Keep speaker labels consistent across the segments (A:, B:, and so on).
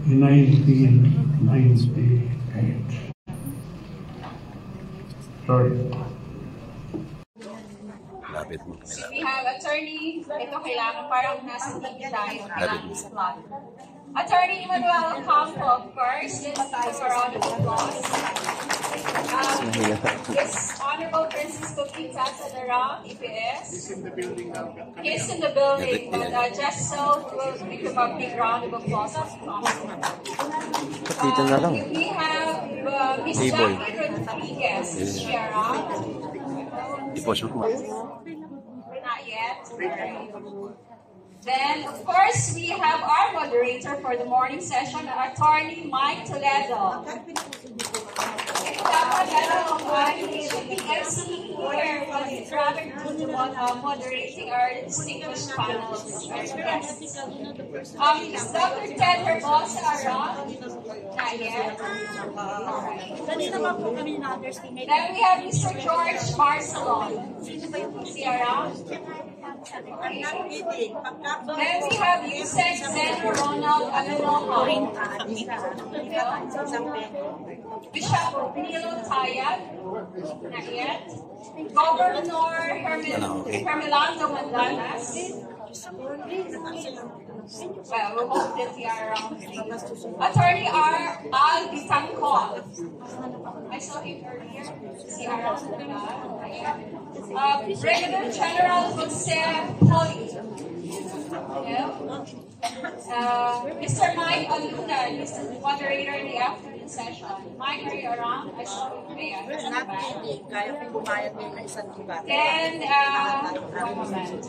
A: 1998. Sorry.
B: We have attorney, ito kailangan parang nasa TV tayo, kailangan sa plot. Attorney Manuel Campo, of course, this is a round of applause. This Honorable Princess Poquiz Tatad around, EPS. He's in the building now. He's in the building, but just so we'll give him a big round of applause. We have Miss Jackie Rodriguez. Is she around? Not yet. Then, of course, we have our moderator for the morning session, Attorney Mike Toledo. MC here was rather moderating our distinguished panels. Is Dr. Ted Herbosa around? Not yet. Then we have Mr. George Barcelon. Is he around? Then we have Usec Senator Ronald Abella. Bishop Tatad, not yet. Governor Hermelando Mandanas. Well, we hope that we are around. Attorney Al Bitangkol. I saw him earlier. Is he around? Brigadier General Jose Poli. Mr. Mike Aluna, he's the moderator in the afternoon session. Mike, are you around? I saw him there. And one moment.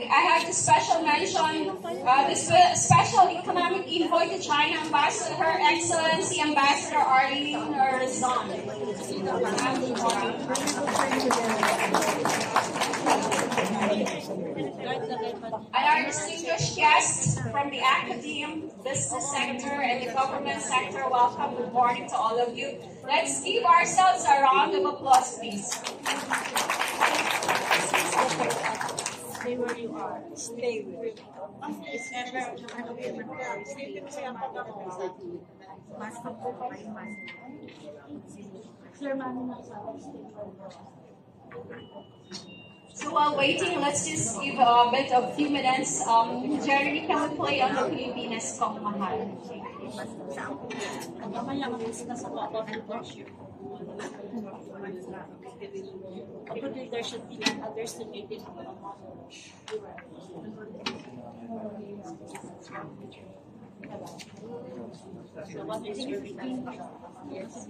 B: I have to special mention this special economic envoy to China, Ambassador, Her Excellency Ambassador Arlene Rizon. And our distinguished guests from the academe, business sector, and the government sector, welcome. Good morning to all of you. Let's give ourselves a round of applause, please. Stay where you are. Stay where you are. It's never So while waiting, let's just give a bit of few minutes. Jeremy, can we play on the Philippines Kong Mahal? A good leader should be not underestimated. So what is your reading? Yes.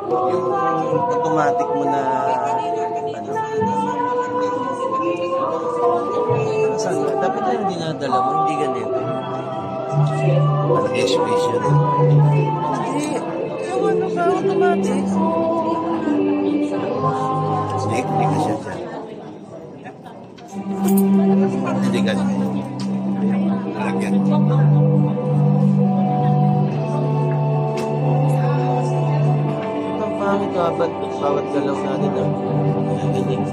C: Yung automatic mo na ano. Saan? Dapat na yung dinadala mo, hindi ganito. Malaki space yun. Hindi. Yung ano ba, automatic. Hindi ka siya dyan. Hindi ka siya. Lagyan. Ang pangit bawat galaw natin na ganyan.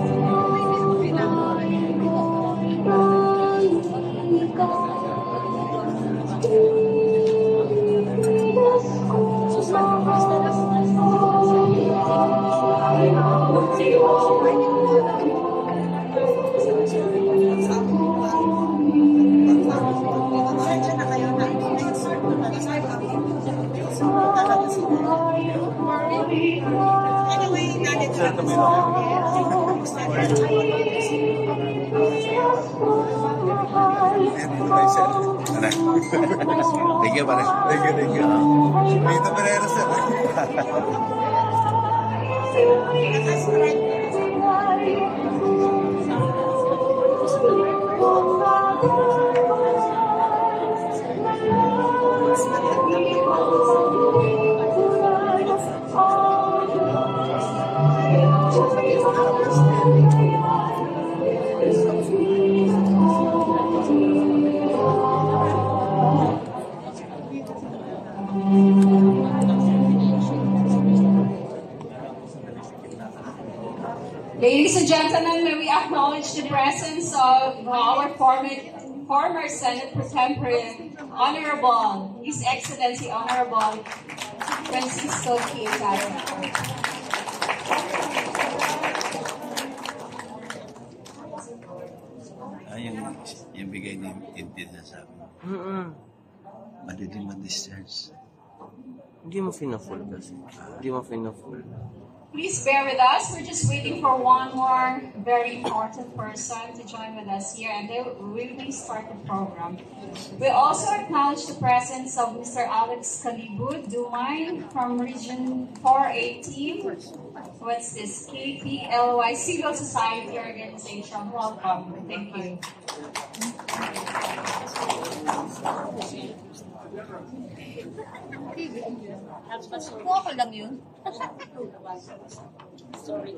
C: Thank you, pare. Thank you. Dito pa rin, sir.
B: Ladies and gentlemen, may we acknowledge the presence of our former Senate Pro Tempore, Honorable, His Excellency Honorable Francisco Tatad.
C: Yung bigay ni Tintin na sa akin. Madilim ma-discharge. Hindi mo fina-full kasi. Hindi mo fina-full.
B: Please bear with us. We're just waiting for one more very important person to join with us here, and then we will start the program. We also acknowledge the presence of Mr. Alex Khalil, Dumay from Region 418. What's this? KPLY Civil Society Organization. Welcome. Thank you.
D: Okay lang yun. Sorry.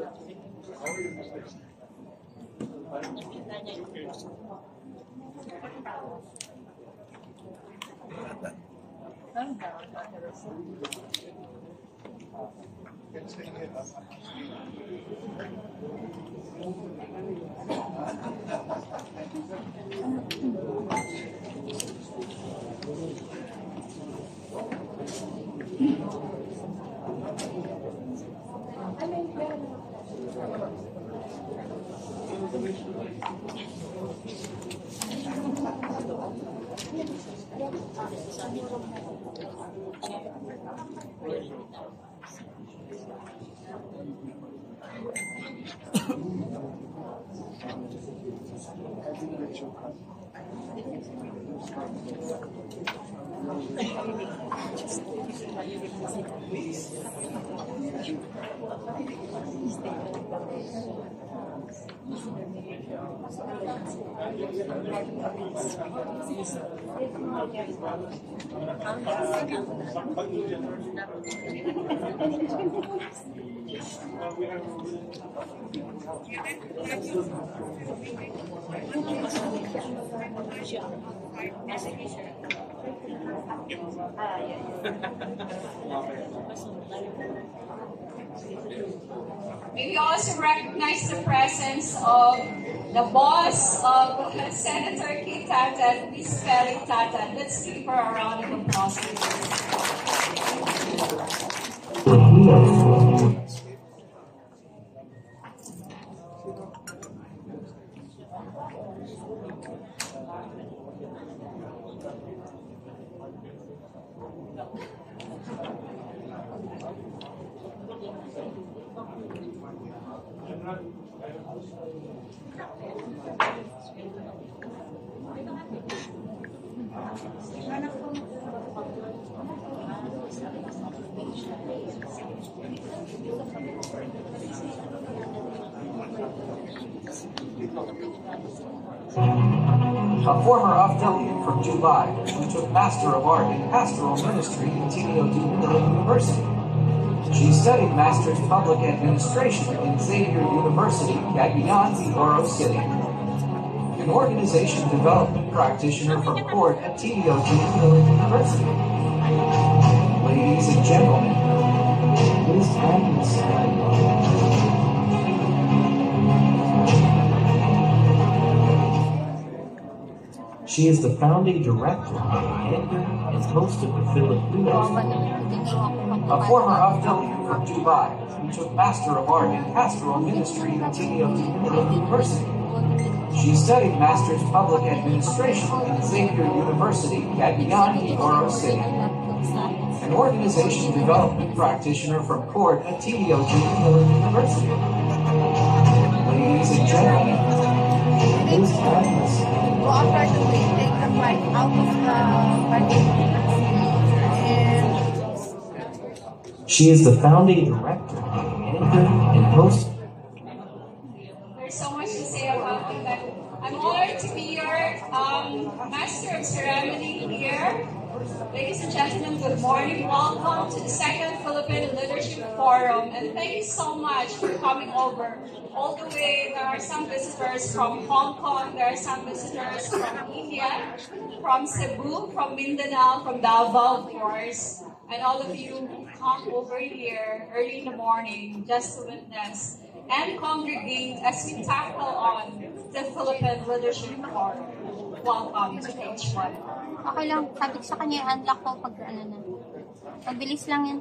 B: We also recognize the presence of the boss of Senator Tatad, Ms. Tatad. Let's give her a round of applause.
E: A former affiliate from Dubai who took Master of Art in Pastoral Ministry at Keynote University. She studied Master's Public Administration in Xavier University, Cagayan de Oro City. An organization development practitioner from court at TDOG University. Ladies and gentlemen, Ms. Agnes. She is the founding director, editor, and host of the Filipino. A former affiliate from Dubai who took Master of Art in Pastoral Ministry at TDOG University. She studied Master's Public Administration in Xavier University, Cagayan de Oro City. An organization development practitioner from court at TDOG University. Ladies and gentlemen, Ms. Agnes.
D: Offer to take the flight out of the parking.
E: She is the founding director, editor, and host.
B: There's so much to say about it. I'm honored to be your Master of Ceremony here. Ladies and gentlemen, good morning. Welcome to the second Philippine Leadership Forum. And thank you so much for coming over all the way. There are some visitors from Hong Kong. There are some visitors from India, from Cebu, from Mindanao, from Davao, of course. And all of you who come over here early in the morning just to witness and congregate as we tackle on the Philippine Leadership Forum. Welcome to page 1.
F: Okay lang, sabi ko sa kanya, unlock ko pag ano na. Mabilis lang yan.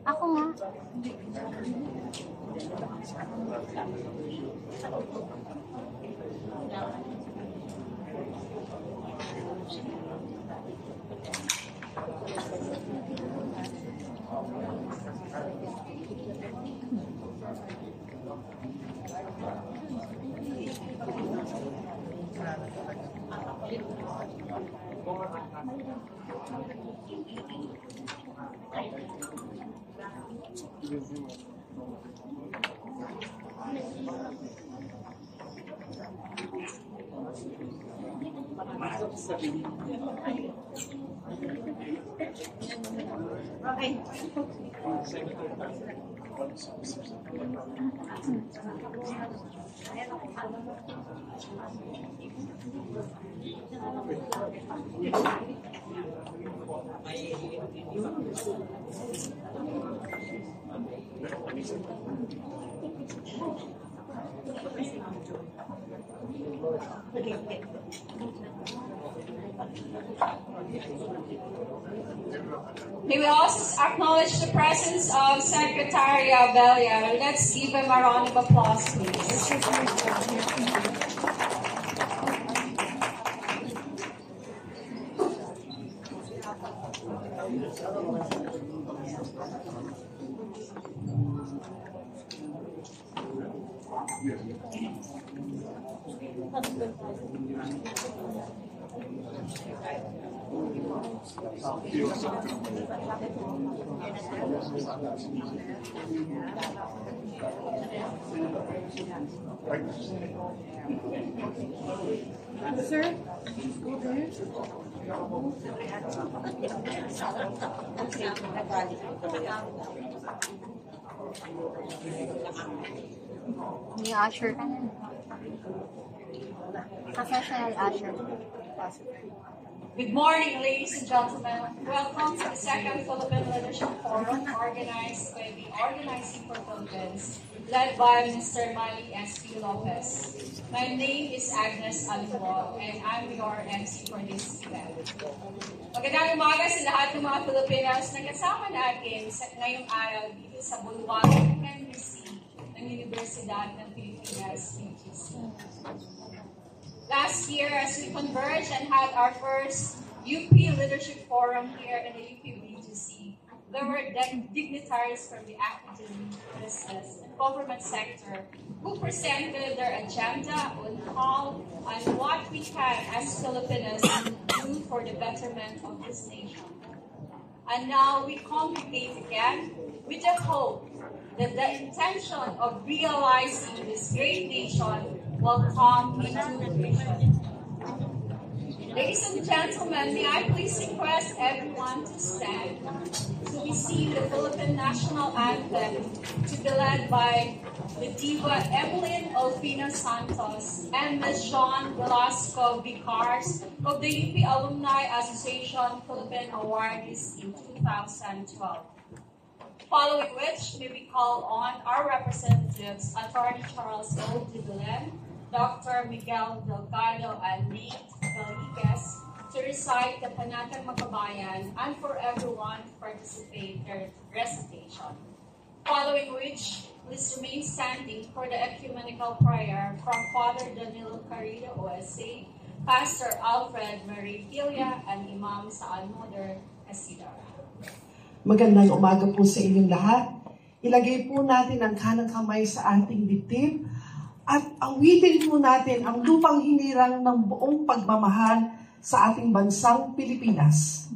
F: Ako nga.
B: May we also acknowledge the presence of Secretary Abella. Let's give him a round of applause, please.
D: Sir, go there.
F: May usher ka na. Professional usher.
B: Good morning, ladies and gentlemen. Welcome to the second Philippine Leadership Forum organized by the Organizing for Philippines, led by Mr. Manny SP Lopez. My name is Agnes Alvo, and I'm your MC for this event. Magandang umaga sa lahat ng mga Filipinos na kasama natin ngayong araw dito sa bulwagang MBC ng Universidad ng Pilipinas, BGC. Last year, as we converged and had our first UP Leadership Forum here in the UP-BGC, there were dignitaries from the academic, business, and government sector who presented their agenda on how and what we can as Filipinos do for the betterment of this nation. And now we congregate again with the hope that the intention of realizing this great nation will come into fruition. Ladies and gentlemen, may I please request everyone to stand to receive the Philippine National Anthem to be led by the Diva Evelyn Alfina Santos and Ms. Jean Velasco Vicars of the UP Alumni Association Philippine Awardees in 2012. Following which, may we call on our representatives, Attorney Charles O. de Belen, Dr. Miguel Delgado, and Nate Galigues, to recite the Panatang Makabayan and for everyone to participate in their recitation. Following which, please remain standing for the ecumenical prayer from Father Danilo Carrillo, OSA, Pastor Alfred Marie Filia, and Imam sa Al-Noder Asidara.
G: Magandang umaga po sa inyong lahat. Ilagay po natin ang kanang kamay sa ating dibdib at awitin po natin ang lupang hinirang ng buong pagmamahal sa ating bansang Pilipinas.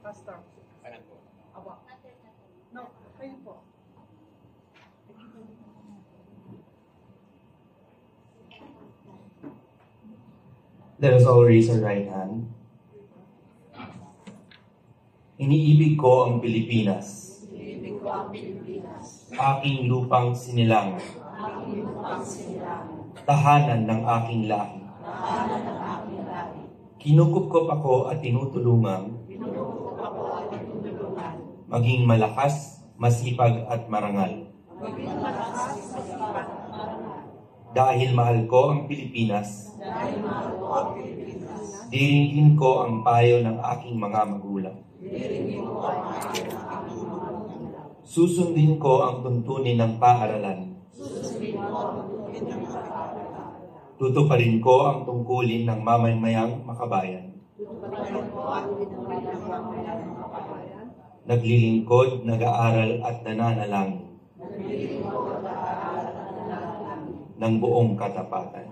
H: Pastor. Aba. No, kayo po.
I: Let us all raise our right hand. Iniibig ko ang Pilipinas.
H: Iniibig ko ang Pilipinas.
I: Aking lupang sinilang.
H: Aking lupang sinilang.
I: Tahanan ng aking lahi.
H: Tahanan ng aking lahi.
I: Kinukupkop ako at tinutulungang maging malakas, masipag at marangal. Dahil mahal ko ang Pilipinas, diringin ko ang payo ng aking mga magulang. Susundin ko ang tuntunin ng paaralan. Tutuparin ko ang tungkulin ng mamamayang makabayan. Naglilingkod, nag-aaral at nananalangin ng buong katapatan.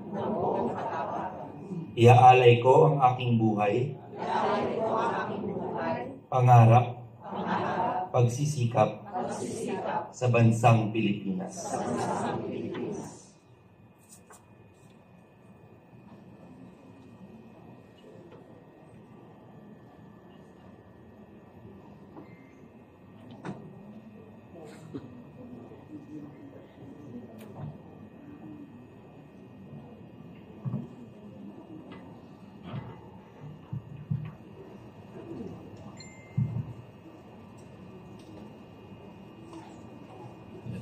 I: Iaalay ko ang aking buhay, pangarap, pagsisikap sa bansang Pilipinas.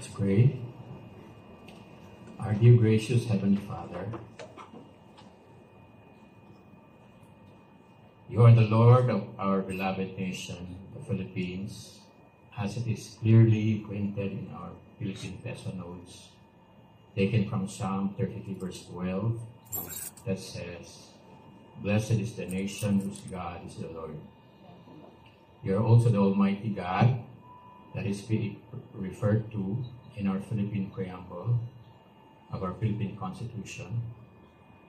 A: Let's pray. Our dear gracious Heavenly Father, You are the Lord of our beloved nation, the Philippines, as it is clearly printed in our Philippine peso notes, taken from Psalm 33 verse 12, that says, "Blessed is the nation whose God is the Lord." You are also the Almighty God that is being referred to in our Philippine preamble of our Philippine Constitution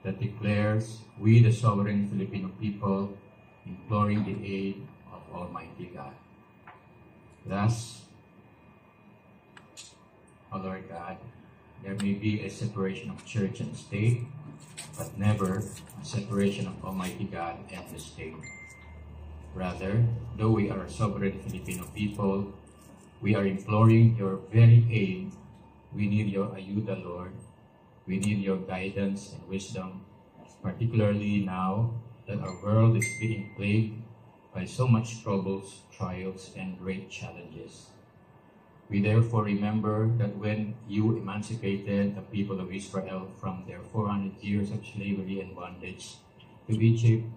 A: that declares, "We, the sovereign Filipino people, imploring the aid of Almighty God." Thus, O Lord God, there may be a separation of church and state, but never a separation of Almighty God and the state. Rather, though we are a sovereign Filipino people, we are imploring your very aid. We need your ayuda, Lord. We need your guidance and wisdom, particularly now that our world is being plagued by so much troubles, trials, and great challenges. We therefore remember that when you emancipated the people of Israel from their 400 years of slavery and bondage to Egypt,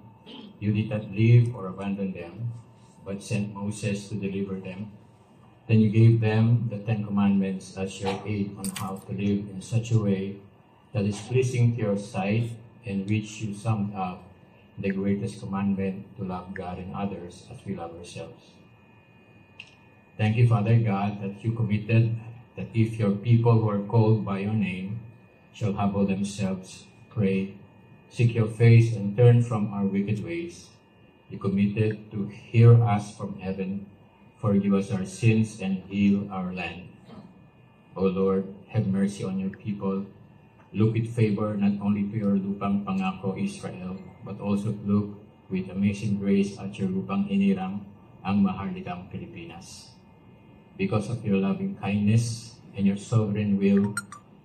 A: you did not leave or abandon them, but sent Moses to deliver them. Then you gave them the 10 Commandments as your aid on how to live in such a way that is pleasing to your sight, and which you summed up the greatest commandment, to love God and others as we love ourselves. Thank you, Father God, that you committed that if your people who are called by your name shall humble themselves, pray, seek your face, and turn from our wicked ways, you committed to hear us from heaven, forgive us our sins, and heal our land. O Lord, have mercy on your people. Look with favor not only to your lupang pangako, Israel, but also look with amazing grace at your lupang hinirang, ang maharlikang Pilipinas. Because of your loving kindness and your sovereign will,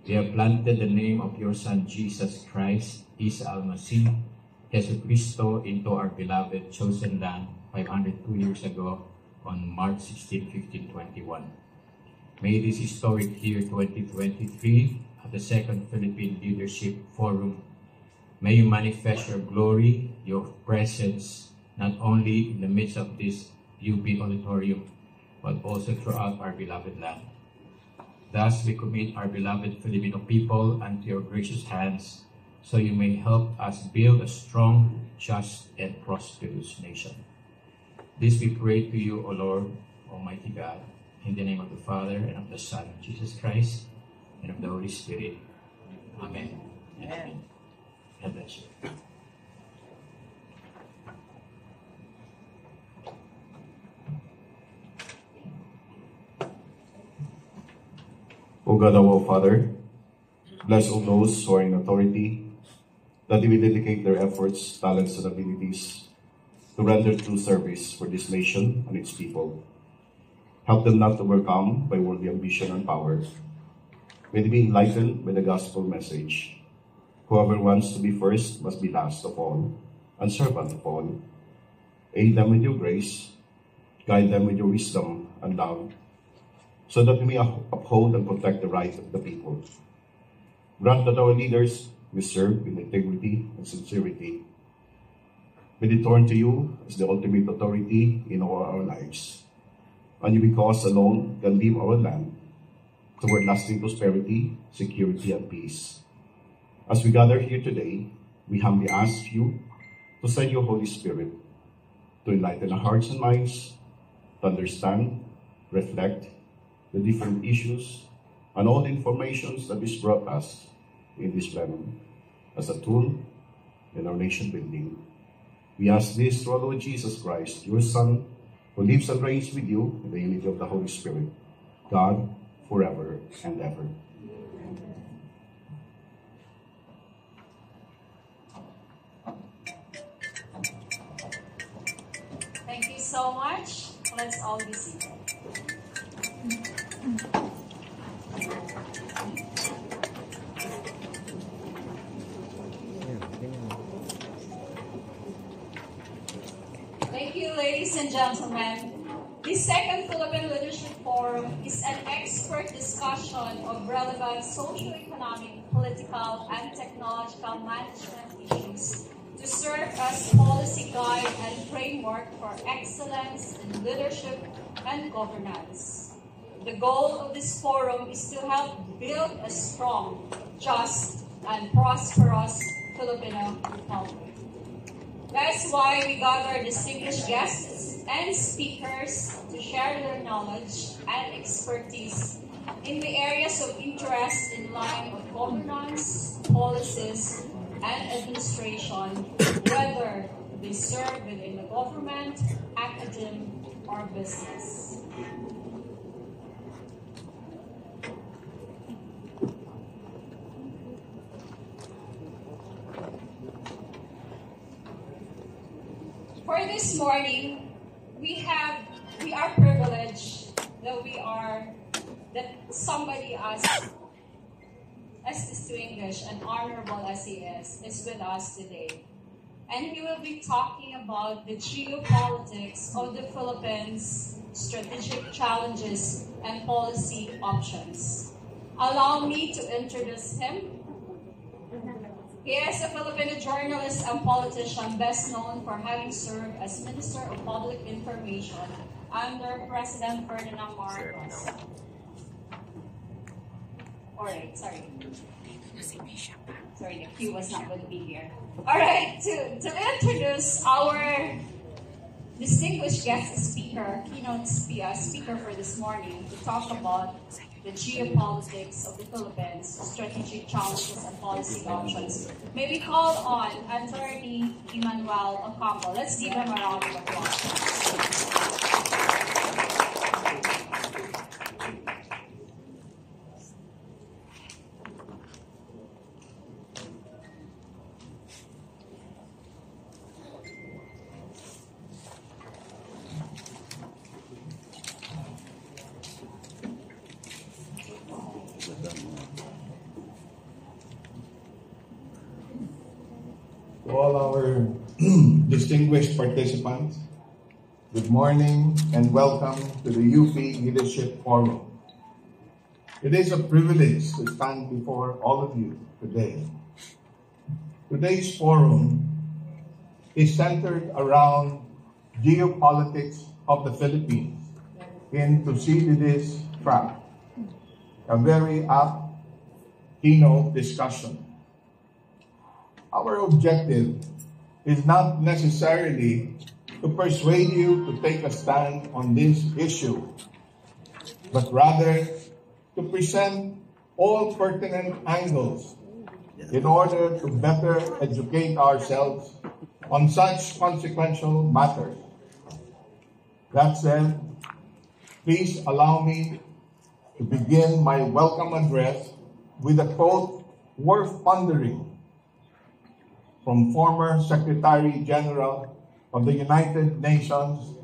A: we have planted the name of your Son, Jesus Christ, Isa al-Masih, Jesus Cristo, into our beloved chosen land 502 years ago on March 16, 1521. May this historic year 2023 at the Second Philippine Leadership Forum, may you manifest your glory, your presence, not only in the midst of this UP Auditorium, but also throughout our beloved land. Thus, we commit our beloved Filipino people unto your gracious hands, so you may help us build a strong, just, and prosperous nation. This we pray to you, O Lord, Almighty God, in the name of the Father, and of the Son, Jesus Christ, and of the Holy Spirit. Amen. Amen. God bless you.
J: O God, our Father, bless all those who are in authority, that they will dedicate their efforts, talents, and abilities to render true service for this nation and its people. Help them not to overcome by worldly ambition and power. May they be enlightened by the gospel message. Whoever wants to be first must be last of all, and servant of all. Aid them with your grace, guide them with your wisdom and love, so that we may uphold and protect the rights of the people. Grant that our leaders may serve with integrity and sincerity. May they turn to you as the ultimate authority in our lives, and you because alone can lead our land toward lasting prosperity, security, and peace. As we gather here today, we humbly ask you to send your Holy Spirit to enlighten our hearts and minds, to understand, reflect the different issues, and all the information that is brought us in this plenum as a tool in our nation building. We ask this through our Lord Jesus Christ, your Son, who lives and reigns with you in the unity of the Holy Spirit, God, forever and ever.
B: Thank you so much. Let's all be seated. Thank you, ladies and gentlemen. The Second Philippine Leadership Forum is an expert discussion of relevant socio-economic, political, and technological management issues to serve as policy guide and framework for excellence in leadership and governance. The goal of this forum is to help build a strong, just, and prosperous Filipino republic. That's why we gather distinguished guests and speakers to share their knowledge and expertise in the areas of interest in line with governance, policies, and administration, whether they serve within the government, academia, or business. For this morning, we are privileged that somebody as distinguished and honorable as he is with us today. And he will be talking about the geopolitics of the Philippines, strategic challenges, and policy options. Allow me to introduce him. He is a Filipino journalist and politician best known for having served as Minister of Public Information under President Ferdinand Marcos. Alright, sorry. Sorry, the cue was not going to be here. Alright, to introduce our distinguished guest speaker, keynote speaker for this morning, to talk about the geopolitics of the Philippines, strategic challenges and policy options. May we call on Attorney Emmanuel Ocampo. Let's give him a round of applause.
K: To all our distinguished participants, good morning and welcome to the UP Leadership Forum. It is a privilege to stand before all of you today. Today's forum is centered around geopolitics of the Philippines in Thucydides' tract, a very apt keynote discussion. Our objective is not necessarily to persuade you to take a stand on this issue, but rather to present all pertinent angles in order to better educate ourselves on such consequential matters. That said, please allow me to begin my welcome address with a quote worth pondering from former Secretary General of the United Nations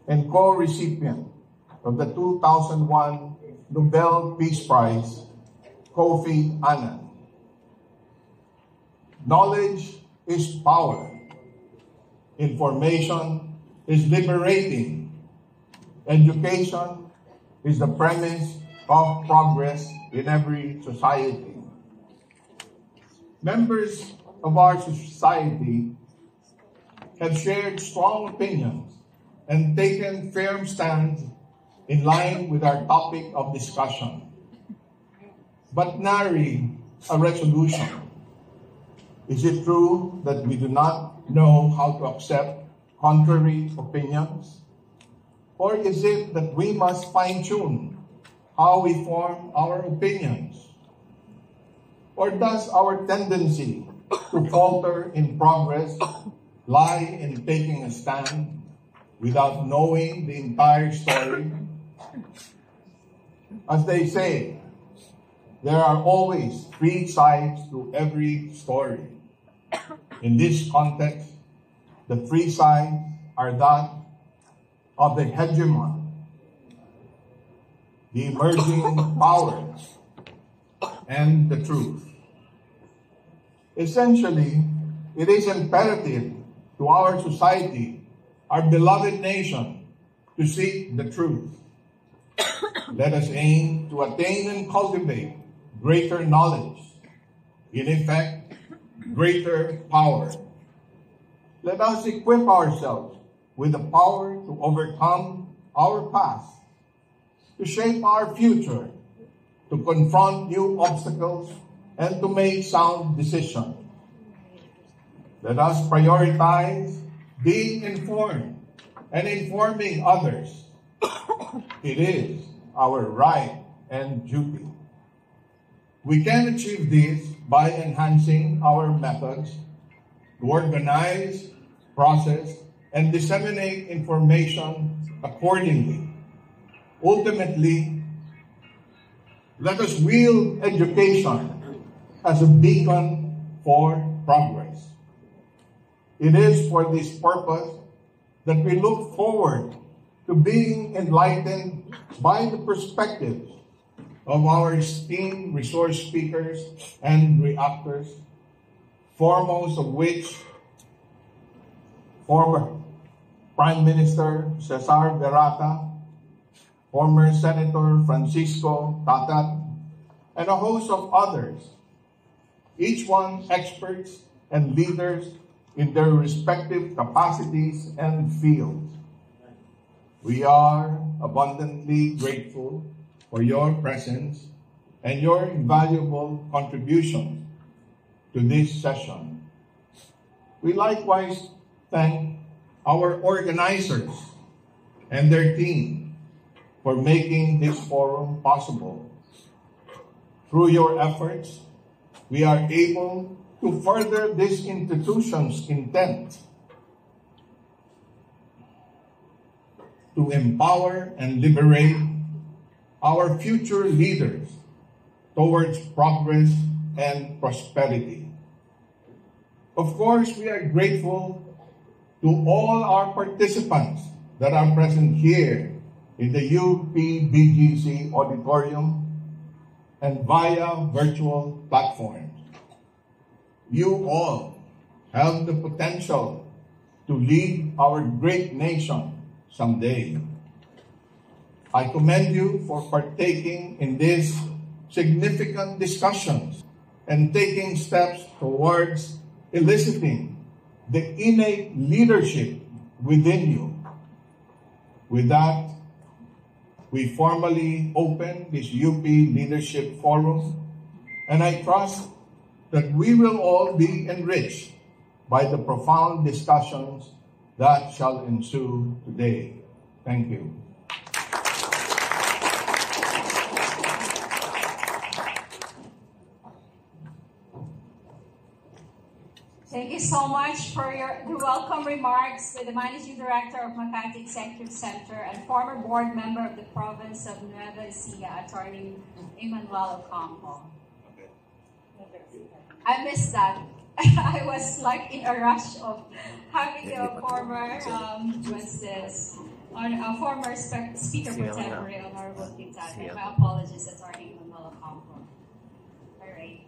K: and co-recipient of the 2001 Nobel Peace Prize, Kofi Annan. Knowledge is power. Information is liberating. Education is the premise of progress in every society. Members of our society have shared strong opinions and taken firm stands in line with our topic of discussion, but nary a resolution. Is it true that we do not know how to accept contrary opinions? Or is it that we must fine-tune how we form our opinions? Or does our tendency to falter in progress lie in taking a stand without knowing the entire story? As they say, there are always three sides to every story. In this context, the three sides are that of the hegemon, the emerging powers, and the truth. Essentially, it is imperative to our society, our beloved nation, to seek the truth. Let us aim to attain and cultivate greater knowledge, in effect, greater power. let us equip ourselves with the power to overcome our past, to shape our future, to confront new obstacles, and to make sound decisions. Let us prioritize being informed and informing others. It is our right and duty. We can achieve this by enhancing our methods to organize, process, and disseminate information accordingly. Ultimately, let us wield education as a beacon for progress. It is for this purpose that we look forward to being enlightened by the perspectives of our esteemed resource speakers and reactors, foremost of which former Prime Minister Cesar Berata, former Senator Francisco Tatad, and a host of others, each one experts and leaders in their respective capacities and fields. We are abundantly grateful for your presence and your invaluable contributions to this session. We likewise thank our organizers and their team for making this forum possible. Through your efforts, we are able to further this institution's intent to empower and liberate our future leaders towards progress and prosperity. Of course, we are grateful to all our participants that are present here in the UP-BGC Auditorium and via virtual platforms. You all have the potential to lead our great nation someday. I commend you for partaking in these significant discussions and taking steps towards eliciting the innate leadership within you. With that, we formally open this UP Leadership Forum, and I trust that we will all be enriched by the profound discussions that shall ensue today. Thank you.
B: Thank you so much for the welcome remarks by the Managing Director of Makati Executive Center and former board member of the province of Nueva Ecija, Attorney Emmanuel Ocampo. I missed that. I was like in a rush of having a former, former Speaker Pro Tempore, Honorable Tatad. My apologies, Attorney Emmanuel Ocampo. All right.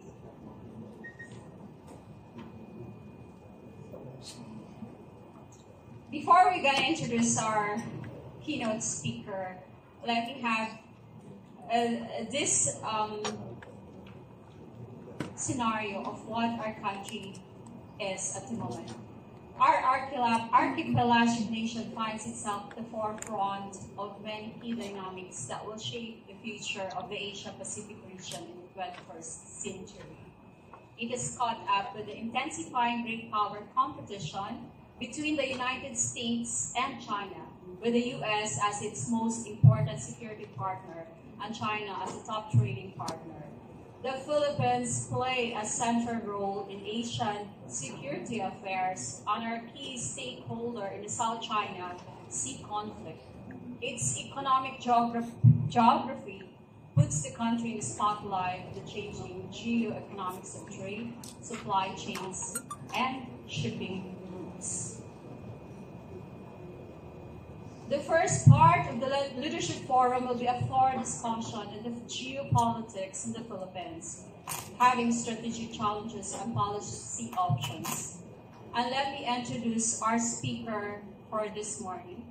B: Before we're going to introduce our keynote speaker, let me have this scenario of what our country is at the moment. Our archipelagic nation finds itself at the forefront of many key dynamics that will shape the future of the Asia-Pacific region in the 21st century. It is caught up with the intensifying great power competition between the United States and China, with the US as its most important security partner and China as a top trading partner. The Philippines play a central role in Asian security affairs and are a key stakeholder in the South China Sea conflict. Its economic geography puts the country in the spotlight of the changing geo-economics of trade, supply chains, and shipping routes. The first part of the Leadership Forum will be a thorough discussion on the geopolitics in the Philippines, having strategic challenges and policy options. And let me introduce our speaker for this morning.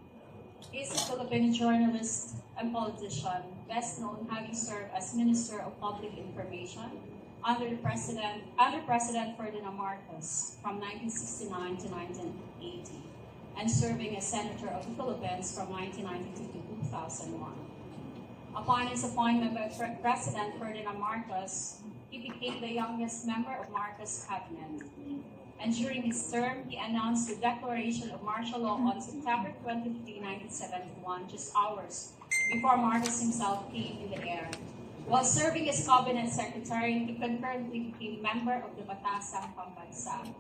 B: He's a Filipino journalist and politician, best known having served as Minister of Public Information under President Ferdinand Marcos from 1969 to 1980, and serving as Senator of the Philippines from 1992 to 2001. Upon his appointment by President Ferdinand Marcos, he became the youngest member of Marcos' cabinet. And during his term, he announced the declaration of martial law on September 23, 1971, just hours before Marcos himself came in the air. While serving as cabinet secretary, he concurrently became member of the Batasang Pambansa.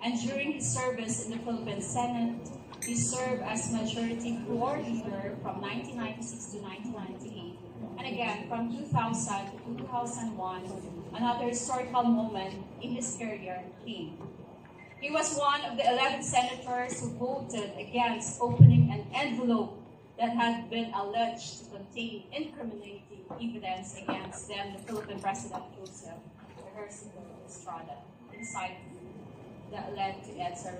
B: And during his service in the Philippine Senate, he served as majority floor leader from 1996 to 1998, and again from 2000 to 2001, another historical moment in his career came. He was one of the 11 senators who voted against opening an envelope that had been alleged to contain incriminating evidence against them, the Philippine President Joseph Estrada, inside that led to EDSA.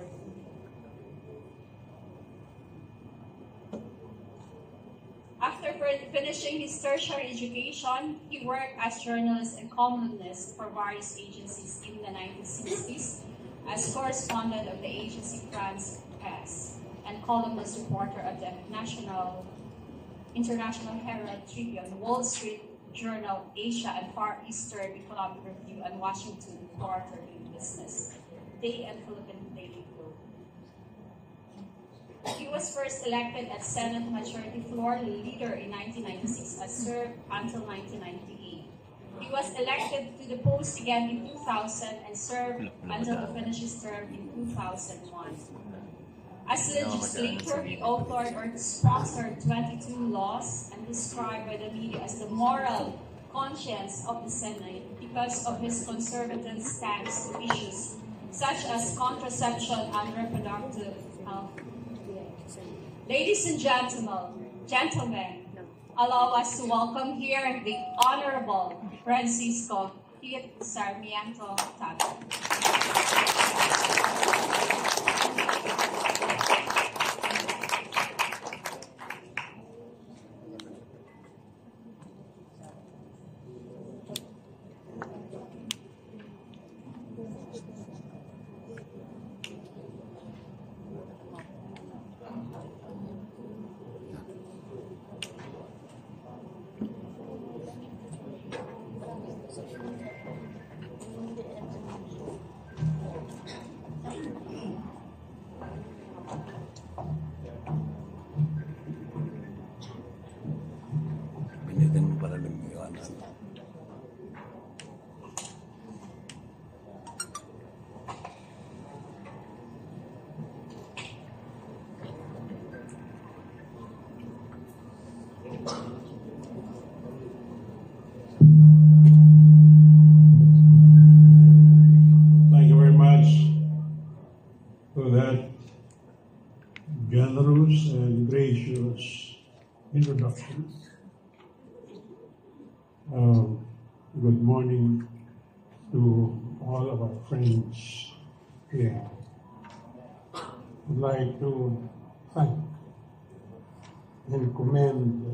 B: After finishing his tertiary education, he worked as journalist and columnist for various agencies in the 1960s, as correspondent of the agency France Press and columnist reporter of the International Herald Tribune, Wall Street Journal, Asia and Far Eastern Economic Review, and Washington Quarterly Business Day and Philippine Daily Group. He was first elected as Senate Majority Floor Leader in 1996 and served until 1998. He was elected to the post again in 2000 and served until he finished his term in 2001. As legislator, he authored or sponsored 22 laws and described by the media as the moral conscience of the Senate because of his conservative stance to issues such as contraception and reproductive health. Ladies and gentlemen, allow us to welcome here the Honorable Francisco Sarmiento Tatad.
L: Generous and gracious introduction. Good morning to all of our friends here. I'd like to thank and commend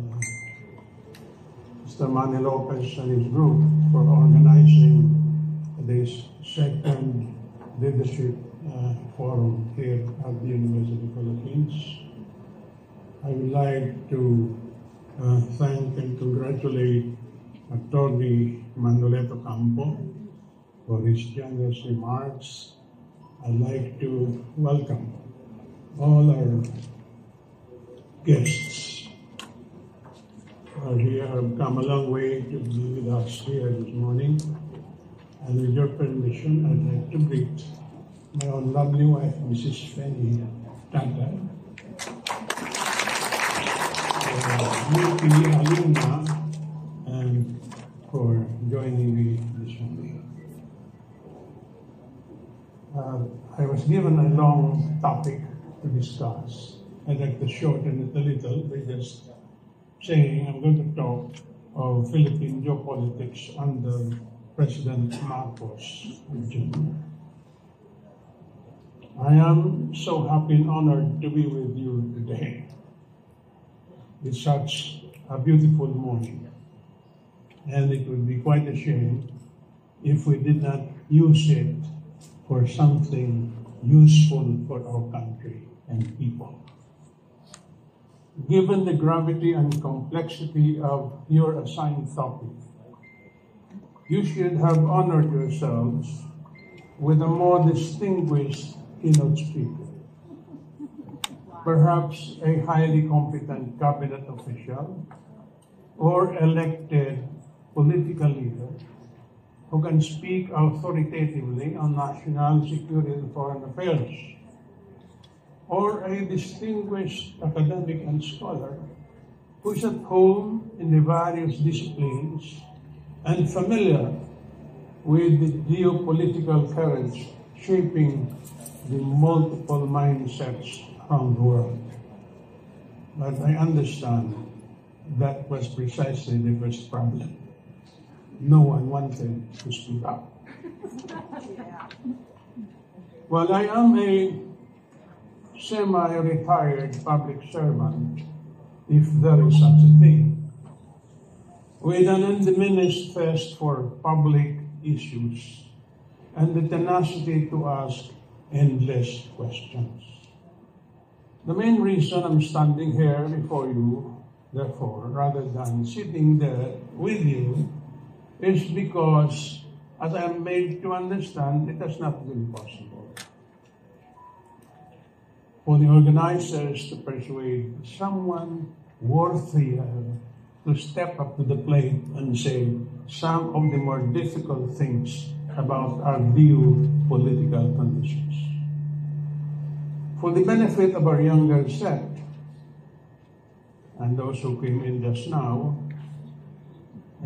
L: Mr. Manny Lopez and his group for organizing this second leadership forum here at the University of the Philippines. I would like to thank and congratulate Attorney Mandoleto Campo for his generous remarks. I'd like to welcome all our guests who have come a long way to be with us here this morning. And with your permission, I'd like to greet my own lovely wife, Mrs. Fanny Tatad, UP alumna, and for joining me this morning. I was given a long topic to discuss. I'd like to shorten it a little by just saying I'm going to talk of Philippine geopolitics under President Marcos Jr. I am so happy and honored to be with you today. It's such a beautiful morning, and it would be quite a shame if we did not use it for something useful for our country and people. Given the gravity and complexity of your assigned topic, you should have honored yourselves with a more distinguished keynote speaker, perhaps a highly competent cabinet official or elected political leader who can speak authoritatively on national security and foreign affairs, or a distinguished academic and scholar who is at home in the various disciplines and familiar with the geopolitical currents shaping the multiple mindsets around the world. But I understand that was precisely the first problem. No one wanted to speak up. Well, I am a semi-retired public servant, if there is such a thing, with an undiminished thirst for public issues and the tenacity to ask endless questions. The main reason I'm standing here before you, therefore, rather than sitting there with you, is because, as I am made to understand, it has not been possible for the organizers to persuade someone worthier to step up to the plate and say some of the more difficult things about our geopolitical conditions. For the benefit of our younger set, and those who came in just now,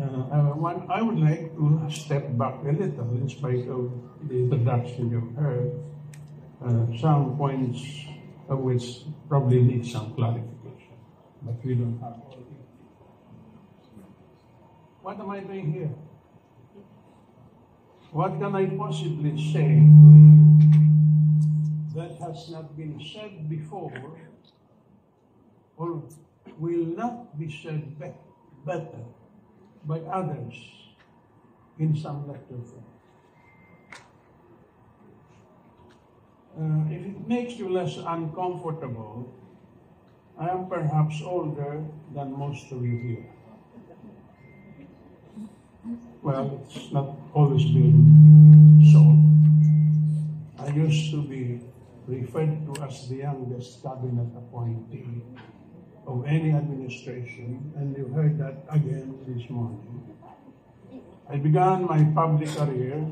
L: I would like to step back a little in spite of the introduction you've heard, some points of which probably need some clarification, but we don't have all of it. What am I doing here? What can I possibly say that has not been said before or will not be said better by others in some lecture form? If it makes you less uncomfortable, I am perhaps older than most of you here. Well, it's not always been so. I used to be referred to as the youngest cabinet appointee of any administration, and you heard that again this morning. I began my public career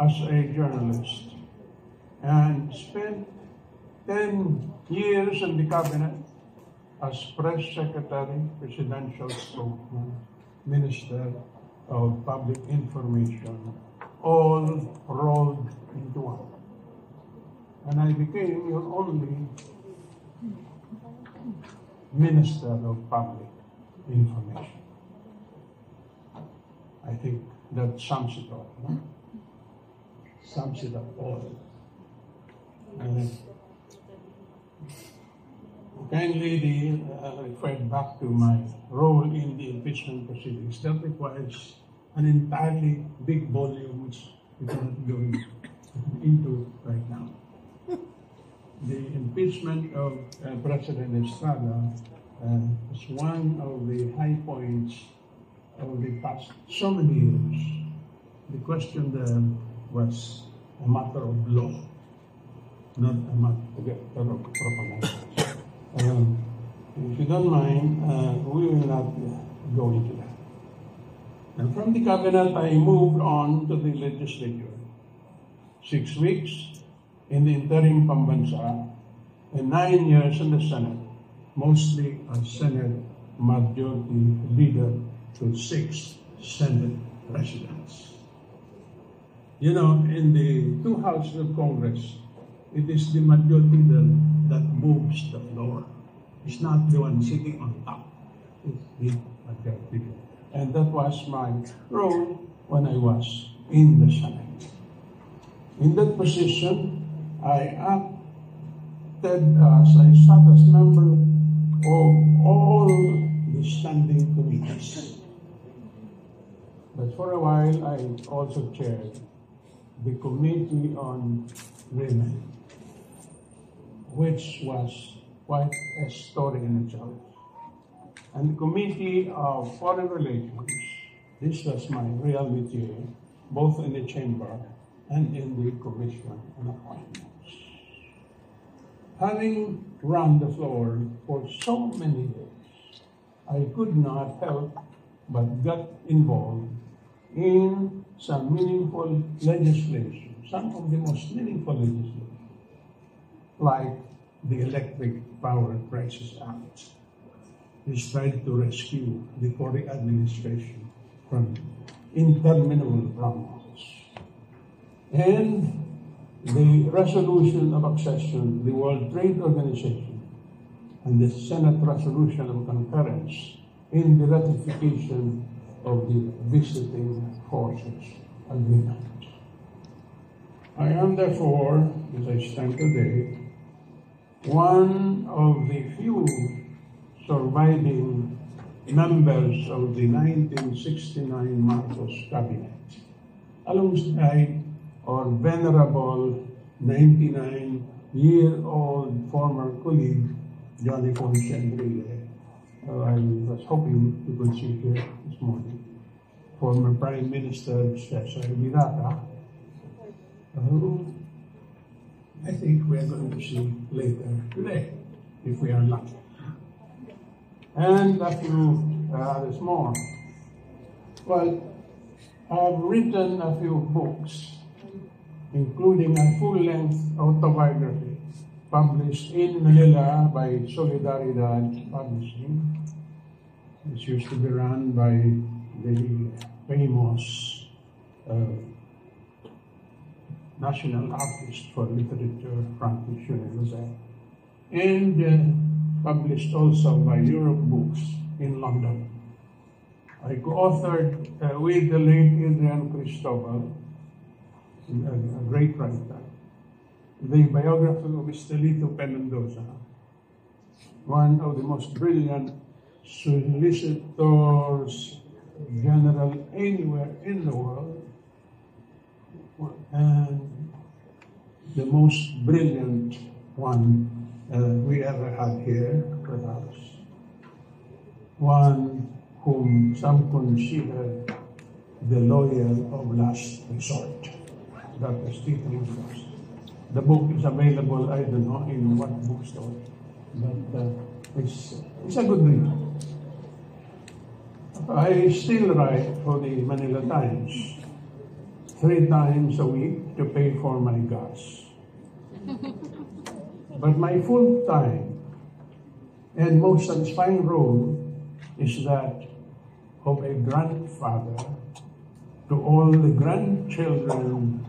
L: as a journalist and spent 10 years in the cabinet as press secretary, presidential spokesman, minister of public information, all rolled into one. And I became your only Minister of Public Information. I think that sums it all, no? Sums it up all. Kindly referred back to my role in the impeachment proceedings. That requires an entirely big volume, which we cannot go into right now. The impeachment of President Estrada was one of the high points of the past so many years. The question there was a matter of law, not a matter of propaganda. If you don't mind, we will not go into that. And from the cabinet, I moved on to the legislature. 6 weeks in the interim pambansa, and 9 years in the Senate, mostly as Senate majority leader to 6 Senate presidents. You know, in the 2 houses of Congress, it is the majority leader that moves the floor. It's not the one sitting on top. It's the majority leader. And that was my role when I was in the Senate. In that position, I sat as member of all the standing committees. But for a while, I also chaired the Committee on Women, which was quite a story in itself. And the Committee of Foreign Relations, this was my real métier, both in the chamber and in the Commission on Appointments. Having run the floor for so many years, I could not help but got involved in some meaningful legislation, some of the most meaningful legislation, like the Electric Power Prices Act, which tried to rescue the Tory administration from interminable problems, and the resolution of accession to the World Trade Organization and the Senate resolution of concurrence in the ratification of the Visiting Forces Agreement. I am therefore, as I stand today, one of the few surviving members of the 1969 Marcos cabinet, alongside our venerable 99-year-old former colleague, Johnny Ponce Enrile. I was hoping you could see here this morning. Former Prime Minister Cesar Mirata, who I think we are going to see later today, if we are lucky. And a few others more. Well, I've written a few books, including a full-length autobiography published in Manila by Solidaridad Publishing, which used to be run by the famous national artist for literature, Francis Usec, and published also by Europe Books in London. I co-authored with the late Adrian Cristobal, a great writer, the biography of Estelito Penmendoza, one of the most brilliant solicitors general anywhere in the world, and the most brilliant one we ever had here, perhaps. One whom some consider the lawyer of last resort, Dr. Stephen Frost. The book is available, I don't know in what bookstore, but it's a good read. I still write for the Manila Times 3 times a week to pay for my gas. But my full-time and most satisfying role is that of a grandfather to all the grandchildren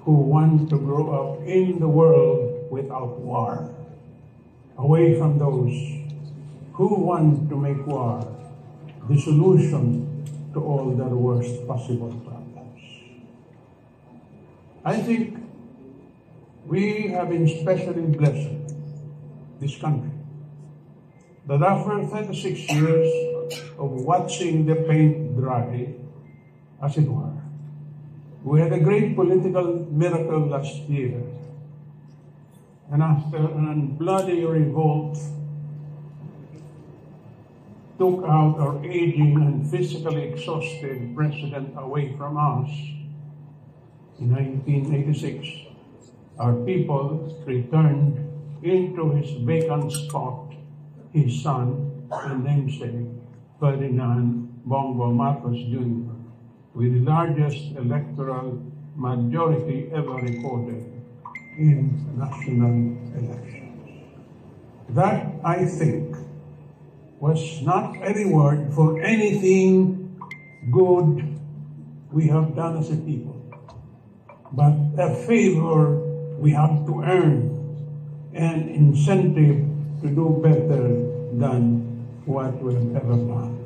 L: who want to grow up in the world without war, away from those who want to make war the solution to all their worst possible problems. I think we have been specially blessed, this country, that after 36 years of watching the paint dry, as it were, we had a great political miracle last year. And after an bloody revolt took out our aging and physically exhausted president away from us, in 1986, our people returned into his vacant spot his son and namesake, Ferdinand Bongo Marcos Jr., with the largest electoral majority ever recorded in national elections. That, I think, was not a reward for anything good we have done as a people, but a favor we have to earn, an incentive to do better than what we have ever done.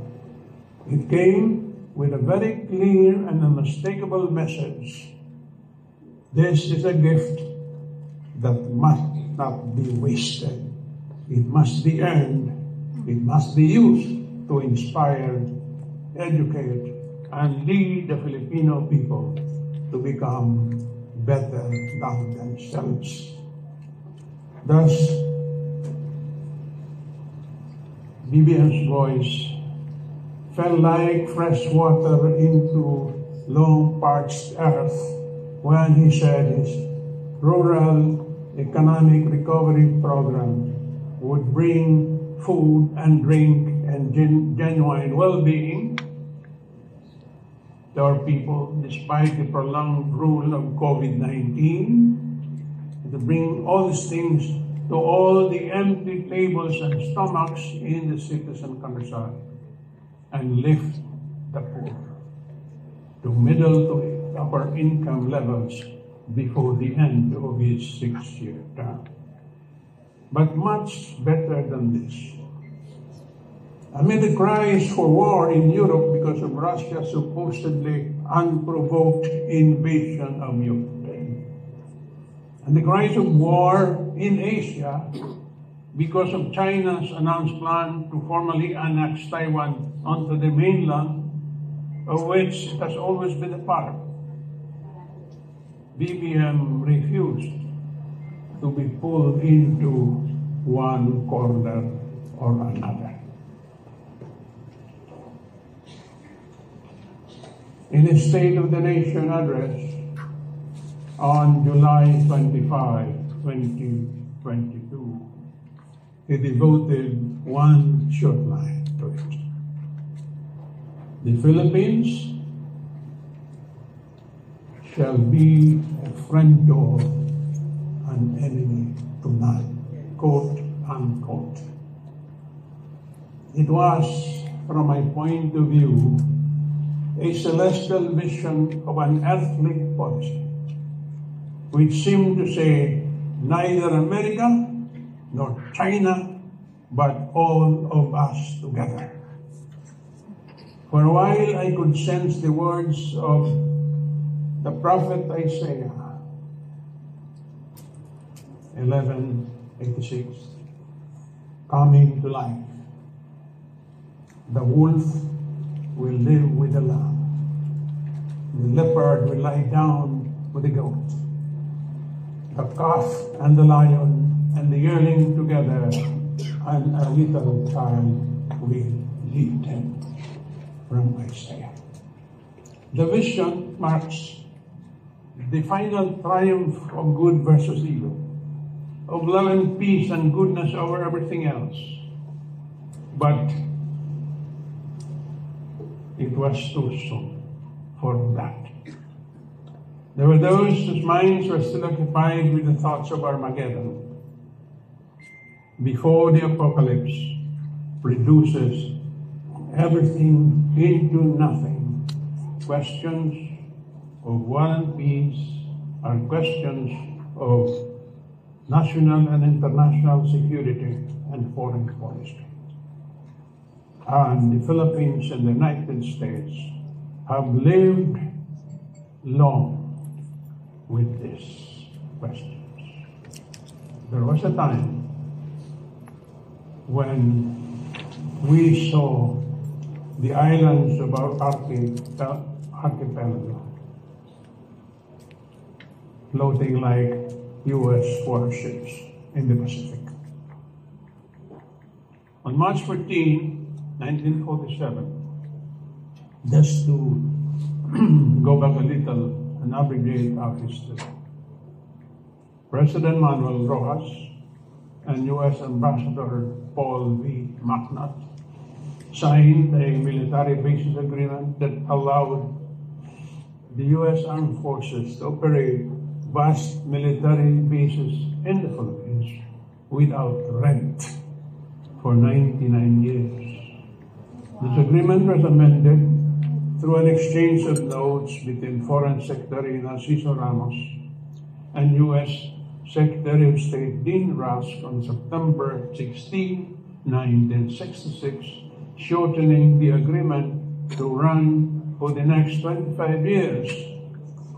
L: It came with a very clear and unmistakable message. This is a gift that must not be wasted. It must be earned. It must be used to inspire, educate, and lead the Filipino people to become better than themselves. Thus, BBM's voice fell like fresh water into long parched earth when he said his rural economic recovery program would bring food and drink and genuine well-being to our people despite the prolonged rule of COVID-19, to bring all these things to all the empty tables and stomachs in the cities and countryside, and lift the poor to middle to upper income levels before the end of his 6-year term. But much better than this. Amid the cries for war in Europe because of Russia's supposedly unprovoked invasion of Ukraine, and the cries of war in Asia because of China's announced plan to formally annex Taiwan onto the mainland, of which it has always been a part, BBM refused to be pulled into one corner or another. In his State of the Nation address on July 25, 2022, he devoted one short line to it. The Philippines shall be a friend to an enemy to none, quote unquote. It was, from my point of view, a celestial vision of an earthly policy, which seemed to say neither America nor China, but all of us together. For a while, I could sense the words of the prophet Isaiah, 11:86, coming to life. The wolf will live with the lamb. The leopard will lie down with the goat. The calf and the lion and the yearling together, and a little child will lead them. From Isaiah. The vision marks the final triumph of good versus evil, of love and peace and goodness over everything else. But it was too soon for that. There were those whose minds were still occupied with the thoughts of Armageddon before the apocalypse reduces everything into nothing. Questions of war and peace are questions of national and international security and foreign policy. And the Philippines and the United States have lived long with these questions. There was a time when we saw the islands of our archipelago floating like U.S. warships in the Pacific. On March 14, 1947, just to go back a little and abbreviate our history, President Manuel Rojas and U.S. Ambassador Paul V. McNutt signed a military bases agreement that allowed the U.S. Armed Forces to operate vast military bases in the Philippines without rent for 99 years. This agreement was amended through an exchange of notes between Foreign Secretary Narciso Ramos and U.S. Secretary of State Dean Rusk on September 16, 1966, shortening the agreement to run for the next 25 years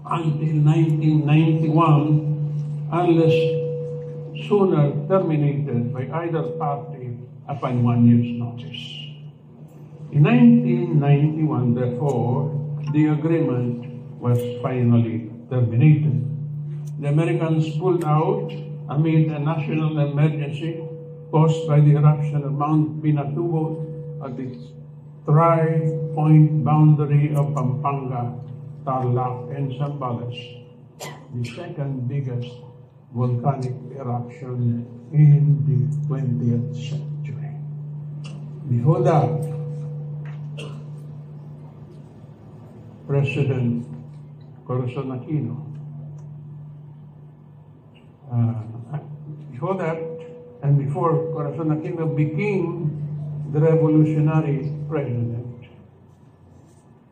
L: until 1991, unless sooner terminated by either party upon 1 year's notice. In 1991, therefore, the agreement was finally terminated. The Americans pulled out amid a national emergency caused by the eruption of Mount Pinatubo at the tri-point boundary of Pampanga, Tarlac, and Zambales, the second biggest volcanic eruption in the 20th century. Before that, President Corazon Aquino, before that, and before Corazon Aquino became the revolutionary president,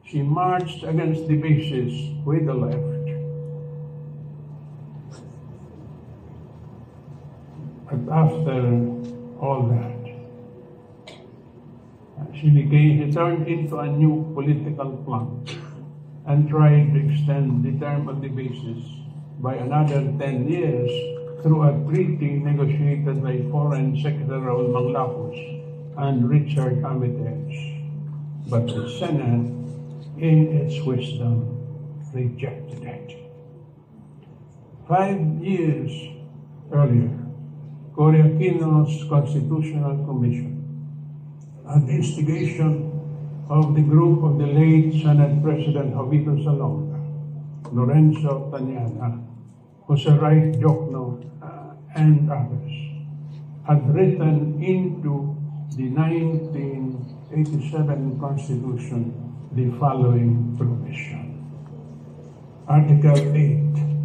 L: she marched against the bases with the left. But after all that, she turned into a new political plant and tried to extend the term of the bases by another 10 years through a treaty negotiated by Foreign Secretary Raul Manglapos and Richard Armitage. But the Senate, in its wisdom, rejected it. 5 years earlier, Cory Aquino's Constitutional Commission, at the instigation of the group of the late Senate President Jovito Salonga, Lorenzo Tanyana, Jose Ray Jokno, and others, had written into the 1987 Constitution the following provision. Article 8,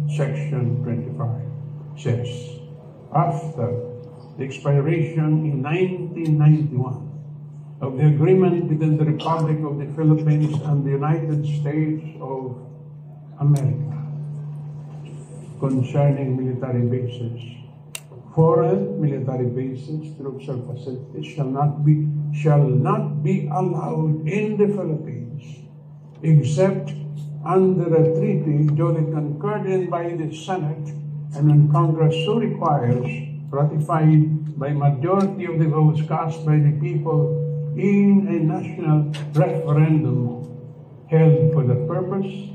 L: Section 25 says, after the expiration in 1991 of the agreement between the Republic of the Philippines and the United States of America concerning military bases, foreign military bases, troops or facilities shall not be allowed in the Philippines except under a treaty duly concurred in by the Senate and when Congress so requires, ratified by majority of the votes cast by the people in a national referendum held for the purpose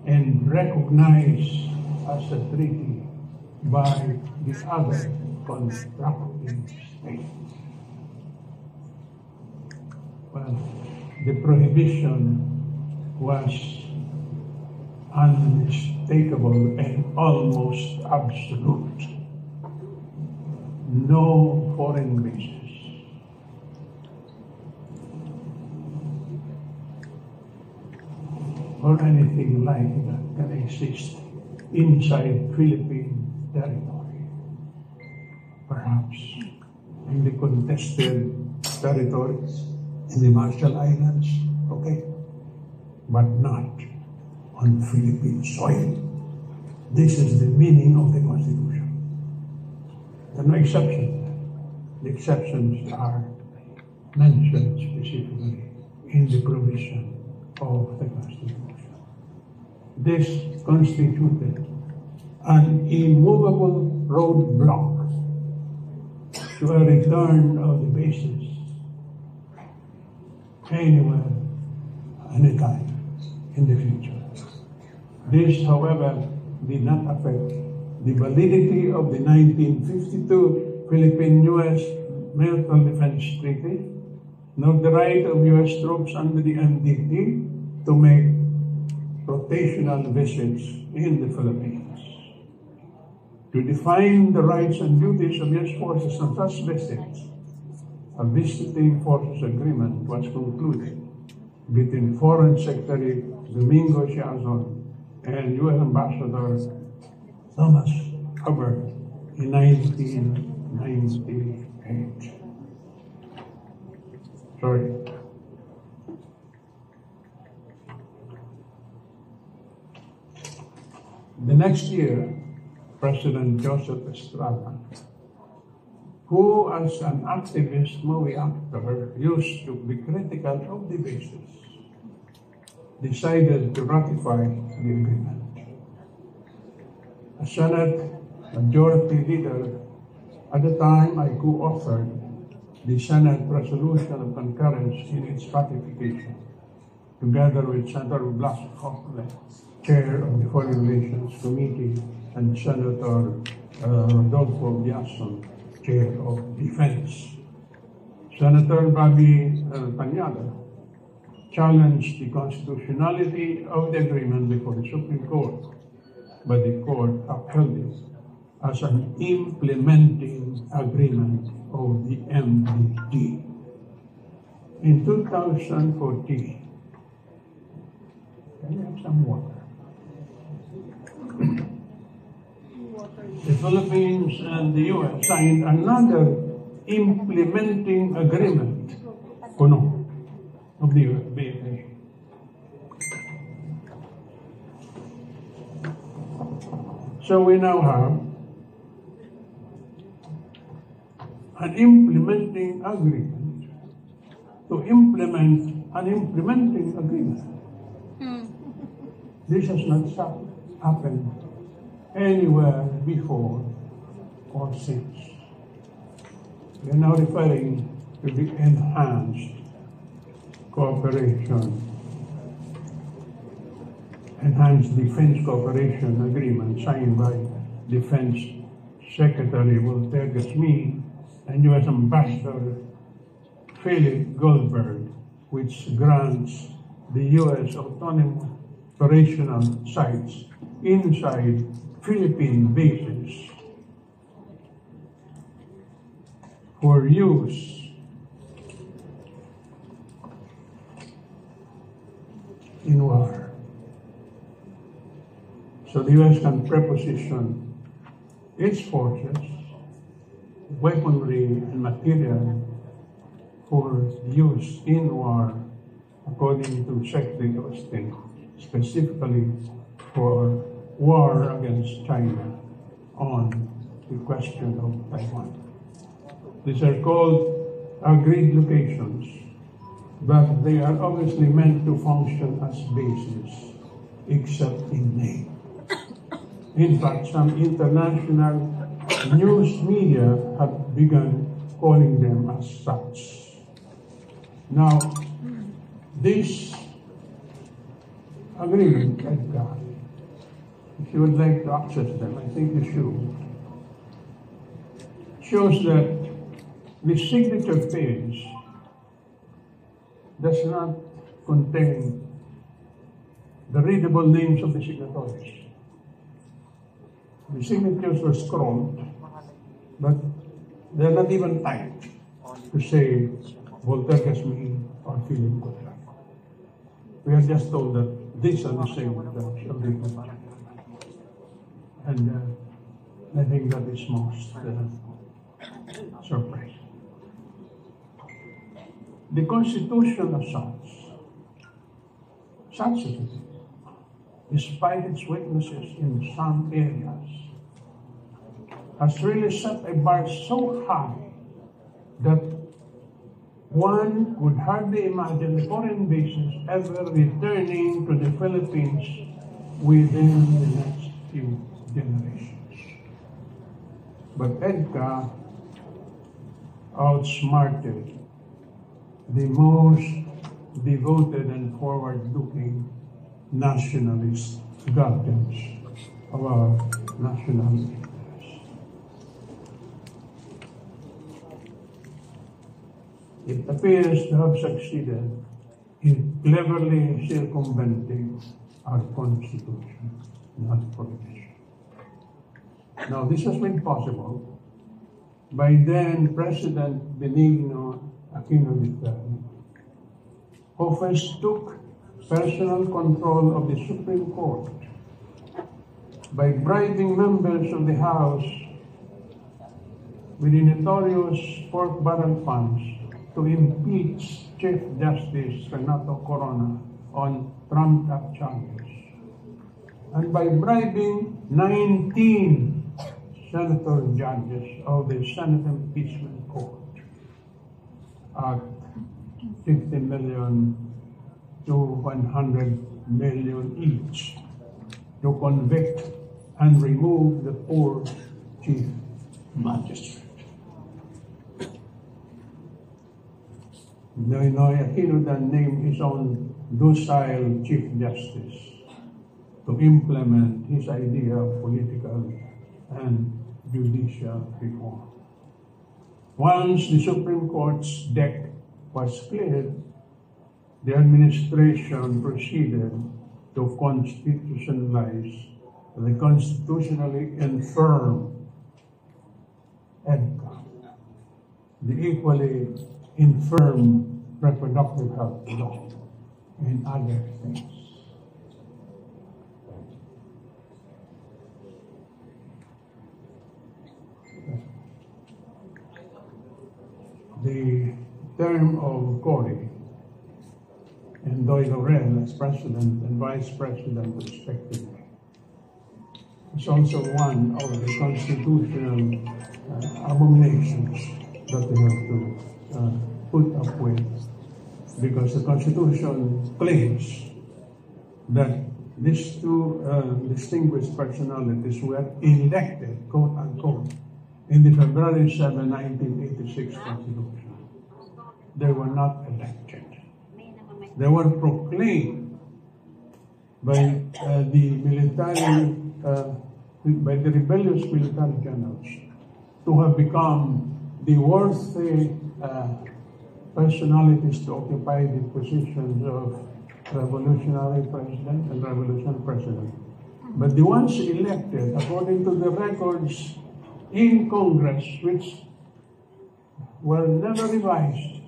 L: and recognized as a treaty by the other contracting states. Well, the prohibition was unmistakable and almost absolute. No foreign bases. Or anything like that can exist inside Philippine territory. Perhaps in the contested territories in the Marshall Islands, okay, but not on Philippine soil. This is the meaning of the Constitution. There are no exceptions. The exceptions are mentioned specifically in the provision of the Constitution. This constituted an immovable roadblock to a return of the bases anywhere, anytime in the future. This, however, did not affect the validity of the 1952 Philippine-U.S. Mutual Defense Treaty, nor the right of U.S. troops under the MDT to make rotational visits in the Philippines. To define the rights and duties of U.S. forces on such visits, a visiting forces agreement was concluded between Foreign Secretary Domingo Siazon and U.S. Ambassador Thomas Hubbard in 1998. Sorry. The next year, President Joseph Estrada, who as an activist movie actor used to be critical of the bases, decided to ratify the agreement. As Senate Majority Leader, at the time I co-authored the Senate Resolution of Concurrence in its ratification, together with Senator Blas Hoffman, Chair of the Foreign Relations Committee, and Senator Rodolfo Biason, Chair of Defense. Senator Bobby Panyada challenged the constitutionality of the agreement before the Supreme Court, but the court upheld it as an implementing agreement of the MDD. In 2014, can you have some water? The Philippines and the U.S. signed another implementing agreement of the BFA. So we now have an implementing agreement to implement an implementing agreement. This has not happened anywhere before or since. We are now referring to the enhanced cooperation, enhanced defense cooperation agreement signed by Defense Secretary Walter Gasmi and U.S. Ambassador Philip Goldberg, which grants the U.S. autonomous operational sites inside Philippine bases for use in war. So the U.S. can preposition its forces, weaponry, and material for use in war, according to Secretary of State, specifically for war against China on the question of Taiwan. These are called agreed locations, but they are obviously meant to function as bases, except in name. In fact, some international news media have begun calling them as such. Now, this agreement, if you would like to access them, I think you should, shows that the signature page does not contain the readable names of the signatories. The signatures were scrawled, but they're not even typed to say Walter Gasmi or Philip Goldberg. We are just told that these are the signatories of the agreement. And I think that is most surprising. The Constitution as such as it is, despite its weaknesses in some areas, has really set a bar so high that one would hardly imagine the foreign bases ever returning to the Philippines within the next few generations. But EDCA outsmarted the most devoted and forward-looking nationalist guardians of our national interests. It appears to have succeeded in cleverly circumventing our Constitution, not prohibition. Now, this has been possible by then President Benigno Aquino III, who first took personal control of the Supreme Court by bribing members of the House with the notorious pork barrel funds to impeach Chief Justice Renato Corona on trumped-up charges, and by bribing 19 senator judges of the Senate Impeachment Court at $50 million to $100 million each to convict and remove the poor chief magistrate. Noynoy Aquino then named his own docile Chief Justice to implement his idea of political and judicial reform. Once the Supreme Court's deck was cleared, the administration proceeded to constitutionalize the constitutionally infirm EDCA, the equally infirm reproductive health law, and other things. The term of Cory and Doy Laurel as president and vice president respectively is also one of the constitutional abominations that we have to put up with, because the Constitution claims that these two distinguished personalities were elected, quote unquote, in the February 7, 1986 Constitution. They were not elected. They were proclaimed by the military, by the rebellious military generals to have become the worthy personalities to occupy the positions of revolutionary president and revolution president. But the ones elected, according to the records in Congress, which were never revised,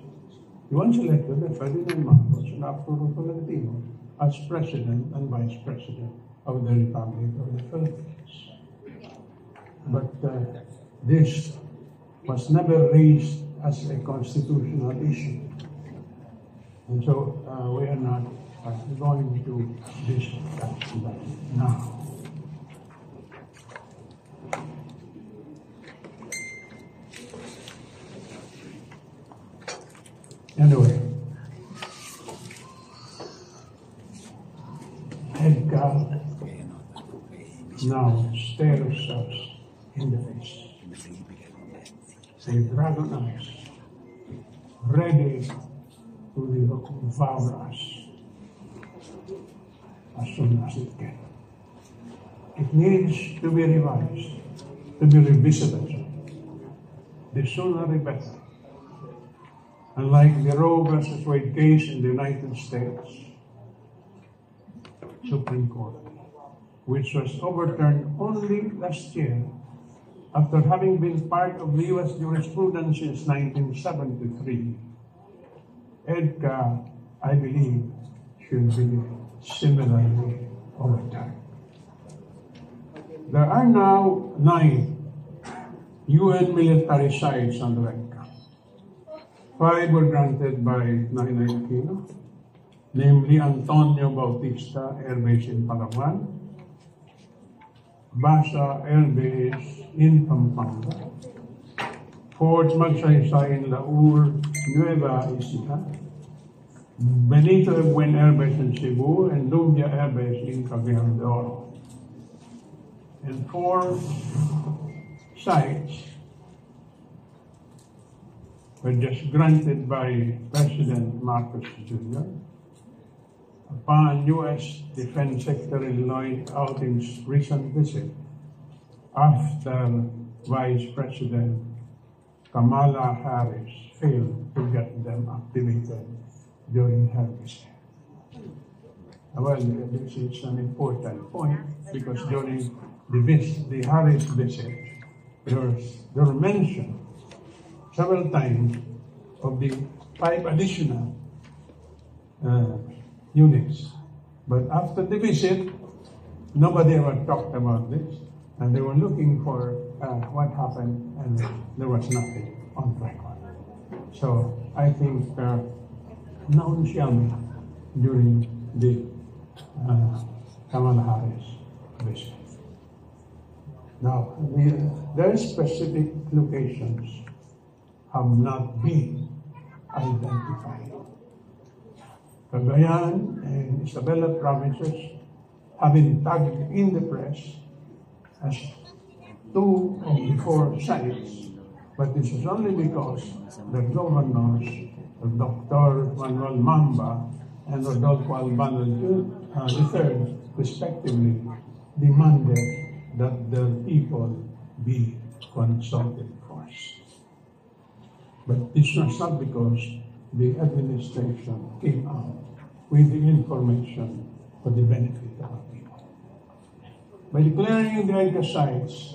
L: the ones elected are Ferdinand Marcos and Arturo Tolentino as president and vice president of the Republic of the Philippines. But this was never raised as a constitutional issue. And so we are not going to discuss that now. Anyway, EDCA now stares us in the face. They dragon eyes, ready to devour us as soon as it can. It needs to be revised, to be revisited. The sooner the better. Unlike the Roe versus Wade case in the United States Supreme Court, which was overturned only last year after having been part of the U.S. jurisprudence since 1973, EDCA, I believe, should be similarly overturned. There are now 9 UN military sites on the EDCA. 5 were granted by Noynoy Aquino, namely Antonio Bautista Air Base in Palawan, Basa Air Base in Pampanga, Fort Magsaysay in Laur, Nueva Ecija, Benito Ebuen Air Base in Cebu, and Lumbia Air Base in Cagayan de Oro. And 4 sites were just granted by President Marcos Jr. upon U.S. Defense Secretary Lloyd Austin's recent visit after Vice President Kamala Harris failed to get them activated during her visit. Well, this is an important point because during the Harris visit, there were mentioned several times of the 5 additional units. But after the visit, nobody ever talked about this, and they were looking for what happened, and there was nothing on record. So I think known Xiaomi during the Kamala Harris visit. Now, their specific locations have not been identified. Cagayan and Isabela provinces have been tagged in the press as 2 of the 4 sites, but this is only because the governors Dr. Manuel Mamba and Rodolfo Albano III, respectively, demanded that the people be consulted first. But this was not because the administration came out with the information for the benefit of our people. By declaring the ICA sites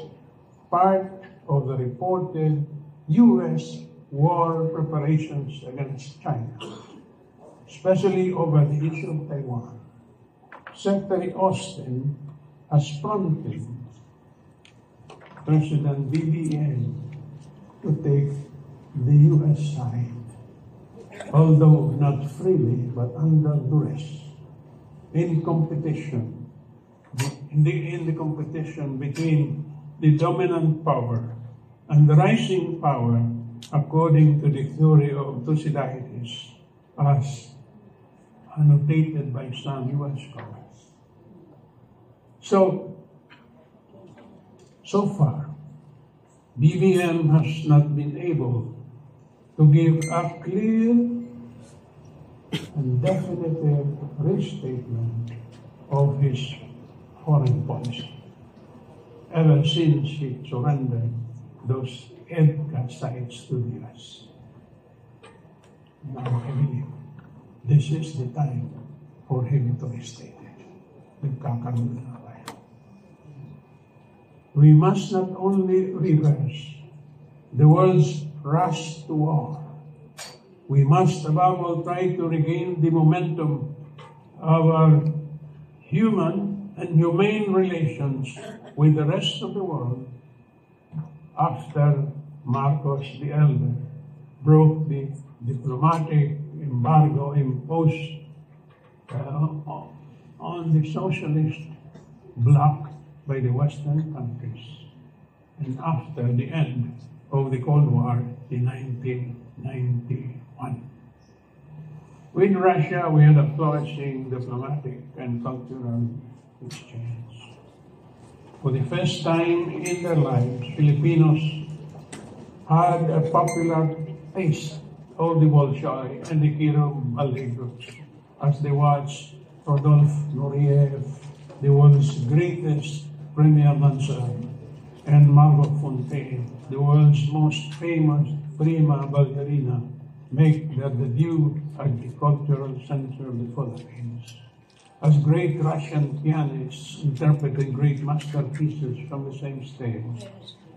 L: part of the reported U.S. war preparations against China, especially over the issue of Taiwan, Secretary Austin has prompted President BBM to take the U.S. side, although not freely but under duress, in competition, in the competition between the dominant power and the rising power, according to the theory of Thucydides, as annotated by some U.S. scholars. So far, BBM has not been able to give a clear and definitive restatement of his foreign policy ever since he surrendered those EDCA sites to the U.S. Now, I believe this is the time for him to restate it. Nagkakaroon na tayo. We must not only reverse the world's rush to war, we must above all try to regain the momentum of our human and humane relations with the rest of the world after Marcos the Elder broke the diplomatic embargo imposed on the socialist bloc by the Western countries, and after the end of the Cold War in 1991. With Russia, we had a flourishing diplomatic and cultural exchange. For the first time in their lives, Filipinos had a popular taste of the Bolshoi and the Kirov ballet groups as they watched Rodolphe Nureyev, the world's greatest premier dancer, and Margot Fontein, the world's most famous prima ballerina, make their debut at the cultural center of the Philippines. As great Russian pianists interpreted great masterpieces from the same stage,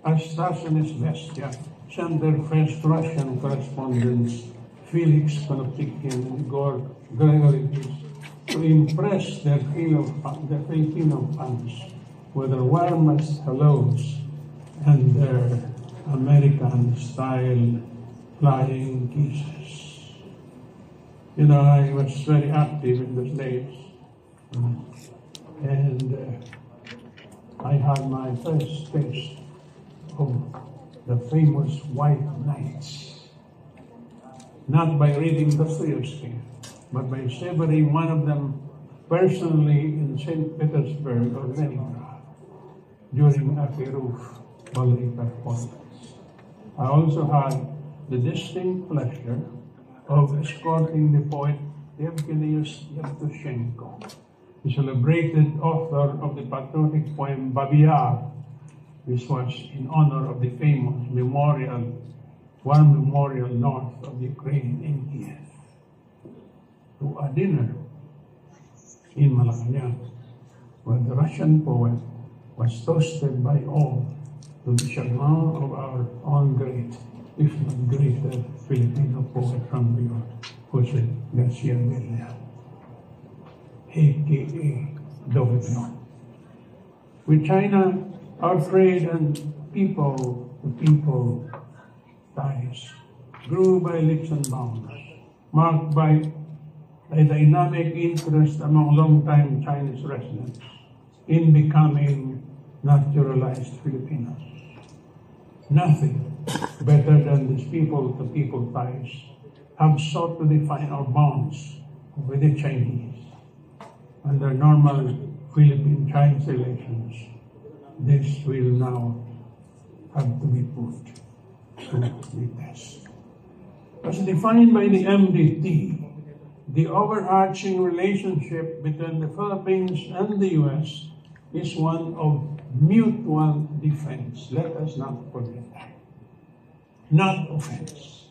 L: as Sassonis Vestia sent their first Russian correspondents, Felix Panoptikian and Igor Gregory, to impress their Filipino fans with their warmest hellos and their American-style flying kisses. You know, I was very active in those days, and I had my first taste of the famous White Knights, not by reading Dostoevsky, but by savoring one of them personally in St. Petersburg or Leningrad during a Kirov ballet performance. I also had the distinct pleasure of escorting the poet Evgeny Yevtushenko, the celebrated author of the patriotic poem Babi-Yar, which was in honor of the famous war memorial north of Ukraine in Kiev, to a dinner in Malacanang, where the Russian poet was toasted by all to the chagrin of our own great, if not greater, Filipino poet from New York, Jose Garcia Bernal, a.k.a. Dovignon. With China, our trade and people-to-people ties grew by leaps and bounds, marked by a dynamic interest among long-time Chinese residents in becoming naturalized Filipinos. Nothing better than these people-to-people ties have sought to define our bonds with the Chinese. Under normal Philippine-Chinese relations, this will now have to be put to the test. As defined by the MDT, the overarching relationship between the Philippines and the U.S. is one of mutual defense. Let us not forget that. Not offense.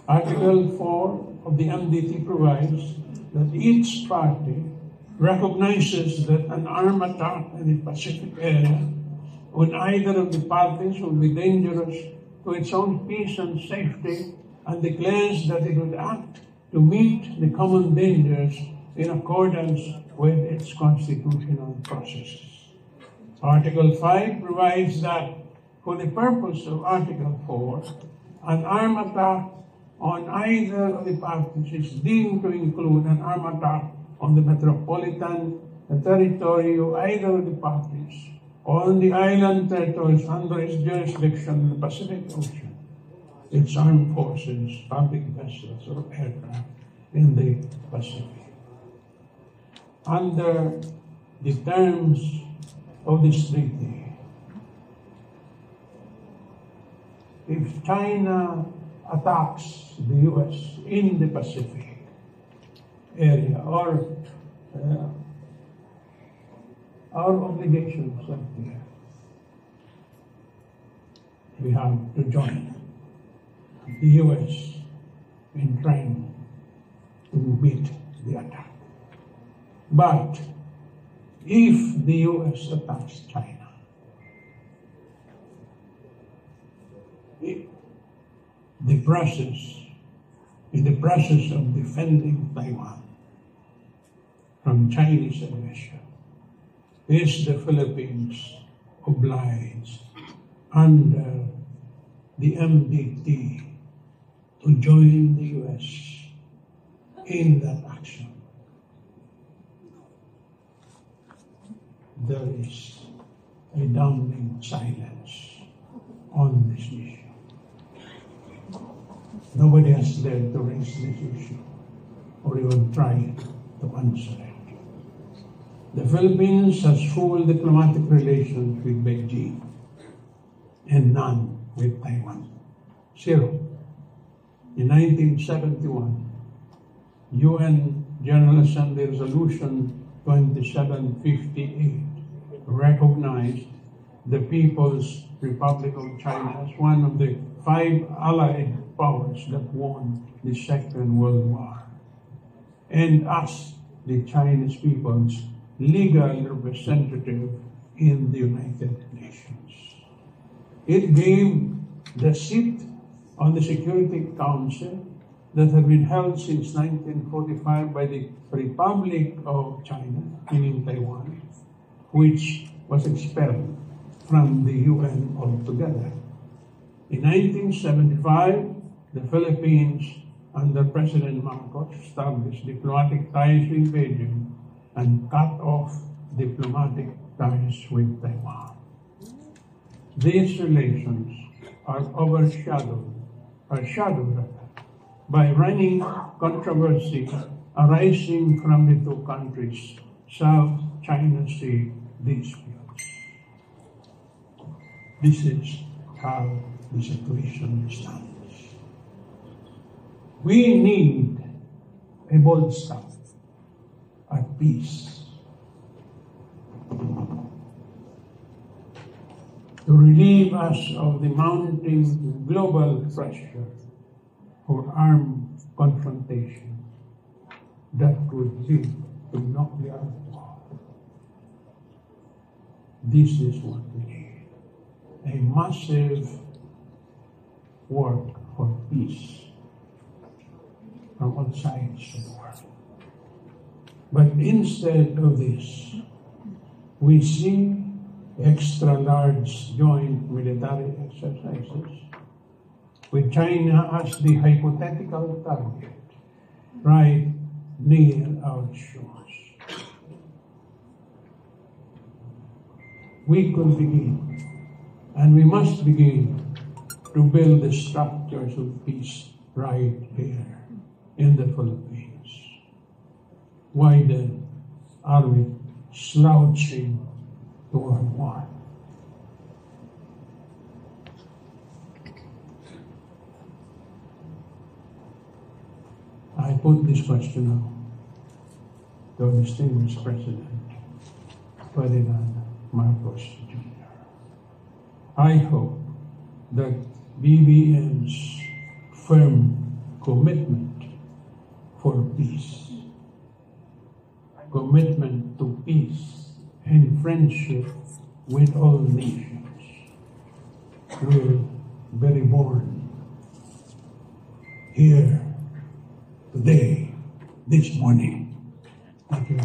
L: Article 4 of the MDT provides that each party recognizes that an armed attack in the Pacific area on either of the parties will be dangerous to its own peace and safety, and declares that it would act to meet the common dangers in accordance with its constitutional processes. Article 5 provides that for the purpose of Article 4, an armed attack on either of the parties is deemed to include an armed attack on the metropolitan territory of either of the parties or on the island territories under its jurisdiction in the Pacific Ocean, its armed forces, public vessels, or aircraft in the Pacific. Under the terms of this treaty, if China attacks the U.S. in the Pacific area, or our obligations are clear. We have to join the U.S. in trying to meet the attack. But if the U.S. attacks China, the process is the process of defending Taiwan from Chinese aggression. Is the Philippines obliged under the MDT to join the U.S. in that action? There is a dumbing silence on this issue. Nobody has dared to raise this issue or even try to answer it. The Philippines has full diplomatic relations with Beijing and none with Taiwan. Zero. In 1971, UN General Assembly Resolution 2758 recognized the People's Republic of China as one of the 5 allied powers that won the Second World War, and as the Chinese people's legal representative in the United Nations. It gave the seat on the Security Council that had been held since 1945 by the Republic of China, meaning Taiwan, which was expelled from the UN altogether. In 1975, the Philippines, under President Marcos, established diplomatic ties with Beijing and cut off diplomatic ties with Taiwan. These relations are overshadowed by running controversy arising from the two countries' South China Sea disputes. This is how the situation stands. We need a bold step at peace to relieve us of the mounting global pressure for armed confrontation that could lead to nuclear war. This is what we need. A massive work for peace from all sides of the world. But instead of this, we see extra-large joint military exercises with China as the hypothetical target right near our shores. We could begin, and we must begin, to build the structures of peace right here in the Philippines. Why then are we slouching toward war? put this question now to our distinguished President, Ferdinand Marcos Jr. I hope that BBM's firm commitment for peace, commitment to peace and friendship with all nations will be reborn here today, this morning. Thank you.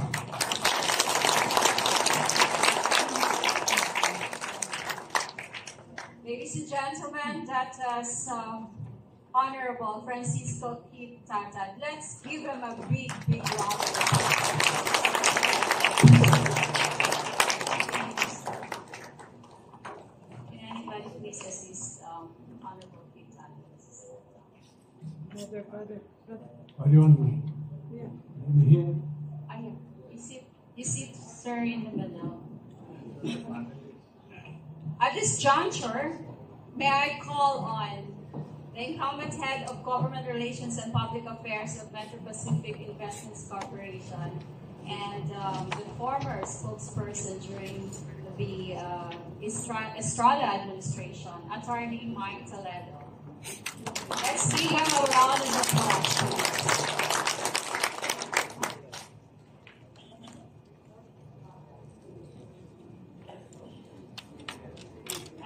B: Ladies and gentlemen, that is Honorable Francisco Keith Tatad. Let's give him a big, big round of applause. Can anybody please assist Honorable Keith Tatad?
L: Brother. Are you on me?
B: Yeah.
L: Are you here?
B: I am. You sit, sir, in the middle. At this juncture, may I call on the incumbent head of Government Relations and Public Affairs of Metro Pacific Investments Corporation and the former spokesperson during the Estrada administration, Attorney Mike Toledo. Let's give him a round of applause.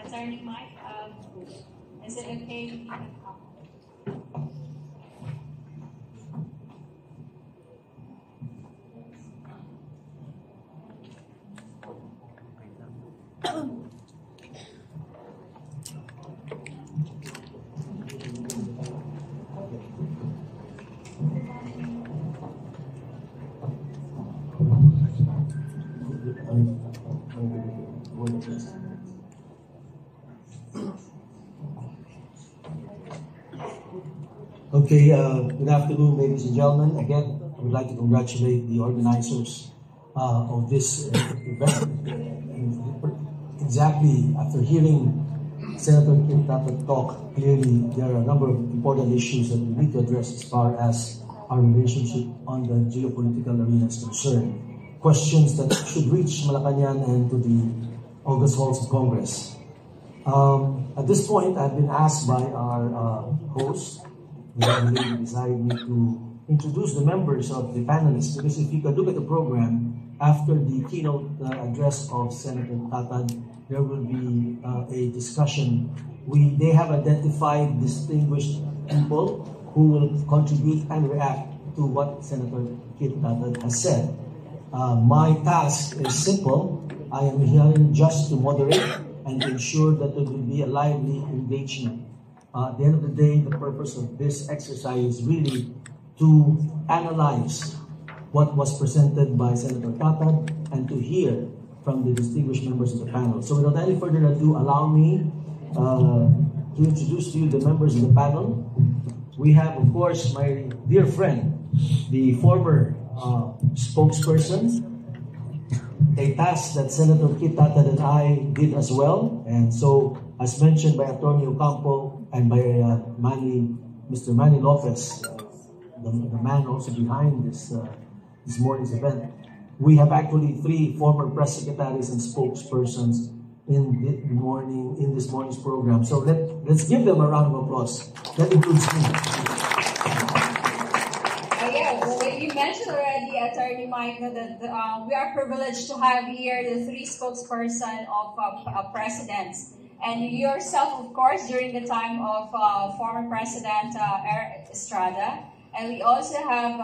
B: Attorney Mike, is it okay if you can come?
M: Okay, good afternoon, ladies and gentlemen. Again, I would like to congratulate the organizers of this event. Exactly after hearing Senator Tatad talk, clearly there are a number of important issues that we need to address as far as our relationship on the geopolitical arena is concerned. Questions that should reach Malacanang and to the August halls of Congress. At this point, I've been asked by our host, the lady beside me, to introduce the members of the panelists, because if you could look at the program, after the keynote address of Senator Tatad, there will be a discussion. They have identified distinguished people who will contribute and react to what Senator Tatad has said. My task is simple. I am here just to moderate and to ensure that there will be a lively engagement. At the end of the day, the purpose of this exercise is really to analyze what was presented by Senator Tatad and to hear from the distinguished members of the panel. So without any further ado, allow me to introduce to you the members of the panel. We have, of course, my dear friend, the former spokesperson, a task that Senator Tatad and I did as well. And so, as mentioned by Attorney Ocampo and by Manny, Mr. Manny Lopez, the man also behind this morning's event, we have actually 3 former press secretaries and spokespersons in this morning's program. So let's give them a round of applause. That includes me.
B: You mentioned already, Attorney Mike, that we are privileged to have here the 3 spokespersons of presidents. And yourself, of course, during the time of former President Estrada. And we also have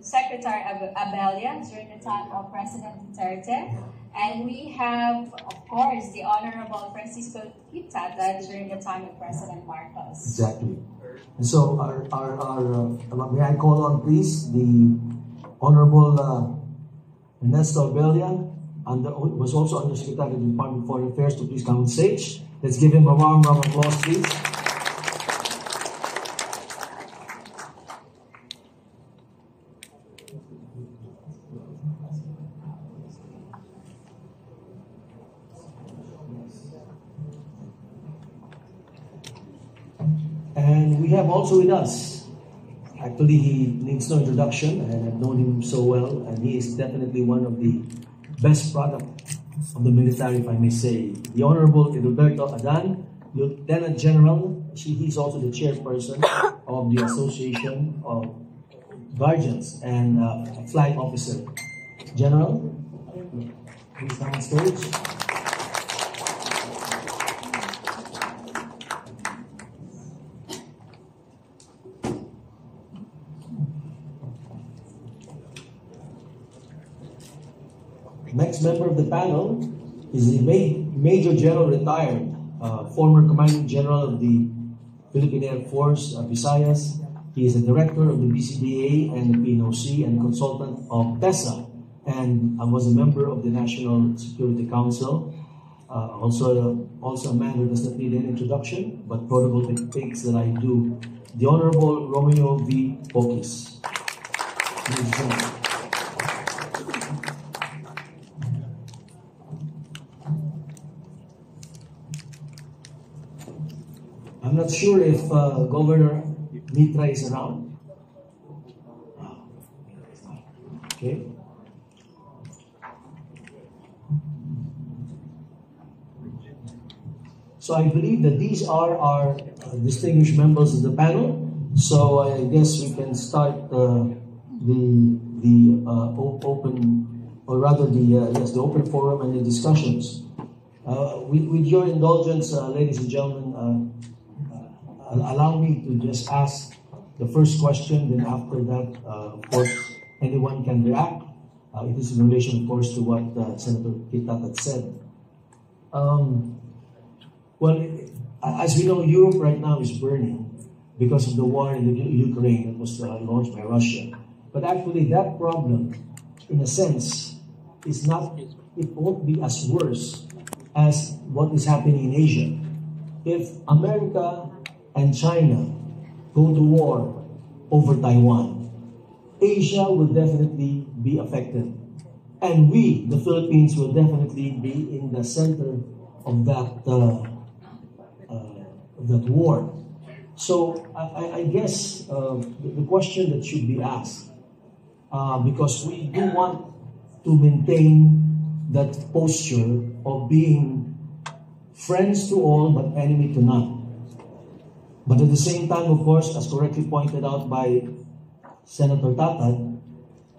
B: Secretary Abella during the time of President Duterte. And we have, of course, the Honorable Francisco Tatad during the time of President Marcos.
M: Exactly. And so, may I call on, please, the Honorable Ernesto Abella, was also Undersecretary of the Department of Foreign Affairs, to please come on stage. Let's give him a warm round of applause, please. And we have also with us, Actually, he needs no introduction, and I've known him so well, and he is definitely one of the best product of the military, if I may say. The Honorable Roberto Adan, Lieutenant General, he's also the chairperson of the Association of Guardians and Flight Officer. General, please come on stage. Next member of the panel is the Major General retired, former Commanding General of the Philippine Air Force, Visayas. He is a director of the BCDA and the PNOC and consultant of PESA, and was a member of the National Security Council. Also a man who does not need any introduction, but protocol dictates that I do. The Honorable Romeo V. Poquiz. I'm not sure if Governor Mitra is around. Okay. So I believe that these are our distinguished members of the panel. So I guess we can start the open, or rather the open forum and the discussions. With your indulgence, ladies and gentlemen, allow me to just ask the first question, then after that, of course, anyone can react. It is in relation, of course, to what Senator Tatad said. Well, as we know, Europe right now is burning because of the war in Ukraine that was launched by Russia. But actually, that problem, in a sense, is not, it won't be as worse as what is happening in Asia. If America and China go to war over Taiwan, Asia will definitely be affected. And we, the Philippines, will definitely be in the center of that war. So I guess the question that should be asked, because we do want to maintain that posture of being friends to all but enemy to none. But at the same time, of course, as correctly pointed out by Senator Tatad,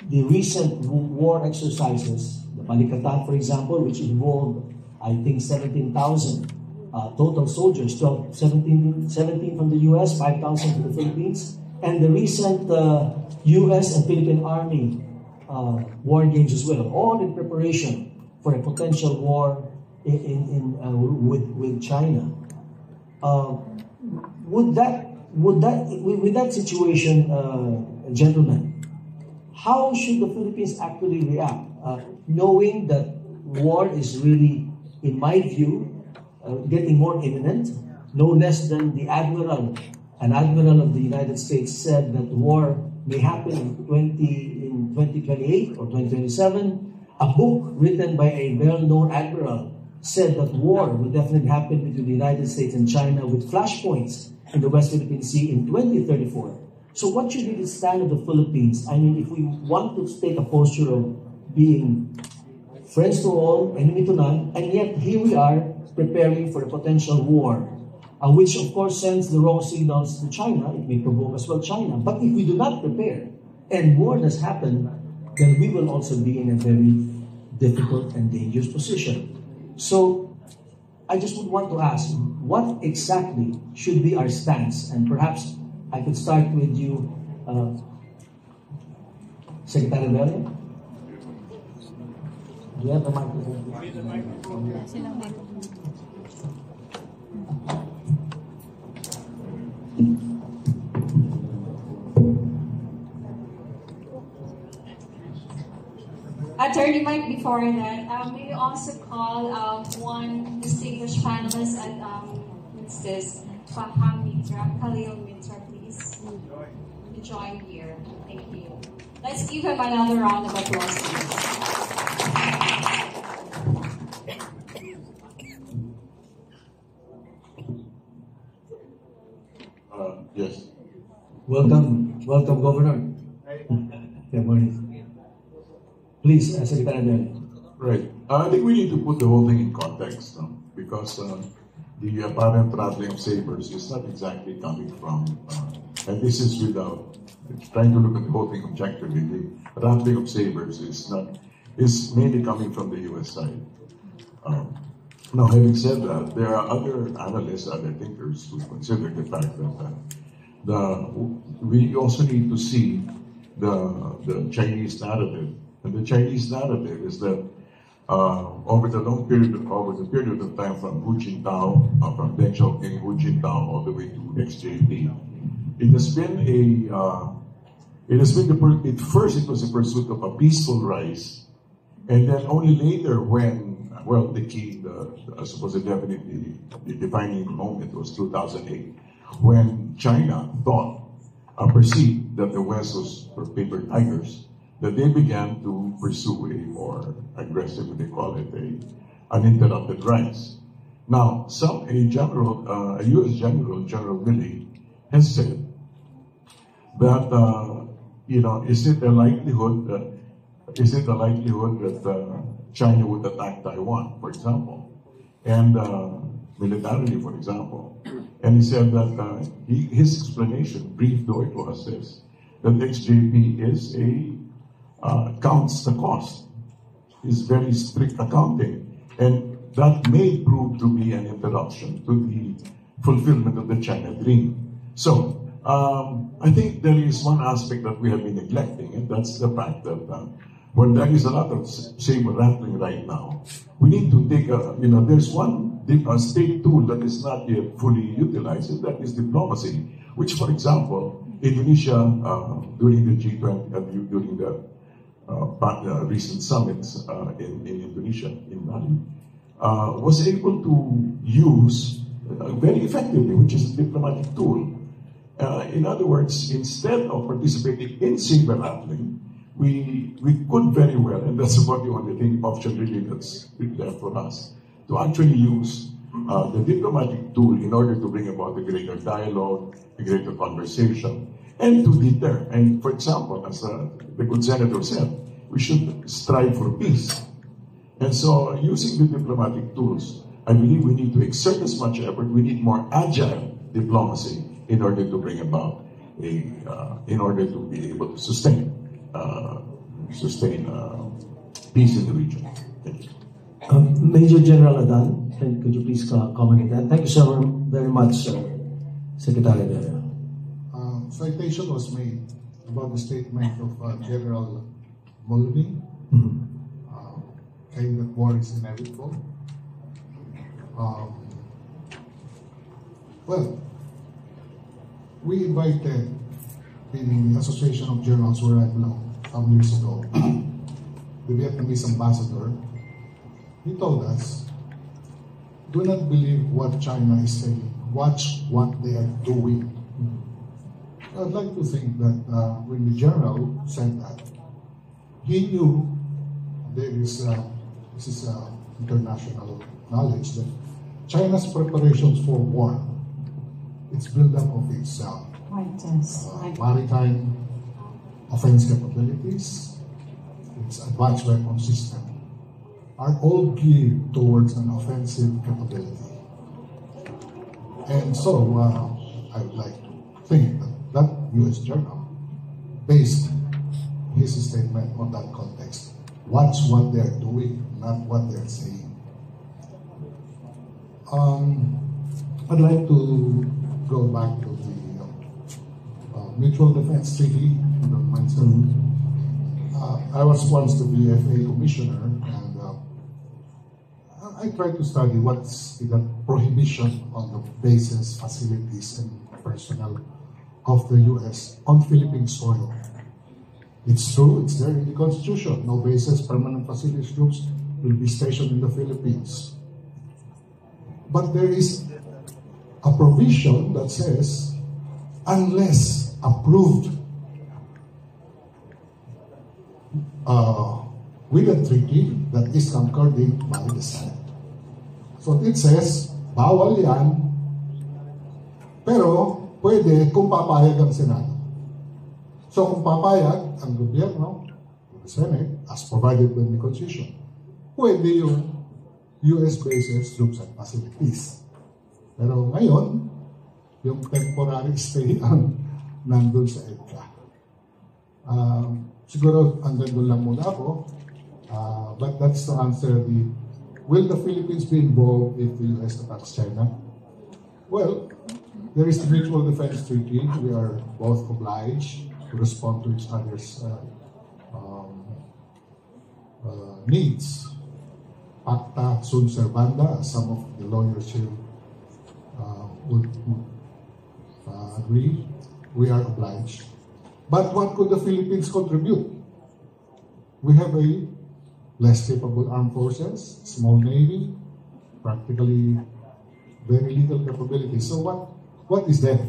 M: the recent war exercises, the Balikatan, for example, which involved, I think, 17,000 total soldiers, 17 from the US, 5,000 from the Philippines, and the recent US and Philippine Army war games as well, all in preparation for a potential war with China. With that situation, gentlemen, how should the Philippines actually react, knowing that war is really, in my view, getting more imminent? No less than an admiral of the United States said that war may happen in 2028 or 2027. A book written by a well-known admiral said that war will definitely happen between the United States and China with flashpoints in the West Philippine Sea in 2034. So what should be the stand of the Philippines? I mean, if we want to take a posture of being friends to all, enemy to none, and yet here we are preparing for a potential war, which of course sends the wrong signals to China. It may provoke as well China. But if we do not prepare and war does happen, then we will also be in a very difficult and dangerous position. So I just would want to ask, what exactly should be our stance? And perhaps I could start with you, Secretary Abella. Do you have the microphone?
B: Attorney Mike, before that, may you also call one distinguished panelist at this Mitra, Khalil Mitra, please. To join here. Thank you. Let's give him another round of applause, please.
N: Yes.
M: Welcome Welcome, Governor. Good morning. Please, Secretary Melanie.
N: Right. I think we need to put the whole thing in context, no? Because the apparent rattling of sabers is not exactly coming from, and this is without trying to look at the whole thing objectively. The rattling of sabers is mainly coming from the U.S. side. Now, having said that, there are other analysts, other thinkers who consider the fact that we also need to see the Chinese narrative. And the Chinese narrative is that over the period of time from Hu Jintao, from Deng Xiaoping, Hu Jintao, all the way to XJP, it has been at first it was a pursuit of a peaceful rise, and then only later when, well, I suppose definitely the defining moment was 2008, when China perceived that the West was for paper tigers, that they began to pursue a more aggressive, what they call it, uninterrupted rise. Now, a U.S. general, General Milley, has said that, is it a likelihood that China would attack Taiwan, for example, and militarily, for example? And he said that his explanation, brief though it was, is that XJP counts the cost. It's very strict accounting, and that may prove to be an interruption to the fulfillment of the China dream. So, I think there is one aspect that we have been neglecting, and that's the fact that when there is a lot of saber rattling right now, we need to take there's one state tool that is not yet fully utilized, and that is diplomacy, which, for example, Indonesia, during the G20, during the recent summits in Indonesia, in Bali, was able to use very effectively, which is a diplomatic tool. In other words, instead of participating in saber rattling, we could very well, and that's about the only option really that's left for us, to actually use the diplomatic tool in order to bring about a greater dialogue, a greater conversation, and to deter. And for example, as the good senator said, we should strive for peace. And so, using the diplomatic tools, I believe we need to exert as much effort. We need more agile diplomacy in order to bring about in order to be able to sustain peace in the region. Thank you.
M: Major General Adan, could you please comment on that? Thank you so very much, Secretary Abella.
L: Citation was made about the statement of General Melanie, saying that war is inevitable. Well, we invited the Association of Journals where I belong some years ago, the Vietnamese ambassador. He told us, do not believe what China is saying, watch what they are doing. I'd like to think that when the general said that, he knew, this is international knowledge, that China's preparations for war, its build-up of its maritime offense capabilities, its advanced weapon system, are all geared towards an offensive capability. And so, I would like to think that U.S. journal based his statement on that context. Watch what they're doing, not what they're saying. I'd like to go back to the Mutual Defense Treaty. I was once the BFA commissioner, and I tried to study what's the prohibition on the bases, facilities, and personnel of the U.S. on Philippine soil. It's true, it's there in the Constitution. No bases, permanent facilities groups will be stationed in the Philippines. But there is a provision that says, unless approved with a treaty that is concurred by the Senate. So it says, bawal yan, pero pwede kung papayag ang Senado. So kung papayag ang gobyerno, the Senate, as provided by the Constitution, pwede yung US bases, troops and facilities. Pero ngayon, yung temporary stay ang nandun sa EDCA. Siguro hanggang doon lang muna ako. But that's to answer the, will the Philippines be involved if the US attacks China? Well, there is the Mutual Defense Treaty. We are both obliged to respond to each other's needs. Pacta sunt servanda, as some of the lawyers here would agree. We are obliged. But what could the Philippines contribute? We have a less capable armed forces, small navy, practically very little capability. So what is there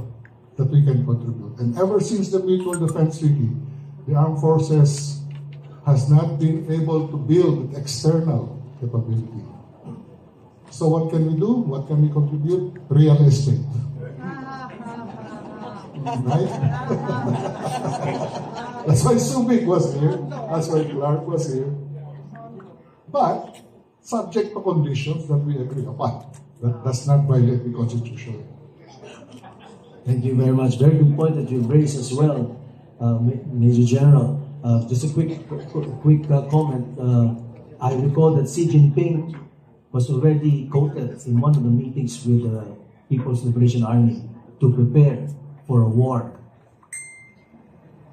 L: that we can contribute? And ever since the Mutual Defense Treaty, the armed forces has not been able to build external capability. So what can we do? What can we contribute? Real estate. Right? That's why Subic was here. That's why Clark was here. But subject to conditions that we agree upon. That does not violate the Constitution.
M: Thank you very much. Very good point that you raised as well, Major General. Just a quick comment. I recall that Xi Jinping was already quoted in one of the meetings with the People's Liberation Army to prepare for a war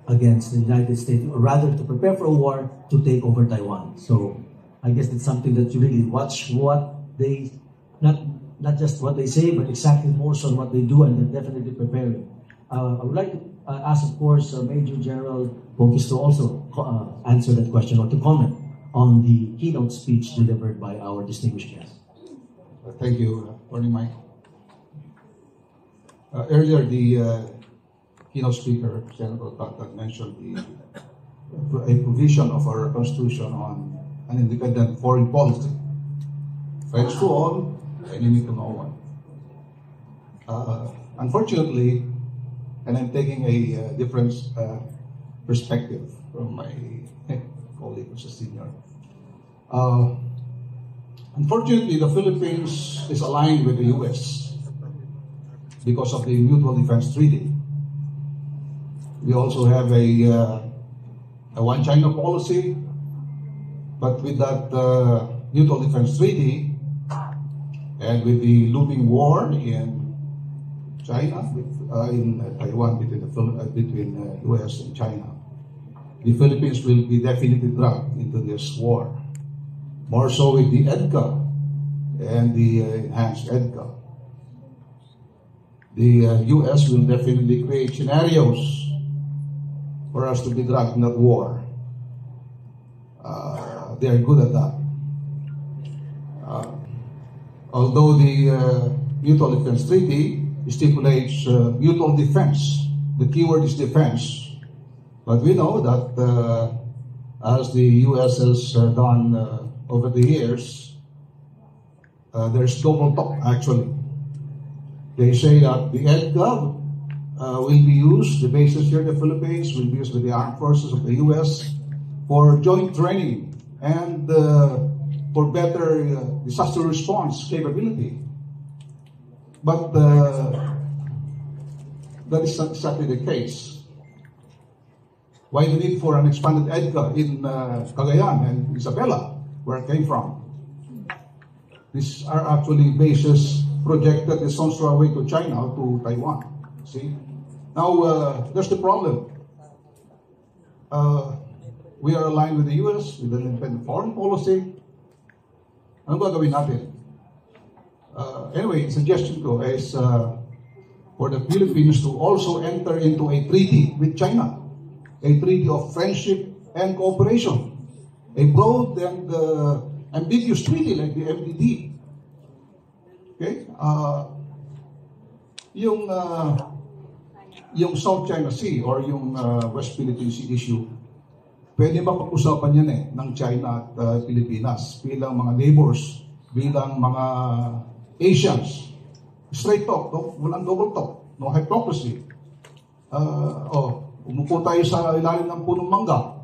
M: against the United States, or rather to prepare for a war to take over Taiwan. So I guess that's something that you really watch what they, not just what they say, but exactly more so what they do, and they're definitely preparing. I would like to ask, of course, Major General Poquiz to also answer that question or to comment on the keynote speech delivered by our distinguished guest.
O: Thank you. Morning, Mike. Earlier, the keynote speaker, Senator Tatad, mentioned a provision of our Constitution on an independent foreign policy. Friends to all, enemy to no one. Unfortunately, and I'm taking a different perspective from my colleague, who's a senior. Unfortunately, the Philippines is aligned with the US because of the Mutual Defense Treaty. We also have a One China policy, but with that Mutual Defense Treaty and with the looming war in China, in Taiwan, between US and China, the Philippines will be definitely dragged into this war. More so with the EDCA and the enhanced EDCA. The US will definitely create scenarios for us to be dragged in that war. They are good at that. Although the Mutual Defense Treaty stipulates mutual defense, the keyword is defense. But we know that as the US has done over the years, there's double talk actually. They say that the EDCA will be used, the bases here in the Philippines will be used with the armed forces of the US for joint training and for better disaster response capability. But that is not exactly the case. Why the need for an expanded EDCA in Cagayan and Isabela, where I came from? These are actually bases projected a stone's throw away to China, to Taiwan. See? Now, there's the problem. We are aligned with the US, with an independent foreign policy. Ano gagawin natin? Anyway, suggestion ko is for the Philippines to also enter into a treaty with China, a treaty of friendship and cooperation, a broad and ambiguous treaty like the MDD. Okay? Yung South China Sea or yung West Philippine Sea issue, pwede ba pag-usapan yan ng China at Pilipinas bilang mga neighbors, bilang mga Asians. Straight talk, no? Walang double talk, no hypocrisy. umupo tayo sa ilalim ng punong mangga.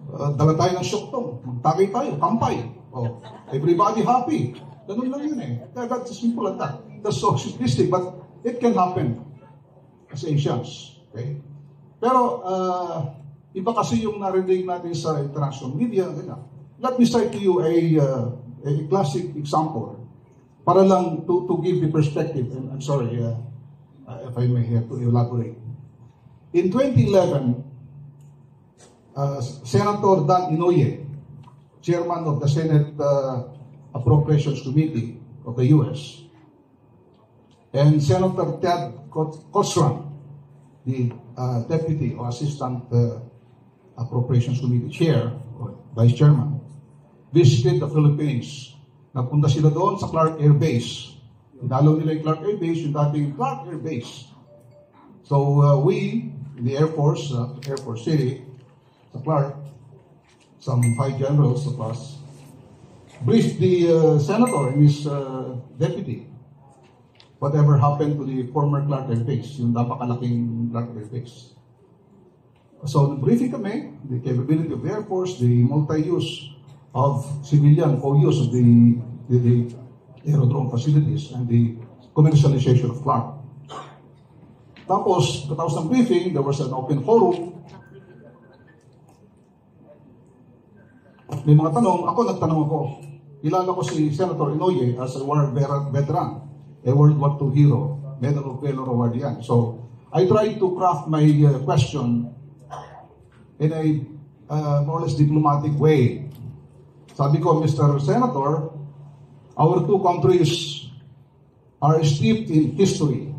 O: Dala tayo ng syokton. Magtagay tayo, kampay. Oh, everybody happy. Ganun lang yun eh. That's simple as that. That's so simplistic, but it can happen as Asians. Okay? Pero, iba kasi yung narinig natin sa international media. Let me cite to you a classic example para lang to give the perspective. And I'm sorry if I may have to elaborate. In 2011, Senator Dan Inoue, chairman of the Senate Appropriations Committee of the U.S., and Senator Ted Cosran, the Deputy or Assistant Appropriations Committee Chair or Vice Chairman, visited the Philippines. Napunta sila doon sa Clark Air Base. Dinalaw nila yung Clark Air Base, yung dating Clark Air Base. So we, the Air Force City, sa Clark, some 5 generals of us, briefed the senator and his deputy whatever happened to the former Clark Air Base, yung napakalaking Clark Air Base. So, briefing kami, the capability of the Air Force, the multi-use of civilian co-use of the aerodrome facilities and the commercialization of Clark. Tapos ng briefing, there was an open forum. May mga tanong, nagtanong ako. Kilala ko si Senator Inoue as a war veteran, a World War II hero, Medal of Valor Award yan. So, I tried to craft my question in a more or less diplomatic way. Sabi ko, Mr. Senator, our two countries are steeped in history.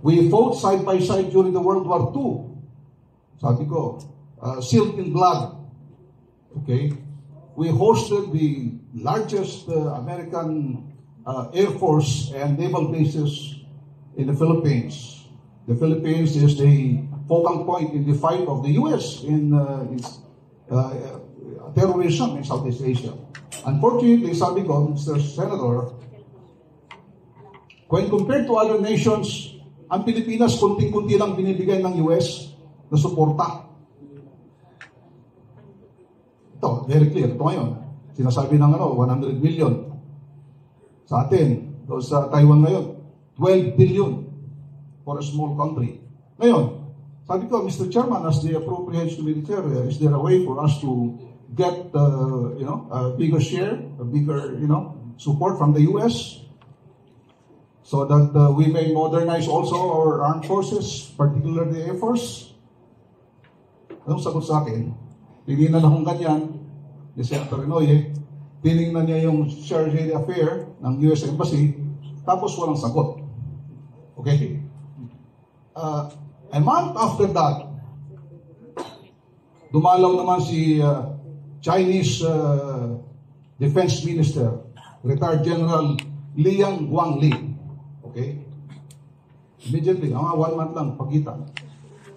O: We fought side by side during the World War II. Sabi ko, sealed in blood. Okay? We hosted the largest American Air Force and naval bases in the Philippines. The Philippines is the focal point in the fight of the U.S. in terrorism in Southeast Asia. Unfortunately, sabi ko, Mr. Senator, when compared to other nations, ang Pilipinas, kunting-kunti lang binibigay ng US na suporta. Ito, very clear. Ito ngayon, sinasabi ng 100 million. Sa atin, sa Taiwan ngayon, 12 billion for a small country. Ngayon, sabi ko, Mr. Chairman, as the Appropriations Committee Chair, is there a way for us to get a bigger share, a bigger support from the U.S. so that we may modernize also our armed forces, particularly the Air Force? Anong sagot sa akin? Tinignan akong ganyan ni Senator Inoue, tinignan niya yung Charge d'Affaires ng U.S. Embassy, tapos walang sagot. Okay? A month after that, dumalaw naman si Chinese Defense Minister, retired General Liang Guangli. Okay? Immediately, 1 month lang, pagitan.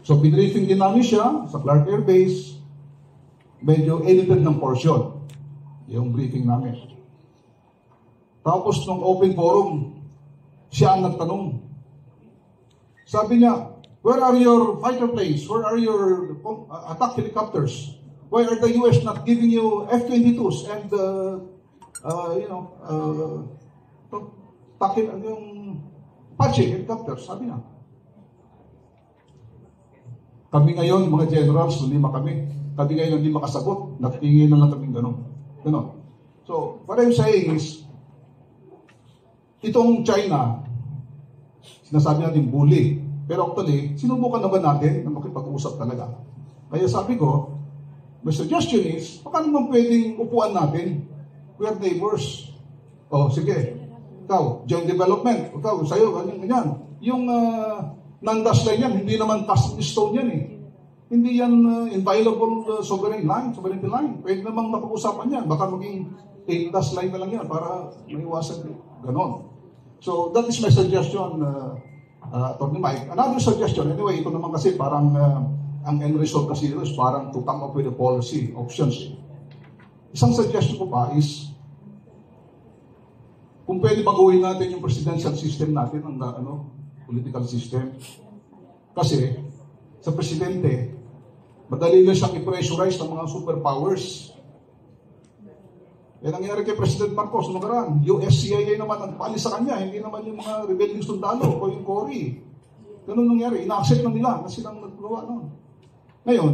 O: So, pinriefing din namin siya sa Clark Air Base, medyo edited ng portion, yung briefing namin. Tapos, nung open forum, siya ang nagtanong. Sabi niya, where are your fighter planes? Where are your attack helicopters? Why are the U.S. not giving you F-22s and, yung Apache helicopters? Sabi na. Kami ngayon, mga generals, lima kami. Kami ngayon hindi makasagot. Nakitingin na lang kami gano'n. So, what I'm saying is, itong China, sinasabi natin bully. Pero actually, sinubukan naman natin na makipag-usap talaga. Kaya sabi ko, my suggestion is, baka naman pwedeng upuan natin. We are neighbors. Oh, sige. Ikaw, joint development. Ikaw, sa'yo, ganyan. Yung nandas line yan, hindi naman cast in stone yan eh. Hindi yan inviolable sovereignty line. Pwede namang mapag-usapan yan. Baka maging 8 dash line na lang yan para maiwasan ganon. So, that is my suggestion, Atty. Mike. Another suggestion, anyway, ito naman kasi parang ang end result kasi is parang to come up with a policy options. Isang suggestion ko pa is kung pwede baguhin natin yung presidential system natin, ang political system. Kasi sa presidente, madali lang siyang i-pressurize ng mga superpowers. Yan nangyari kay President Marcos nakaraan. USCIA naman ang paalis sa kanya, hindi naman yung mga rebelling sundalo o yung Cory. Ganun nangyari. Ina-accept na nila na silang naggawa noon. Ngayon,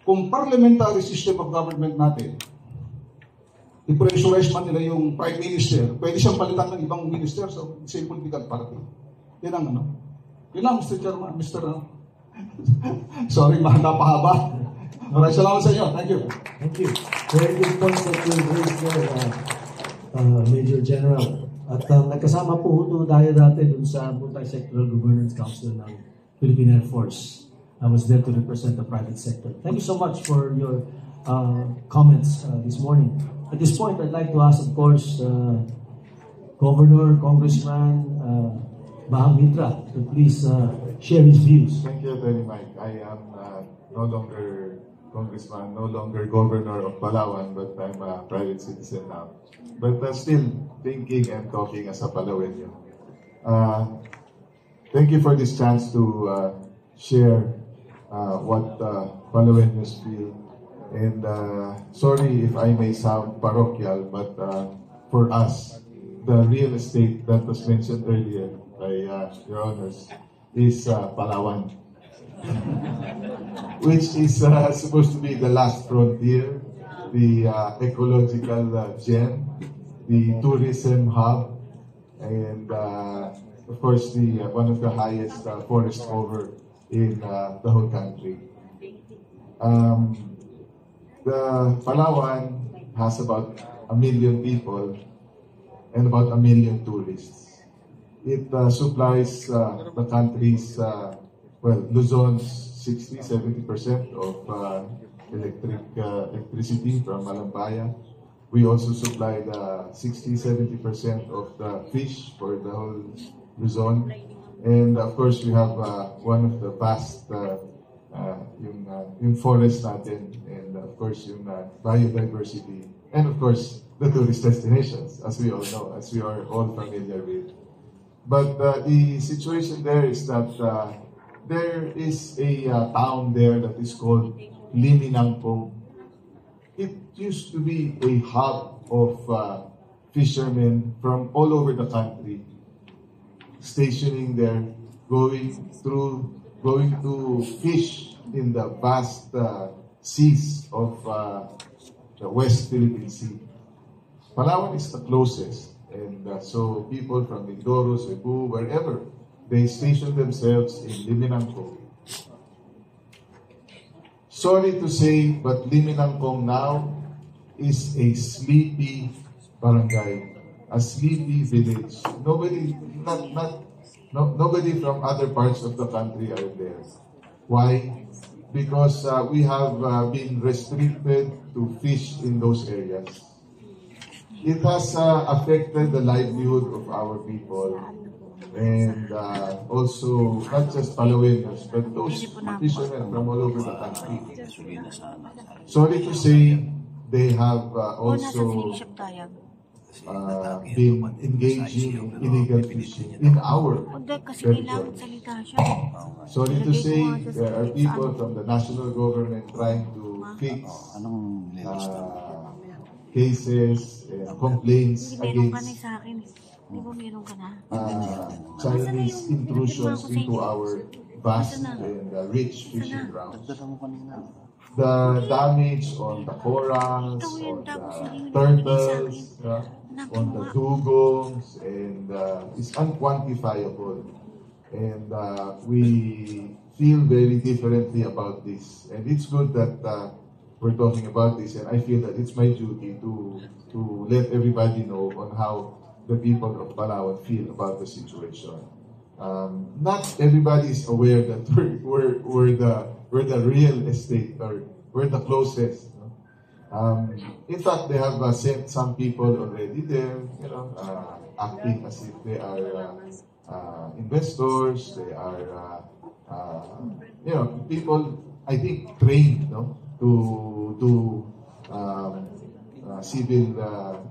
O: kung parliamentary system of government natin, i-pressurize man nila yung Prime Minister, pwede siyang palitan ng ibang minister sa same political party. Yan ang ano. Yun lang, Mr. Chairman, Sorry, napahaba. Maraming salamat sa inyo. Thank you.
M: Thank you. Very good points that you raised there, Major General. At nagkasama po tayo dati dun sa Multi-Sectoral Governance Council ng Philippine Air Force. I was there to represent the private sector. Thank you so much for your comments this morning. At this point, I'd like to ask, of course, Governor, Congressman, Mitra, to please share his views.
P: Thank you very much. I am no longer Congressman, no longer Governor of Palawan, but I'm a private citizen now. But still thinking and talking as a Palawenyo. Thank you for this chance to share what Palawenyos feel. And sorry if I may sound parochial, but for us, the real estate that was mentioned earlier by Your Honors is Palawan. Which is supposed to be the last frontier, the ecological gem, the tourism hub, and of course the one of the highest forest cover in the whole country. The Palawan has about 1 million people and about 1 million tourists. It supplies the country's Luzon's 60-70% of electricity from Malampaya. We also supply the 60-70% of the fish for the whole Luzon. And of course, we have one of the vast yung forest natin, and of course, yung biodiversity, and of course, the tourist destinations, as we all know, as we are all familiar with. But the situation there is that there is a town there that is called Liminangpong. It used to be a hub of fishermen from all over the country, stationing there, going to fish in the vast seas of the West Philippine Sea. Palawan is the closest, and so people from Mindoro, Cebu, wherever, they station themselves in Liminangpong. Sorry to say, but Liminangpong now is a sleepy barangay, a sleepy village. Nobody from other parts of the country are there. Why? Because we have been restricted to fish in those areas. It has affected the livelihood of our people. And also, not just Palawenos, but those fishermen from all over the country. Sorry to say, they have also been engaging in illegal fishing in our territory. Sorry to say, there are people from the national government trying to fix cases and complaints against Chinese intrusions into our vast and rich fishing grounds. The damage on the corals, on the turtles, on the dugongs, and is unquantifiable. And we feel very differently about this. And it's good that we're talking about this, and I feel that it's my duty to let everybody know on how the people of Palawan feel about the situation. Not everybody is aware that we're the real estate, or we're the closest. In fact, they have sent some people already there, acting as if they are investors. They are, people, I think, trained, to civil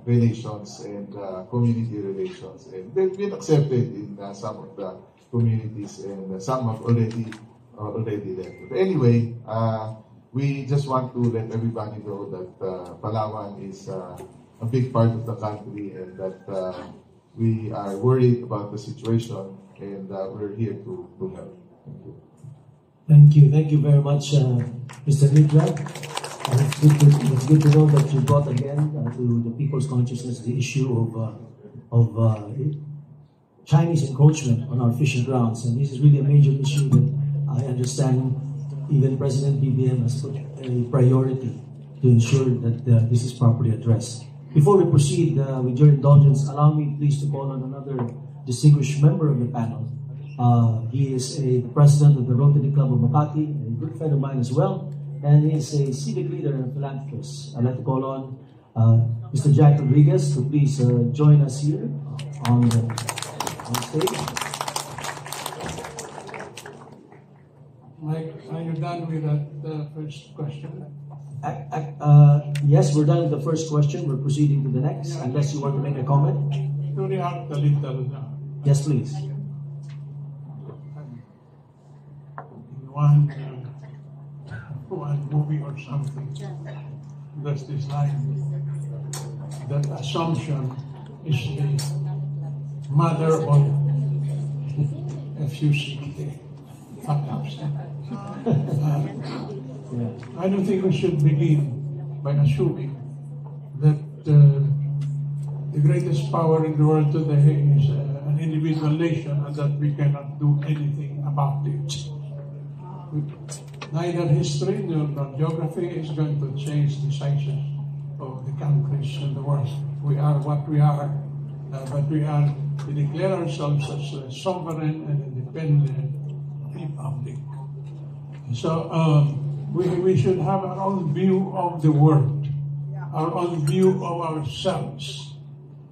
P: relations and community relations, and they've been accepted in some of the communities, and some have already already there. But anyway, we just want to let everybody know that Palawan is a big part of the country and that we are worried about the situation and we're here to help. Thank you.
M: Thank you very much, Mr. Mitra. It's good to know that you brought again to the people's consciousness the issue of Chinese encroachment on our fishing grounds, and this is really a major issue that I understand even President BBM has put a priority to ensure that this is properly addressed. Before we proceed with your indulgence, allow me please to call on another distinguished member of the panel. He is the president of the Rotary Club of Makati, a good friend of mine as well, and he is a civic leader and philanthropist. I'd like to call on Mr. Jack Rodriguez to please join us here on stage.
L: Mike, are you done with that first question?
M: Yes, we're done with the first question. We're proceeding to the next, unless you want to make a comment.
L: To react a little now.
M: Yes, please.
L: One movie or something, there's this line that assumption is the mother of FUCK. I don't think we should begin by assuming that the greatest power in the world today is an individual nation and that we cannot do anything about it. Neither history nor geography is going to change the sizes of the countries in the world. We are what we are, but we declare ourselves as a sovereign and independent republic. So we should have our own view of the world, our own view of ourselves,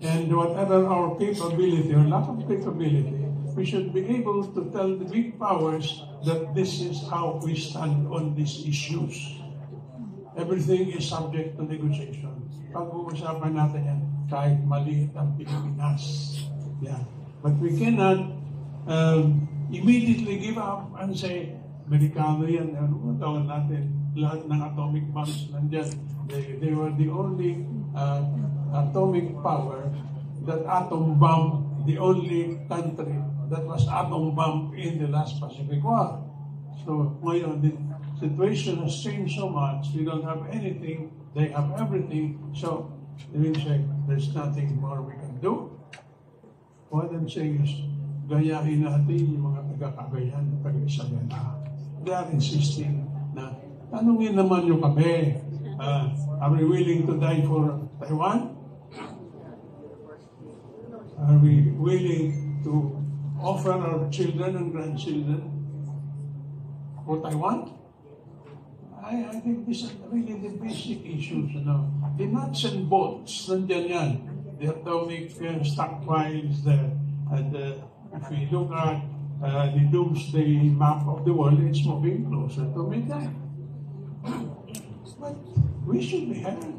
L: and whatever our capability or lack of capability, we should be able to tell the big powers that this is how we stand on these issues. Everything is subject to negotiation. Pag-uusapan natin yan, kahit maliit ang Pilipinas. Yeah. But we cannot immediately give up and say, Mercado yan, ano tawag natin, lahat ng atomic bombs nandyan. They were the only atomic power that atom bomb the only country that was atom bomb in the last Pacific War. So ngayon, the situation has changed so much. We don't have anything. They have everything. So they will say, there's nothing more we can do. What I'm saying is, gayahin natin yung mga taga-Cagayan, taga-Isabela. They are insisting na, tanungin naman yung kami, are we willing to die for Taiwan? Are we willing to offer our children and grandchildren for Taiwan? I think these are really the basic issues. You know. The nuts and bolts, nandiyan yan. The atomic stockpiles there. And if we look at the doomsday map of the world, it's moving closer to midnight. But we should be happy.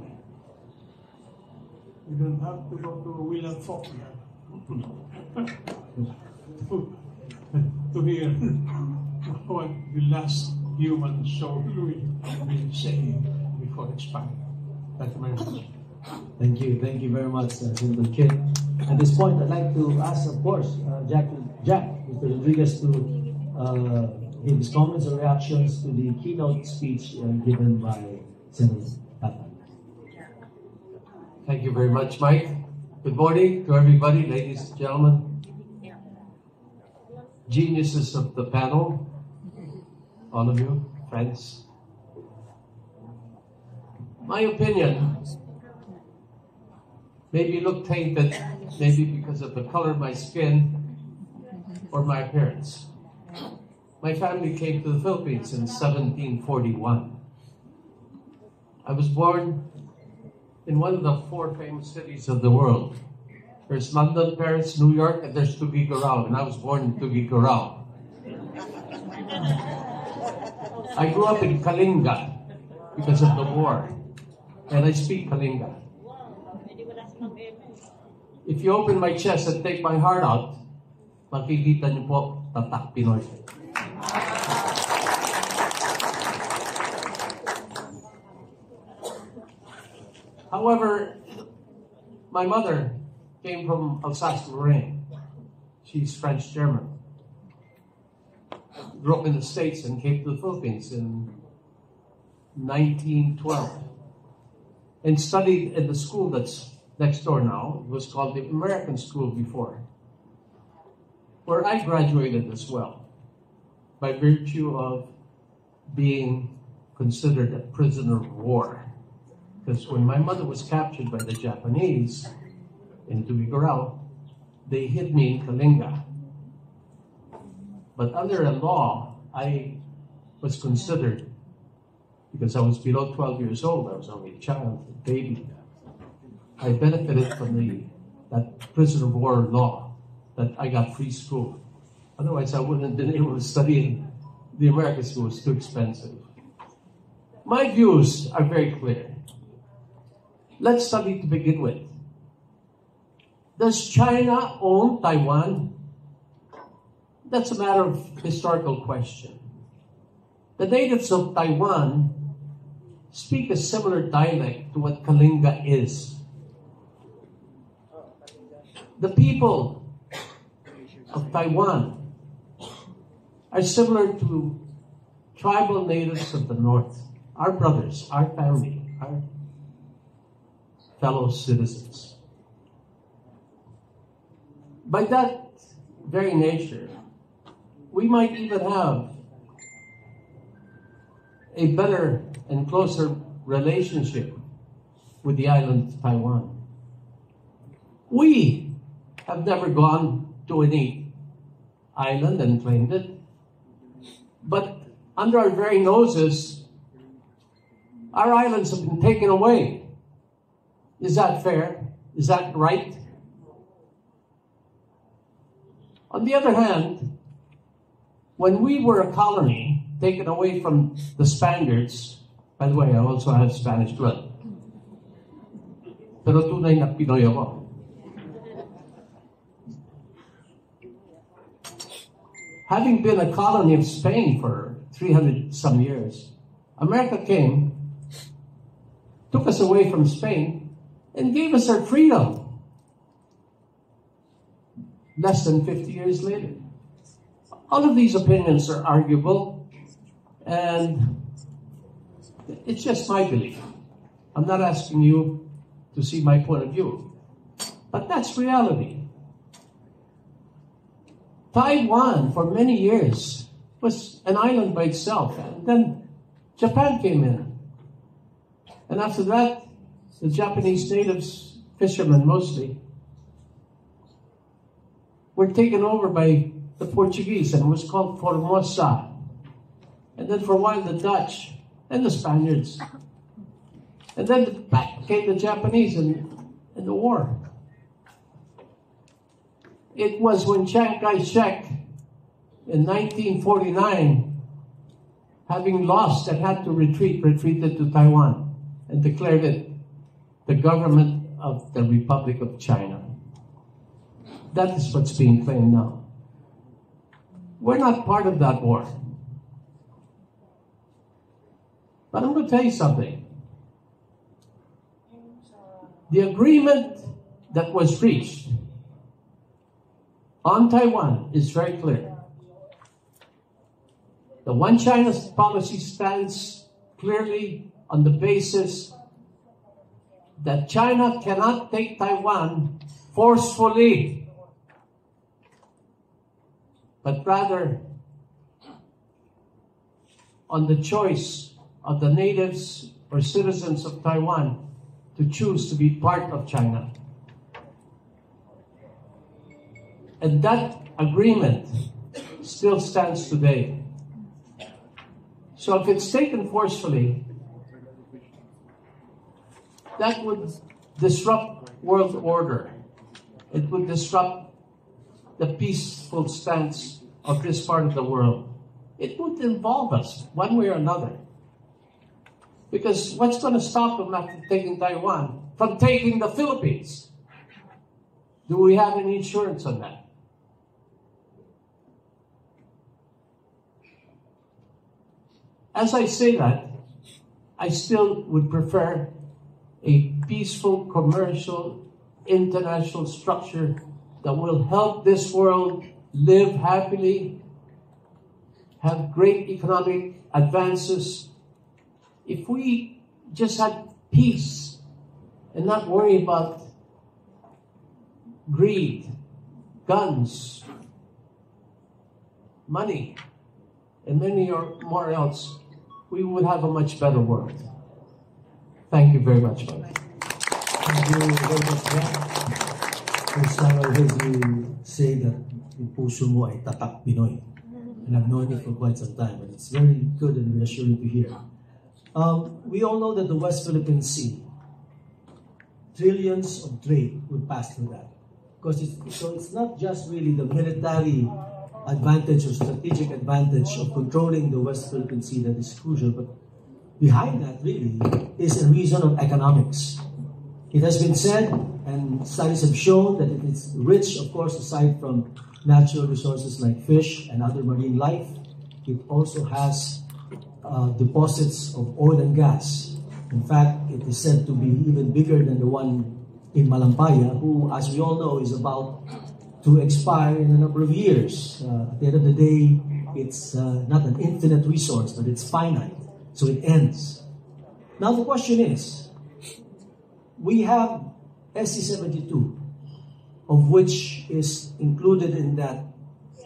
L: We don't have to go to William Faulkner to hear what the last human soul will be saying before expiring. Thank you very much.
M: Thank you very much, Senator Kit. At this point, I'd like to ask, of course, Mr. Rodriguez to give his comments or reactions to the keynote speech given by Senator Tatad.
Q: Thank you very much, Mike. Good morning to everybody, ladies and gentlemen. Geniuses of the panel, all of you, friends. My opinion maybe look tainted, maybe because of the color of my skin or my appearance. My family came to the Philippines in 1741. I was born in one of the 4 famous cities of the world. There's London, Paris, New York, and there's Tuguegarao, and I was born in Tuguegarao. I grew up in Kalinga because of the war, and I speak Kalinga. If you open my chest and take my heart out, makikita niyo po, tatak Pinoy. However, my mother came from Alsace-Lorraine. She's French-German. Grew up in the States and came to the Philippines in 1912 and studied in the school that's next door now. It was called the American School before, where I graduated as well by virtue of being considered a prisoner of war. Because when my mother was captured by the Japanese in Taguig, they hid me in Kalinga. But under a law, I was considered, because I was below 12 years old, I was only a child, a baby. I benefited from that prisoner of war law, that I got free school. Otherwise, I wouldn't have been able to study in the American school. It was too expensive. My views are very clear. Let's study to begin with. Does China own Taiwan? That's a matter of historical question. The natives of Taiwan speak a similar dialect to what Kalinga is. The people of Taiwan are similar to tribal natives of the north. Our brothers, our family, our fellow citizens. By that very nature, we might even have a better and closer relationship with the island of Taiwan. We have never gone to any island and claimed it, but under our very noses, our islands have been taken away. Is that fair? Is that right? On the other hand, when we were a colony taken away from the Spaniards, by the way, I also have Spanish blood, pero tunay na Pinoy ako. Having been a colony of Spain for 300 some years, America came, took us away from Spain, and gave us our freedom less than 50 years later. All of these opinions are arguable, and it's just my belief. I'm not asking you to see my point of view, but that's reality. Taiwan, for many years, was an island by itself, and then Japan came in. And after that, the Japanese natives, fishermen mostly, were taken over by the Portuguese, and it was called Formosa. And then for a while, the Dutch and the Spaniards. And then back came the Japanese in the war. It was when Chiang Kai-shek in 1949, having lost and had to retreated to Taiwan and declared it the government of the Republic of China. That is what's being claimed now. We're not part of that war. But I'm going to tell you something. The agreement that was reached on Taiwan is very clear. The One China policy stands clearly on the basis that China cannot take Taiwan forcefully, but rather on the choice of the natives or citizens of Taiwan to choose to be part of China. And that agreement still stands today. So if it's taken forcefully, that would disrupt world order. It would disrupt the peaceful stance of this part of the world. It would involve us one way or another. Because what's going to stop them after taking Taiwan from taking the Philippines? Do we have any insurance on that? As I say that, I still would prefer a peaceful, commercial, international structure that will help this world live happily, have great economic advances. If we just had peace and not worry about greed, guns, money, and many more else, we would have a much better world. Thank you very much, Manny.
M: Thank you very much, Jack. First time I heard you say that yung puso mo ay tatak Pinoy. And I've known you for quite some time, but it's very good and reassuring to hear. We all know that the West Philippine Sea, trillions of trade would pass through that. So it's not just really the military advantage or strategic advantage of controlling the West Philippine Sea that is crucial, but behind that really is a reason of economics. It has been said, and studies have shown, that it is rich, of course, aside from natural resources like fish and other marine life. It also has deposits of oil and gas. In fact, it is said to be even bigger than the one in Malampaya, who, as we all know, is about to expire in a number of years. At the end of the day, it's not an infinite resource, but it's finite, so it ends. Now the question is, we have SC-72, of which is included in that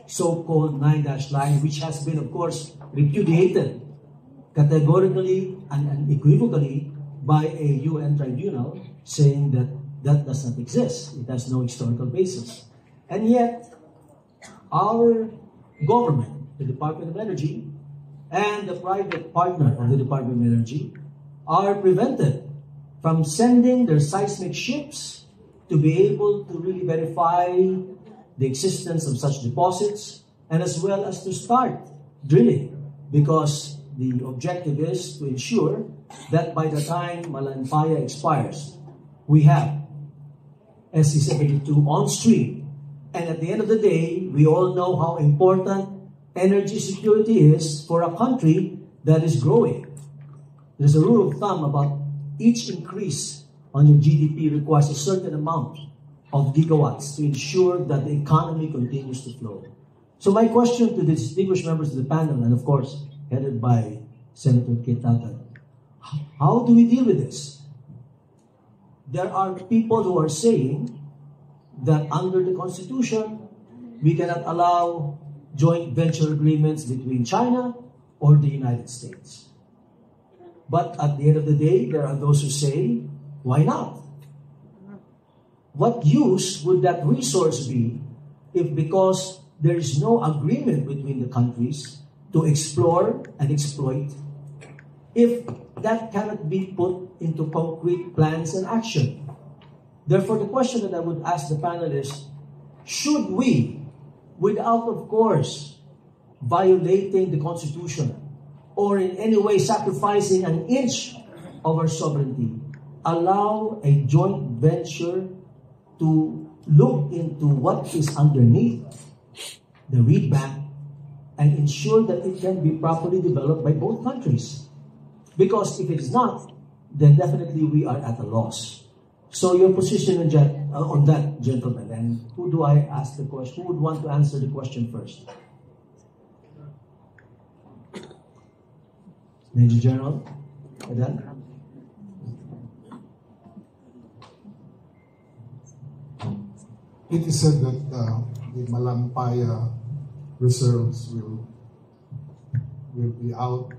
M: so-called 9-dash line, which has been, of course, repudiated categorically and unequivocally by a UN tribunal, saying that that does not exist. It has no historical basis. And yet, our government, the Department of Energy, and the private partner of the Department of Energy are prevented from sending their seismic ships to be able to really verify the existence of such deposits, and as well as to start drilling, because the objective is to ensure that by the time Malampaya expires, we have SC-72 on stream. And at the end of the day, we all know how important energy security is for a country that is growing. There's a rule of thumb about each increase on your GDP requires a certain amount of gigawatts to ensure that the economy continues to flow. So my question to the distinguished members of the panel, and of course, headed by Senator Tatad, how do we deal with this? There are people who are saying that under the Constitution, we cannot allow joint venture agreements between China or the United States. But at the end of the day, there are those who say, why not? What use would that resource be if, because there is no agreement between the countries to explore and exploit, if that cannot be put into concrete plans and action? Therefore, the question that I would ask the panelists, should we, without, of course, violating the Constitution or in any way sacrificing an inch of our sovereignty, allow a joint venture to look into what is underneath the reed bank and ensure that it can be properly developed by both countries? Because if it is not, then definitely we are at a loss. So your position on that, gentlemen, and who do I ask the question? Who would want to answer the question first? Major General, Adan?
K: It is said that the Malampaya reserves will be out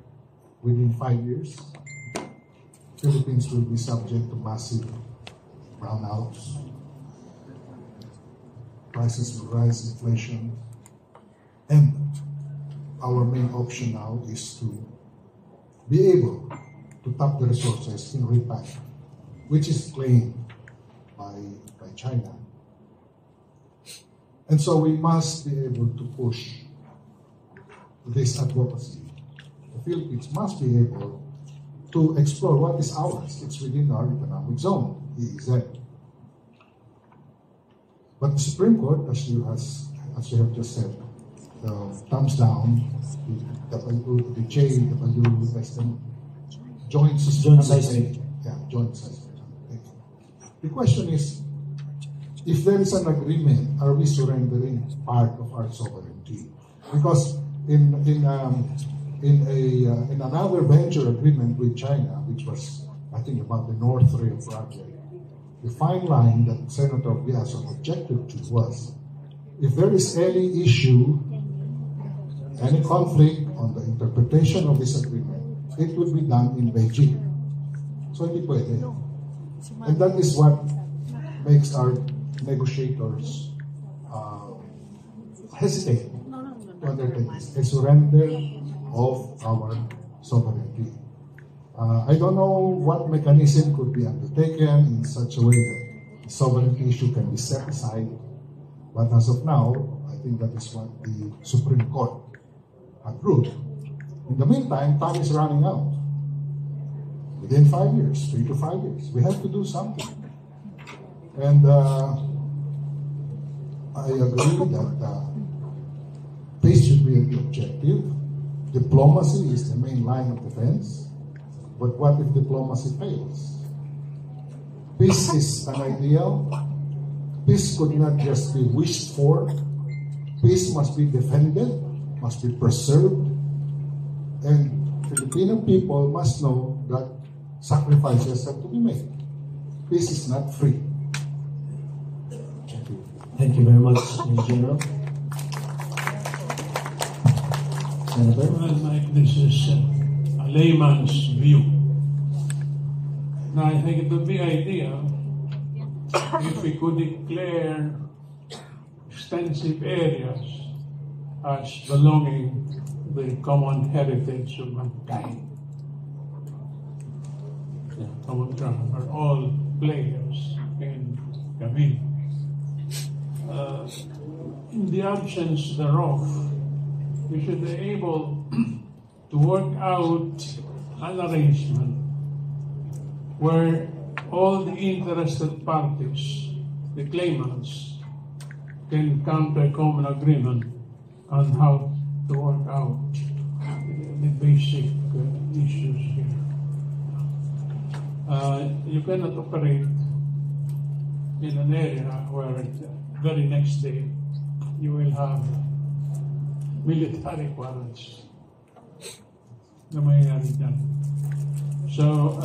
K: within 5 years. Philippines will be subject to massive brownouts. Prices will rise, inflation. And our main option now is to be able to tap the resources in reed bank, which is claimed by China. And so we must be able to push this advocacy. The Philippines must be able to explore what is ours. It's within our economic zone, EEZ. But the Supreme Court, as you have just said, thumbs down the JWS, joint seismic. Yeah, joint seismic.
O: The question is, if there is an agreement, are we surrendering part of our sovereignty? Because in another venture agreement with China, which was, I think, about the North Rail project, the fine line that Senator Biason objected to was, if there is any issue, any conflict on the interpretation of this agreement, it would be done in Beijing. So hindi pwede. And that is what makes our negotiators hesitate to undertake this, a surrender of our sovereignty. I don't know what mechanism could be undertaken in such a way that the sovereignty issue can be set aside, but as of now, I think that is what the Supreme Court had ruled. In the meantime, time is running out. Within 5 years, 3 to 5 years, we have to do something. And I agree that peace should be the objective. Diplomacy is the main line of defense. But what if diplomacy fails? Peace is an ideal. Peace could not just be wished for. Peace must be defended, must be preserved. And Filipino people must know that sacrifices have to be made. Peace is not free. Thank you.
M: Thank you very much, Mr. General. Senator?
L: Well, Mike, this is a layman's view. Now, I think it would be ideal if we could declare extensive areas as belonging to the common heritage of mankind. Common ground are all players in Camille. In the absence thereof, we should be able to work out an arrangement where all the interested parties, the claimants, can come to a common agreement on how to work out the basic issues here. You cannot operate in an area where the very next day you will have military quarrels. So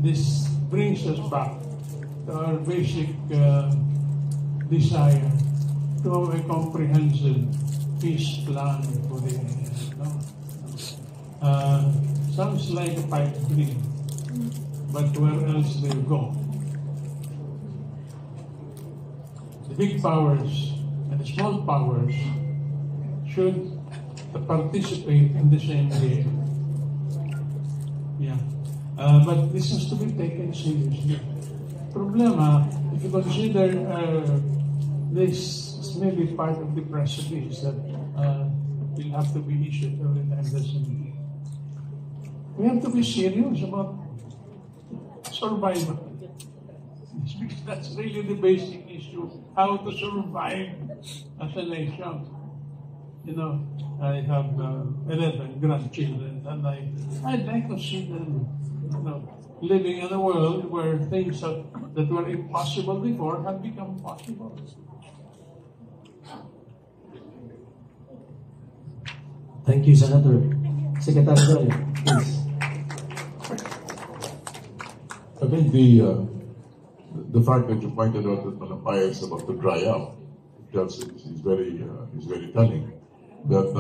L: this brings us back to our basic desire to have a comprehensive peace plan for the area. Sounds like a pipe dream, but where else do you go? The big powers and the small powers should participate in the same game. Yeah. But this has to be taken seriously. Problema, if you consider this may be part of the precipice that will have to be issued every time there's a meeting. We have to be serious about survival. Because that's really the basic issue, how to survive as a nation. You know, I have 11 grandchildren, and I'd like to see them, living in a world where things that were impossible before have become possible.
M: Thank you, Senator. Secretary, please.
N: I think the fact that you pointed out that Malapaya is about to dry up, is very telling. That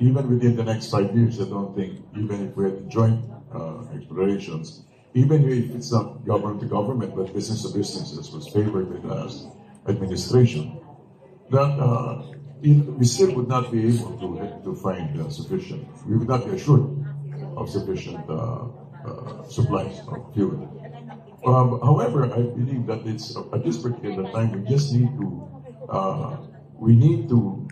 N: even within the next 5 years, I don't think, even if we had joint explorations, even if it's not government to government, but business to business, as was favored with the last administration, that we still would not be able to find sufficient, we would not be assured of sufficient supplies of fuel. However, I believe that it's at this particular time we just need to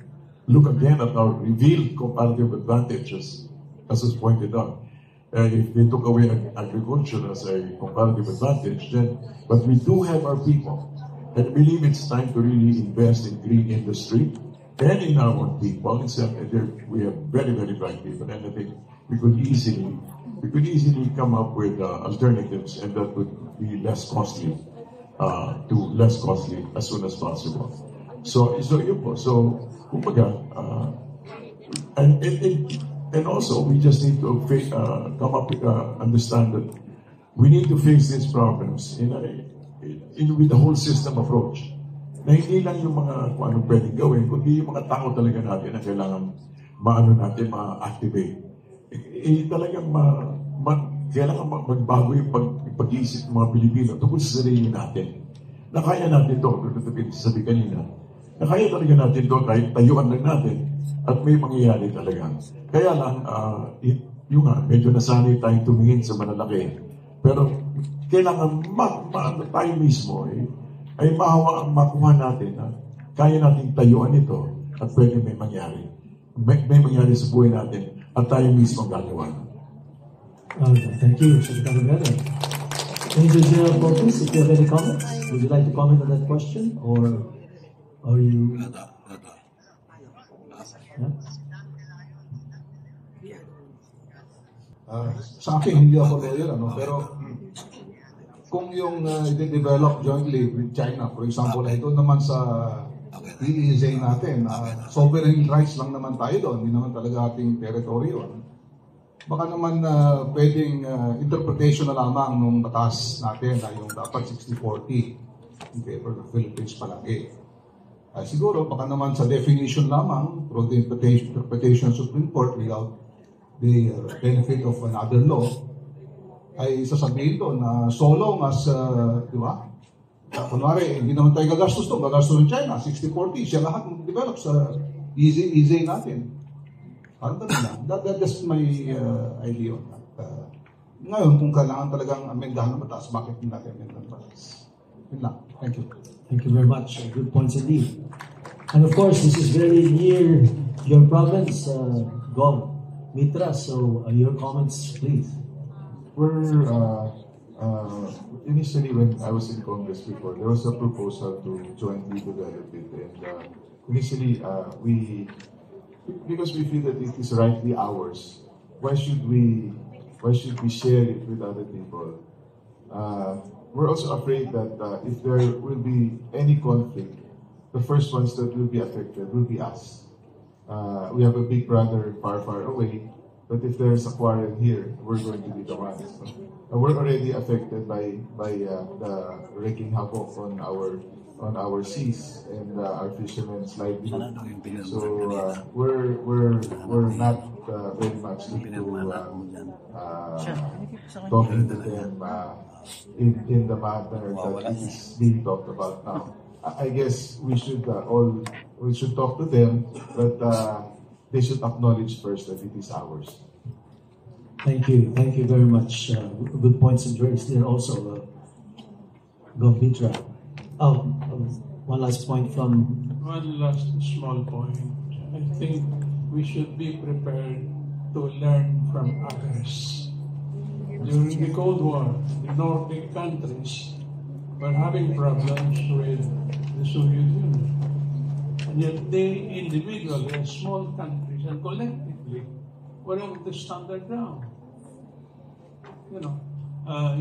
N: look again at our revealed comparative advantages, as was pointed out. If we took away agriculture as a comparative advantage, but we do have our people, and I believe it's time to really invest in green industry and in our own people. We have very, very bright people, and I think we could easily come up with alternatives, and that would be less costly to less costly as soon as possible. So yun po. So, kumbaga, and also, we just need to come up with understand that we need to face these problems with the whole system approach. Na hindi lang yung mga kung ano pwedeng gawin, kundi yung mga tao talaga natin na kailangan ma-activate. Talagang kailangan magbago yung pag-iisip ng mga Pilipino tungkol sa sarili natin. Na kaya natin ito, sabi kanina, na kaya talaga natin ito kahit tayuan lang natin at may mangyayari talaga. Kaya lang, yung medyo nasanay tayong tumingin sa malalaki. Pero kailangan tayo mismo ay makuha natin na kaya natin tayuan ito at pwede may mangyari. May mangyari sa buhay natin at tayo mismo gagawa.
M: Thank you, Secretary Abella. Major General Poquiz, if you have any comments, would you like to comment on that question, or are you?
O: Sa akin, hindi ako lawyer, pero kung yung i-develop jointly with China, for example, ito naman sa EEZ natin, sovereign rights lang naman tayo doon, hindi naman talaga ating teritoryo. Baka naman pwedeng interpretation na lamang nung batas natin na yung dapat 60-40 in favor of the Philippines palagi. Siguro, baka naman sa definition lamang, through the interpretation of Supreme Court without the benefit of another law, ay sasabihin to na so long as, di ba? Kunwari, hindi naman tayo gagastos to, gagastos ng China, 60-40, siya lahat mag-develop sa EEZ natin. Parang ganun lang. That's my idea on that. Ngayon, kung kailangan talagang amendahan ng batas, bakit hindi natin amendahan ng batas? Yun lang. Thank you.
M: Thank you very much. Good points indeed. And of course, this is very near your province, Gov. Mitra, so your comments, please.
P: Initially, when I was in Congress before, there was a proposal to jointly develop it. And initially, because we feel that it is rightly ours, why should we share it with other people? We're also afraid that if there will be any conflict, the first ones that will be affected will be us. We have a big brother far, far away, but if there's a quarrel here, we're going to be the ones. We're already affected by the wreaking havoc on our seas and our fishermen's livelihood. So we're not very much into talking to them in the manner that it is being talked about now. I guess we should talk to them, but they should acknowledge first that it is ours.
M: Thank you very much. Good points and raised there also, Gov. Mitra. One last point from...
L: One last small point. I think we should be prepared to learn from others. During the Cold War, the Nordic countries were having problems with the Soviet Union. And yet they individually, as small countries and collectively, were able to stand their ground. You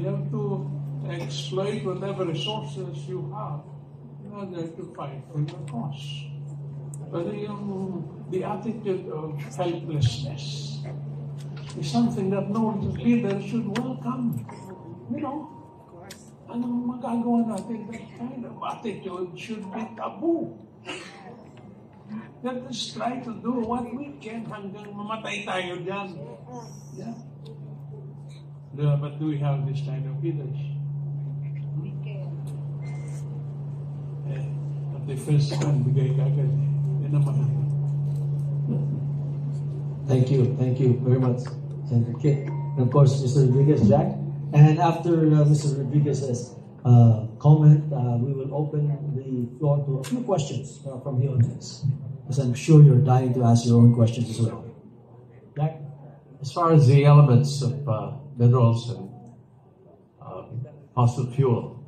L: have to exploit whatever resources you have in order to fight for your cause. But the attitude of helplessness is something that no leader should welcome. Anong magagawa natin? That kind of attitude should be taboo. Let us try to do what we can hanggang mamatay tayo dyan. Yeah. But do we have this kind of leaders? At the first one, bigay kagad. Yan naman.
M: Thank you very much, Senator Kit. And of course, Mr. Rodriguez, Jack. And after Mr. Rodriguez's comment, we will open the floor to a few questions from the audience, because I'm sure you're dying to ask your own questions as well. Jack?
Q: As far as the elements of minerals and fossil fuel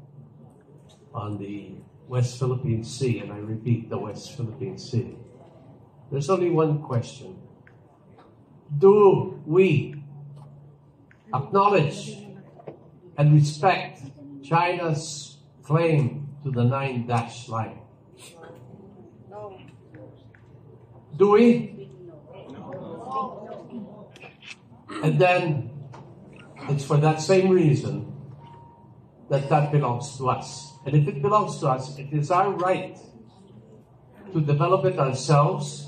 Q: on the West Philippine Sea, and I repeat, the West Philippine Sea, there's only one question. Do we acknowledge and respect China's claim to the 9-dash line. Do we? And then it's for that same reason that belongs to us. And if it belongs to us, it is our right to develop it ourselves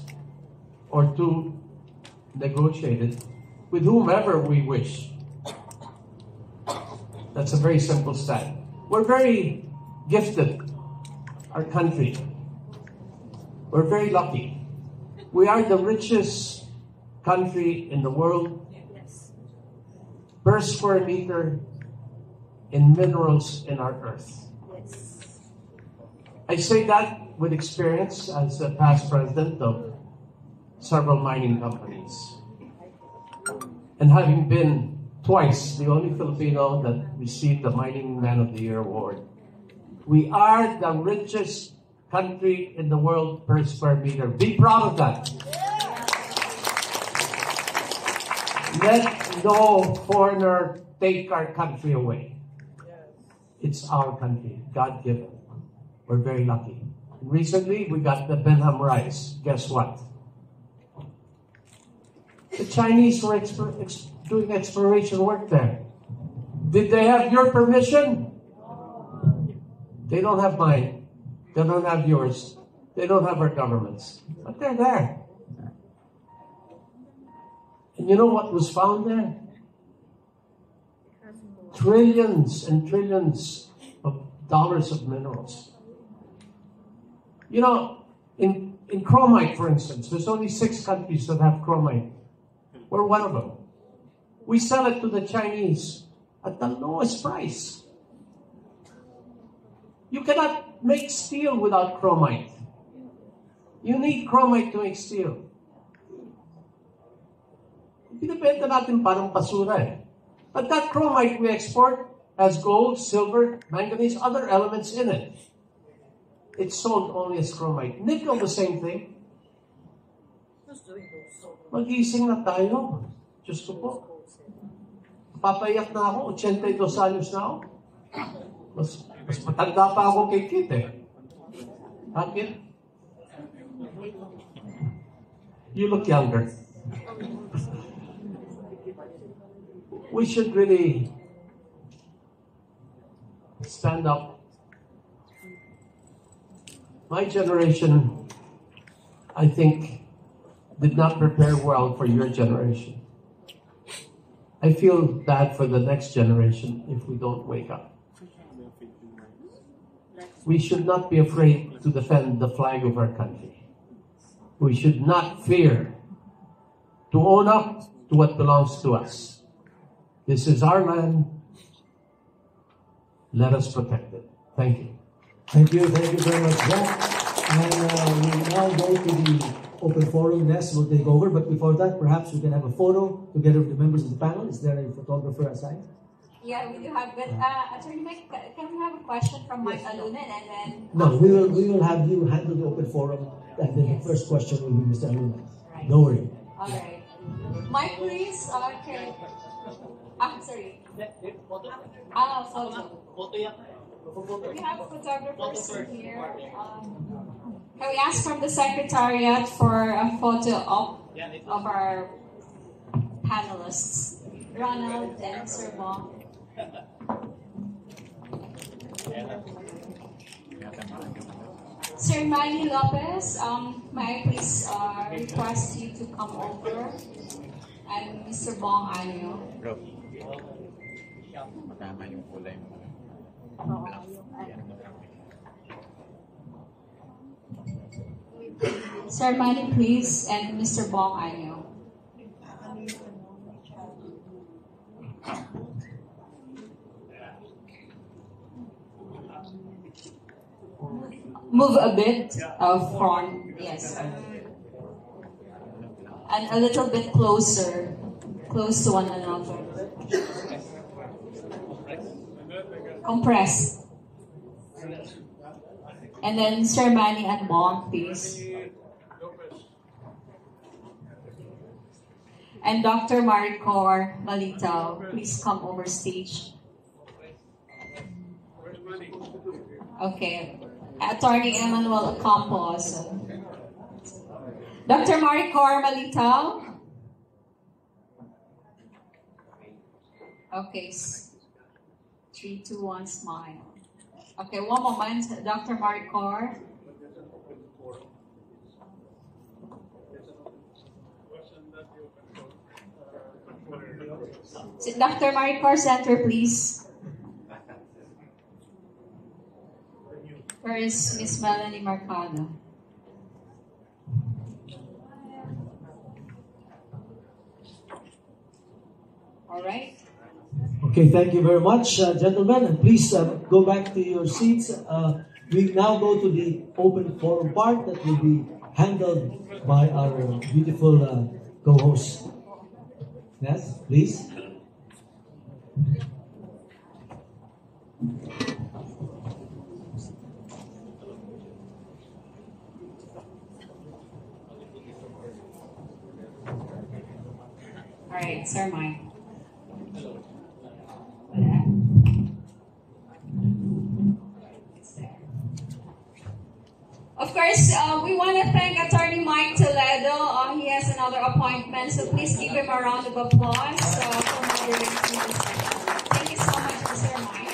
Q: or to negotiate it with whomever we wish. That's a very simple stand. We're very gifted, our country. We're very lucky. We are the richest country in the world per square meter in minerals in our earth. I say that with experience as a past president of several mining companies. And having been twice the only Filipino that received the Mining Man of the Year award. We are the richest country in the world per square meter. Be proud of that. Let no foreigner take our country away. It's our country, God-given. We're very lucky. Recently, we got the Benham rice. Guess what? The Chinese were doing exploration work there. Did they have your permission? They don't have mine. They don't have yours. They don't have our government's. But they're there. And you know what was found there? Trillions and trillions of dollars of minerals. You know, in chromite, for instance, there's only 6 countries that have chromite. We're one of them. We sell it to the Chinese at the lowest price. You cannot make steel without chromite. You need chromite to make steel. Pinipenta natin parang basura eh. But that chromite we export has gold, silver, manganese, other elements in it. It's sold only as chromite. Nickel, the same thing. Mag-ising na tayo. Diyos ko po. Papayak na ako. 82 anyos na ako. Mas matanda pa ako kay Kit eh. Kit? You look younger. We should really stand up. My generation, I think, did not prepare well for your generation. I feel bad for the next generation if we don't wake up. We should not be afraid to defend the flag of our country. We should not fear to own up to what belongs to us. This is our land. Let us protect it. Thank you.
M: Thank you very much, Jack. And we now go to the open forum. Ness will take over, but before that, perhaps we can have a photo together with the members of the panel. Is there a photographer aside?
B: Yeah, we do have. But Attorney Mike, can we have a question from Mike Alunan and then?
M: No, we will have you handle the open forum, and then the first question will be Mr. Alunan. Right. Don't worry.
B: All right, Mike, please. Okay. Sorry. Photo. We have photographers in here. Can we ask from the Secretariat for a photo of our panelists, Ronald and Sir Bong? Sir Manny Lopez, may I please request you to come over, and Mr. Bong Anyo. Sir Manny, please, and Mr. Bong Anyo. Move a bit of front, yes. And a little bit closer, close to one another. Compress. And then Sir Manny and Bong, please. And Dr. Maricor Malitaw, please come over stage. Okay. Attorney Emmanuel Ocampo also. Dr. Maricor Malitaw. Okay. 3, 2, 1, smile. Okay, one moment. Dr. Maricor. Dr. Maricor, center, please. Where is Miss Melanie Mercado? All right.
M: Okay, thank you very much, gentlemen. And please go back to your seats. We now go to the open forum part that will be handled by our beautiful co-host. Yes, please.
B: All right, Sir Mike. Of course, we want to thank Attorney Mike Toledo. He has another appointment, so please give him a round of applause for moderating this session. Thank you so much, Mr. Mike.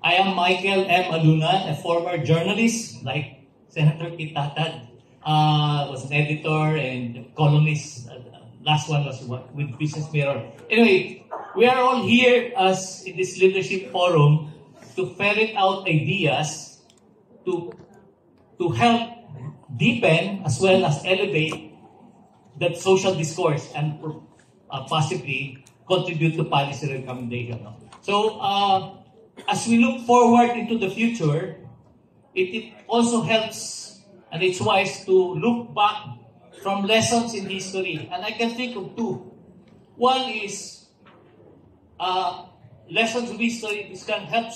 R: I am Michael M. Aluna, a former journalist like Senator Tatad. Was an editor and columnist. Last one was with Business Mirror. Anyway, we are all here as in this leadership forum to ferret out ideas to help deepen as well as elevate that social discourse and possibly contribute to policy recommendation. So, as we look forward into the future, it also helps and it's wise to look back from lessons in history. And I can think of two. One is lessons of history which can help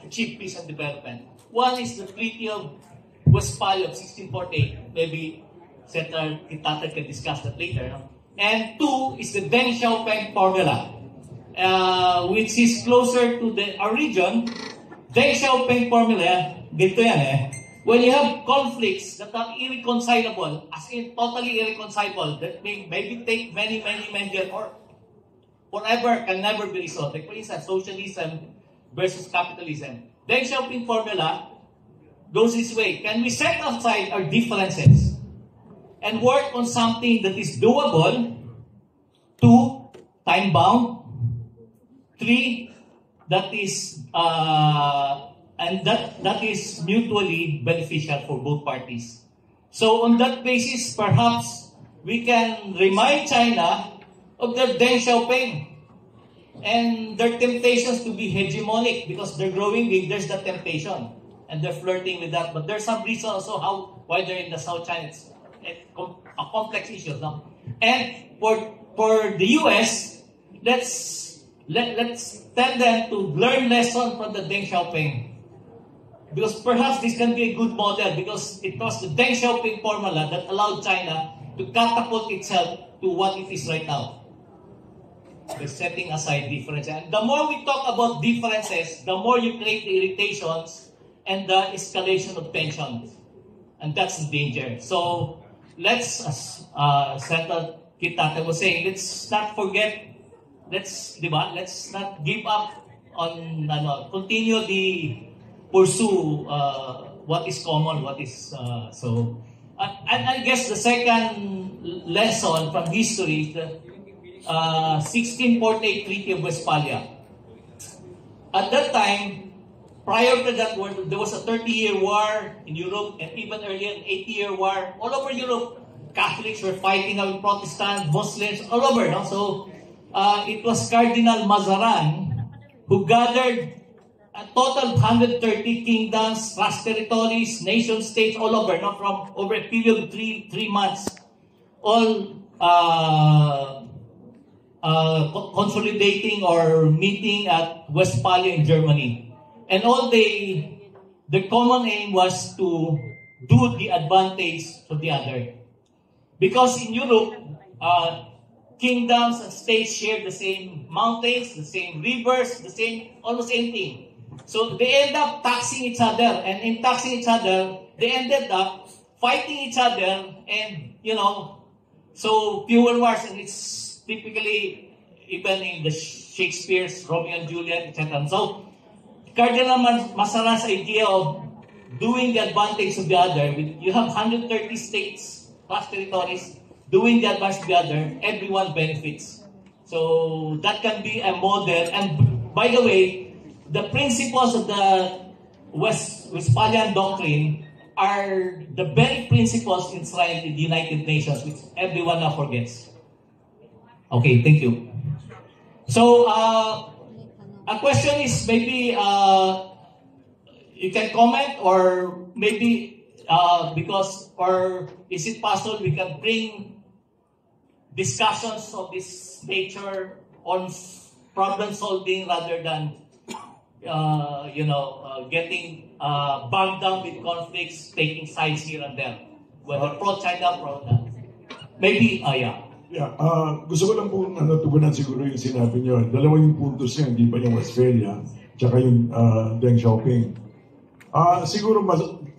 R: achieve peace and development. One is the Treaty of Westphalia of 1648. Maybe Senator Tatad can discuss that later. No? And two is the Deng Xiaoping formula, which is closer to our region. Deng Xiaoping formula, dito yan when you have conflicts that are irreconcilable, as in totally irreconcilable, that may maybe take many years or forever, can never be resolved. Like for instance, socialism versus capitalism. Deng Xiaoping formula goes this way. Can we set aside our differences and work on something that is doable? 2, time-bound. 3, that is that is mutually beneficial for both parties. So on that basis, perhaps we can remind China of their Deng Xiaoping and their temptations to be hegemonic because they're growing big. There's the temptation, and they're flirting with that. But there's some reason also why they're in the South China. It's a complex issue, no? And for the U.S., let's tell them to learn lesson from the Deng Xiaoping. Because perhaps this can be a good model because it was the Deng Xiaoping formula that allowed China to catapult itself to what it is right now. By setting aside differences. And the more we talk about differences, the more you create the irritations and the escalation of tensions. And that's the danger. So let's, as Senator Tatad was saying, let's not forget, let's not give up on, continue the pursue what is common, what is so. And I guess the second lesson from history is the 1648 Treaty of Westphalia. At that time, prior to that war, there was a 30-year war in Europe, and even earlier, an 80-year war all over Europe. Catholics were fighting with Protestants, Muslims, all over. No? So it was Cardinal Mazarin who gathered a total of 130 kingdoms, vast territories, nation states all over, no? From over a period of three months, all consolidating or meeting at Westphalia in Germany. And all the common aim was to do the advantage of the other. Because in Europe, kingdoms and states share the same mountains, the same rivers, the same, almost same thing. So they end up taxing each other, and in taxing each other, they ended up fighting each other, and so fuel wars, and it's typically even in the Shakespeare's Romeo and Juliet, etc. So Cardinal Mazarin's idea of doing the advantage of the other, you have 130 states plus territories doing the advantage of the other, everyone benefits. So that can be a model. And by the way, the principles of the Westphalian Doctrine are the very principles enshrined in the United Nations, which everyone now forgets. Okay, thank you. So, a question is maybe you can comment, or maybe or is it possible we can bring discussions of this nature on problem solving rather than getting bogged down with conflicts, taking sides here and there, whether pro-China, pro-that. Maybe, yeah.
N: Yeah, gusto ko lang po tugunan siguro yung sinabi niyo. Dalawa yung puntos niya, hindi ba yung Westphalia, tsaka yung Deng Xiaoping. Siguro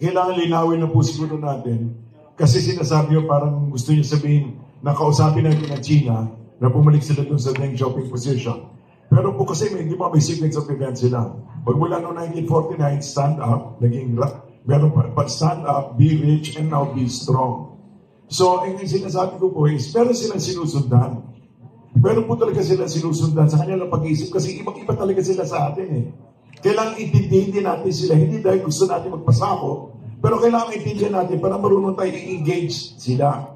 N: kailangan linawin na po siguro natin, kasi sinasabi niyo parang gusto niyo sabihin na kausapin natin ng China na bumalik sila dun sa Deng Xiaoping position. Pero po kasi may sequence of events sila. Pagmula noong 1949, stand up, meron pa stand up, be rich, and now be strong. So, yung sinasabi ko po is, meron silang sinusundan. Meron po talaga silang sinusundan sa kanilang pag-iisip kasi ibang-iba talaga sila sa atin eh. Kailangan intindihin natin sila, hindi dahil gusto natin magpasako, pero kailangan intindihin natin para marunong tayo i-engage sila.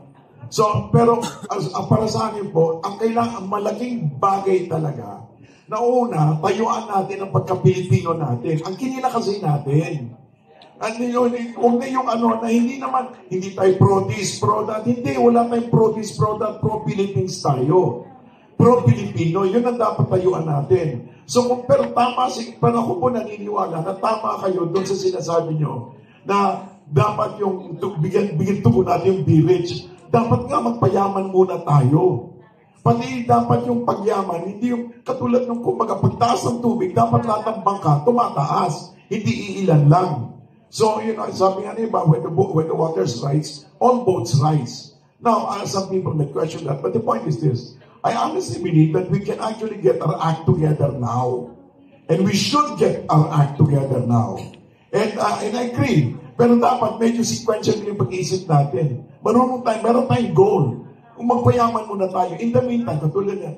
N: So, pero para sa akin po, ang kailangan, malaking bagay talaga, na una, tayuan natin ang pagka-Pilipino natin. Ang kinila kasi natin. Huwag na yung na hindi tayo pro-this, pro-that. Hindi, wala tayong pro-this, pro-that, pro-Philippines tayo. Pro-Pilipino, yun ang dapat tayuan natin. So, pero pero ako po naniniwala na tama kayo doon sa sinasabi nyo na dapat yung bigyan tugon natin yung be rich. Dapat nga magpayaman muna tayo. Pati dapat yung pagyaman, hindi yung katulad ng kumbaga pagtaas ng tubig, dapat lahat ng bangka tumataas, hindi iilan lang. So, sabi nga niya, when the waters rise, all boats rise. Now, some people may question that, but the point is this. I honestly believe that we can actually get our act together now. And we should get our act together now. And I agree. Pero dapat medyo sequential yung pag-iisip natin. Meron tayong goal. Kung magpayaman muna tayo. In the meantime, katulad yan,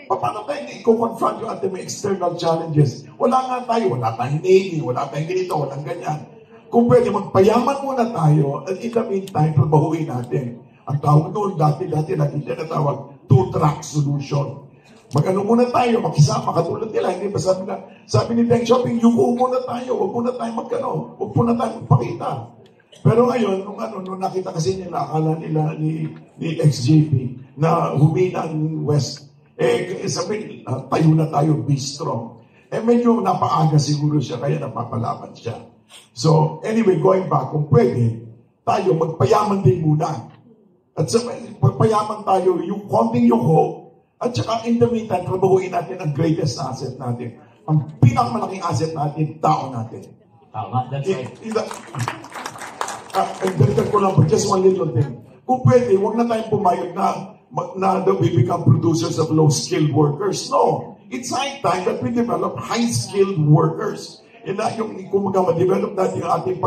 N: paano tayo i-confront yung ating external challenges? Wala nga tayo. Wala tayong Navy, wala tayong ganito, walang ganyan. Kung pwede, magpayaman muna tayo at in the meantime, trabahuin natin. Ang tawag doon, dati lagi tinatawag, two-track solution. Mag-ano muna tayo, makisama, katulad nila. Hindi ba sabi ni Deng Xiaoping, yuko muna tayo, huwag muna tayo huwag muna tayo magpakita. Pero ngayon, nung nakita kasi nila, akala nila ni XJP na humina ang West, sabi, tayo na tayo, be strong. Medyo napaaga siguro siya, kaya napapalaban siya. So, anyway, going back, kung pwede, tayo, magpayaman din muna. At sa magpayaman tayo, yung konting yuko, at saka in the meantime, trabahuin natin ang greatest asset natin. Ang pinakamalaking asset natin, tao natin.
R: Tama, that's right.
N: And dagdag ko lang po, just one little thing. Kung pwede, huwag na tayong pumayag na we become producers of low-skilled workers. No. It's high time that we develop high-skilled workers. And na yung, kung ma-develop natin yung ating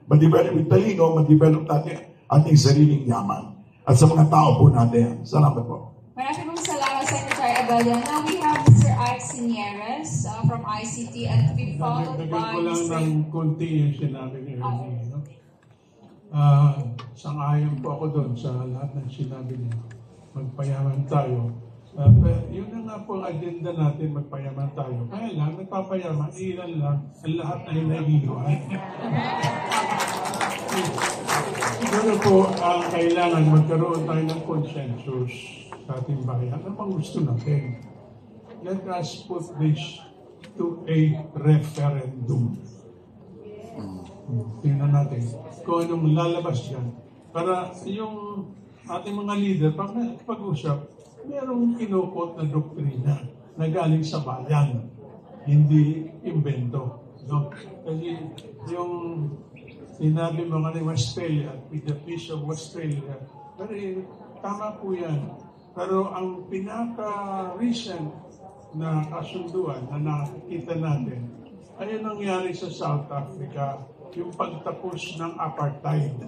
N: ma-develop yung talino, ma-develop natin ating sariling yaman. At sa mga tao po natin. Salamat po.
B: Maraming salamat, Secretary Abella. Now we have Mr. Ike Sinieres from ICT and to be followed by
L: Mr. Dagdag ko lang ng konti yung sinabi ni Ernesto. Sang-ayon po ako doon sa lahat ng sinabi niya. Magpayaman tayo. Yun na nga po ang agenda natin, magpayaman tayo. Kaya lang, nagpapayaman, ilan lang, ang lahat ay naiiwan. Pero po, kailangan magkaroon tayo ng consensus sa ating bayan. Ano bang gusto natin? Let us put this to a referendum. Tingnan natin kung anong lalabas dyan. Para yung ating mga leader, pag pag-usap, merong kinukot na doktrina na galing sa bayan, hindi imbento. No? Kasi yung sinabi mga ni Westphalia, with the peace of Westphalia, pero tama po yan. Pero ang pinaka-recent na kasunduan na nakikita natin ay yung nangyari sa South Africa, yung pagtapos ng apartheid.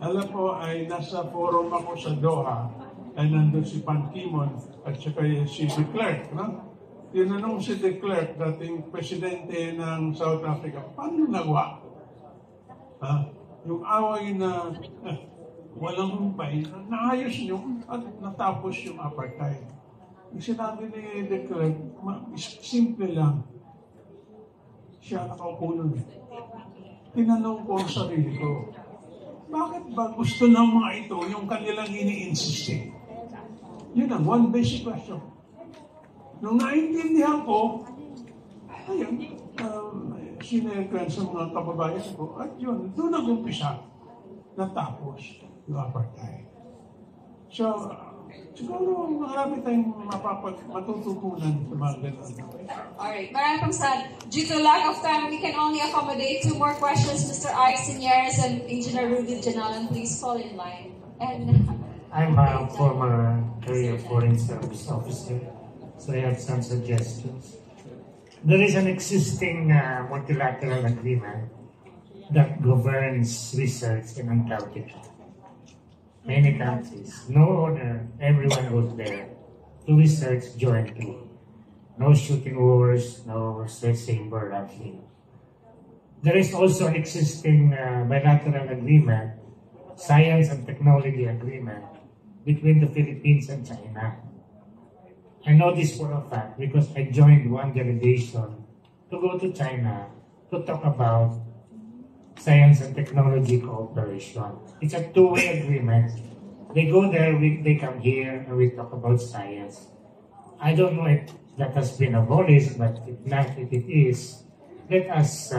L: Alam po ay nasa forum ako sa Doha, ay nandun si Pan Kimon at saka si de Klerk. No? Tinanong si de Klerk, dating presidente ng South Africa, paano nagawa? Yung away na walang humpay, naayos nyo at natapos yung apartheid. Yung sinabi ni de Klerk, simple lang. Siya nakaupo nun. Tinanong ko ang sarili ko, bakit ba gusto ng mga ito yung kanilang ini-insiste? Yun ang one basic question. Nung naintindihan ko, ayun, sinekran sa mga kababayan ko, at yun, doon nag-umpisa, natapos yung apartheid. So, siguro marami tayong matututunan sa mga ganun.
B: Alright, maraming pang sad. Due to lack of time, we can only accommodate 2 more questions. Mr. Ike Sinyeres and Engineer Rudy Janalan, please fall in line. And
S: I'm a former career foreign service officer, so I have some suggestions. There is an existing multilateral agreement that governs research in Antarctica. Many countries, no other, everyone was there to research jointly. No shooting wars, no saber rattling. There is also an existing bilateral agreement, science and technology agreement, between the Philippines and China. I know this for a fact because I joined one delegation to go to China to talk about science and technology cooperation. It's a two-way agreement. They go there, they come here, and we talk about science. I don't know if that has been abolished, but if it is, let us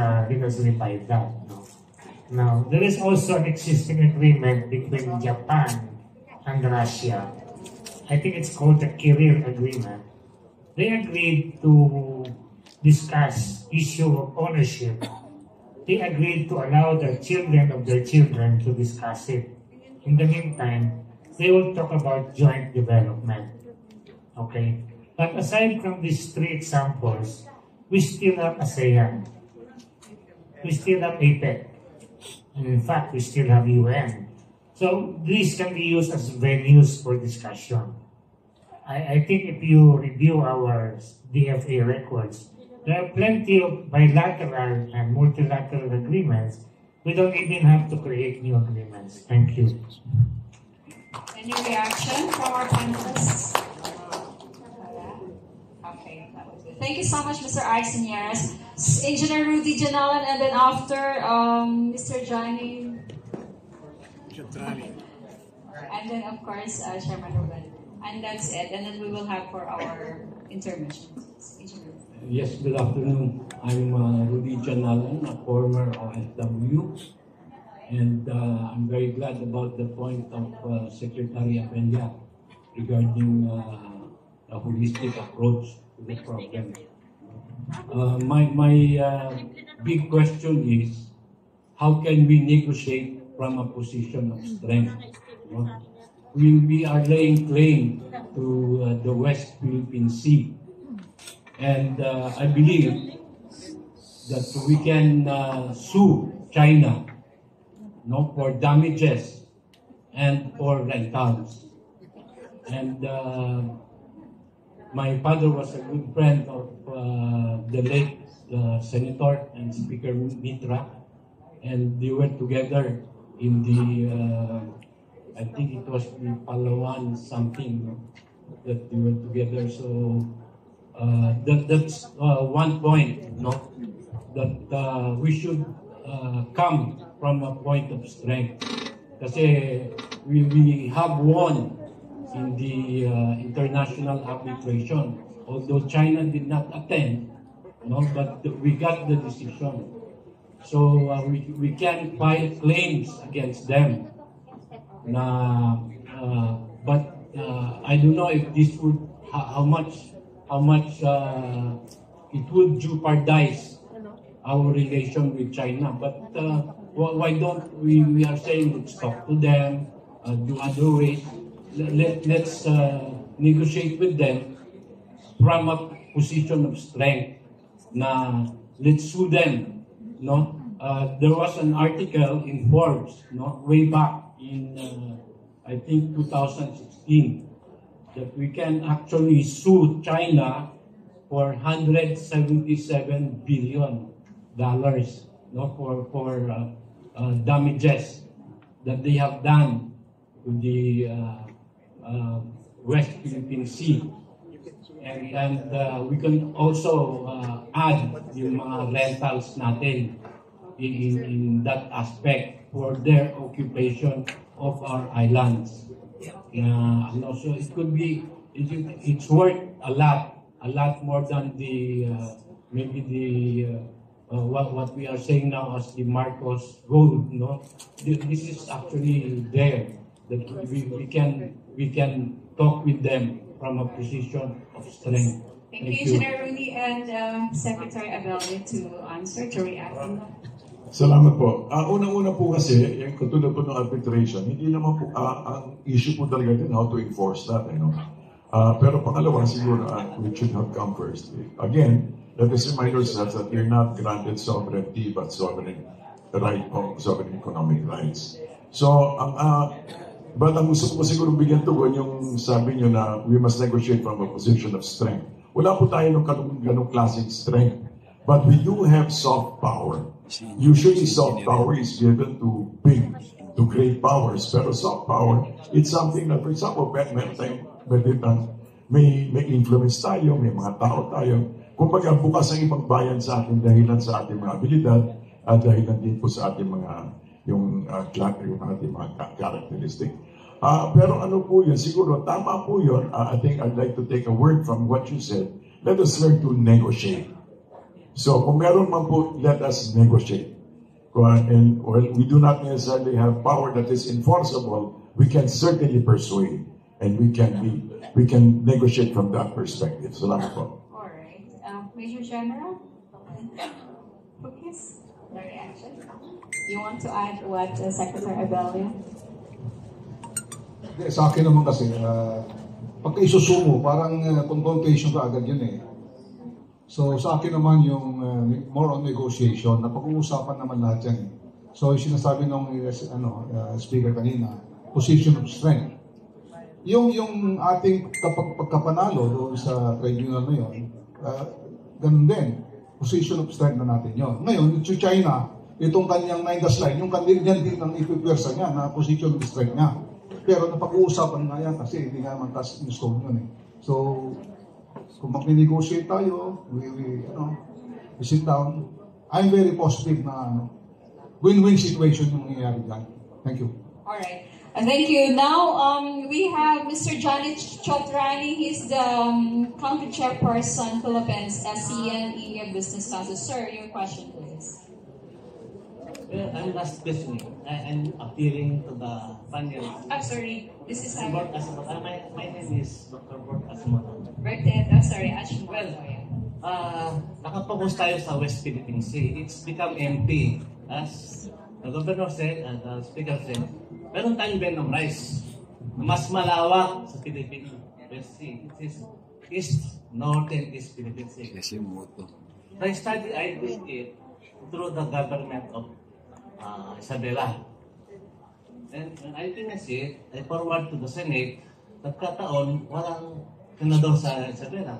S: revive that. No? Now, there is also an existing agreement between Japan and Russia. I think it's called the Khalil Agreement. They agreed to discuss issue of ownership. They agreed to allow the children of their children to discuss it. In the meantime, they will talk about joint development. Okay? But aside from these 3 examples, we still have ASEAN. We still have APEC. And in fact, we still have UN. So these can be used as venues for discussion. I think if you review our DFA records, there are plenty of bilateral and multilateral agreements. We don't even have to create new agreements. Thank you.
B: any reaction from our panelists? Okay, that was good. Thank you so much, Mr. Ike Sinyeres. Engineer Rudy Janalan, and then after, Mr. Johnny. And then, of course, Chairman Ruben. And that's it. And then we will have for our intermission.
T: Yes, good afternoon. I'm Rudy Janalan, a former OFW. And I'm very glad about the point of Secretary Abella regarding a holistic approach to the problem. My big question is, how can we negotiate from a position of strength? You know? We are laying claim to the West Philippine Sea. And I believe that we can sue China, no, for damages and for rentals. And my father was a good friend of the late Senator and Speaker Mitra, and they were together in the I think it was the Palawan something, no, that they were together. So that's one point, no, that we should come from a point of strength. Kasi we have won in the international arbitration. Although China did not attend, no? But we got the decision. So we can file claims against them. But I don't know if this would how much it would jeopardize our relation with China. But why don't we are saying let's talk to them, do other ways. Let's negotiate with them from a position of strength. Let's sue them. No, there was an article in Forbes, no, way back in I think 2016, that we can actually sue China for $177 billion, no, for damages that they have done to the West Philippine Sea. And we can also add yung mga rentals natin in that aspect for their occupation of our islands. So it could be, it's worth a lot more than the maybe the what we are saying now as the Marcos gold. No, this is actually there that we can talk with them from a position of strength.
B: Thank you, Engineer Rooney and Secretary Abella to answer, to react.
N: Salamat po. Unang-una po kasi, yung katulad po ng arbitration, hindi naman po, ang issue po talaga din how to enforce that. Pero pangalawa, siguro, which should have come first. Again, let us remind ourselves that we're not granted sovereignty, but sovereign right of sovereign economic rights. So, but ang gusto ko siguro bigyan tugon yung sabi nyo na we must negotiate from a position of strength. Wala po tayo ng ganong klaseng strength. But we do have soft power. Usually soft power is given to big, to great powers. Pero soft power, it's something that, for example, may influence tayo, may mga tao tayo. Kumbaga, bukas ang ibang bayan sa ating dahilan sa ating mga abilidad at dahilan din po sa ating mga yung ating mga characteristic. Pero ano po yun? Siguro, tama po yun. I think I'd like to take a word from what you said. Let us learn to negotiate. So, kung meron man po, let us negotiate. And we do not necessarily have power that is enforceable. We can certainly persuade. And we can negotiate from that perspective. Salamat po.
B: All right. Major General? Poquiz, the reaction? You want to add what Secretary Abella?
O: Sa akin naman kasi, pagka isusumo, parang confrontation ka agad yun eh. So sa akin naman yung more on negotiation, napag-uusapan naman lahat yan. So yung sinasabi ng speaker kanina, position of strength. Yung ating pagkapanalo doon sa tribunal na yun, ganun din, position of strength na natin yun. Ngayon, si China, itong kanyang 9th line, yung kanyang din ang ipipwersa niya na position of strength niya. Pero napag-uusapan nga yan kasi hindi nga naman task in stone yun eh. So, kung mag-negotiate tayo, we sit down, I'm very positive na win-win situation yung nangyayari dyan. Thank you.
B: Alright. Thank you. Now, we have Mr. Johnny Chotrani. He's the County Chairperson, Philippines, SCNE Business Council. Sir, your question, please.
U: Well, I'm last listening. I'm appealing to the panel.
B: I'm sorry. This is
U: Bort Asimoto. My name is Dr. Bort Asimoto.
B: I'm sorry. Well,
U: nakapokus tayo sa West Philippine Sea. It's become empty. As the governor said and the speaker said, meron tayong venom rice. Mas malawak sa Philippine West Sea. It is East, Northern East Philippine Sea. I did it through the government of Abella. And when I finish it, I forward to the Senate. Nagkataon, walang senador sa Abella.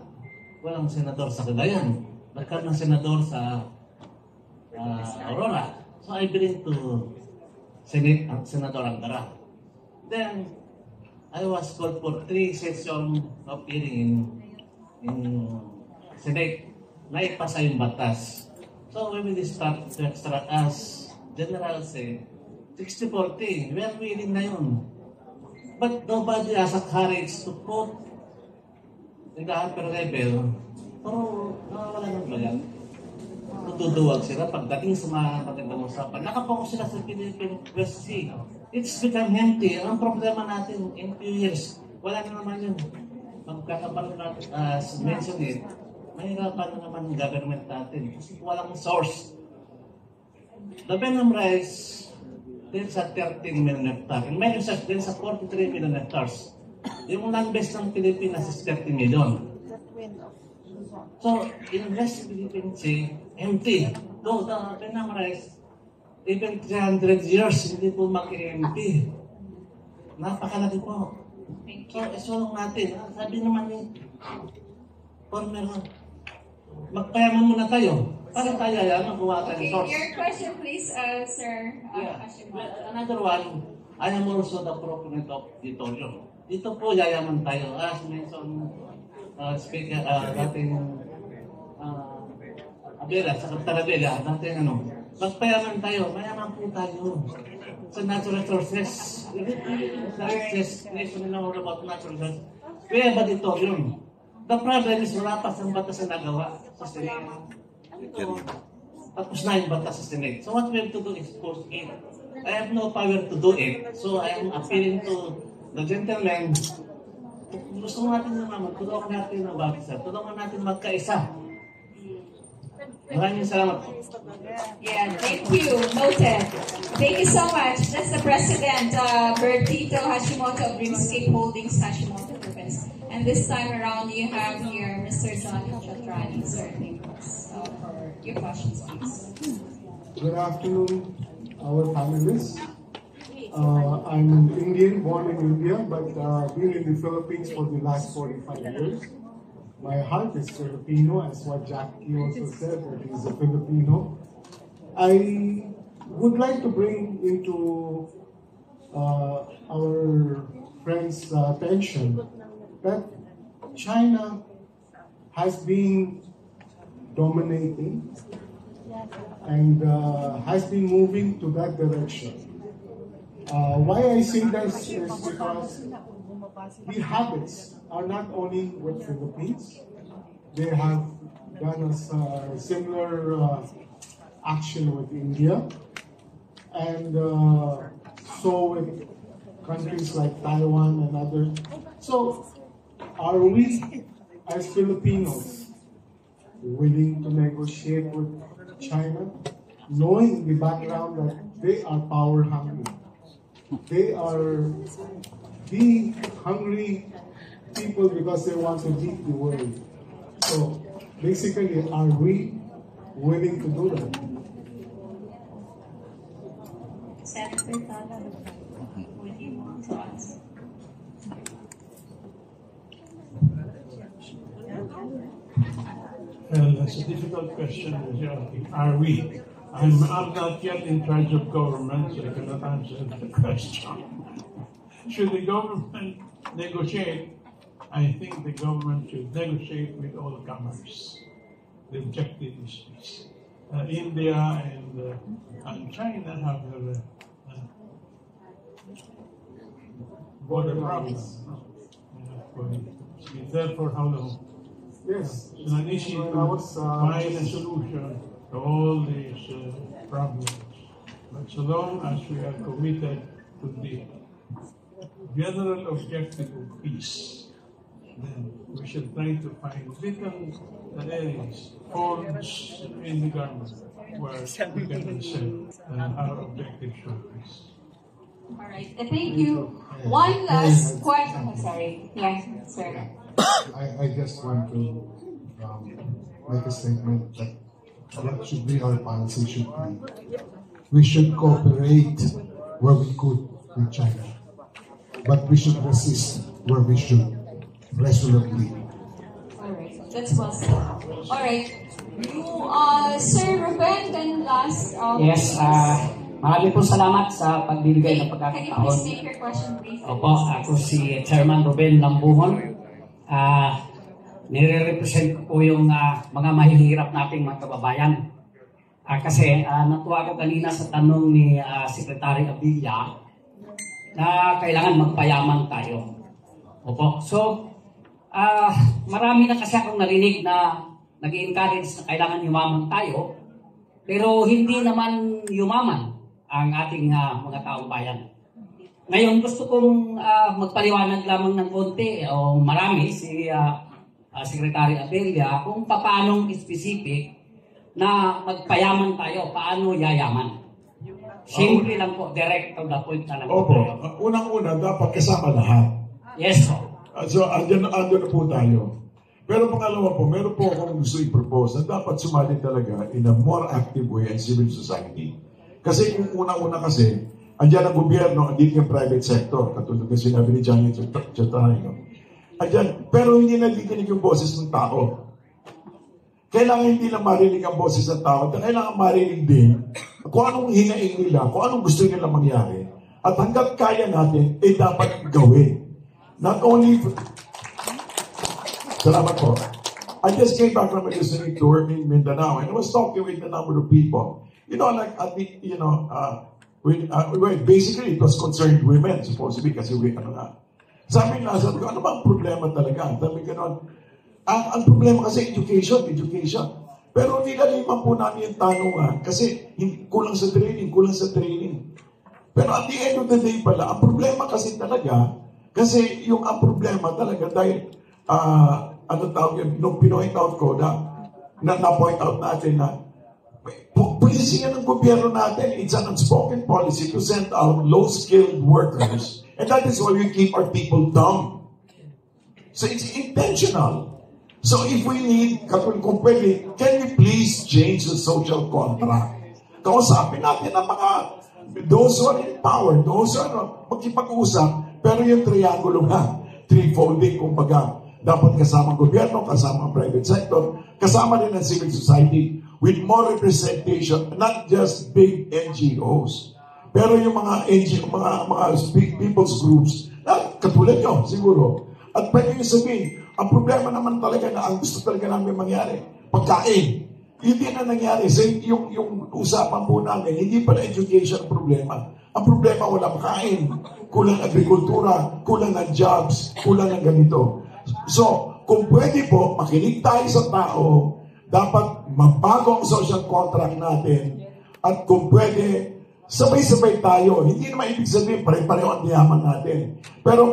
U: Walang senador sa Cagayan. Nagkaroon ng senador sa Aurora. So I bring to Senate Senator Angara. Then, I was called for 3 sessions of hearing in Senate. Naipasa yung batas. So we will start to extract as General said, 60-40, we are willing na yun. But nobody has a courage to put in the upper level. Pero nawawala ng bayan. magduduwag sila pagdating sa mga magandang usapan. Nakapokus sila sa Philippine West Sea. It's become empty. Ang problema natin in few years, wala na naman yun. Magkakaparoon natin, as mentioned it, mahirapan na naman ang government natin kasi walang source. The Venom rice, there's a 13 million hectares. And may research din sa 43 million hectares. Yung land-based ng Pilipinas is 30 million. So, in West Philippine Sea, empty. Though the Venom rice, even 300 years, hindi po mag-empty. Napakalaki po. So, isulong natin. Sabi naman ni former, magpayaman muna tayo. Para tayo yan, magawa tayo ng source.
B: Your question please, sir.
U: Another one, I am also the proponent of auditorium. Dito po, yayaman tayo. As mentioned, speaker, dating Abella, sa Abella, dating magpayaman tayo, mayaman po tayo sa natural resources. Nation na all about natural resources. We have auditorium. The problem is wala pa sa batas na nagawa sa Senate. Tapos na yung batas sa Senate. So what we have to do is post it. I have no power to do it. So I am appealing to the gentleman. Gusto natin naman, tulungan natin ang batas. Tulungan natin magkaisa. Maraming salamat po.
B: Yeah, thank you. Noted. Thank you so much. That's the President, Bertito Hashimoto of Dreamscape Holdings Hashimoto Province. And this time around, you have here Mr. Johnny Chatrani. Sir, thank you for your questions, please.
L: Good afternoon, our panelists. I'm Indian, born in India, but been in the Philippines for the last 45 years. My heart is Filipino, as what Jackie also said, that he's a Filipino. I would like to bring into our friends' attention that China has been dominating and has been moving to that direction. Why I say this is because the habits are not only with Philippines, they have done a similar action with India, and so with countries like Taiwan and others. So, are we as Filipinos willing to negotiate with China, knowing the background that they are power hungry? They are the hungry people because they want to beat the world. So basically, are we willing to do that?
B: Senator Tatad, would you want to answer?
C: Well, that's a difficult question. Are we? I'm not yet in charge of government, so I cannot answer the question. Should the government negotiate? I think the government should negotiate with all comers. The objective is peace. India and China have their border problems. It's been there for how long?
L: Yes.
C: It's not easy to find a solution to all these problems. But so long as we are committed to the general objective of peace, then we should try to find little areas, folds in the government where we can accept our objective should peace.
B: All right, thank you. One last question. Sorry. Yeah, sir.
P: I just want to make a statement that what should be our policy should be. We should cooperate where we could with China, but we should resist where we should, resolutely.
B: All right, that's well said. All right, you, Sir Ruben, then last.
V: Yes, marami po salamat sa pagbibigay ng pagkakataon.
B: Can you please make your question brief?
V: Opo, ako si Chairman Ruben Lambuhon. Nire-represent ko po yung mga mahihirap nating mga kababayan. Kasi natuwa ko kanina sa tanong ni Secretary Abella na kailangan magpayaman tayo. Opo. So, marami na kasi akong narinig na nag-i-encourage na kailangan yumaman tayo. Pero hindi naman yumaman ang ating mga taong bayan. Ngayon, gusto kong magpaliwanag lamang ng konti o marami si Secretary Abella kung paano specific na magpayaman tayo, paano yayaman. Simple lang po, direct to the point na lang.
N: Opo, unang-una, dapat kasama lahat.
V: Yes po.
N: So, andyan na po tayo. Pero pangalawa po, meron po akong gusto i-propose na dapat sumali talaga in a more active way ang civil society. Kasi kung una-una kasi, andyan ang gobyerno, andito yung private sector, katulad ng sinabi ni Johnny Chatay. Andyan, pero hindi nadidinig yung boses ng tao. Kailangan hindi lang marinig ang boses ng tao, kailangan marinig din kung anong hinaing nila, kung anong gusto nila mangyari. At hanggat kaya natin, dapat gawin. Not only... Salamat po. I just came back from a listening tour in Mindanao and I was talking with a number of people. You know, like, basically it was concerned women, supposedly, kasi sabi ko, ano ba ang problema talaga? Sabi ko, ang problema kasi education. Pero nilaliman po namin yung tanungan kasi kulang sa training. Pero at the end of the day pala, ang problema kasi talaga, ang problema talaga dahil, nung pinoint out ko na-point out natin na policy yan ng gobyerno natin, it's an unspoken policy to send out low-skilled workers. And that is why we keep our people dumb. So it's intentional. So if we need, kung pwede, can we please change the social contract? Kausapin natin ang mga, those who are in power, those who are, magkipag-usap, pero yung triangulo nga, three-folding, kumbaga, dapat kasama ang gobyerno, kasama ang private sector, kasama rin ang civil society, with more representation, not just big NGOs, pero yung mga NGO, mga people's groups, na katulad nyo, siguro. At pwede nyo sabihin, ang problema naman talaga na ang gusto talaga namin mangyari, pagkain. Hindi na nangyari. So yung usapan po namin, hindi pala education ang problema. Ang problema, wala pagkain. Kulang agrikultura, kulang ng jobs, kulang ng ganito. So, kung pwede po, makinig tayo sa tao, dapat mabago ang social contract natin, at kung pwede, sabay-sabay tayo. Hindi naman ibig sabihin, pare-pareho ang yaman natin. Pero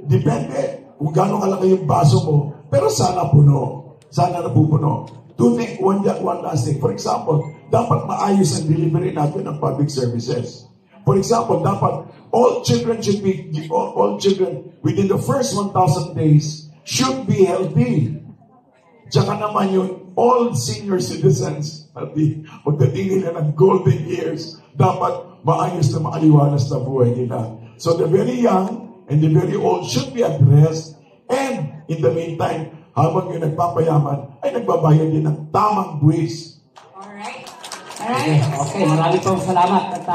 N: depende kung gano'ng kalaki yung baso mo, pero sana puno. Sana napupuno. One last thing. For example, dapat maayos ang delivery natin ng public services. For example, dapat all children within the first 1,000 days should be healthy. Tsaka naman yun, all senior citizens pagdating nila ng golden years, dapat maayos na maaliwalas na buhay nila. So the very young and the very old should be addressed, and in the meantime, habang yung nagpapayaman, ay nagbabayad din ng tamang buwis.
B: Alright.
V: Okay, marami pong salamat. At,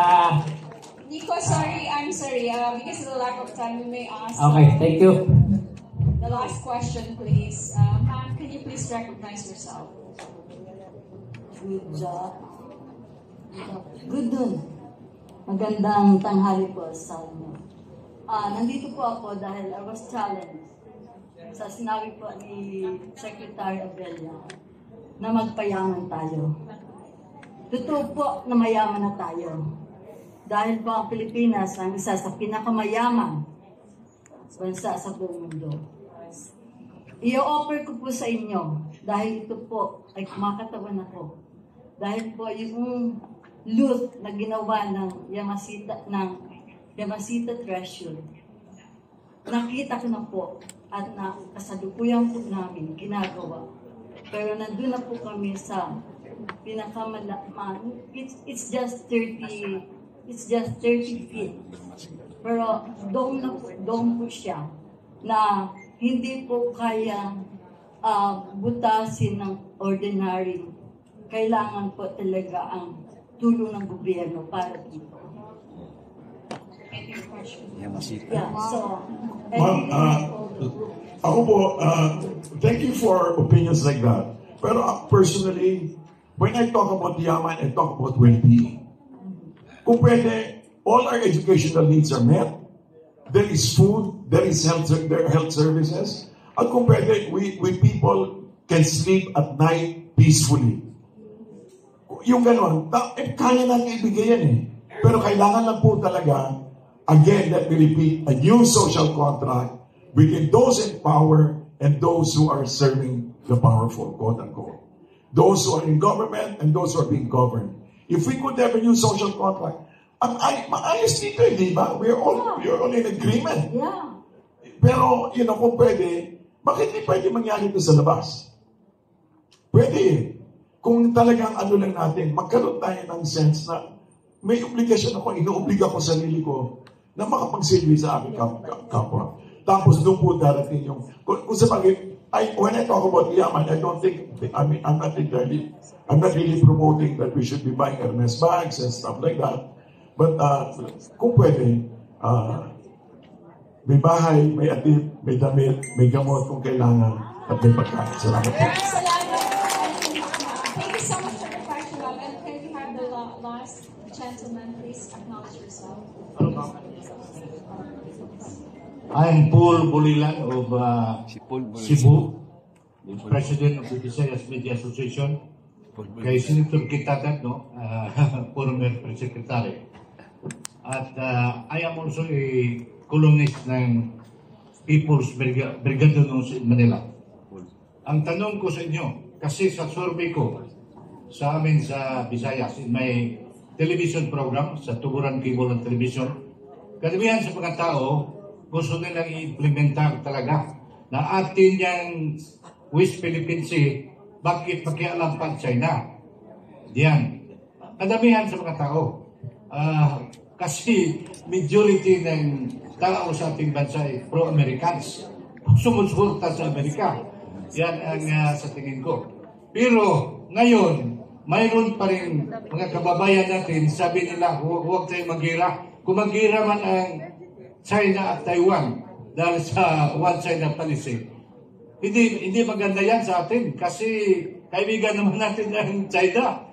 B: Nico, I'm sorry. Because of the lack of time, we may ask.
V: Okay, thank you.
B: The last question, please. Ma'am, can you please recognize yourself?
D: Good noon. Magandang tanghali po sa inyo. Nandito po ako dahil I was challenged sa sinabi po ni Secretary Abella na magpayaman tayo. Totoo po na mayaman na tayo. Dahil po ang Pilipinas ang isa sa pinakamayaman bansa sa buong mundo. I-offer ko po sa inyo dahil ito po ay kumakatawan ako. Dahil po yung loot na ginawa ng Yamasita Treasure, nakita ko na po at kasalukuyan po namin ginagawa. Pero nandun na po kami sa it's just 30 feet. Pero doon po siya na hindi po kaya butasin ng ordinary. Kailangan po talaga ang tulong ng gobyerno para dito. Yeah, so,
N: ako po, thank you for opinions like that. Pero personally, when I talk about yaman, I talk about well-being. Kung pwede, all our educational needs are met. There is food, there is health services. At kung pwede, we people can sleep at night peacefully. yung gano'n, kaya natin ibigay yan eh. Pero kailangan lang po talaga, again, let me repeat, a new social contract between those in power and those who are serving the powerful, quote-unquote. Those who are in government and those who are being governed. If we could have a new social contract, maayos dito eh, di ba? We're all in agreement.
D: Yeah.
N: Pero, kung pwede, bakit di pwede mangyari ito sa labas? Pwede. Kung talagang lang natin, magkaroon tayo ng sense na may obligasyon ako, inuobliga ko sarili ko na makapagsilbi sa aking kapwa. Tapos doon po darating yung, kung sa bagay, when I talk about yaman, I don't think, I'm not really promoting that we should be buying Hermes bags and stuff like that. But kung pwede, may bahay, may atid, may damit, may gamot kung kailangan, at may pagkain. Salamat po.
B: Thank you so much for the question, Rob. And can we have the last gentleman please acknowledge yourself?
T: I'm Paul Bolilan of Cebu, the President of the Visayas Media Association. Kay Senator Tatad, former Secretary. At I am also a columnist ng People's Brigado News in Manila. Ang tanong ko sa inyo, kasi sa survey ko sa amin sa Visayas, in my television program, sa Tuburan Cable and Television, karamihan sa mga tao, gusto nilang i-implementar talaga na atin yung West Philippine Sea, bakit pakialam pa China? Diyan. Kadamihan sa mga tao. Kasi majority ng tao sa ating bansa ay pro-Americans. Sumusuporta sa Amerika. Yan ang sa tingin ko. Pero ngayon, mayroon pa rin mga kababayan natin, sabi nila, huwag tayong magira. Kung magira man ang China at Taiwan dahil sa one China policy, hindi maganda yan sa atin kasi kaibigan naman natin ang China.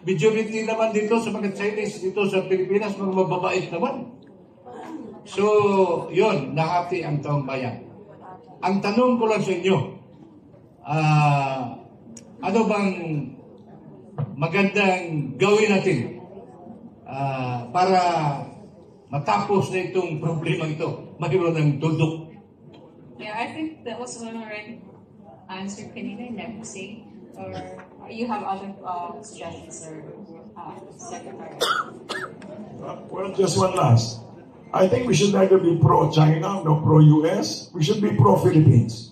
T: Majority naman dito sa mga Chinese dito sa Pilipinas, mga mababait naman. So, yun, nahati ang taong bayan. Ang tanong ko lang sa inyo, ano bang magandang gawin natin para matapos na itong problema ito, mayroon ng tuldok?
B: Yeah, I think that was one already answered kanina, never say. Or you have other suggestions, or Secretary?
N: Well, just one last. I think we should neither be pro-China nor pro-US. We should be pro-Philippines.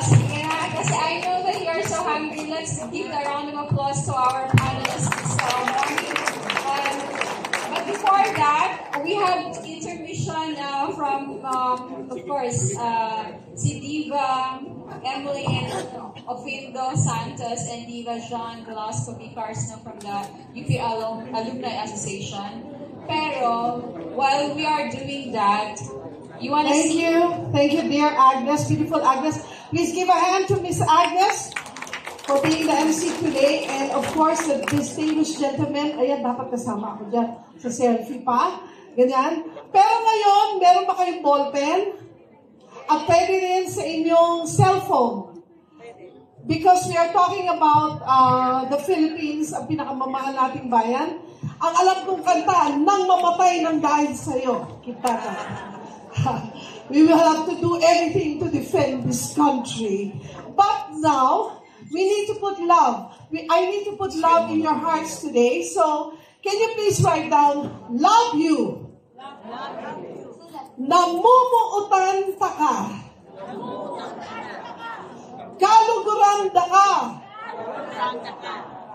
B: Sige nga, kasi I know that you are so hungry. Let's give a round of applause to our panelists this morning. But before that, we have intermission from, of course, si Diva Emily Ofindo Santos and Diva John Velasco Picarsno from the UP Alumni Association. Pero, while we are doing that, you want to
G: Thank you, dear Agnes, beautiful Agnes. Please give a hand to Miss Agnes for being the MC today. And of course, the distinguished gentleman, ayan, dapat kasama ako dyan sa selfie pa. Ganyan. Pero ngayon, meron ba kayong ballpen? At pwede rin sa inyong cellphone. Because we are talking about the Philippines, ang pinakamamahal nating bayan. Ang alam kong kanta, nang mamatay ng dahil sa'yo, kita ka. We will have to do everything to defend this country. But now, we need to put love. I need to put love in your hearts today. So, can you please write down, love you. Namumuutan ta ka. Kaluguranda ka.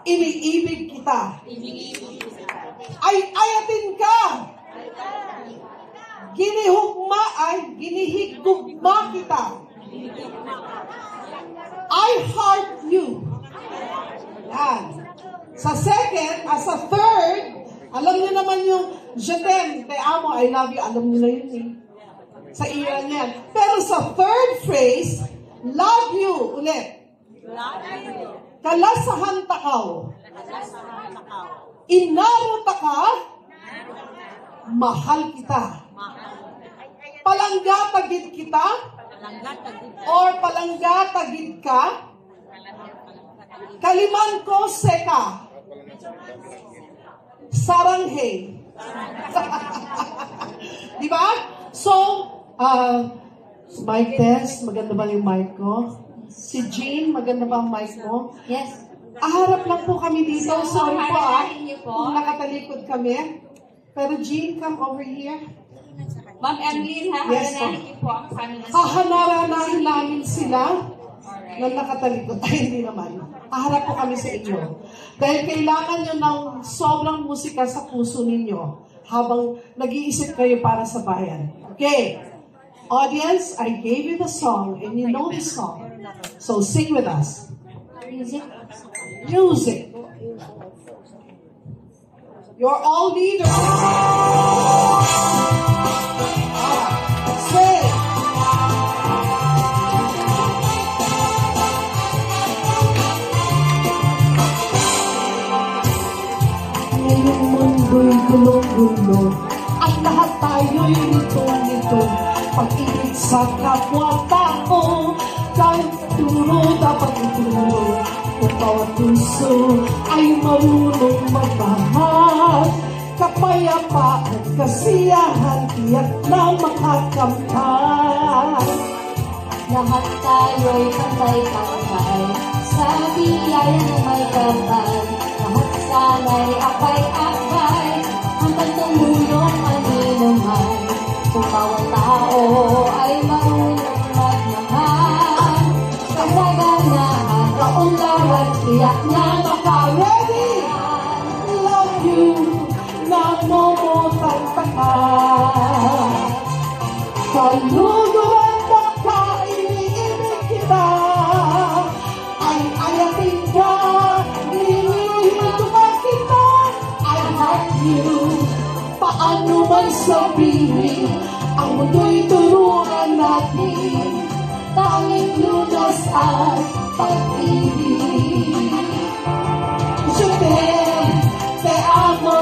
G: Iniibig kita. Ay ayatin ka. Ginihigugma kita. I heart you. Yan. Sa second, sa third, alam niyo naman yung je t'aime, te amo, I love you, alam niyo na yun eh. Sa iran yan. Pero sa third phrase, love you, ulit. Kalasahan takaw. Inaro ka, mahal kita. Palangga tagid kita, or palangga tagid ka, Kalimanko Seka. Saranghe. Di ba? So, mic test. Maganda ba yung mic ko? Si Jean, maganda ba ang mic mo?
E: Yes.
G: Harap lang po kami dito. Sorry po
B: po.
G: kung nakatalikod kami. Pero Jean, come over here.
B: Ma'am Emily, hahanapin po ang panelists.
G: Hahanapin namin sila na nakatalikod. Ay, hindi naman. Haharap po kami sa inyo. Dahil kailangan nyo ng sobrang musika sa puso ninyo habang nag-iisip kayo para sa bayan. Okay. Audience, I gave you the song and you know the song. So sing with us.
E: Music.
G: Music. You're all leaders. Say. Ngayong mundo'y gulong-gulo at lahat tayo'y nito-nito. Pag-ibig sa kapwa-tao, kahit turo dapat ituro. Kung bawat puso ay marunong magmahal, kapayapaan, kasiyahan, tiyak na makakamtan.
E: Lahat tayo'y pantay-pantay sa biyaya ng may kapal. Lahat sana'y akay-akay, hanggang tumulong maninuman. Kung bawat tao ay marunong magmahal, kasaganahan, kaunlaran, tiyak na
G: maka-ready. Love you, namumutagtakan. Kaluguran na kainiibig kita, ay ayating ka, nilihito ka kita. I love you, paano man sabihin, ang mundo'y turuan natin, tanging lunas at pag-ibig. Je t'aime, te amo,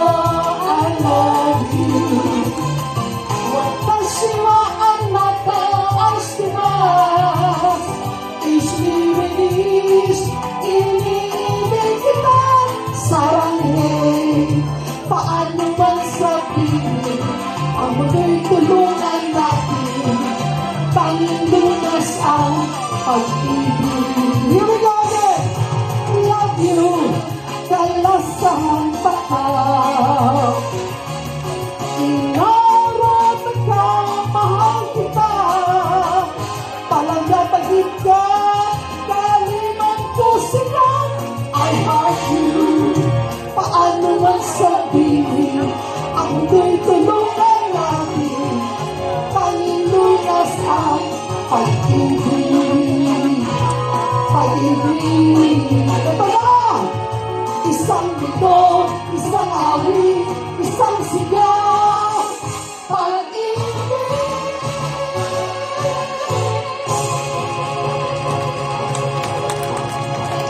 G: I love you. Watashi wa anata o shimasu. Ishiminis, iniibig kita. Saranghe, paano man sabihin, ang mundo'y tulungan natin, tanging lunas ang pag-ibig. Here we go again. Love you, kalasahan pakaw. Inarap ka, mahal kita. Palangatagin ka, kaliman ko sila. I heart you, paano man sabihin, ang mundo'y tulungan natin, tanging lunas ang pag-ibig. Pag-ibig. Ito na! Isang mundo, isang awit, isang sigaw. Pag-ibig.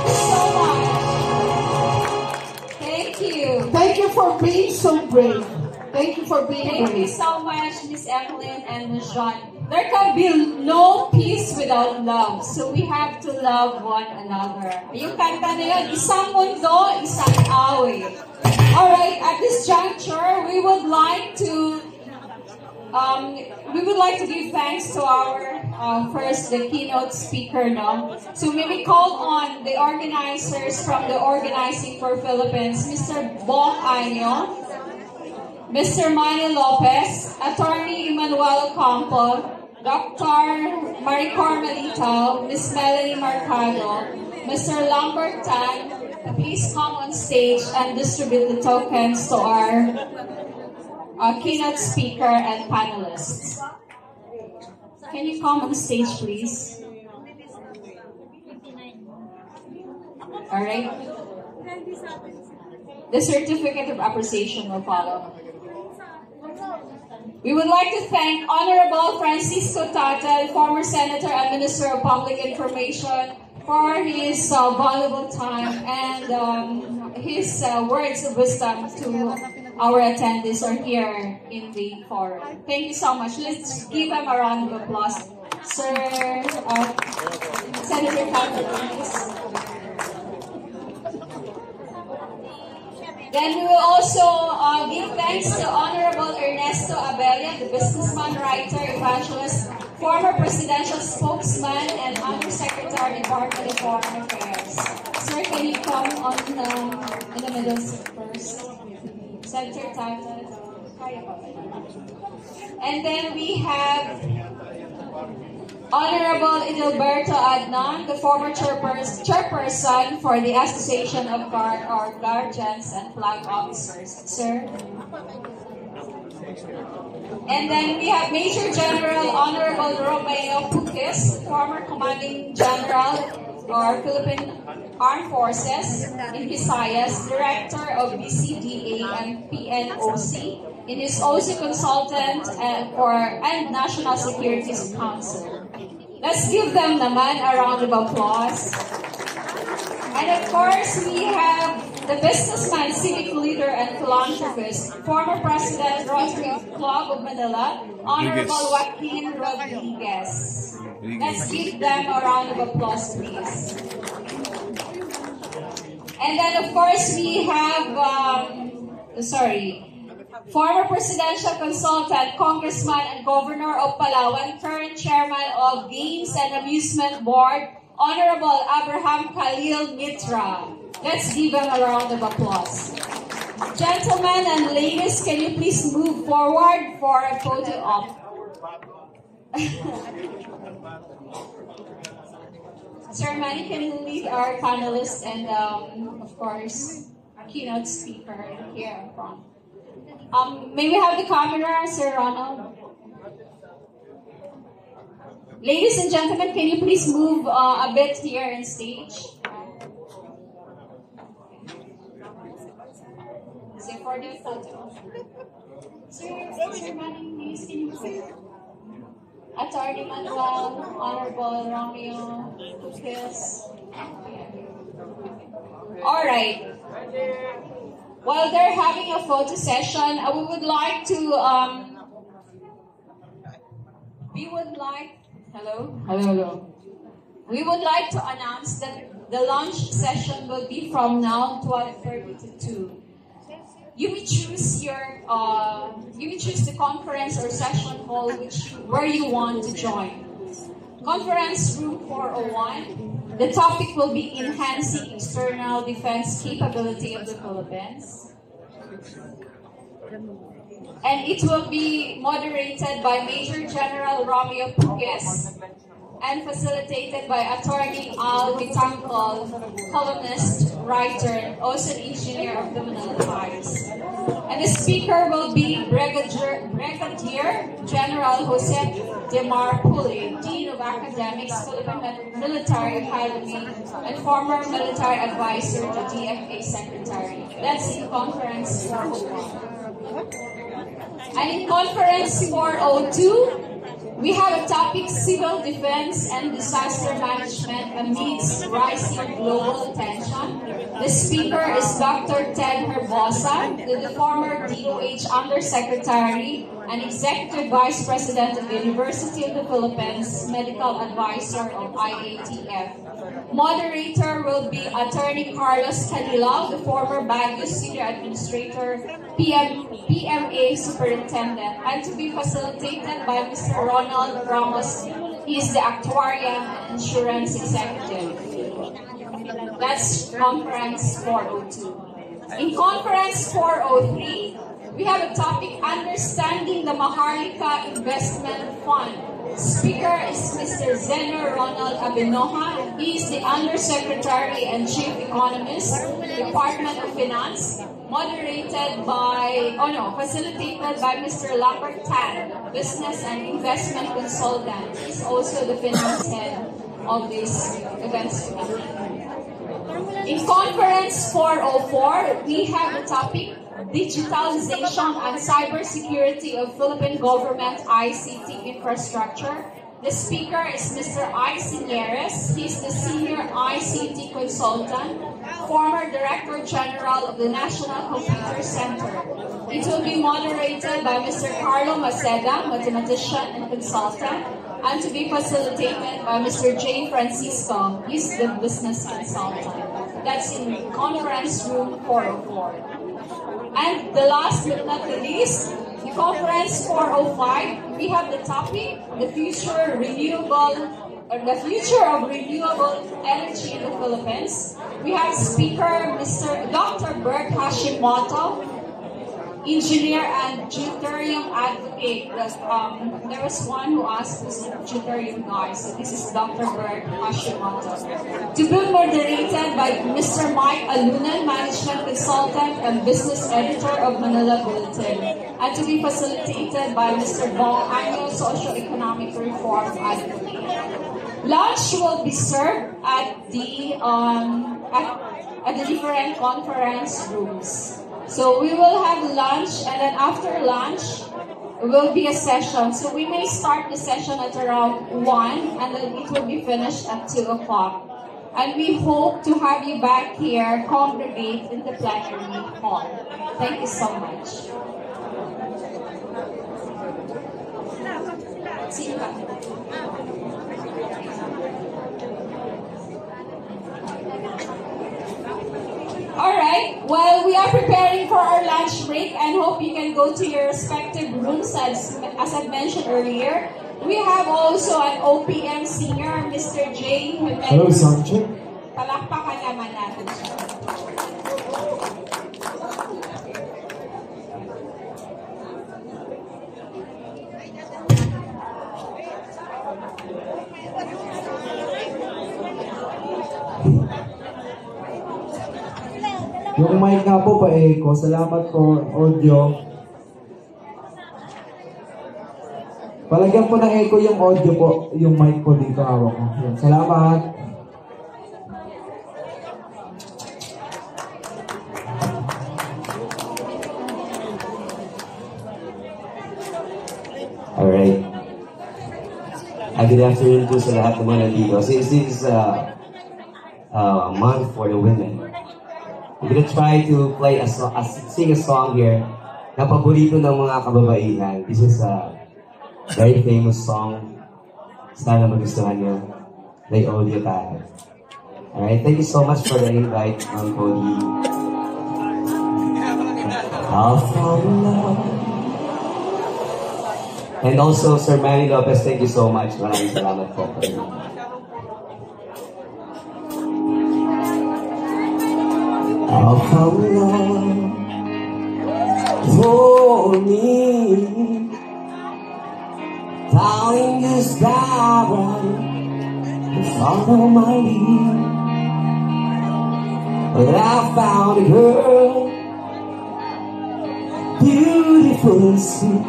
B: So much. Thank you.
G: Thank you for being so brave. Thank you for being
B: Thank you
G: brave.
B: so much, Miss Evelyn and Miss John. There can be no peace without love. So we have to love one another. Yung kanta na yun, isang mundo, isang awit. Alright, at this juncture, we would like to give thanks to our the keynote speaker, no? So may we call on the organizers from the Organizing for Philippines, Mr. Bong, Mr. Manny Lopez, Attorney Emmanuel Campo, Dr. Maricor Melito, Miss Melanie Mercado, Mr. Lambert Tan, please come on stage and distribute the tokens to our keynote speaker and panelists. Can you come on stage, please? All right. The certificate of appreciation will follow. We would like to thank Honorable Francisco Tatad, former Senator and Minister of Public Information, for his valuable time and his words of wisdom to our attendees are here in the forum. Thank you so much. Let's give him a round of applause. Sir, Senator Tatad, please. Then we will also give thanks to Honorable Ernesto Abella, the businessman, writer, evangelist, former presidential spokesman, and Undersecretary, Department of Foreign Affairs. Sir, can you come on in the middle first? Senator Tatad. And then we have Honorable Idilberto Adnan, the former chairperson for the Association of Guardians and Flag Officers. Sir. And then we have Major General Honorable Romeo Poquiz, former Commanding General or Philippine Armed Forces in Visayas, Director of BCDA and PNOC. He is also consultant and National Security Council. Let's give them naman a round of applause. And of course, we have the businessman, civic leader, and philanthropist, former President, Rotary Club of Manila, Honorable Joaquin Rodriguez. Let's give them a round of applause, please. And then, of course, we have, former presidential consultant, Congressman, and Governor of Palawan, current chairman of Games and Amusement Board, Honorable Khalil Mitra. Let's give them a round of applause. Gentlemen and ladies, can you please move forward for a photo op? Sir Manny, can you lead our panelists and, of course, our keynote speaker here in front? May we have the camera, Sir Ronald? Ladies and gentlemen, can you please move a bit here in stage? So for the photo. Sir Manny, please, can you move? Attorney Manuel, Honorable Romeo, Poquiz. All right. While they're having a photo session, we would like to, hello. We would like to announce that the lunch session will be from now 12:30 to 2. You may choose the conference or session hall where you want to join. Conference room 401. The topic will be enhancing external defense capability of the Philippines. And it will be moderated by Major General Romeo Poquiz and facilitated by Attorney Al Bitangkol, columnist, writer, and also an engineer of the Manila Times. And the speaker will be Brigadier General Jose de Marpuli, Dean of Academics, Philippine Military Academy, and former military advisor to DFA Secretary. That's in Conference 401. And in Conference 402, we have a topic, civil defense and disaster management amidst rising global tension. The speaker is Dr. Ted Herbosa, the former DOH Undersecretary and Executive Vice President of the University of the Philippines, Medical Advisor of IATF. Moderator will be Attorney Carlos Khalil, the former Baguio Senior Administrator, PMA Superintendent, and to be facilitated by Mr. Ronald Ramos. He is the Actuarial and Insurance Executive. That's Conference 402. In Conference 403, we have a topic, Understanding the Maharlika Investment Fund. Speaker is Mr. Zeno Ronald Abenoja. He is the Undersecretary and Chief Economist, Department of Finance, facilitated by Mr. Lambert Tan, Business and Investment Consultant. He's also the finance head of this events committee. In Conference 404, we have the topic, Digitalization and Cybersecurity of Philippine Government ICT Infrastructure. The speaker is Mr. I. Sinieres. He's the Senior ICT Consultant, former Director General of the National Computer Center. It will be moderated by Mr. Carlo Maceda, mathematician and consultant, and to be facilitated by Mr. J. Francisco. He's the business consultant. That's in Conference Room 404. And the last but not the least, the Conference 405, we have the topic, the future of renewable energy in the Philippines. We have speaker Mr. Dr. Bert Hashimoto, engineer and deuterium advocate. There was one who asked who's the deuterium guy, so this is Dr. Bert Hashimoto. To be moderated by Mr. Mike Alunan, management consultant and business editor of Manila Bulletin, and to be facilitated by Mr. Bong, annual socio-economic reform advocate. Lunch will be served at the different conference rooms. So we will have lunch, and then after lunch will be a session. So we may start the session at around 1, and then it will be finished at 2 o'clock. And we hope to have you back here, congregate in the plenary hall. Thank you so much. See you back. Alright, well, we are preparing for our lunch break and hope you can go to your respective rooms as I mentioned earlier. We have also an OPM senior, Mr. J. Jimenez.
F: Hello, Sergeant.
B: Palakpakan naman natin siya.
F: Yung mic nga po pa-echo. Salamat po, audio. Palagyan po ng echo yung audio po, yung mic po dito hawak ko. Yan. Salamat.
H: Alright. Good afternoon po sa lahat ng mga nandito. Since this is a month for the women, I'm gonna try to play sing a song here na paborito ng mga kababaihan. This is a very famous song. Sana magustuhan niyo. May audio tayo. Alright, thank you so much for the invite, Cody. I'll fall in love. And also, Sir Manny Lopez, thank you so much. Maraming salamat po. I'll come along for me down in this garden and follow my lead. But I found a girl beautiful and sweet.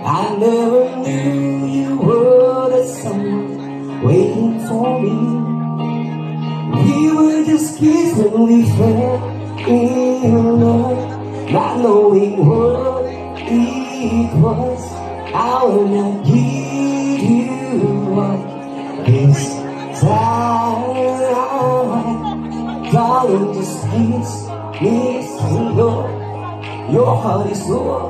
H: I never knew you were the someone waiting for me. We were just kids when we fell in love, not knowing what it was. I will not give you up this time. Darling, just please listen, Lord. Your heart is full,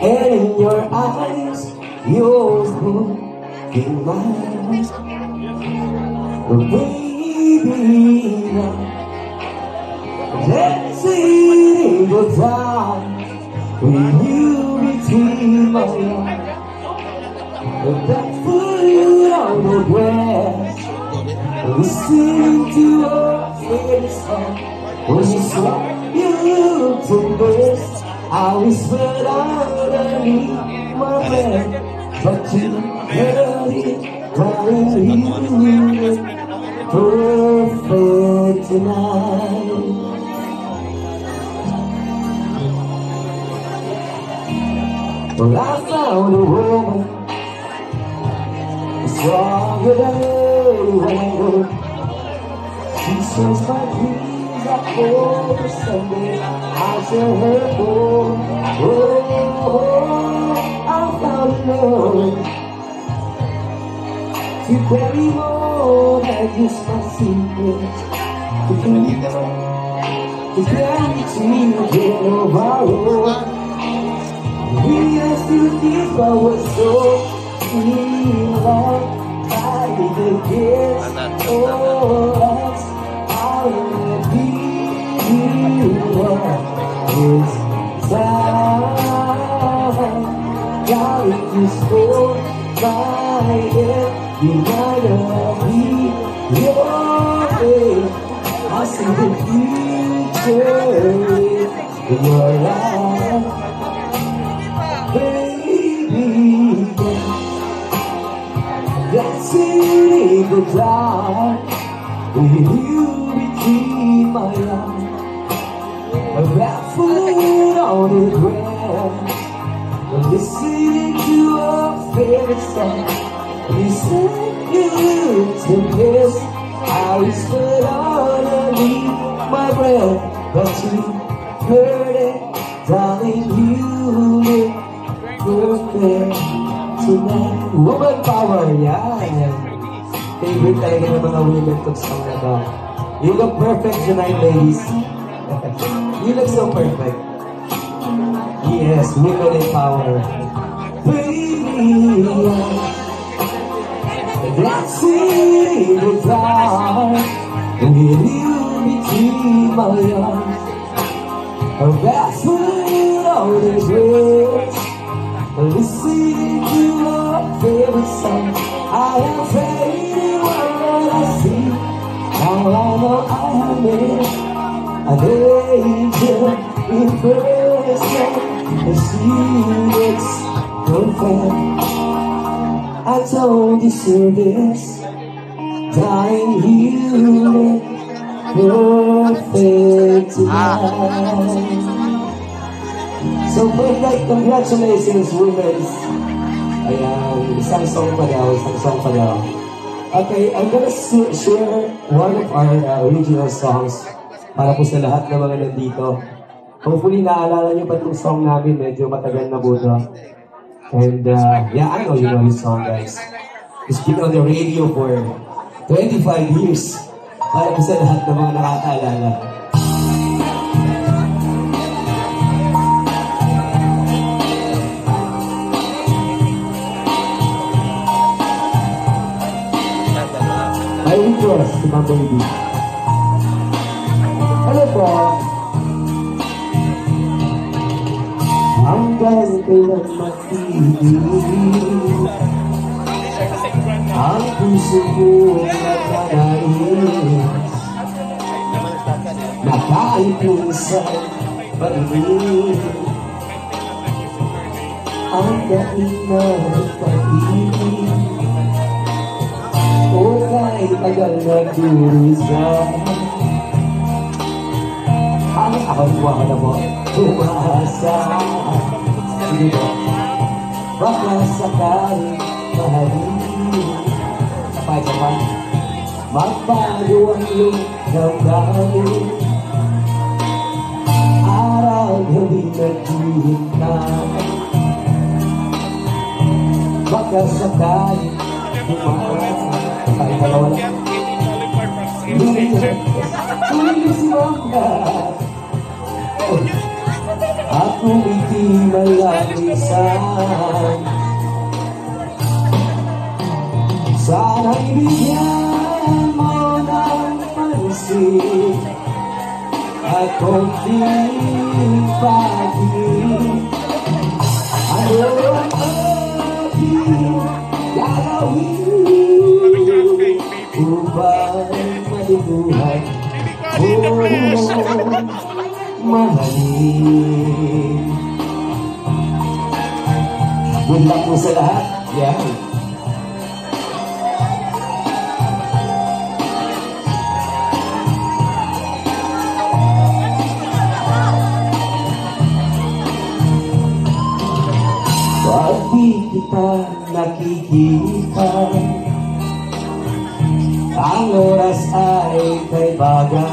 H: and in your eyes, you're holding mine. But baby, let's see go down with you between my arms. The back foot on the grass, listening to your favorite song. When you saw you looked the best, I whispered underneath my breath, but you heard it calling you. Perfect tonight. Well, I found a woman stronger than anyone. She sings my dreams up over Sunday. I tell her, oh, I found love to carry more than just my secrets. To carry to get over all. We used to think I was so sweet, like I didn't guess. Oh, that's how it be. fight it, you're gonna be your way. I see the future in your life, baby. Dancing in the dark, with you between my arms, barefoot on the ground, listening to our favorite song. You said you looked the best. I whispered underneath my breath, but you heard it, darling. You look perfect tonight. Woman power, yeah. Favorite talaga ng mga women to song na to. You look perfect tonight, ladies. You look so perfect. Yes, women in power. Baby, dancing in the dark, with you between my arms, barefoot on the grass, listening to our favorite song. I am fading when I see. Now I know I have met an angel in person, and she looks perfect. I don't deserve this, dying you look perfect tonight. So perfect, congratulations, women. Ayan, isang song pa daw. Okay, I'm gonna share one of our original songs para po sa lahat ng mga nandito. Hopefully, naalala niyo pa itong song namin, medyo matagal na po ito. And yeah, I know you know this song, guys. It's been on the radio for 25 years. Para po sa lahat ng mga nakakaalala. I request to my baby. Hello po. Hanggang kailan mag-ibig, ang puso ko nagkanalis, nakaipon sa pag-ibig, ang daing ng pag-ibig. O kahit tagal na durusa, ako tuwa ka na mo, umaasa. Sige po, baka sakali mahalin, sapay-sapay, magbago ang iyong damdamin. Araw-gabi naghihintay, baka sakali umaasa. Tayo dalawa lang. Ako iti malamisan, sana'y bigyan mo ng pansin at konting pag-ibig. Ano ang aking gagawin upang malituhan mo mahalin? Good luck po sa lahat. Yeah. Pag di kita nakikita, ang oras ay kay baga.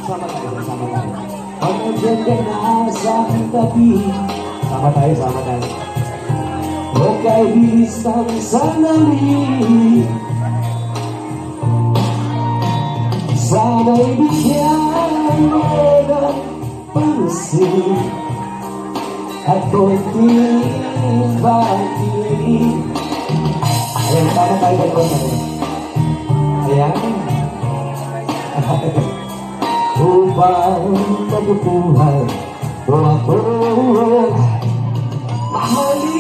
H: Sama tayo. Pag nandiyan ka na sa aking tabi, sama tayo. Huwag kay bilis ng sandali, sana'y bigyan mo ng pansin at konting pag-ibig. Ayan, sama tayo dalawa. Ayan. Upang mabubuhay mo ako mahalin.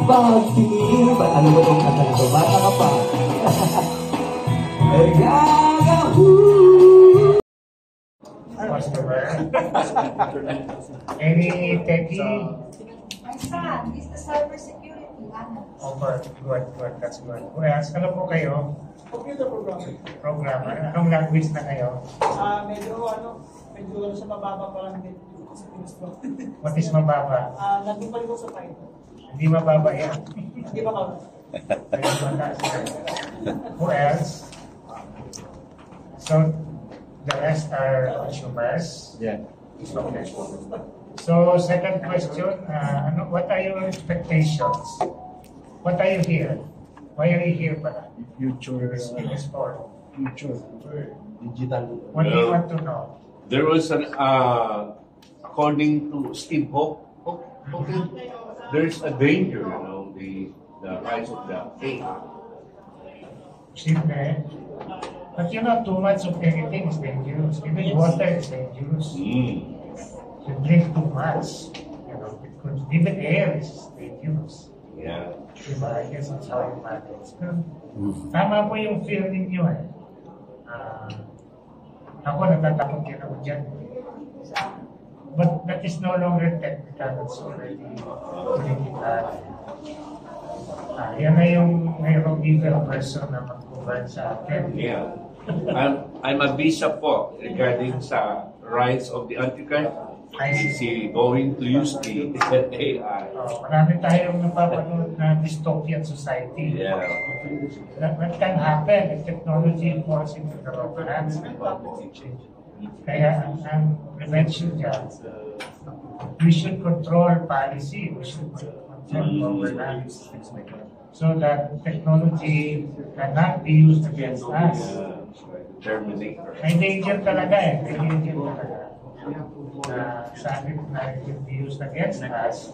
F: pag-ibig. Ano ba itong kanta na ito? Bata ka pa.
S: Any techie?
A: My son is the cybersecurity analyst.
S: Oh, good. That's good. Who else? Ano po kayo?
I: Computer programmer.
S: Programmer. Anong language na kayo?
I: Medyo sa mababa pa lang din.
S: What is mababa?
I: Nagpapal ko sa Python.
S: Hindi mababa yan.
I: Hindi ba ka?
S: Who else? So, the rest are consumers?
J: Yeah.
S: Okay. So, second question, what are your expectations? What are you here? Why are you here pala?
J: Future.
S: Future.
J: Digital.
S: What do you want to know?
W: There was an, according to Steve Hawking, there's a danger, the rise of the AI.
S: Simple. But too much of anything is dangerous. Even water is dangerous. You drink too much, even air is dangerous.
W: Yeah.
S: Diba? I guess that's how it matters. Tama po yung feeling nyo eh. Ako natatakot din ako dyan. But that is no longer technical, it's already political. Yan na yung mayroong evil person na mag-govern sa atin.
W: Yeah. I'm a bishop po regarding sa rights of the Antichrist. Is he going to use the AI?
S: Marami tayong napapanood na dystopian society.
W: Yeah.
S: That can happen if technology falls into the wrong hands. Kaya ang prevention dyan, we should control policy, we should control governance, so that technology cannot be used against us. May danger talaga may danger talaga. Sa akin na it will be used against us,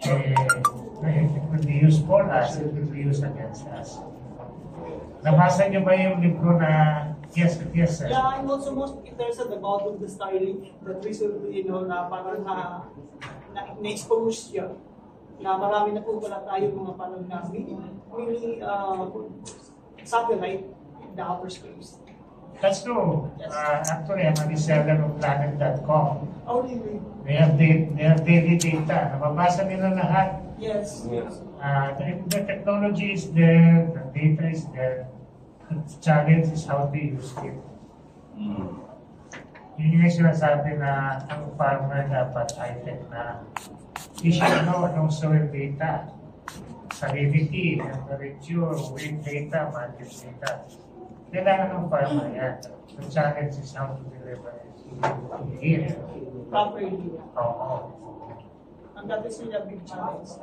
S: it will be used for us, it will be used against us. Nabasa niyo ba yung libro na yes, sir?
I: Yeah, I'm also most interested about the styling that recently, na parang na-expose siya. Na marami na po pala tayo mga parang na mini satellite in the outer space.
S: That's true. Actually, I'm a reseller of planet.com.
I: Oh, really?
S: They have daily data. Nababasa nila lahat.
I: Yes.
S: The technology is there, the data is there. The challenge is how to use it. Yun yung sinasabi na ang farmer dapat high-tech na. He should know anong soil data, salinity, temperature, wind data, market data. Kailangan ng farmer yan. The challenge is how to deliver it here.
I: Properly.
S: Oo.
I: And that is really a big challenge.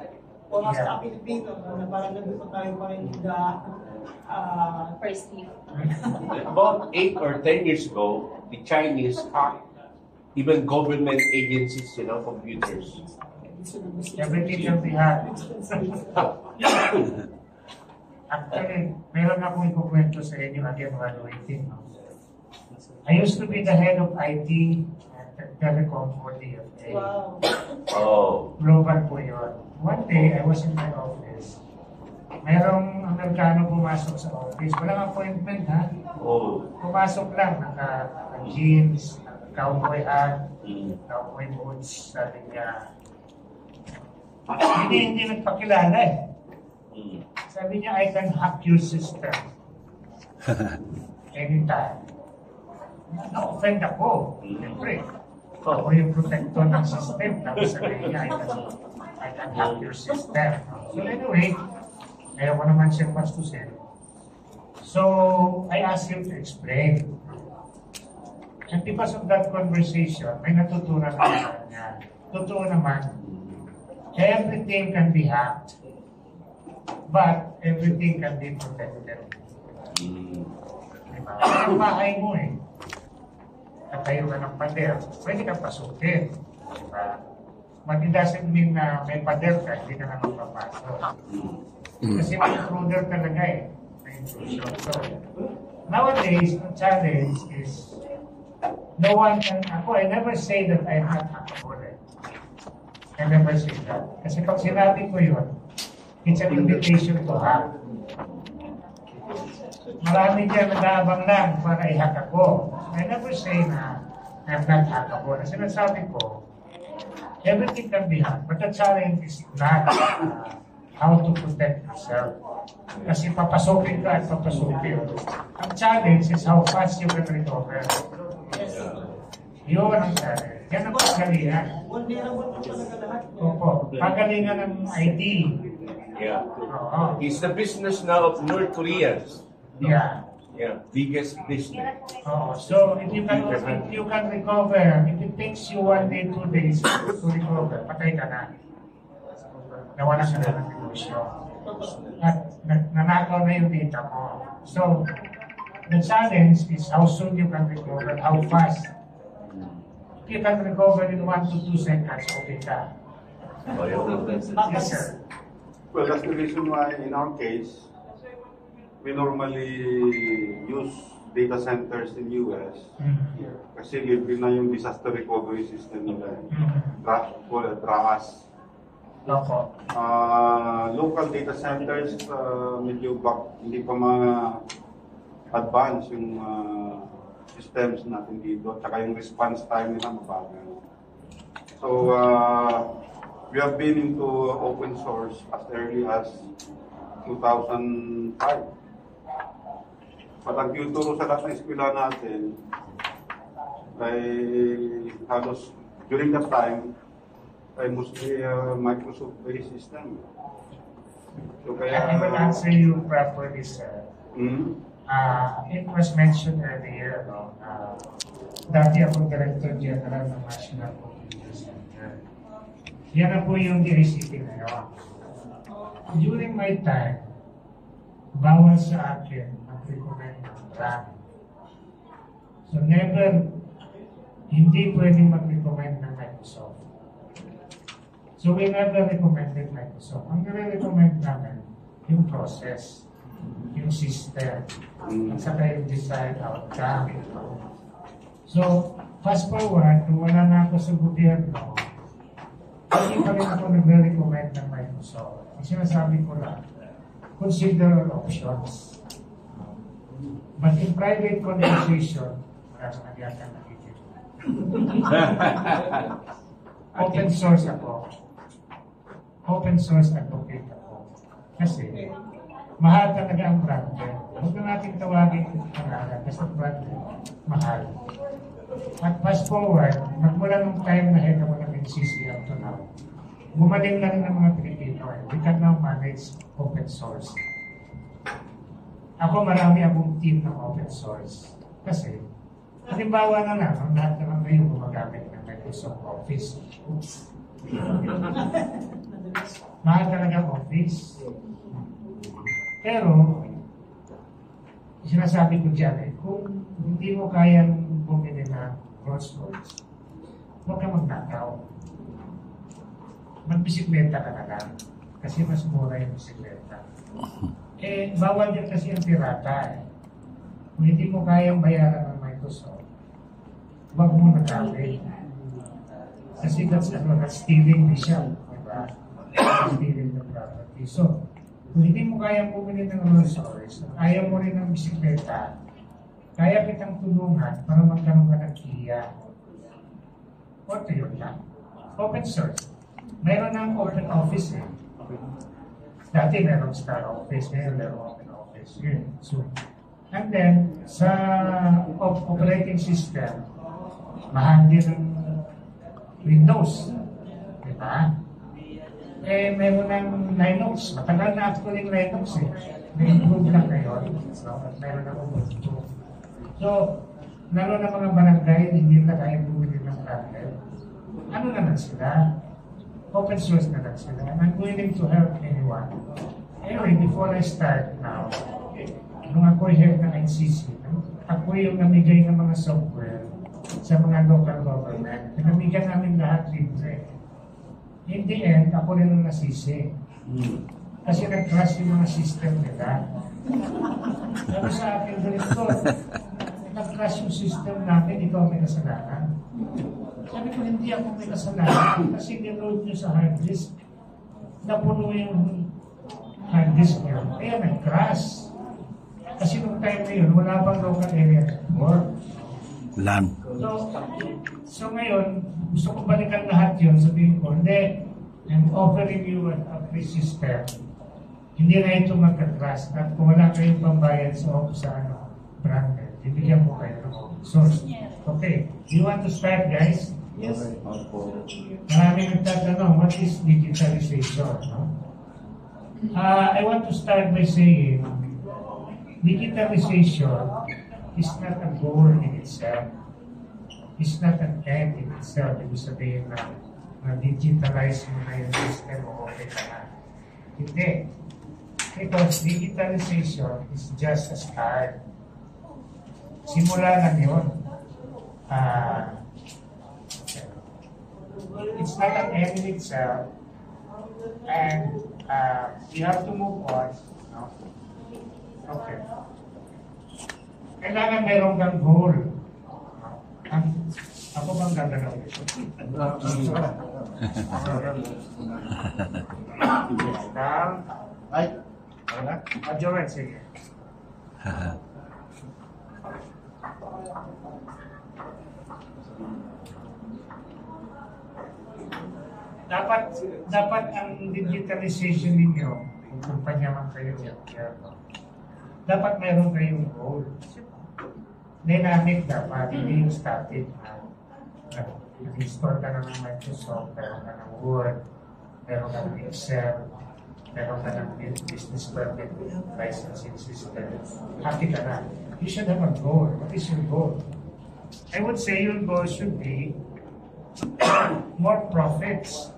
I: For us na Pilipino, na parang nandito tayo pa rin first year.
W: About 8 or 10 years ago, the Chinese hacked even government agencies, computers.
S: Everything can be hacked. Actually, meron akong ikukwento sa inyo again while waiting. I used to be the head of IT at Telecom for DFA.
I: Wow.
W: Oh.
S: Global po yun. One day, I was in my office. Merong Mercado pumasok sa office. Walang appointment, ha?
W: Oh.
S: Pumasok lang, naka-jeans, naka-cowboy hat, cowboy boots, sabi niya. Hindi nagpakilala eh. Sabi niya, I can hack your system. Anytime. Na-offend ako. Siyempre. Ako yung protector ng system. Tapos sabi niya, I can hack your system. So anyway, ayaw ko naman siyang bastusin. So, I asked him to explain. And because of that conversation, may natutunan naman niya. Totoo naman, everything can be hacked. But everything can be protected. Diba? Ang bahay mo Natayo ka ng pader, pwede kang pasukin. Diba? But it doesn't mean na may pader ka, hindi ka naman papasok. Kasi may intruder talaga may intrusion. So, nowadays, the challenge is no one can, I never say that I'm not hackable. I never say that. Kasi pag sinabi ko yun, it's an invitation to hack. Marami dyan nag-aabang lang para i-hack ako. I never say na I'm not hackable. Kasi sinasabi ko, everything can be hacked, but the challenge is not how to protect yourself. Kasi papasukin ka at papasukin. Ang challenge is how fast you can recover. Yun ang challenge. Yan ang pagalingan. Opo, pagalingan ng ID.
W: Yeah. It's the business now of North Koreans.
S: Yeah.
W: Yeah, biggest business.
S: So if you can recover, if it takes you 1 day, 2 days to recover, patay ka na. Nawala ka na ng negosyo. At nanakaw na yung data mo. So the challenge is how soon you can recover, how fast. If you can recover in 1 to 2 seconds, okay ka. Yes, sir.
K: Well, that's the reason why in our case, we normally use data centers in US kasi libre na yung disaster recovery system nila. DRAAS. Local data centers, medyo hindi pa ma-advance yung systems natin dito. Tsaka yung response time nila mabagal. So, we have been into open source as early as 2005. At ang tinuturo sa lahat ng eskwela natin ay halos during that time ay mostly Microsoft-based system. So kaya...
S: I will answer you properly, sir. It was mentioned earlier, no? Dati ako Director General ng National Computer Center. Yan na po yung DICT ngayon. During my time, bawal sa akin mag-recommend ng RAM. So never, hindi pwedeng mag-recommend ng Microsoft. So we never recommended Microsoft. Ang nire-recommend namin, yung process, yung system, at saka yung design outcome. So, fast forward, kung wala na ako sa gobyerno, hindi pa rin ako nagre-recommend ng Microsoft. Ang sinasabi ko lang, consider all options. But in private conversation, wala sa nagyata nakikita. Open source ako. Open source advocate ako. Kasi, mahal talaga ang branded. Huwag na natin tawagin ang pangalan kasi branded, mahal. At fast forward, magmula nung time na head ako ng NCC up to now, gumaling na rin ng mga Pilipino. We can now manage open source. Ako marami akong team ng open source. Kasi, halimbawa na lang, ang lahat naman ngayon gumagamit ng Microsoft Office. Oops. Mahal talaga Office. Pero, sinasabi ko dyan kung hindi mo kayang bumili na Rolls-Royce, huwag ka magnakaw. Magbisikleta ka na lang. Kasi mas mura yung bisikleta. Bawal din kasi ang pirata. Kung hindi mo kayang bayaran ng Microsoft, huwag mo nagkawin. Kasi that's stealing the shell. Diba? Stealing the property. So, kung hindi mo kayang bumili ng Rolls-Royce, ayaw mo rin ng bisikleta, kaya kitang tulungan para magkaroon ka ng Kia. What yun lang? Open source. Mayroon ng open office eh. Dati meron Star Office, meron open office. So, and then, sa operating system, mahal din ng Windows. Diba? Meron ng Linux. Matagal na actually yung Linux eh. May-improve lang ngayon. So, meron ng Ubuntu. So, naroon ng mga barangay, hindi na kaya bumili ng tablet. Ano naman sila? Open source na lang sila. I'm willing to help anyone. Anyway, before I start now, nung ako head ng NCC, ako yung namigay ng mga software sa mga local government. Pinamigyan namin lahat libre. In the end, ako rin ang nasisi. Kasi nag-crash yung mga system nila. Sabi sa akin, Director, nag-crash yung system namin, ikaw may kasalanan. Sabi ko, hindi ako may kasalanan kasi niload nyo sa hard disk. Napuno yung hard disk nyo. Kaya nag-crash. Kasi nung time na yun, wala pang local area network.
M: LAN.
S: So ngayon, gusto ko balikan lahat yun. Sabihin ko, hindi, I'm offering you a free system. Hindi na ito magka-crash. At kung wala kayong pambayad sa branded, bibigyan ko kayo ng source. Okay. Do you want to start, guys?
P: Yes.
S: Maraming nagtatanong, what is digitalization? No? I want to start by saying, digitalization is not a goal in itself. It's not an end in itself. Ibig sabihin na digitalize mo na yung system o okay ka na. Hindi. Because digitalization is just a start. Simula lang yun. It's not an end in itself. And you have to move on. No? Okay. Kailangan meron kang goal. Ako bang gagalaw ito? Ay, wala? Joel, sige. Dapat ang digitalization ninyo, kung kumpanya man kayo, dapat meron kayong goal. Dynamic dapat, hindi yung static. Nag-install ka na ng Microsoft, meron ka ng Word, meron ka ng Excel, meron ka ng business permit licensing system. Happy ka na. You should have a goal. What is your goal? I would say your goal should be more profits.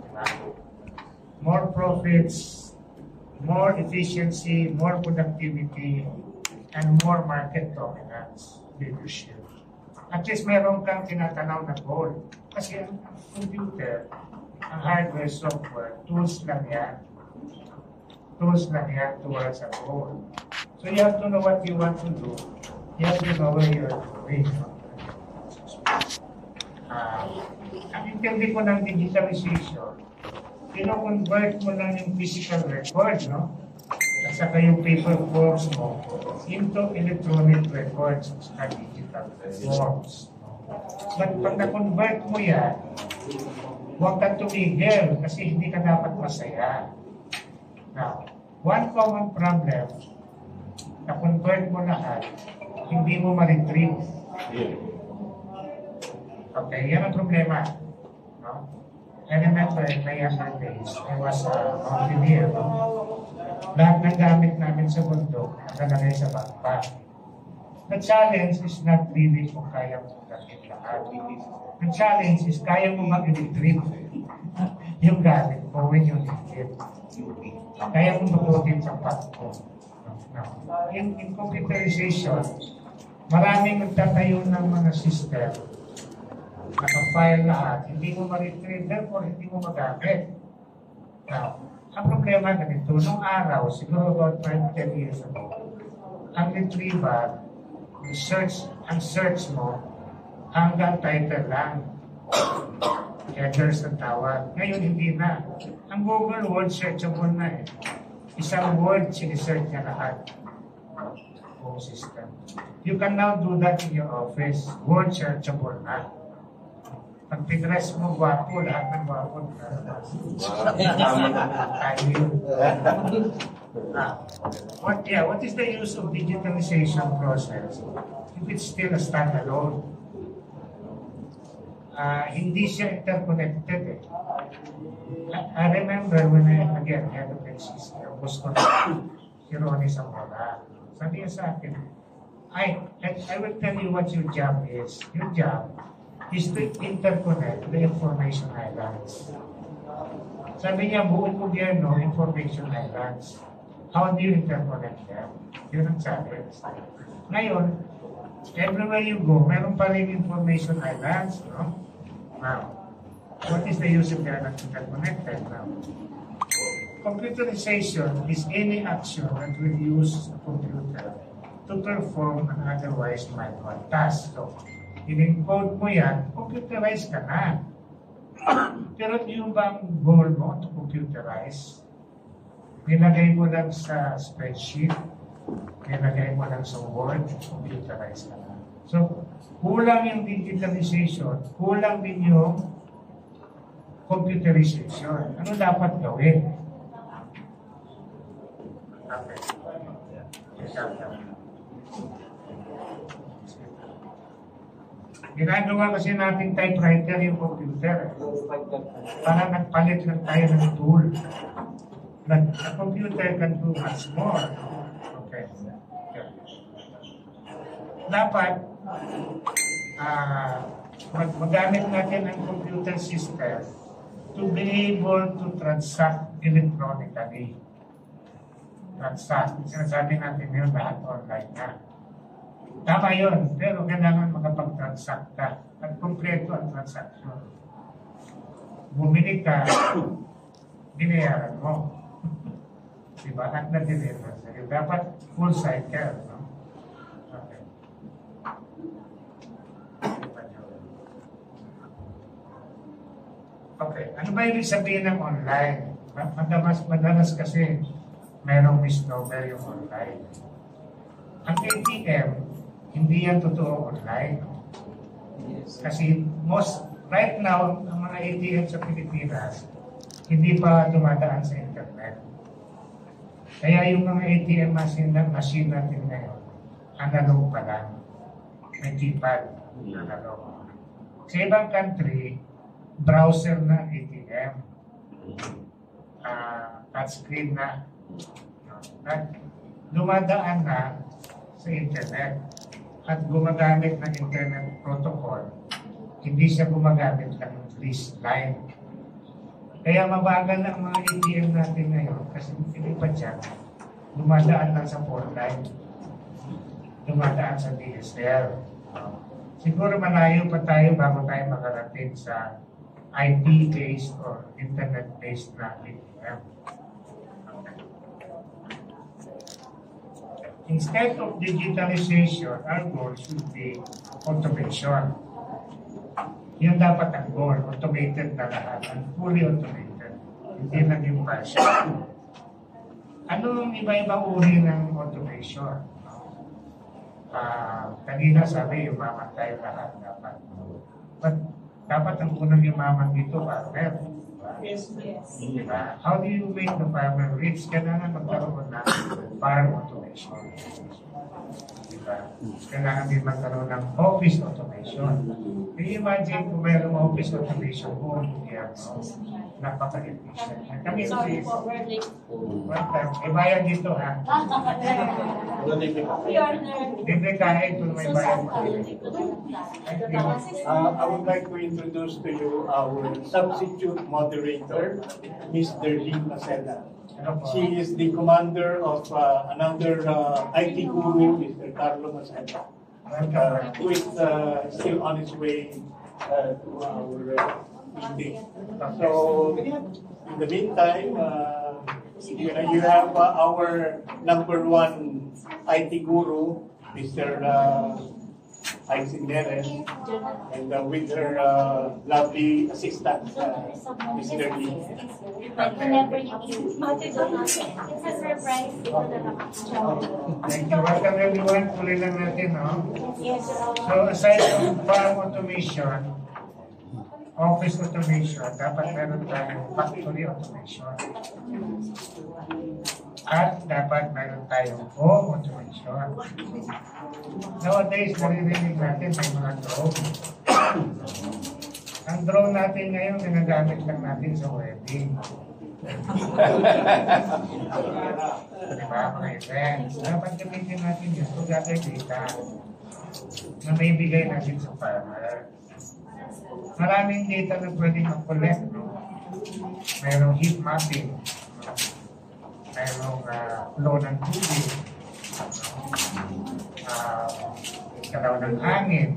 S: More profits, more efficiency, more productivity, and more market dominance leadership. At least meron kang tinatanaw na goal. Kasi ang computer, ang hardware, software, tools lang yan. Tools lang yan towards a goal. So you have to know what you want to do. You have to know where you are going. Ang intindi ko ng digitalization, kino-convert mo lang yung physical record, no? At saka yung paper forms mo into electronic records sa digital forms. But pag na-convert mo yan, huwag kang tumigil kasi hindi ka dapat masaya. Now, one common problem, na-convert mo lahat, hindi mo ma-retrieve. Okay, yan ang problema. No? I remember in my younger days, I was a mountaineer. Lahat ng gamit namin sa bundok, nakalagay sa backpack. The challenge is not really kung kaya mo gamit lahat. The challenge is kaya mo mag-retrieve yung gamit mo when you need it. Kaya mo mabutin sa pack mo. In computerization, maraming nagtatayo ng mga system. Naka-file lahat, hindi mo ma-retrieve, therefore hindi mo magamit. Now, ang problema ganito, nung araw, siguro about 5-10 years ago, ang retrieval, ang search mo, hanggang title lang. Headers ang tawag. Ngayon, hindi na. Ang Google word searchable na eh. Isang word, sinisearch niya lahat. Buong system. You can now do that in your office. Word searchable na. Pag pinress mo, gwapo, lahat ng gwapo. What is the use of digitalization process if it's still a standalone? Hindi siya interconnected eh. I remember when I, again, head of NCC, I was connected si Ronnie Zamora. Sabi niya sa akin, I will tell you what your job is. Your job is to interconnect the information islands. Sabi niya, buong gobyerno, information islands. How do you interconnect them? Yun ang challenge. Ngayon, everywhere you go, meron pa rin information islands, no? Now, what is the use of the interconnected now? Computerization is any action that will use a computer to perform an otherwise manual task. So, in-encode mo yan, computerize ka na. Pero yung bang goal mo to computerize, nilagay mo lang sa spreadsheet, nilagay mo lang sa Word, computerize ka na. So, kulang yung digitalization, kulang din yung computerization. Ano dapat gawin? Okay. Ginagawa kasi natin typewriter yung computer. Para nagpalit lang tayo ng tool. The computer can do much more. Okay. Dapat magamit natin ang computer system to be able to transact electronically. Transact. Sinasabi natin yun lahat online na. Tama yun, pero kailangan makapag-transact ka at kompleto ang transaction. Bumili ka, binayaran mo. Diba? At na-deliver sa'yo. Dapat full cycle. No? Okay. Okay. Ano ba ibig sabihin ng online? Madalas kasi mayroong misnomer yung online. Ang ATM, hindi yan totoo online. Kasi right now, ang mga ATM sa Pilipinas, hindi pa dumadaan sa internet. Kaya yung mga ATM machine natin ngayon, analog pa lang. May keypad, analog. Sa ibang country, browser na ATM. Touchscreen na. At dumadaan na sa internet at gumagamit ng internet protocol, hindi siya gumagamit ng lease line. Kaya mabagal ang mga ATM natin ngayon kasi hindi pa dyan, dumadaan lang sa phone line, dumadaan sa DSL. Siguro malayo pa tayo bago tayo makarating sa IP-based or internet-based na ATM. Instead of digitalization, our goal should be automation. Yun dapat ang goal, automated na lahat, and fully automated. Hindi lang yung partial. Ano yung iba-ibang uri ng automation? Kanina sabi, yumaman tayo lahat dapat. But dapat ang unang yumaman dito, farmer.
I: Yes.
S: Diba? How do you make the farmer rich? Kailangan magkaroon ng farm automation. Diba? Kailangan din magkaroon ng office automation. Can you imagine kung mayroong office automation buong gobyerno? Napaka-efficient. Kami
E: Sorry po, we're late.
S: Ibayan dito ha. Libre kahit kung may bayan.
I: I would like to introduce to you our substitute moderator, Ms. Derlene Maceda. She is the commander of another IT guru, Mr. Carlo Maceda, who is still on his way to our meeting. So, in the meantime, you have our number one IT guru, Mr. Aisinere, and with her lovely assistant, Mr. Lee.
E: Whenever you choose. It's a surprise.
S: Thank you. Welcome everyone. Tuloy lang natin, no?
E: Yes.
S: So, aside from farm automation, office automation, dapat meron tayong factory automation. At dapat meron tayong home automation. Nowadays, naririnig natin may mga drone. Ang drone natin ngayon, ginagamit lang natin sa wedding. Diba, mga events. Dapat gamitin natin yun to gather data na may bigay natin sa farmer. Maraming data na pwedeng mag-collect. Mayroong heat mapping. Mayroong flow ng tubig. Kalaw ng hangin.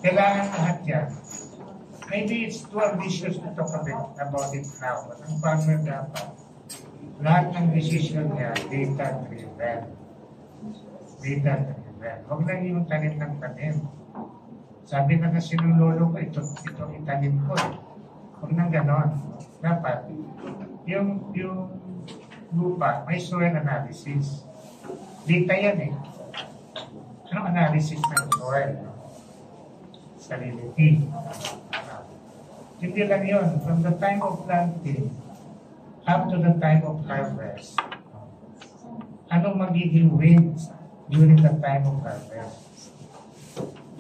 S: Kailangan lahat yan. Maybe it's too ambitious to talk about it now. But ang farmer dapat, lahat ng decision niya, data-driven. Data-driven. Huwag lang yung tanim ng tanim. Sabi na kasi ng lolo ko, ito itanim ko. Huwag nang ganon. Dapat, yung lupa, may soil analysis. Data yan eh. Anong analysis ng soil? Salinity. Hindi lang yun. From the time of planting up to the time of harvest, anong magiging winds during the time of harvest?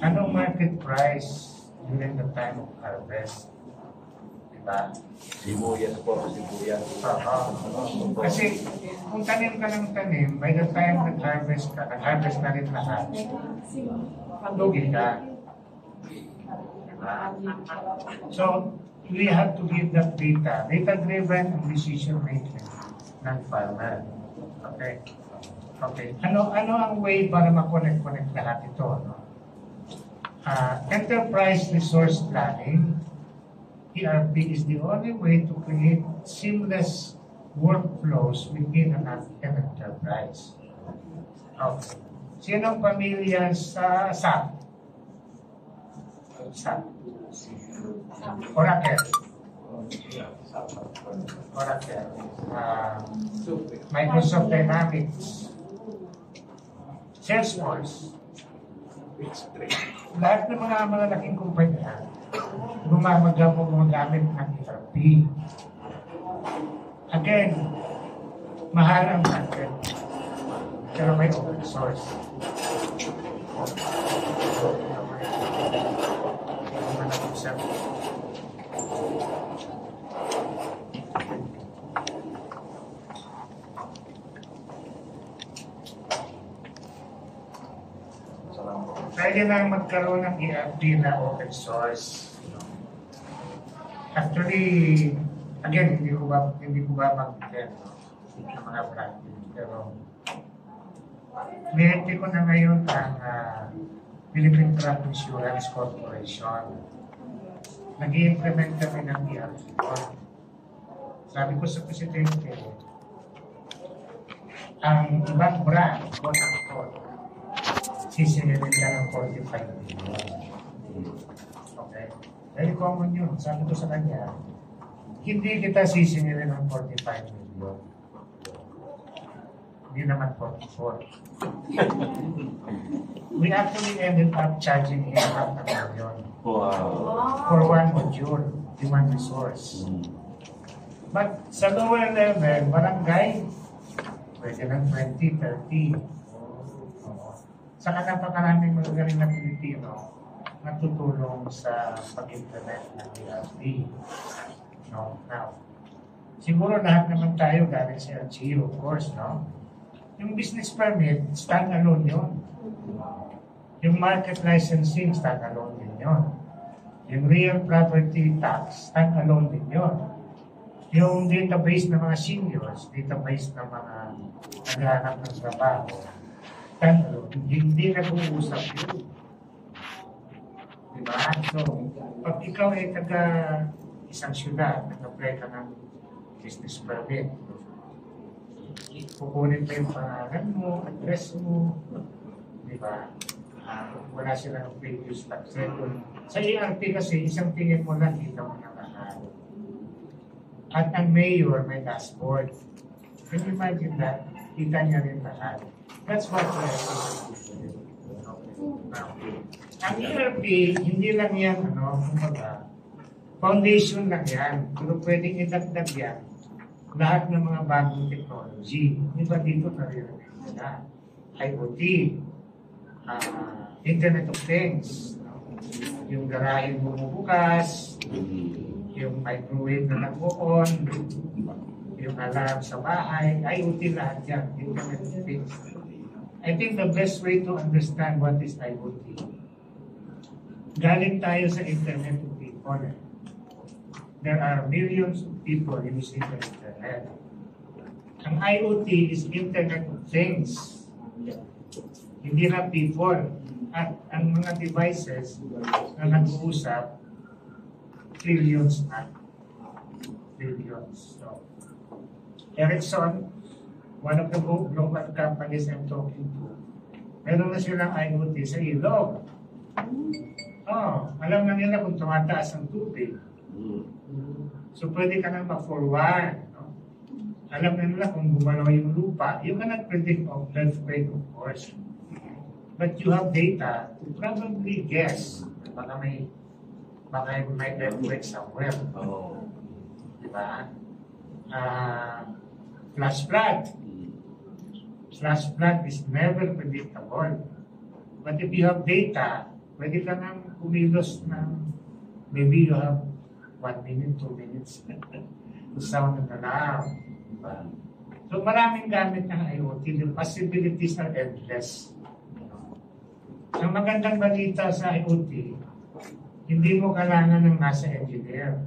S: Anong market price during the time of harvest? Diba?
W: Sibuyas po, sibuyas.
S: Kasi kung tanim ka ng tanim, by the time nag-harvest na rin lahat, lugi ka. Diba? So, we have to give that data. Data-driven and decision-making ng farmer. Okay? Okay. Ano ang way para ma-connect lahat ito? No? Enterprise resource planning, ERP, is the only way to create seamless workflows within an enterprise. Okay. Sinong pamilya sa SAP? SAP. Oracle. Oracle. Microsoft Dynamics. Salesforce. Lahat ng mga malalaking kumpanya gumagamit ng ERP. Again, mahal ang market. Pero may open source. Pwede na magkaroon ng ERP na open source. Actually, again, hindi ko ba mag-defend ng mga practice. Pero, niliti ko na ngayon ang Philippine Crop Insurance Corporation. Nag-i-implement kami ng ERP. Sabi ko sa Presidente, ang ibang brand, quote-unquote, sisingilin ka ng 45 million. Okay? Very common yun. Sabi ko sa kanya, hindi kita sisingilin ng 45 million. Hindi naman 44. We actually ended up charging him half a million.
W: Wow.
S: For one module, human resource. But sa lower level, barangay, pwede ng 20, 30. Saka napakaraming magagaling na Pilipino na tutulong sa pag-implement ng ERP. No? Now, siguro lahat naman tayo galing sa LGU, of course, no? Yung business permit, stand-alone yun. Yung market licensing, stand-alone din yun. Yung real property tax, stand-alone din yun. Yung database ng mga seniors, database ng mga naghahanap ng trabaho, hindi nag-uusap yun. Diba? So, pag ikaw ay taga isang syudad, nag-apply ka ng business permit, kukunin mo yung pangalan mo, address mo, diba? Wala silang previous tax record. Sa ERP kasi, isang tingin mo lang, kita mo na lahat. At ang mayor may dashboard. Can you imagine that? Kita niya rin lahat. That's what we're ang ERP, hindi lang yan, kumbaga, foundation lang yan. Pero pwedeng idagdag yan lahat ng mga bagong technology. Di ba dito naririnig na? IoT, Internet of Things, yung garahe bumubukas, yung microwave na nag-on, yung alarm sa bahay, IoT lahat yan, Internet of Things. I think the best way to understand what is IoT, galing tayo sa Internet of People. There are millions of people using the Internet. Ang IoT is Internet of Things. Hindi na people. At ang mga devices na nag-uusap, trillions na. Trillions. So, Ericsson, one of the global companies I'm talking to, meron na silang IoT sa ilog. Alam na nila kung tumataas ang tubig. So pwede ka nang ma-forward. No? Alam na nila kung gumalaw yung lupa. You cannot predict of earthquake, of course. But you have data to probably guess. Baka may earthquake somewhere. Diba? Flash flood. Flash flood is never predictable. But if you have data, pwede ka nang kumilos ng maybe you have 1 minute, 2 minutes to sound an alarm. Diba? So maraming gamit ng IoT. The possibilities are endless. Ang magandang balita sa IoT, hindi mo kailangan ng nasa engineer.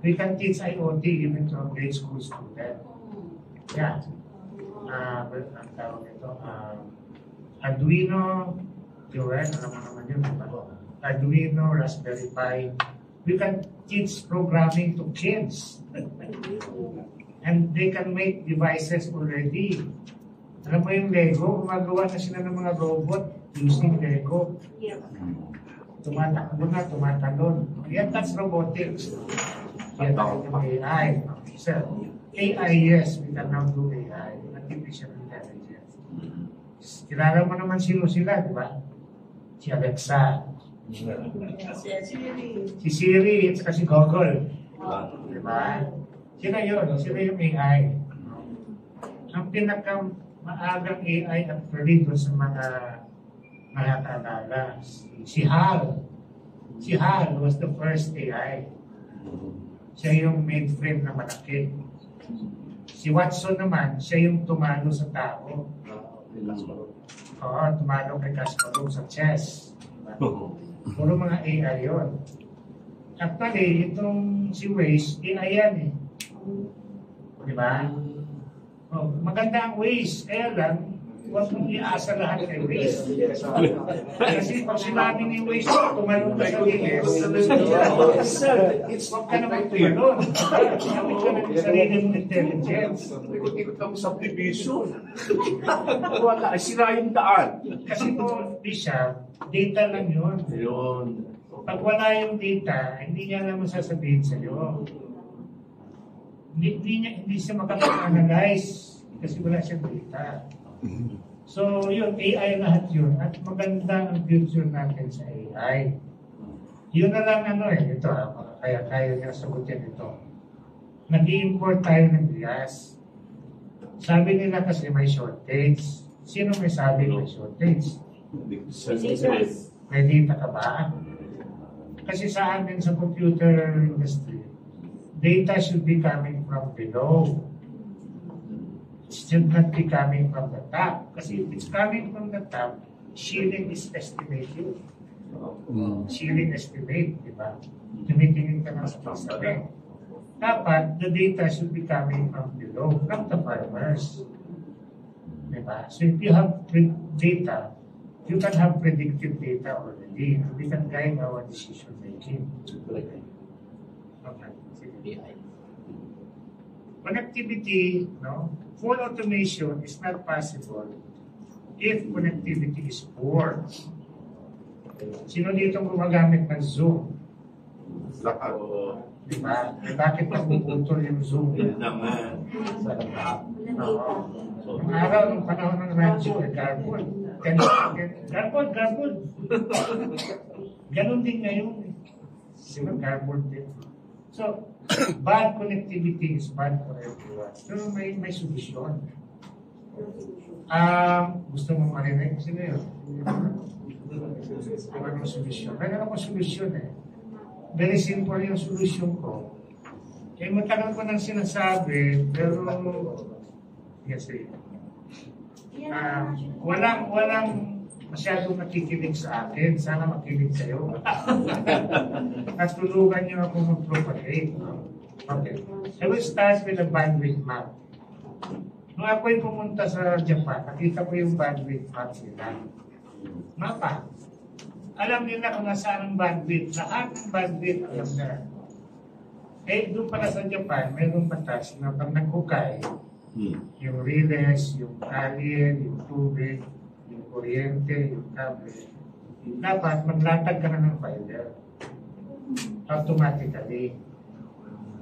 S: We can teach IoT even to a grade school student. Yeah. Ang tawag ito, Arduino, Joel, alam mo naman yun, diba? Arduino, Raspberry Pi. We can teach programming to kids. And they can make devices already. Alam mo yung Lego, gumagawa na sila ng mga robot using Lego. Tumatakbo na, tumatalon. Yan, that's robotics. Yan ang AI. So, AI, yes, we can now do AI. Artificial intelligence. Kilala mo naman sino sila, di ba? Si Alexa. Si Siri, at si Google. Di ba? Sila yun, sila yung AI. Ang pinaka-maagang AI actually doon sa mga nakakaalala, si HAL. Si HAL was the first AI. Siya yung mainframe na malaki. Si Watson naman, siya yung tumalo sa tao. Oo, tumalo kay Kasparov sa chess. Puro mga AI yun. Actually, itong si Waze, AI yan eh. Di ba? Maganda ang Waze, kaya lang, huwag mong iasa lahat kay Waze. Kasi pag sinabi ni Waze, tumalong ka sa linis, huwag ka naman tumalon. Gamit ka ng sarili mong intelligence.
W: Ikot-ikot kami sa subdivision. Wala, sira yung daan.
S: Kasi po, Bishop, data lang yun. Pag wala yung data, hindi niya naman sasabihin sa'yo. Hindi siya makapag-analyze kasi wala siyang data. So, yun, AI lahat yun. At maganda ang future natin sa AI. Yun na lang ito, kaya tayo niya sagutin ito. Nag-i-import tayo ng bigas. Sabi nila kasi may shortage. Sino may sabi may shortage? May data ka ba? Kasi sa amin sa computer industry, data should be coming from below. It should not be coming from the top. Kasi if it's coming from the top, shielding is estimated. Shielding estimate, di ba? Tumitingin ka na sa pasabi. Dapat, the data should be coming from below, from the farmers. Di ba? So if you have data, you can have predictive data already. We can guide our decision making. Okay. Connectivity, no? Full automation is not possible if connectivity is poor. Sino dito gumagamit ng Zoom?
W: Lahat.
S: Diba? Bakit napuputol yung Zoom?
W: Naman.
S: Ang araw, nung panahon ng radyo, carbon. Carbon. Ganon din ngayon. Diba? Carbon din. So, bad connectivity is bad for everyone. Pero may solusyon. Gusto mo marinig? Sino yun? Ano solusyon? Meron ako solusyon eh. Very simple yung solusyon ko. Matagal ko nang sinasabi, pero kasi walang masyadong nakikinig sa akin. Sana makinig kayo. At tulungan niyo ako mag-propagate. Okay. I will start with a bandwidth map. Nung ako'y pumunta sa Japan, nakita ko yung bandwidth map nila. Mapa. Alam nila kung nasaan ang bandwidth. Lahat ng bandwidth alam nila. Doon pala sa Japan, mayroong batas na pag nagkukay, yung relays, yung kalye, yung tubig, yung kuryente, yung kable, dapat maglatag ka na ng fiber. Automatically.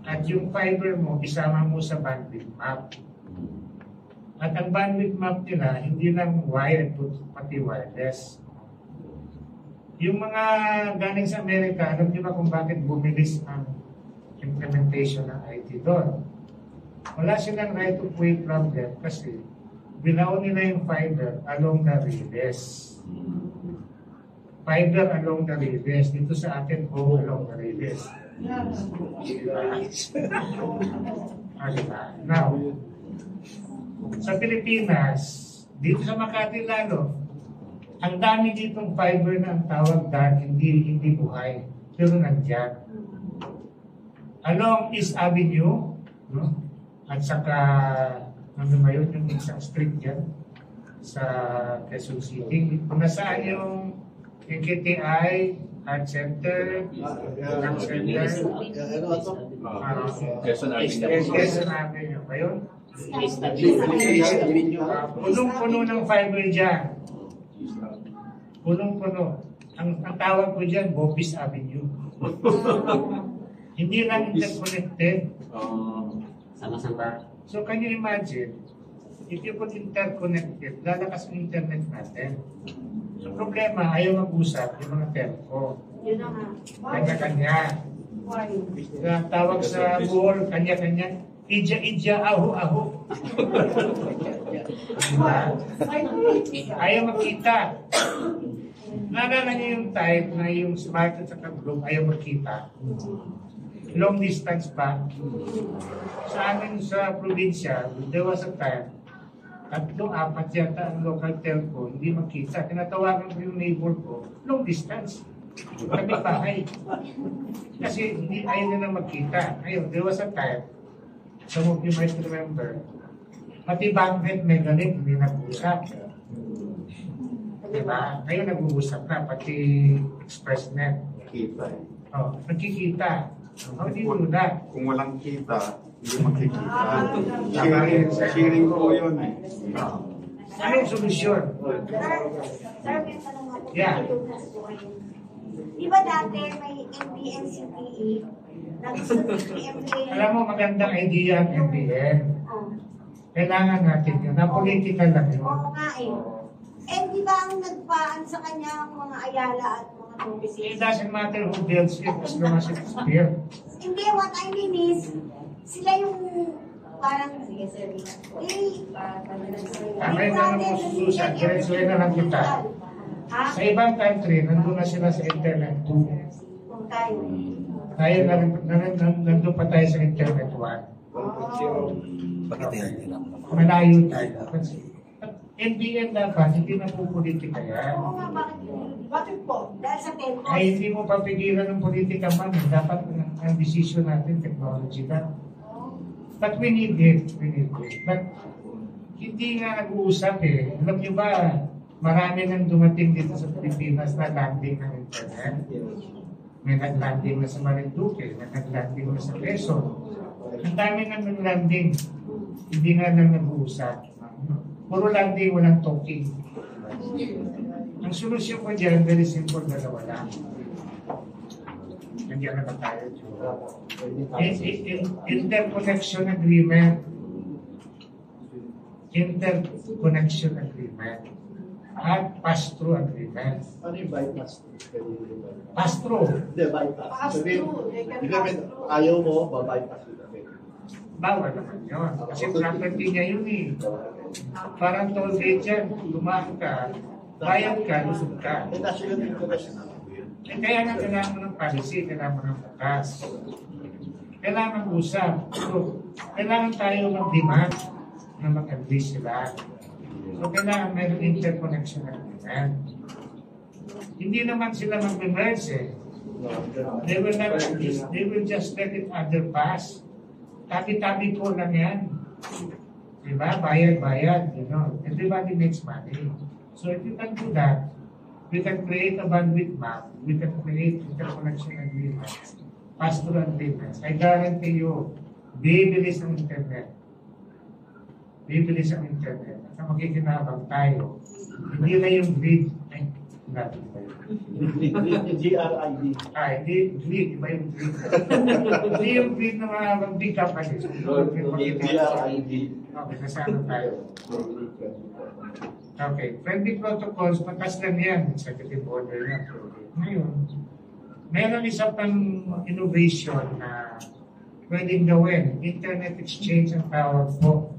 S: At yung fiber mo, isama mo sa bandwidth map. At ang bandwidth map nila, hindi lang wired, pati wireless. Yung mga galing sa Amerika, alam niyo ba kung bakit bumilis ang implementation ng IT doon? Wala silang right of way problem kasi binaw nila yung fiber along the rails. Fiber along the rails. Dito sa atin, home along the rails. Now, sa Pilipinas, dito sa Makati lalo, ang dami ditong fiber na ang tawag dahil hindi buhay. Pero nandiyan. Along East Avenue, no? At saka, ano ba yun, yung isang street dyan sa Quezon City. Kung nasaan yung KTI, Art Center, Art Center, Quezon Avenue ba yun? Punong-puno ng fiber dyan. Punong-puno. Ang tawag ko dyan, Bopis Avenue. Hindi lang interconnected. Sama-sama. So can you imagine, if you put interconnected, lalakas ang internet natin. So problema, ayaw mag-usap yung mga telco. Kanya-kanya. Tawag sa wall, kanya-kanya. Ija-ija, aho-aho. Ayaw magkita. Naalala niyo yung type na yung smart at saka group, ayaw magkita. Long distance pa. Sa amin sa probinsya, there was a time, 3-4 yata ang local telco, hindi magkita. Tinatawagan ko yung neighbor ko, long distance. Kami bahay. Kasi hindi ayaw nila magkita. Ayun, there was a time, some of you might remember, pati Banknet Megalit, hindi nag-usap. Diba? Ngayon nag-uusap na, pati Expressnet. Oh, nagkikita. How do you do that?
K: Kung walang kita, hindi makikita. Sharing ko yun eh.
S: Anong solusyon?
A: Sir, may tanong ako.
S: Yeah.
A: Di ba dati may MBN-CPE?
S: Alam mo, magandang idea ang MBN. Kailangan natin yun. Na-political lang yun.
A: Oo nga eh. Eh, di ba ang nagpaan sa kanya ang mga Ayala at mga Lopez?
S: It doesn't matter who builds it as long as it's built.
A: Hindi, what I mean is, sila yung parang,
S: Kahit na naman sususan, diretsuhin na lang kita. Sa ibang country, nandun na sila sa internet 2. Tayo nandun pa tayo sa internet 1. Malayo tayo. NBN dapat, hindi na po politika yan.
A: Bakit po? Dahil sa telco.
S: Ay, hindi mo papigilan ng politika man. Dapat ang decision natin, technology lang. But we need it. But hindi nga nag-uusap eh. Alam niyo ba, marami nang dumating dito sa Pilipinas na landing ng internet. May nag-landing na sa Marinduque, may nag-landing na sa Quezon. Ang dami nang landing. Hindi nga nang nag-uusap. Puro landing, walang talking. Ang solusyon ko dyan, very simple, dalawa lang. Nandiyan na ba tayo? Interconnection agreement. Interconnection agreement. At pass-through agreement.
M: Ano yung bypass?
S: Pass-through.
M: Hindi, bypass. Sabihin, ayaw mo, ba-bypass yun.
S: Bawal naman yun. Kasi property niya yun eh. Parang toll gate yan. Dumaan ka, bayad ka, lusog ka. Kaya nga kailangan mo ng policy, kailangan mo ng batas. Kailangan usap. So, kailangan tayo mag-demand na mag-agree sila. So, kailangan mayroong interconnection agreement. Hindi naman sila mag-merge eh. They will just let it underpass. Tabi-tabi po lang yan. Diba? Bayad-bayad. You know, everybody makes money. So if you can do that, we can create a bandwidth map, we can create interconnection agreements, pass-through agreements. I guarantee you, bibilis ang internet. Bibilis ang internet. At ang magiginabang tayo, hindi na yung grid.
I: GRID.
S: Hindi, iba yung breed. Hindi yung breed ng mga big companies.
I: GRID.
S: Okay, nasama tayo. Okay, friendly protocols, patas lang yan, executive order yan. Ngayon, meron isa pang innovation na pwedeng gawin. Internet exchange ang tawag po.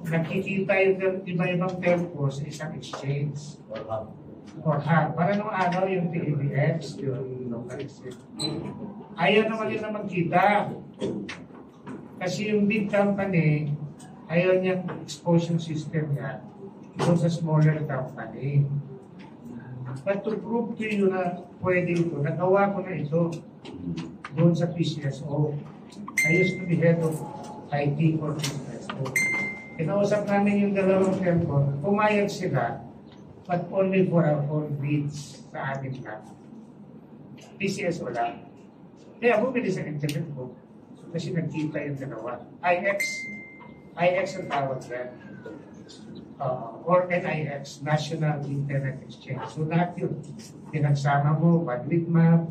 S: Nakikita yung iba-ibang telco sa isang exchange. Or hub. Para nung araw yung PBX, yung localist. Ayaw naman yun na magkita. Kasi yung big company, ayaw niya expose yung system niya doon sa smaller company. But to prove to you na pwede ito, nagawa ko na ito doon sa PCSO. I used to be head of IT for PCSO. Kinausap namin yung dalawang telco, pumayag sila, but only for our own needs sa amin lang. PCSO lang. Kaya bumili sa internet ko, kasi nagkita yung dalawa. IX ang tawag yan. Or NIX, National Internet Exchange. So lahat yun. Pinagsama mo, bandwidth map,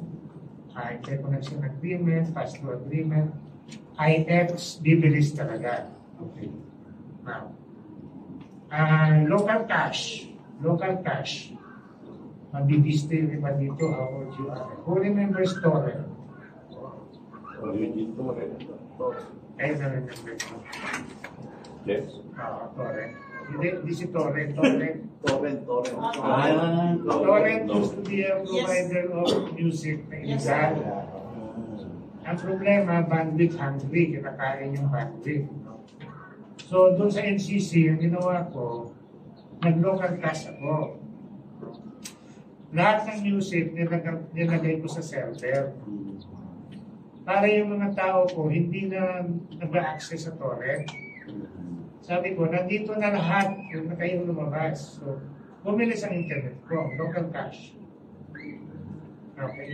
S: interconnection agreement, pass-through agreement, IX, bibilis talaga. Okay. Now, local cash. Mabibiste yung iba dito, how would you are? Who remembers torrent? Kayo na remember ko.
W: Yes.
S: Torrent. Hindi si torrent. Torrent used to be a provider of music na illegal. Ang problema, bandwidth hungry, kinakain yung bandwidth. So, doon sa NCC, yung ginawa ko, nag-local cash ako. Lahat ng music, nilagay ko sa server. Para yung mga tao ko, hindi na nag-access sa torrent. Sabi ko, nandito na lahat yung na kayong lumabas. So, bumili sa internet ko, local cash. Okay.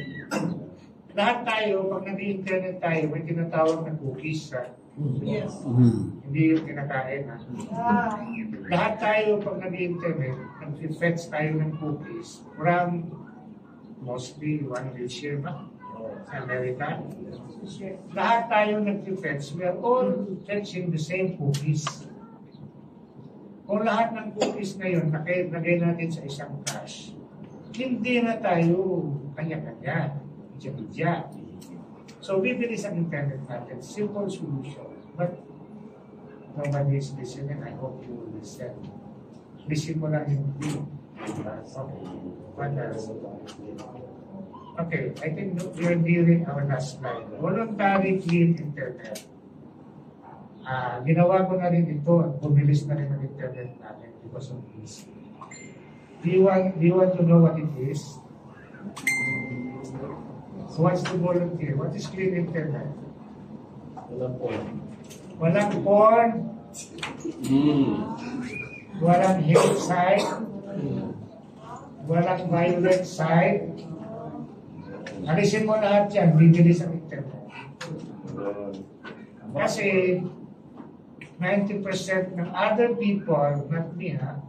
S: Lahat tayo, pag nag-internet tayo, may tinatawag na cookies. Yes. Hindi yung kinakain. Lahat tayo, pag nag-internet, nag-fetch tayo ng cookies from mostly one wheelchair ba? Sa America. Lahat tayo nag-fetch. We are all fetching the same cookies. Kung lahat ng cookies ngayon, nagay natin sa isang cache, hindi na tayo kanya-kanya. Idya-idya. So, bibilis ang internet natin. Simple solution. But, nobody is listening. I hope you will listen. Listen mo lang yung view. Okay. What else? Okay, I think we are nearing our last slide. Voluntary clean internet. Ginawa ko na rin ito at bumilis na rin ang internet natin because of this. Do you want to know what it is? So what's the volunteer? What is clean internet?
W: Walang porn.
S: Walang porn. Walang hate site. Walang violent site. Alisin mo lahat yan, bibilis ang internet. Kasi 90% ng other people, not me ha,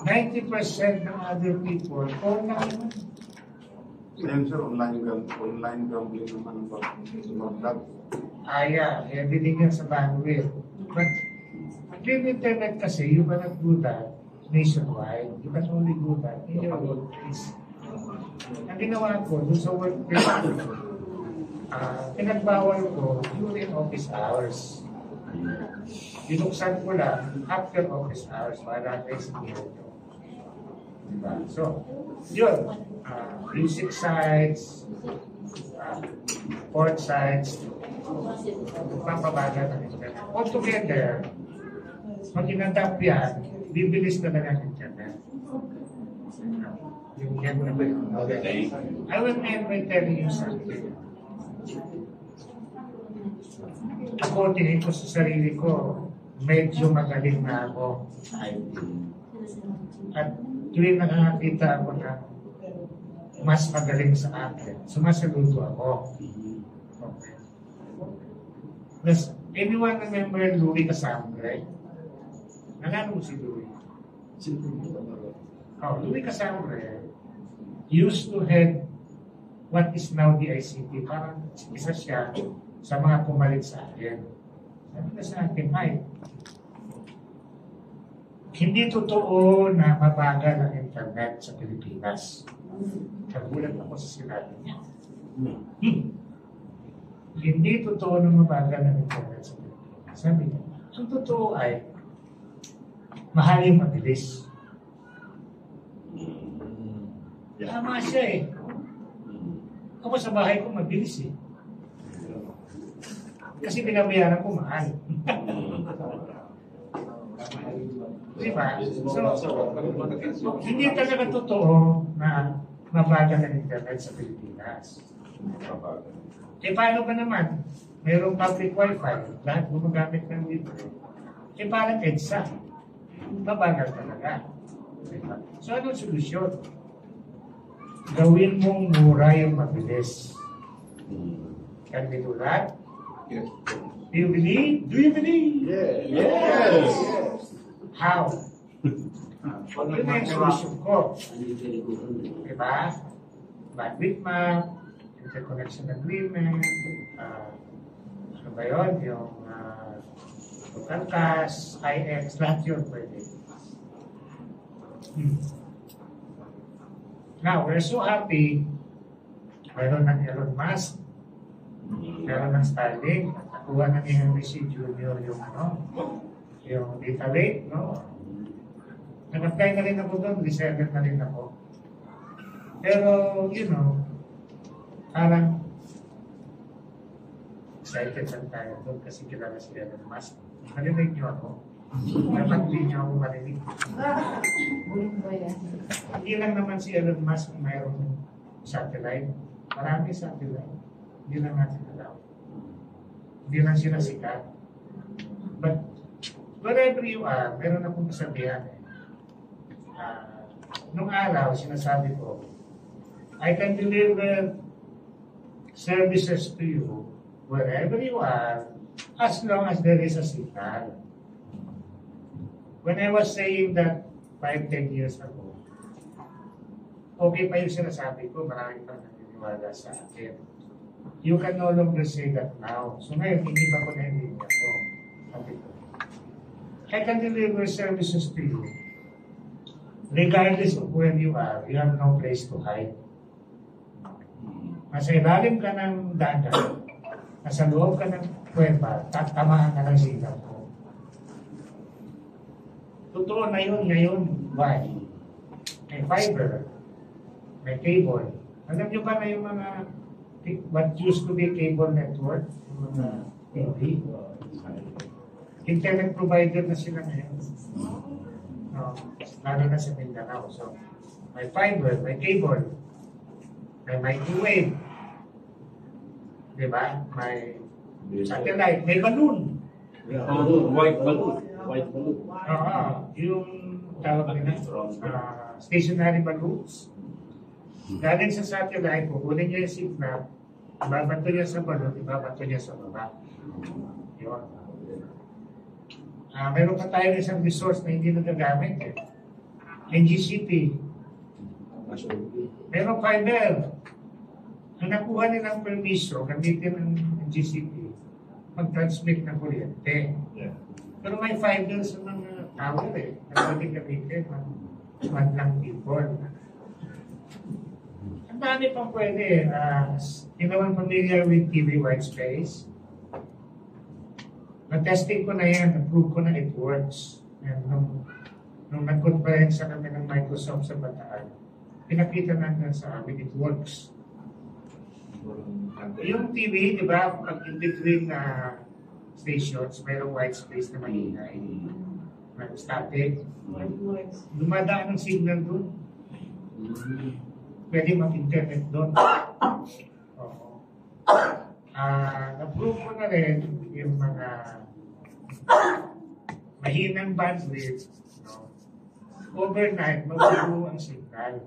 S: 90% ng other people, porn na naman.
K: Yan sir, online gambling naman ba?
S: Yeah, everything yan sa bandwidth. But, clean internet kasi, you cannot do that nationwide. You can only do that in your workplace. Ang ginawa ko, dun sa workplace, pinagbawal ko during office hours. Binuksan ko lang after office hours, wala kayo sa Keynote. Diba? So, yun. Music sites, port sites, papabaga ng internet. All together, pag inadap yan, bibilis na lang ang internet. Yung yan na ba yun? Okay. I will end by telling you something. Ako, tingin ko sa sarili ko, medyo magaling na ako sa IT. At tuwing nakakita ako na mas magaling sa akin, sumasaludo ako. Okay. Does anyone remember Louie Cassandra? Nalala mo si Louie? Louis Casambre used to head what is now the ICT. Parang isa siya sa mga pumalit sa akin. Sabi na sa akin, Mike, hindi totoo na mabagal ang internet sa Pilipinas. Nagulat ako sa sinabi niya. Hindi totoo na mabagal ang internet sa Pilipinas. Sabi niya, ang totoo ay mahal yung mabilis. Tama siya eh. Ako sa bahay ko mabilis eh. Kasi binabayaran ko mahal. Diba? So, hindi talaga totoo na mabagal ang internet sa Pilipinas. Eh paano ba naman? Mayroong public wifi, lahat gumagamit ng libre. Eh parang EDSA, mabagal talaga. Diba? So anong solusyon? Gawin mong mura yung mabilis. Can we do that?
W: Yes.
S: Do you believe? Do you believe?
W: Yes.
S: Yes. How? Yun na yung solusyon ko. Diba? Bandwidth map, interconnection agreement, ano ba yun? Yung local cash, IX, lahat yun pwede. Now, we're so happy. Mayroon ng Elon Musk, mayroon ng Starlink, nakuha na ni Henry C. Jr. yung data lake, no? Nag-apply na rin ako doon, reseller na rin ako. Pero, parang excited lang tayo doon kasi kilala si Elon Musk. Marinig niyo ako. Dapat hindi niyo ako marinig. Hindi lang naman si Elon Musk kung mayroong satellite. Marami satellite. Hindi lang natin alam. Hindi lang sila sikat. But wherever you are, meron akong sabihan eh. Nung araw, sinasabi ko, I can deliver services to you wherever you are as long as there is a signal. When I was saying that 5-10 years ago, okay pa yung sinasabi ko, marami pang naniniwala sa akin. You can no longer say that now. So ngayon, hindi pa ko na-hindi ako. Sabi ko, I can deliver services to you. Regardless of where you are, you have no place to hide. Nasa ilalim ka ng dagat, nasa loob ka ng kuweba, tatamaan ka ng sigaw ko. Totoo na yun ngayon. Why? May fiber, may cable. Alam nyo ba na yung mga what used to be cable network? Yung mga TV? Internet provider na sila ngayon. No, lalo na sa Mindanao. So, may fiber, may cable, may microwave, diba? May satellite, may balloon.
W: White balloon. White balloon.
S: Yung tawag nila, stationary balloons. Galing sa satellite, kukunin niya yung signal, ibabato niya sa balloon, ibabato niya sa baba. Yun. Meron pa tayo isang resource na hindi nagagamit eh. NGCP. Meron fiber. Ang nakuha nilang permiso, gamitin ng NGCP, mag-transmit ng kuryente. Pero may fiber sa mga tower eh. Pwede gamitin ng lang people. Ang dami pang pwede. Hindi naman familiar with TV white space. Na-testing ko na yan, na-prove ko na it works. And nung nag-conference kami ng Microsoft sa Bataan, pinakita natin sa amin, it works. Yung TV, di ba, pag in between stations, mayroong white space na maingay. Static. Dumadaan ng signal doon. Pwede mag-internet doon. Na-prove ko na rin yung mga mahinang bandwidth, overnight, mabubuo ang signal.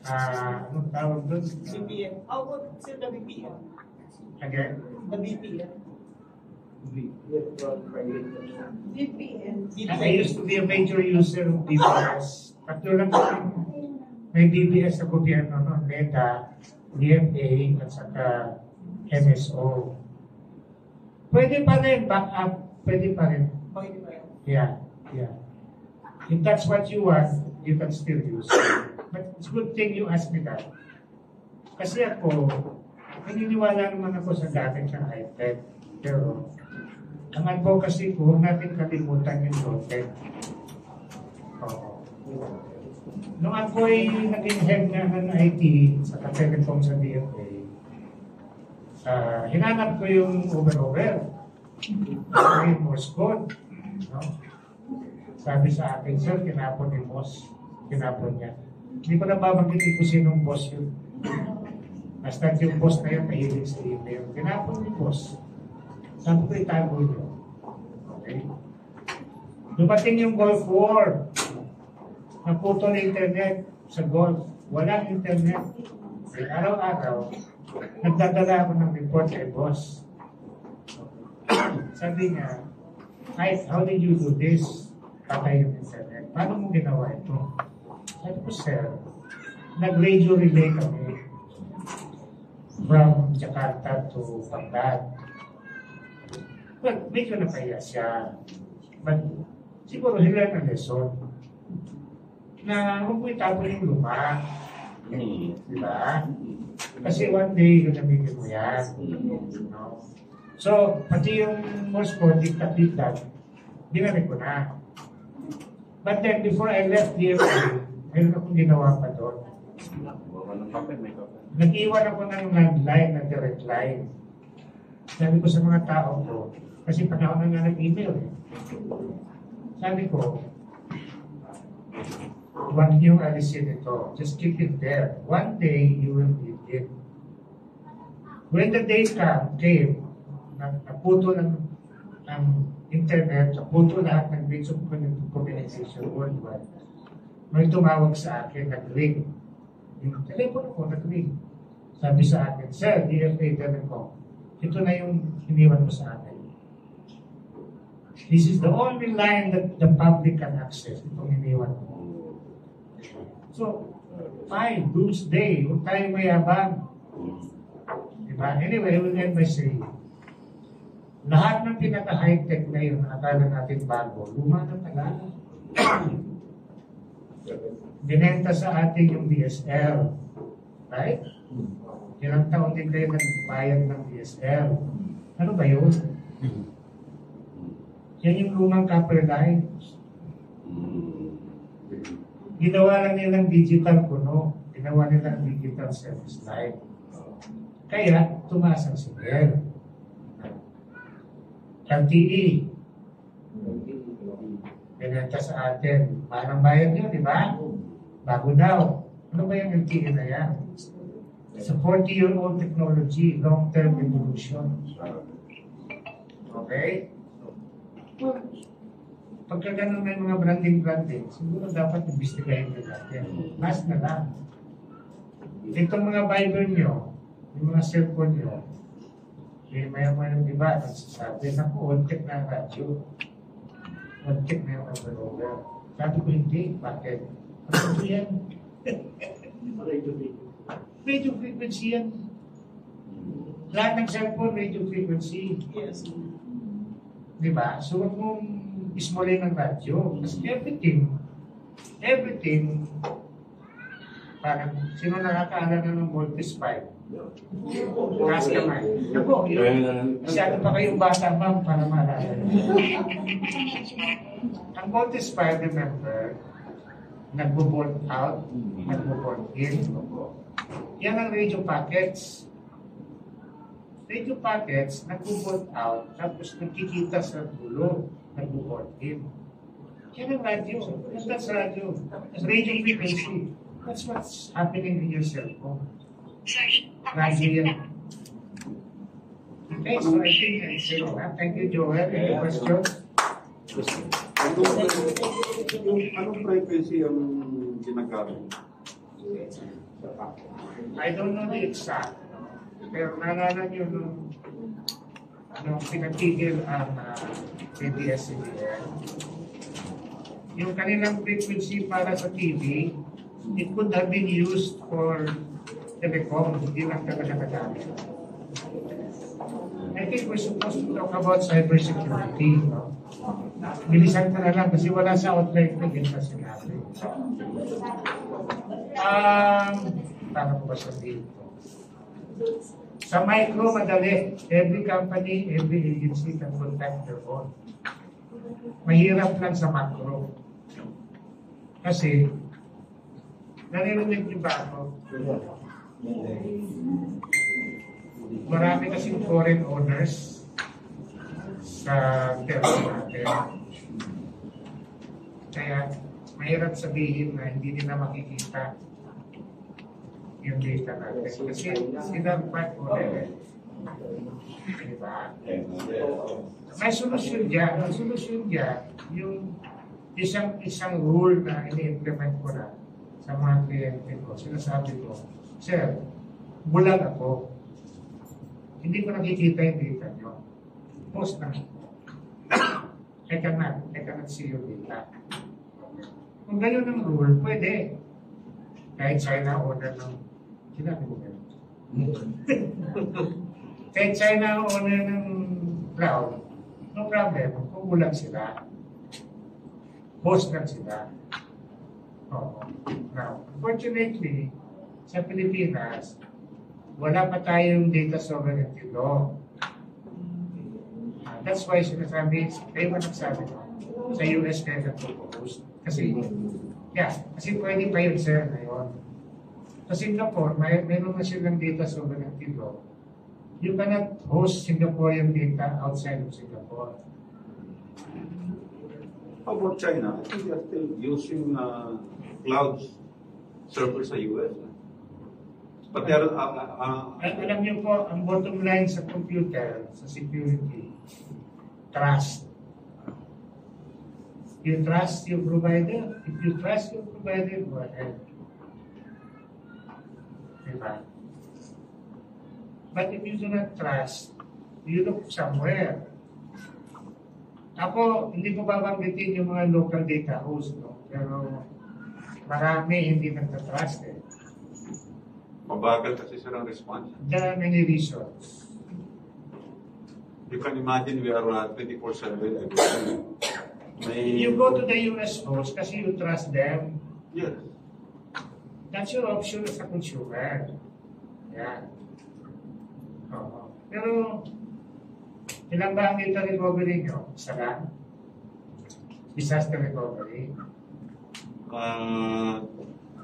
S: Anong tawag doon?
G: VPN. How about the VPN?
S: Again?
G: The VPN.
O: I used to be a major user of DBS. Patulang may DBS sa gobyerno, no? NEDA, DFA, at saka MSO. Pwede pa rin, backup, pwede pa rin. Yeah. If that's what you want, you can still use it. But it's good thing you asked me that. Kasi ako, naniniwala naman ako sa dating sa high-tech. Pero, ang advocacy ko, huwag natin kalimutan yung low-tech. Nung ako'y naging head na ng IT sa telecom sa DFA, hinanap ko yung over-over. Yung Morse code. No? Sabi sa akin, sir, tinapon ni boss. Tinapon niya. Hindi ko nababanggit kung sinong boss yun. Basta yung boss na yun, mahilig sa email. Tinapon ni boss. Sabi ko, itago yun. Okay? Dumating yung Gulf War. Naputo na internet sa Gulf. Walang internet. Kaya araw-araw, nagdadala ako ng report kay boss. Sabi niya, how did you do this? Patay yung internet. Paano mo ginawa ito? Sabi ko, sir, nag-radio relay kami from Jakarta to Baghdad. Well, medyo napaya siya. But siguro hila na lesson na huwag mo itapon yung luma. Diba? Kasi one day, gagamitin mo yan. No? So, pati yung Morse code, diktat, ginamit ko na. But then, before I left DFA, mayroon akong ginawa pa doon. Nag-iwan ako ng landline, na direct line. Sabi ko sa mga tao ko, kasi panahon na nga nag-email. Sabi ko, huwag niyong alisin ito. Just keep it there. One day, you will need it. When the day came, naputo ng internet, naputo lahat ng means of communication worldwide. May tumawag sa akin, nag-ring. Yung telepono ko, nag-ring. Sabi sa akin, sir, DFA Telecom, ito na yung iniwan mo sa akin. This is the only line that the public can access. Itong iniwan mo. So, fine, doomsday. Huwag tayo mayabang. Diba? Anyway, I will end by saying, lahat ng pinaka-high-tech na yun, akala natin bago, luma na talaga. Binenta sa atin yung DSL. Right? Ilang taon din kayo nagbayad ng DSL. Ano ba yun? Yan yung lumang copper lines. Ginawa lang nilang digital kuno. Ginawa nilang digital service line. Kaya, tumaas ang signal. LTE. Binenta sa atin. Parang bayad nyo, di ba? Bago daw. Ano ba yung LTE na yan? It's a 40-year-old technology, long-term evolution. Okay? Pagka ganun may mga branding, siguro dapat investigahin nyo natin. Last na lang. Itong mga Bible nyo, yung mga cellphone nyo, may iba, nagsasabi, naku, one-tech na radyo. One-tech na yung over-over. Sabi ko, hindi. Bakit? Ano yan? Radio frequency yan. Lahat ng cellphone, radio frequency. Yes. Diba? So, huwag mong ismulin ng radyo. Kasi everything, parang, sino nakakaala na ng voltage 5? Taas kamay. Ako, yun. Masyado pa kayong bata, ma'am, para maalala. Ang voltage 5, remember, nagbo-volt out, nagbo-volt in. Yan ang radio packets. Radio packets, nagbo-volt out, tapos nagkikita sa dulo, nagbo-volt in. Yan ang radio. That's radio. That's radio frequency. That's what's happening in your cell phone. Radio yan. Okay, so I think I said that. Thank you, Joel. Any questions?
K: Anong frequency ang ginagamit?
O: I don't know the exact. Pero naalala nyo nung nung pinatigil ang ABS-CBN, yung kanilang frequency para sa TV, it could have been used for telecom, hindi lang talaga nagamit. I think we're supposed to talk about cybersecurity. No? Bilisan ko na lang kasi wala sa outline ko din na sinabi. Paano ko ba sabihin ito? Sa micro, madali. Every company, every agency can contact their own. Mahirap lang sa macro. Kasi, naririnig niyo ba ako? Marami kasing foreign owners sa termo natin. Kaya, mahirap sabihin na hindi nila makikita yung data natin. Kasi sila part owner. Diba? May solusyon dyan. Ang solusyon dyan, yung isang rule na ini-implement ko na sa mga kliyente ko. Sinasabi ko, sir, bulag ako. Hindi ko nakikita yung data nyo. Post na. I cannot see your data. Kung gano'n ang rule, pwede. Kahit China owner ng sinabi ko gano'n. Kahit China owner ng cloud, no problem. Kung bulag sila, host lang sila. Now, unfortunately, sa Pilipinas, wala pa tayong data sovereignty law. That's why sinasabi, kayo ba nagsabi ko, sa US kayo nagpo-propose. Kasi pwede pa yun, sir, ngayon. Sa Singapore, mayroon na silang data sovereignty law. You cannot host Singaporean data outside of Singapore.
K: How about China? I think they're still using cloud servers sa US. But they're,
O: alam niyo po, ang bottom line sa computer, sa security, trust. You trust your provider. If you trust your provider, go ahead. Diba? But if you do not trust, you look somewhere. Ako, hindi ko babanggitin yung mga local data host, no? Pero marami hindi nagtatrust eh.
K: Mabagal kasi silang response.
O: There are many reasons.
K: You can imagine we are 24/7.
O: You go to the US host kasi you trust them.
K: Yes.
O: That's your option as a consumer. Yeah. Pero, ilang ba ang data recovery nyo? Isa lang? Disaster recovery?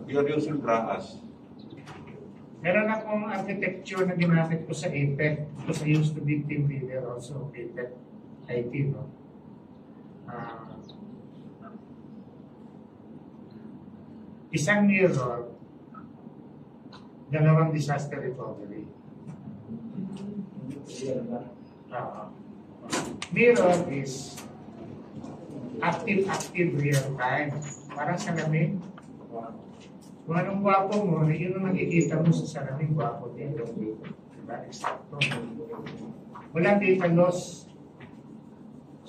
K: We are using DRAAS.
O: Meron akong architecture na ginamit ko sa APEC because I used to be team leader also of APEC IT, no? Isang mirror, dalawang disaster recovery. Mirror is active real time. Parang salamin. Kung anong gwapo mo, yun ang nakikita mo sa salamin, gwapo din. Diba? Exacto. Walang data loss.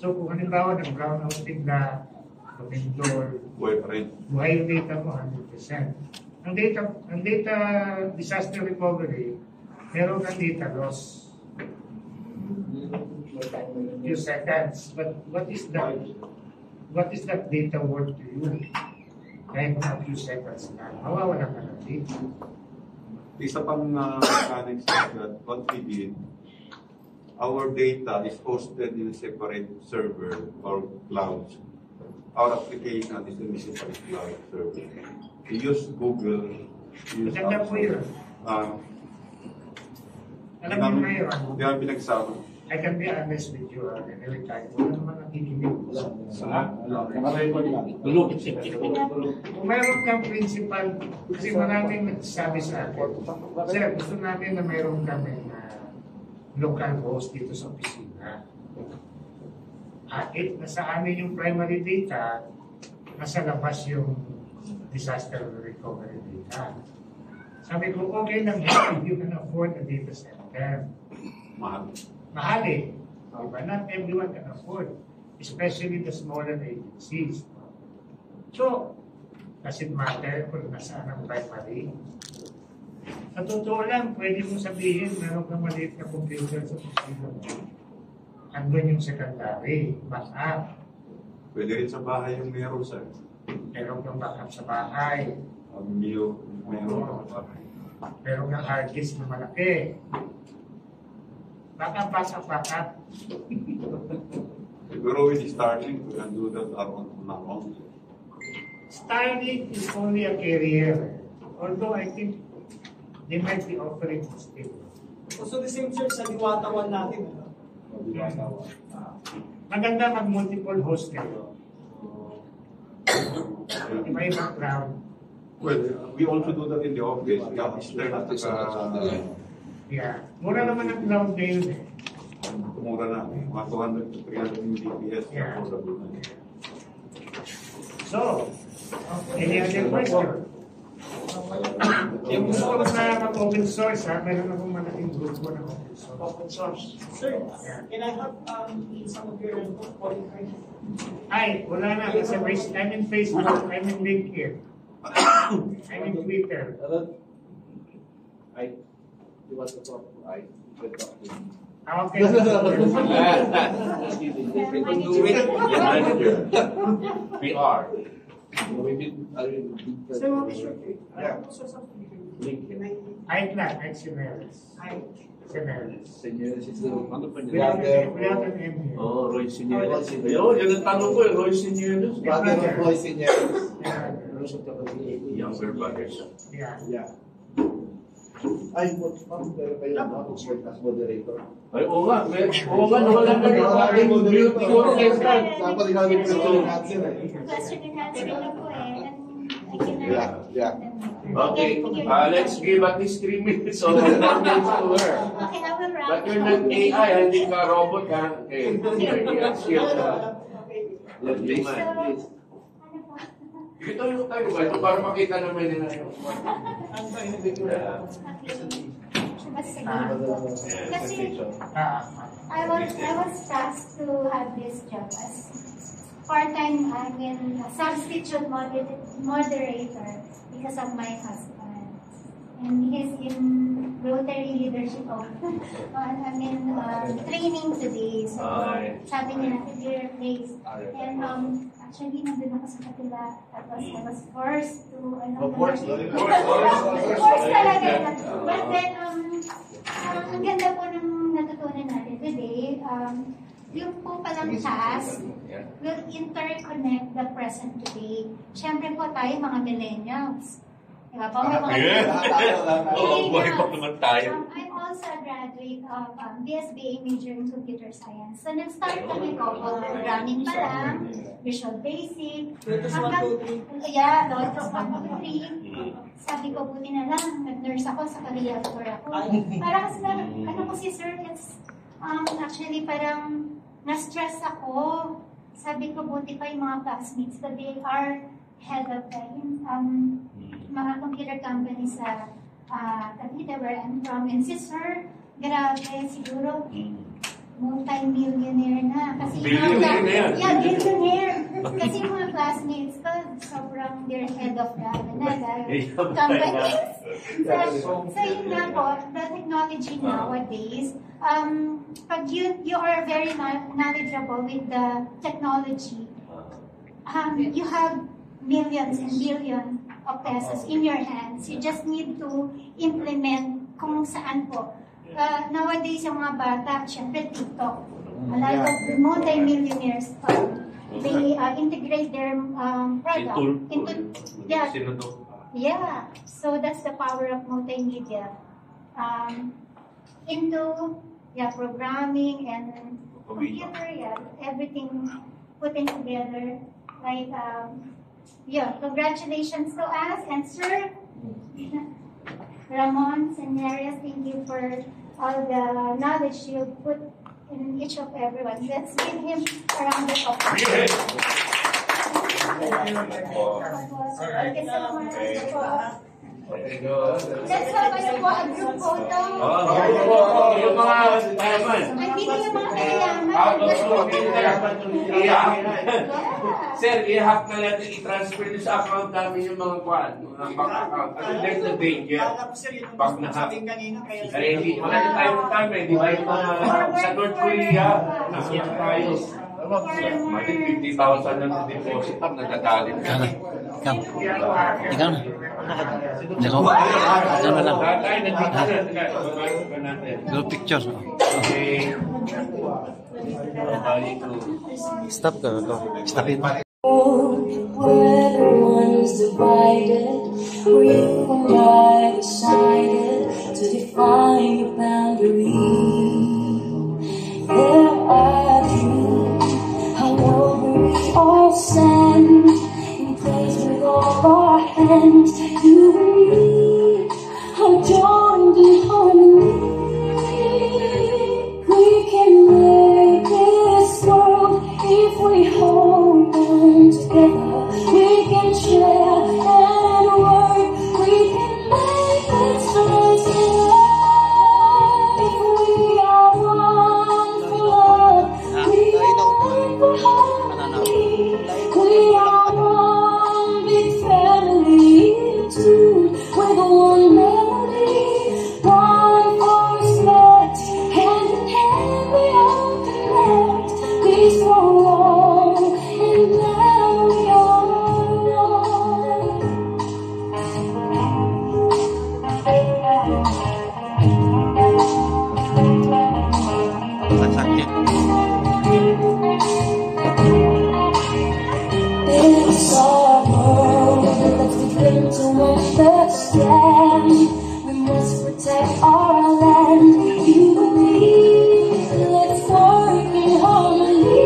O: So kung halimbawa nag-brown out bigla, pag-endor, buhay yung data mo 100%. Ang data disaster recovery, meron kang data loss. Few seconds. But what is that data worth to you? Kahit a few seconds na, mawawala ka ng data.
K: Isa pang mechanics that what we did, our data is hosted in a separate server or cloud. Our application is in a separate cloud server. We use Google.
O: Maganda po yun. Alam mo na yun.
K: Di ba pinagsama?
O: I can be honest with you every time. Wala naman nakikinig ko sa kung meron kang principal, kasi maraming nagsasabi sa akin, sir, gusto namin na mayroon kami na local host dito sa opisina. Nasa amin yung primary data, nasa labas yung disaster recovery data. Sabi ko, okay lang if you can afford a data center. Mahal eh. But not everyone can afford, especially the smaller agencies. So, does it matter kung nasaan ang primary? Sa totoo lang, pwede mo sabihin, meron kang maliit na computer sa opisina mo. Andun yung secondary, backup.
K: Pwede rin sa bahay yung meron, sir.
O: Meron kang backup sa bahay.
K: Meron sa bahay.
O: Meron kang hard disk na malaki. Backup.
K: Siguro with Starlink, we can do that around now.
O: Starlink is only a carrier. Although I think they might be offering it still.
Q: So the same church sa Diwatawan natin.
O: Maganda mag-multiple host kayo. Iba-ibang cloud.
K: Well, we also do that in the office.
O: Yeah. Mura naman ang cloud ngayon eh.
K: Mura na. Mga 200 to 300 Mbps.
O: Yeah. So, any other question? Yung gusto ko na mag-open source, ha? Meron akong malaking grupo na open source.
Q: Open source. Sir, can I have some of your qualified?
O: Ay, wala na. Kasi I'm in Facebook, I'm in LinkedIn, I'm in Twitter.
M: You want to talk? I can talk to you.
O: Okay.
W: We can do it. Your manager. We are.
Q: Sir, what is your name?
M: Yeah.
O: iCloud, Seneris.
W: Seneris is the ano pa niya?
O: Without an M here.
W: Oh, Roy Seneris. Ayun, yan ang tanong ko, Roy Seneris.
M: Brother of Roy Seneris.
W: Younger brothers.
O: Yeah.
M: Ay, ma'am, pero kayo na ako as moderator.
W: Ay, oo nga. Oo nga, nawala na yung aking moderator.
M: Dapat ikaw yung question and answer.
E: Question and answer na po eh.
M: Yeah.
W: Okay, let's give at least 3 minutes of attendance to her.
E: Okay, I will wrap.
W: But you're not AI, hindi ka robot, ha? Okay, yes, let's be man, please. Ito yung tayo ba? Ito para makita naman nila yung
E: Kasi I was tasked to have this job as part-time, substitute moderator because of my husband. And he's in Rotary leadership of, training today. So, sabi niya, your place. And actually, nandun ako sa kapila. I was forced to, forced talaga. But then, ang ganda po ng natutunan natin today, yung po palang task will interconnect the present today. Siyempre po tayo, mga millennials. Diba po? May mga I'm also a graduate of BSBA major in computer science. So, nag-start kami ko, programming pa lang, Visual Basic, Lotus 1, 2, 3. Sabi ko, buti na lang, nag-nurse ako, sa career ako. Para kasi ano ko si Sir, it's actually parang na-stress ako. Sabi ko, buti pa yung mga classmates ko, they are head of the mga computer company sa Taguig, where I'm from. And si Sir, grabe, siguro multi-millionaire na. Kasi billionaire. Kasi yung mga classmates ko, sobrang they're head of the companies. So yun nga po, the technology nowadays, pag you are very knowledgeable with the technology, you have millions and billions of pesos in your hands. You just need to implement kung saan po. Nowadays, yung mga bata, syempre TikTok. A lot of multi-millionaires, they integrate their product into, so that's the power of multimedia. Into programming and computer, everything putting together. Like, congratulations to us and Sir Ramon Seneris, thank you for all the knowledge you put in each of everyone. Let's give him a round of applause. Let's have a group photo.
W: Yung mga mayaman.
E: Hindi yung mga kayaman.
W: Sir, i-hack na natin, i-transfer nyo sa account namin yung mga kwan, mga bank account. Kasi there's a danger. Pag na-hack. Kaya hindi, wala na tayong time, hindi tayo sa North Korea, nasiya tayo. Mati 50,000 na deposit ang natatalit ka.
L: Ikaw na. Ikaw na lang. No pictures. Okay. Stop ka. Stop it.
R: Where the one's divided, where you and I decided to define your boundary. There are dreams, however we all stand in place with all our hands. You and me are joined in harmony. We can make this world if we hold on together. We can share and work. We can make this place if we are one for love. We are one for harmony. We are one big family too, with one melody, one voice left. Hand in hand we all connect. Peace for all, and now we are one. It's our world, let's begin to understand. We must protect our land, you and me. Let's work in harmony.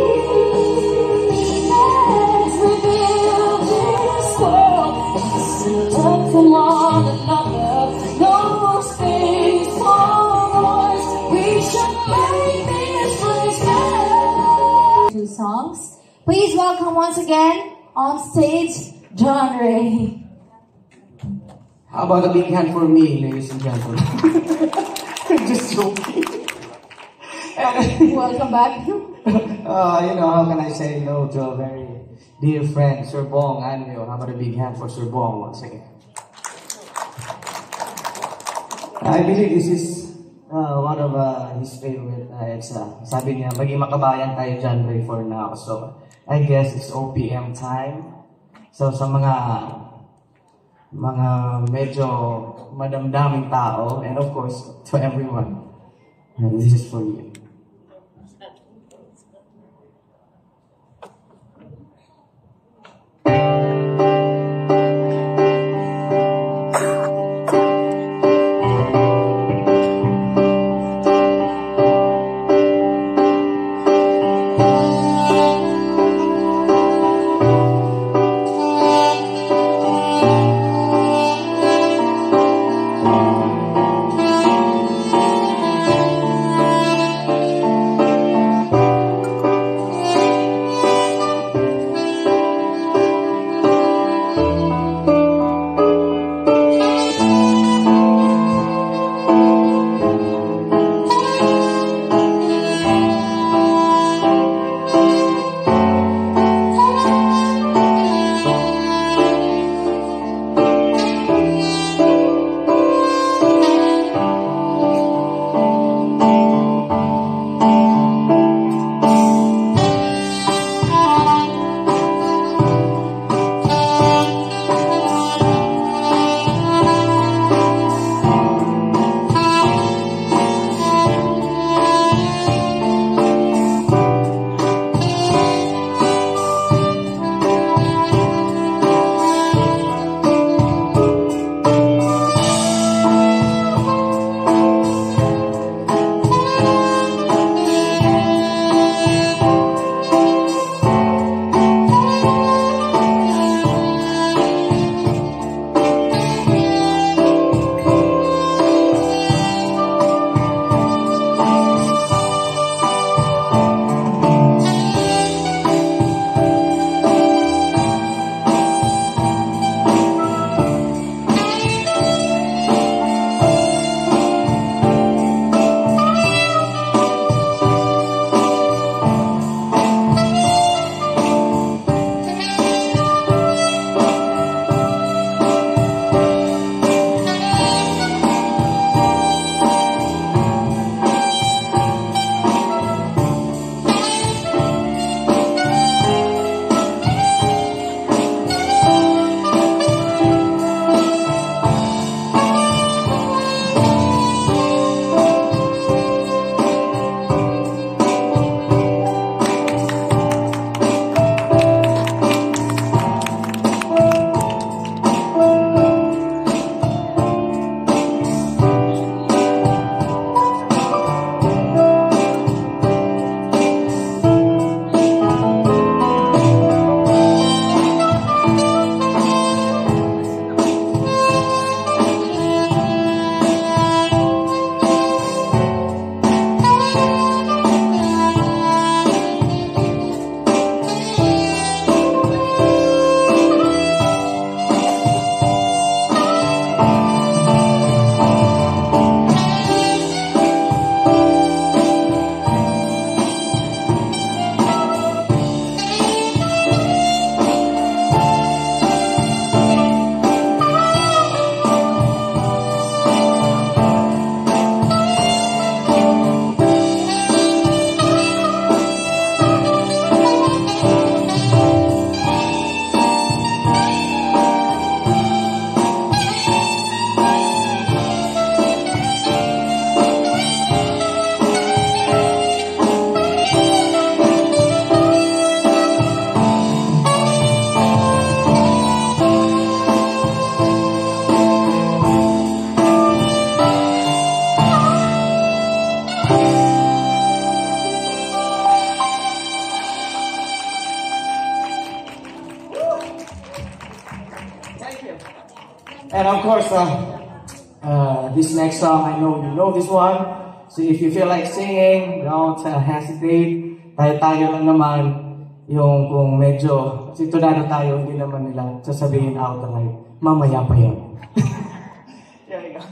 R: Let's rebuild this world. Listen up from one another. No more space for voice. We should make this place better.
U: Two songs. Please welcome once again on stage, John Ray.
H: How about a big hand for me, ladies and gentlemen? Just joking.
U: Welcome back.
H: How can I say no to a very dear friend, Sir Bong? And how about a big hand for Sir Bong once again? I believe this is one of his favorite. Sabi niya, maging makabayan tayo dyan, Ray, for now. So, I guess it's OPM time. So, sa mga medyo madamdaming tao, and of course, to everyone, this is for you.
C: And of course, this next song, I know you know this one. So if you feel like singing, don't hesitate. Tayo lang naman yung kung medyo sintonado tayo, hindi naman nila sasabihin outright. Mamaya pa yun. There you go.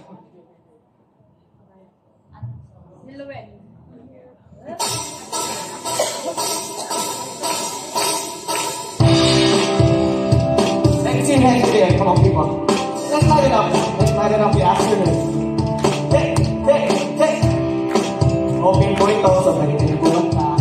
C: Let's see hands today. Come on, people. Let's light it up. Let's light it up the afternoon. Hey, hey, hey. Okay po ito. So, pwede tinigulong na.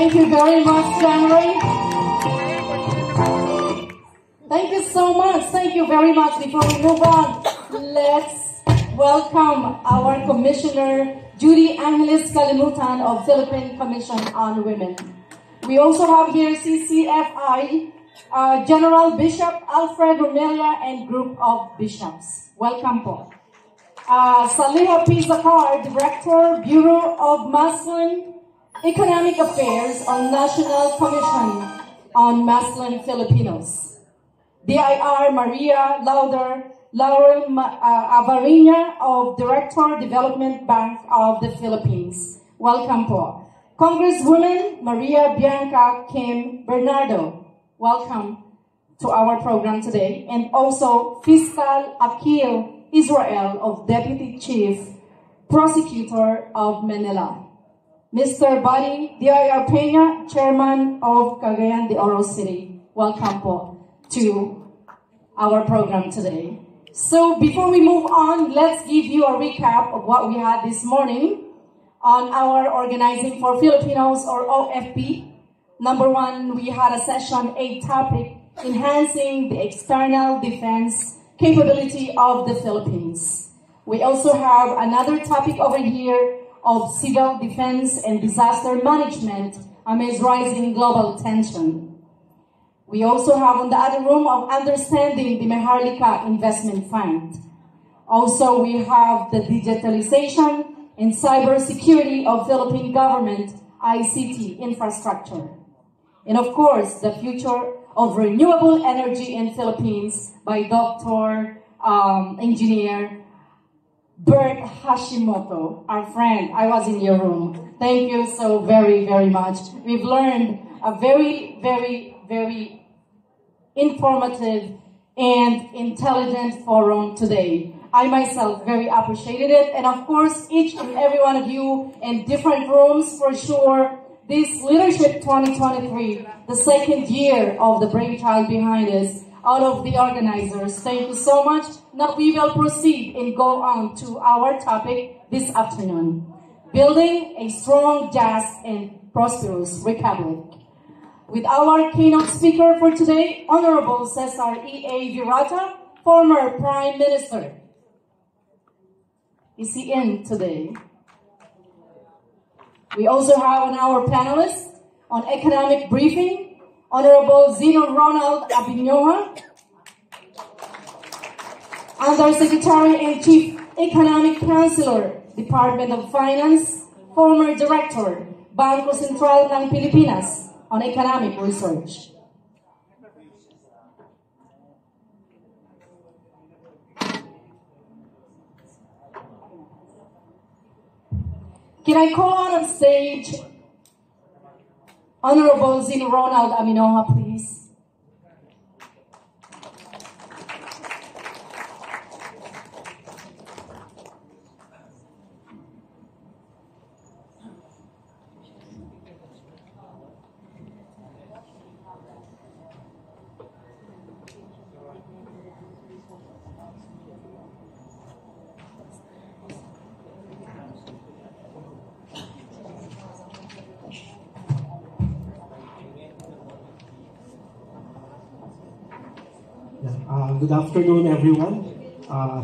U: Thank you very much, January. Thank you so much. Thank you very much. Before we move on, let's welcome our Commissioner
D: Judy Angeles Kalimutan of Philippine Commission on Women. We also have here CCFI, General Bishop Alfred Romeo and Group of Bishops. Welcome po. Saliha P. Zakar, Director, Bureau of Muslim Economic Affairs on National Commission on Muslim Filipinos. DIR Maria Lauder Laurel Avariña of Director, Development Bank of the Philippines. Welcome po. Congresswoman Maria Bianca Kim Bernardo. Welcome to our program today. And also Fiscal Akil Israel of Deputy Chief Prosecutor of Manila. Mr. Buddy D.I.R. Peña, Chairman of Cagayan de Oro City. Welcome po to our program today. So before we move on, let's give you a recap of what we had this morning on our Organizing for Filipinos or OFP. Number one, we had a session 8 topic, enhancing the external defense capability of the Philippines. We also have another topic over here of civil defense and disaster management amidst rising global tension. We also have on the other room of understanding the Maharlika Investment Fund. Also, we have the digitalization and cybersecurity of Philippine government ICT infrastructure. And of course, the future of renewable energy in Philippines by Dr. Engineer Bert Hashimoto, our friend. I was in your room. Thank you so very, very much. We've learned a very, very, very informative and intelligent forum today. I myself very appreciated it. And of course, each and every one of you in different rooms for sure. This Leadership 2023, the second year of the brainchild behind us, out of the organizers. Thank you so much. Now we will proceed and go on to our topic this afternoon. Building a strong, just, and prosperous republic. With our keynote speaker for today, Honorable Cesar E.A. Virata, former Prime Minister. Is he in today? We also have on our panelists on economic briefing, Honorable Zeno Ronald Abinoha, Undersecretary and Chief Economic Counselor, Department of Finance, former Director, Bangko Sentral ng Pilipinas on Economic Research. Can I call on stage Honorable Zeno Ronald Abinoha, please?
T: Good afternoon, everyone.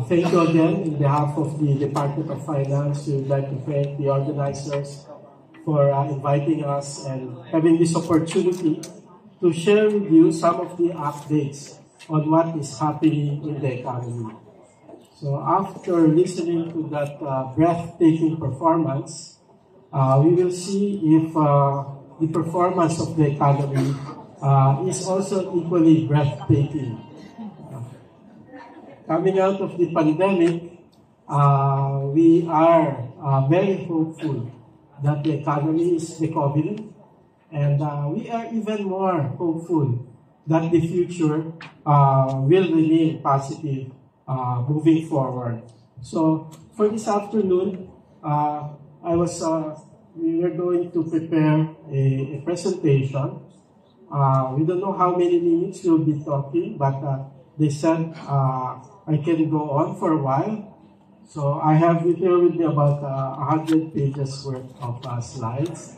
T: Thank you again in behalf of the Department of Finance. We would like to thank the organizers for inviting us and having this opportunity to share with you some of the updates on what is happening in the economy. So after listening to that breathtaking performance, we will see if the performance of the economy is also equally breathtaking. Coming out of the pandemic, we are very hopeful that the economy is recovering, and we are even more hopeful that the future will remain positive moving forward. So for this afternoon, we were going to prepare a presentation. We don't know how many minutes we'll be talking, but they said I can go on for a while. So I have here with me about 100 pages worth of slides.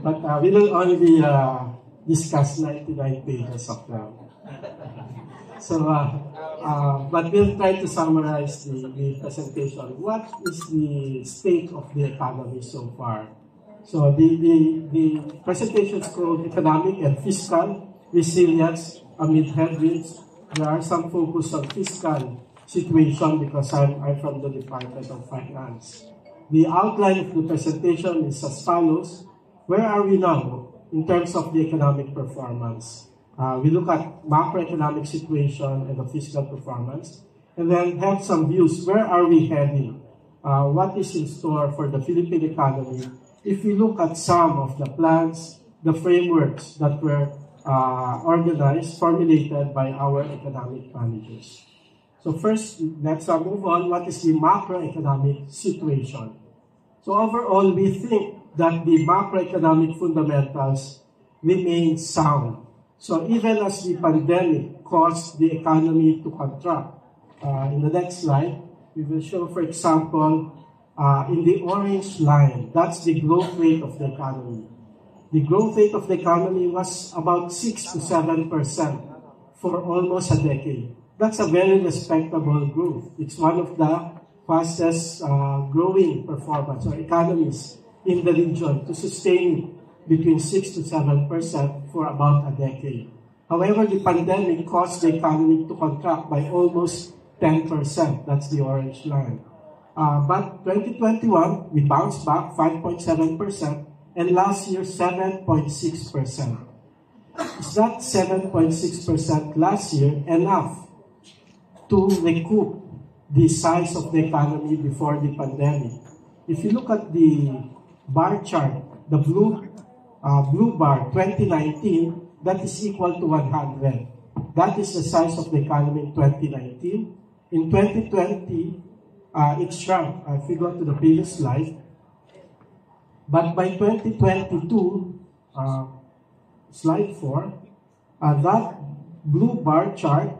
T: But we will only discuss 99 pages of them. So But we'll try to summarize the presentation. What is the state of the economy so far? So the presentation is called Economic and Fiscal Resilience Amid Headwinds. There are some focus on fiscal situation because I'm from the Department of Finance. The outline of the presentation is as follows. Where are we now in terms of the economic performance? We look at macroeconomic situation and the fiscal performance, and then have some views. Where are we heading? What is in store for the Philippine economy? If we look at some of the plans, the frameworks that were organized, formulated by our economic managers. So first, let's move on. What is the macroeconomic situation? So overall, we think that the macroeconomic fundamentals remain sound. So even as the pandemic caused the economy to contract, in the next slide, we will show, for example, in the orange line, that's the growth rate of the economy. The growth rate of the economy was about 6 to 7% for almost a decade. That's a very respectable growth. It's one of the fastest growing performance or economies in the region to sustain between 6 to 7% for about a decade. However, the pandemic caused the economy to contract by almost 10%. That's the orange line. But 2021, we bounced back 5.7%, and last year 7.6%. Is that 7.6% last year enough to recoup the size of the economy before the pandemic? If you look at the bar chart, the blue bar, 2019, that is equal to 100. That is the size of the economy in 2019. In 2020, it shrunk. If we go to the previous slide. But by 2022, slide 4, that blue bar chart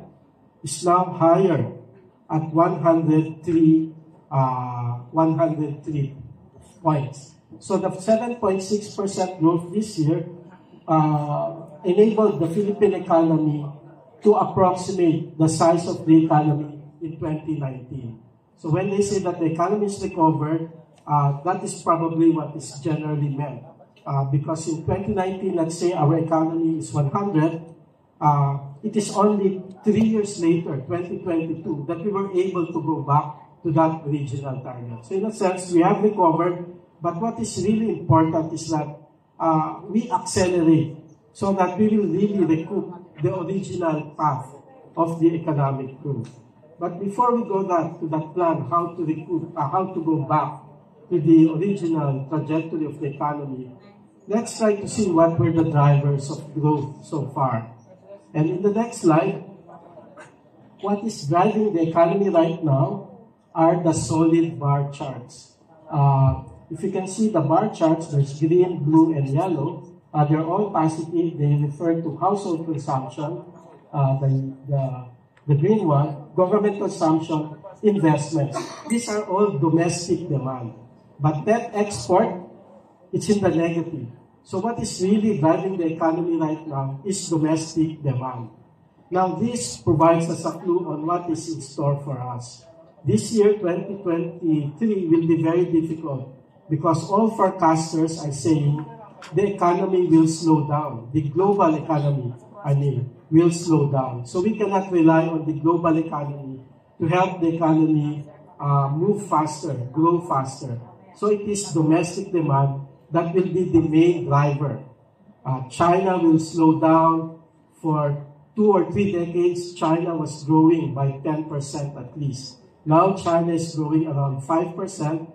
T: is now higher at 103 points. So the 7.6% growth this year enabled the Philippine economy to approximate the size of the economy in 2019. So when they say that the economy is recovered, that is probably what is generally meant. Because in 2019, let's say our economy is 100, it is only 3 years later, 2022, that we were able to go back to that original target. So in a sense, we have recovered, but what is really important is that we accelerate so that we will really recoup the original path of the economic growth. But before we go to that plan, how to recoup, how to go back to the original trajectory of the economy, let's try to see what were the drivers of growth so far. And in the next slide, what is driving the economy right now are the solid bar charts. If you can see the bar charts, there's green, blue, and yellow. They're all positive. They refer to household consumption. The green one, government consumption, investments. These are all domestic demand. But net export, it's in the negative. So what is really driving the economy right now is domestic demand. Now this provides us a clue on what is in store for us. This year, 2023, will be very difficult because all forecasters are saying the economy will slow down. The global economy, will slow down. So we cannot rely on the global economy to help the economy move faster, grow faster. So it is domestic demand that will be the main driver. China will slow down. For 2 or 3 decades, China was growing by 10% at least. Now China is growing around 5%,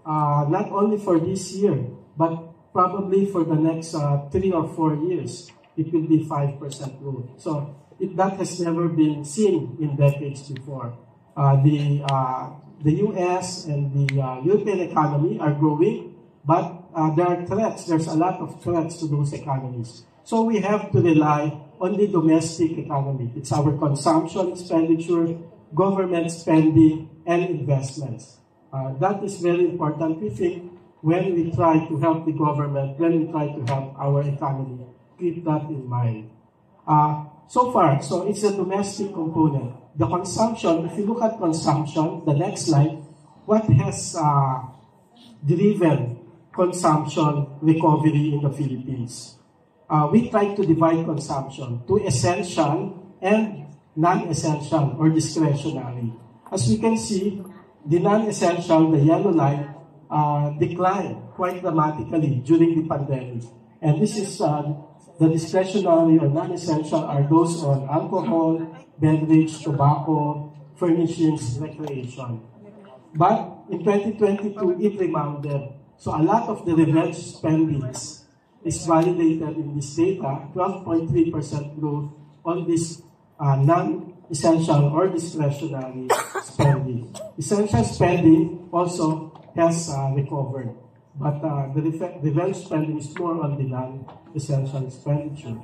T: not only for this year, but probably for the next 3 or 4 years, it will be 5% growth. So that has never been seen in decades before. The US and the European economy are growing, but there are threats. There's a lot of threats to those economies. So we have to rely on the domestic economy. It's our consumption, expenditure, government spending, and investments. That is very important, we think, when we try to help the government, when we try to help our economy. Keep that in mind. So far, so it's a domestic component. The consumption, if you look at consumption, the next slide, what has driven consumption recovery in the Philippines? We try to divide consumption to essential and non-essential or discretionary. As we can see, the non-essential, the yellow line, declined quite dramatically during the pandemic. And this is the discretionary or non-essential are those on alcohol, beverage, tobacco, furnishings, recreation. But in 2022, it rebounded. So a lot of the revenge spendings is validated in this data, 12.3% growth on this non-essential or discretionary spending. Essential spending also has recovered, but the revenge spending is more on the non-essential expenditure.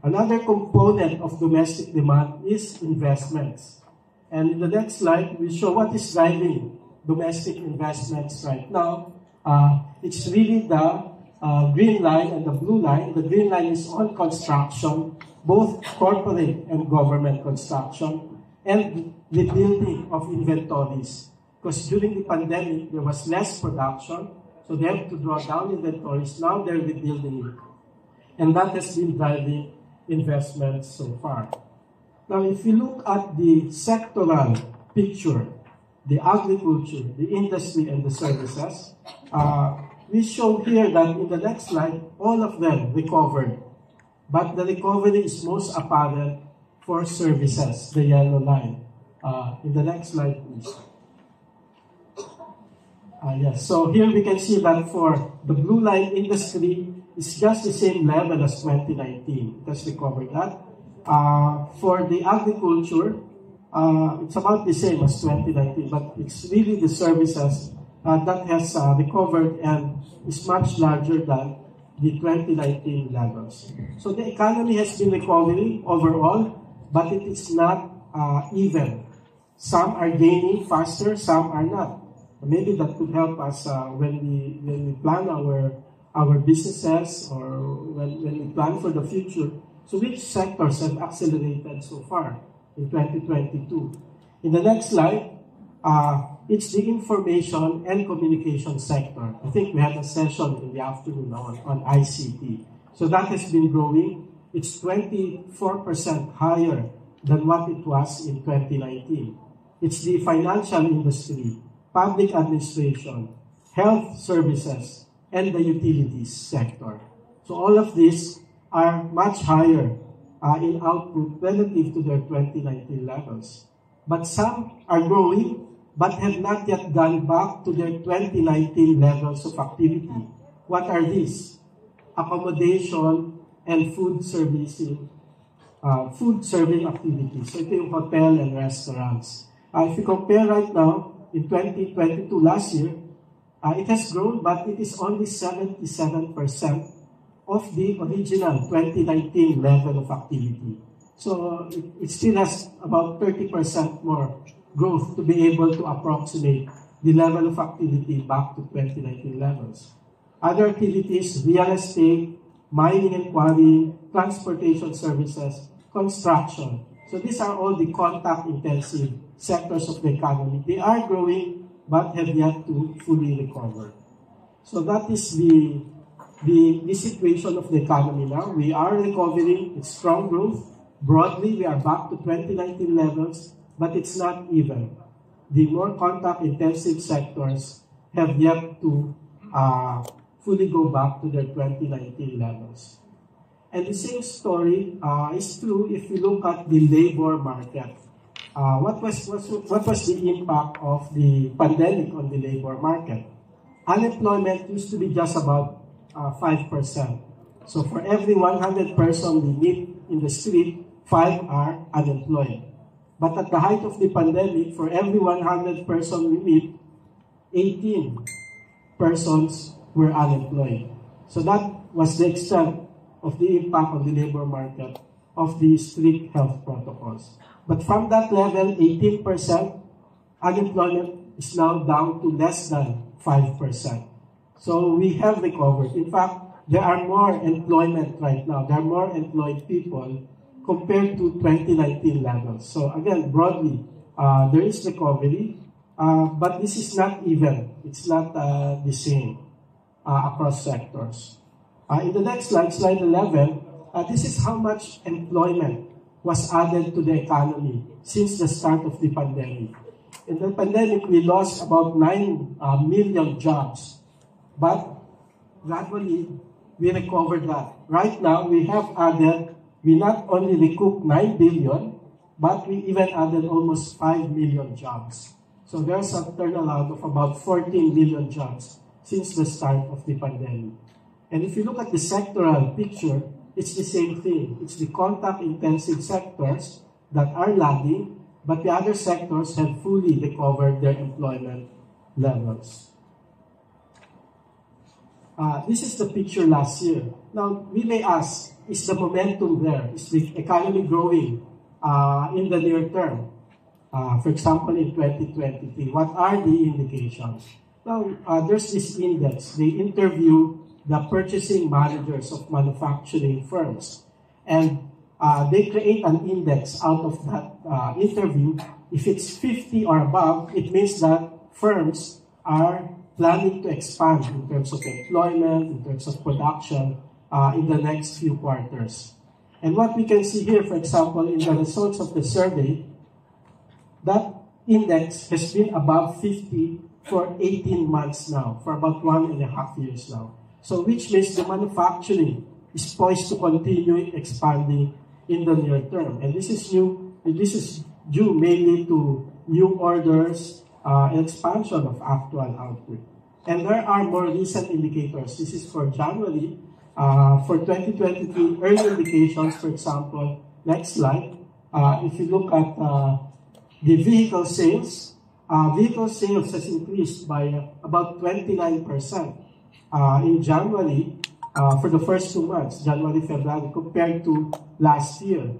T: Another component of domestic demand is investments. And in the next slide, we show what is driving domestic investments right now. It's really the green line and the blue line. The green line is on construction, both corporate and government construction, and rebuilding of inventories. Because during the pandemic, there was less production, so they have to draw down inventories. Now they're rebuilding it. And that has been driving investments so far. Now, if you look at the sectoral picture, the agriculture, the industry, and the services, we show here that in the next slide, all of them recovered. But the recovery is most apparent for services, the yellow line. In the next slide, please. Yes, so here we can see that for the blue line industry, it's just the same level as 2019. It has recovered that. For the agriculture, it's about the same as 2019, but it's really the services that has recovered and is much larger than the 2019 levels. So the economy has been recovering overall, but it is not even. Some are gaining faster, some are not. Maybe that could help us when we plan our businesses or when we plan for the future. So which sectors have accelerated so far in 2022? In the next slide, it's the information and communication sector. I think we had a session in the afternoon on ICT. So that has been growing. It's 24% higher than what it was in 2019. It's the financial industry, public administration, health services, and the utilities sector. So all of these are much higher in output relative to their 2019 levels. But some are growing, but have not yet gone back to their 2019 levels of activity. What are these? Accommodation and food serving activities. So ito yung hotel and restaurants. If you compare right now, in 2022 last year, it has grown, but it is only 77% of the original 2019 level of activity. So it still has about 30% more growth to be able to approximate the level of activity back to 2019 levels. Other activities, real estate, mining and quarrying, transportation services, construction. So these are all the contact-intensive sectors of the economy. They are growing, but have yet to fully recover. So that is the situation of the economy now. We are recovering. It's strong growth. Broadly, we are back to 2019 levels, but it's not even. The more contact-intensive sectors have yet to fully go back to their 2019 levels. And the same story is true if you look at the labor market. What was the impact of the pandemic on the labor market? Unemployment used to be just about 5%. So for every 100 person we meet in the street, 5 are unemployed. But at the height of the pandemic, for every 100 person we meet, 18 persons were unemployed. So that was the extent of the impact on the labor market of the strict health protocols. But from that level, 18%, unemployment is now down to less than 5%. So we have recovered. In fact, there are more employment right now. There are more employed people compared to 2019 levels. So again, broadly, there is recovery, but this is not even. It's not the same across sectors. In the next slide, slide 11, this is how much employment was added to the economy since the start of the pandemic. In the pandemic, we lost about 9 million jobs, but gradually we recovered that. Right now, we not only recouped 9 billion, but we even added almost 5 million jobs. So there's a turnaround of about 14 million jobs since the start of the pandemic. And if you look at the sectoral picture, it's the same thing. It's the contact-intensive sectors that are lagging, but the other sectors have fully recovered their employment levels. This is the picture last year. Now, we may ask, is the momentum there? Is the economy growing in the near term? For example, in 2023, what are the indications? Now, there's this index. They interview the purchasing managers of manufacturing firms. And they create an index out of that interview. If it's 50 or above, it means that firms are planning to expand in terms of employment, in terms of production in the next few quarters. And what we can see here, for example, in the results of the survey, that index has been above 50 for 18 months now, for about 1.5 years now. So which means the manufacturing is poised to continue expanding in the near term. And this is due mainly to new orders and expansion of actual output. And there are more recent indicators. This is for January. For 2023, early indications, for example, next slide. If you look at the vehicle sales has increased by about 29% in January for the first 2 months, January, February, compared to last year.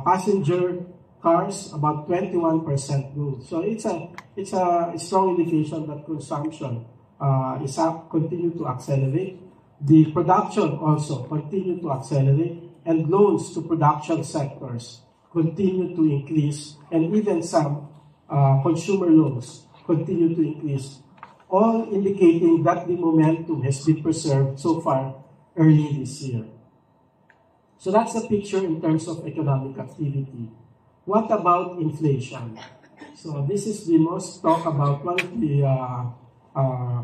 T: Passenger cars, about 21% growth. So it's a strong indication that consumption is continue to accelerate. The production also continue to accelerate, and loans to production sectors continue to increase, and even some consumer loans continue to increase, all indicating that the momentum has been preserved so far early this year. So that's the picture in terms of economic activity. What about inflation? So this is the most talked about, one of the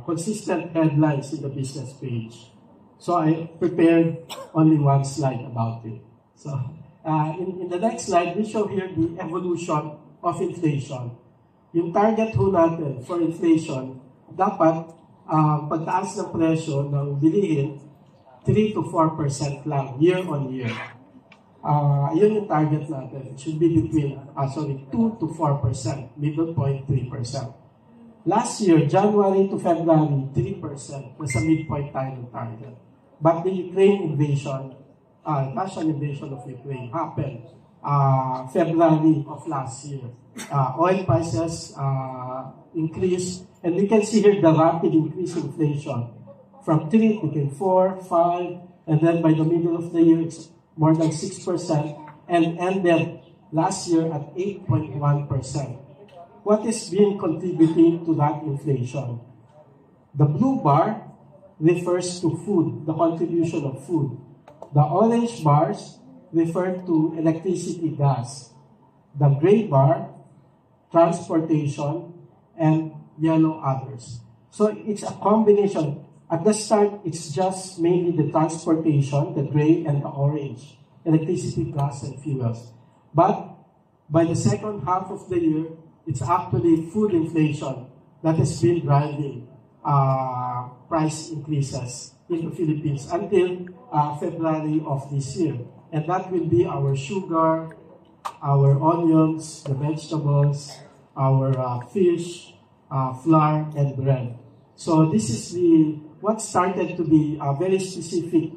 T: consistent headlines in the business page. So I prepared only one slide about it. So in the next slide, we show here the evolution of inflation. Yung target ho natin for inflation, dapat pagtaas ng presyo ng bilihin, 3 to 4% lang, year on year. Yun yung target natin. It should be between 2 to 4%, middle point 3%. Last year, January to February, 3%, nasa midpoint tayo ng target. But the Ukraine invasion, Russian invasion of Ukraine happened February of last year. Oil prices increased, and we can see here the rapid increase in inflation. From 3 became 4, 5, and then by the middle of the year, it's more than 6%, and ended last year at 8.1%. What is being contributing to that inflation? The blue bar refers to food, the contribution of food. The orange bars refer to electricity, gas. The gray bar, transportation, and yellow others. So it's a combination. At the start, it's just mainly the transportation, the gray and the orange, electricity, gas, and fuels. But by the second half of the year, it's actually food inflation that has been driving price increases in the Philippines until February of this year. And that will be our sugar, our onions, the vegetables, our fish, flour, and bread. So this is what started to be very specific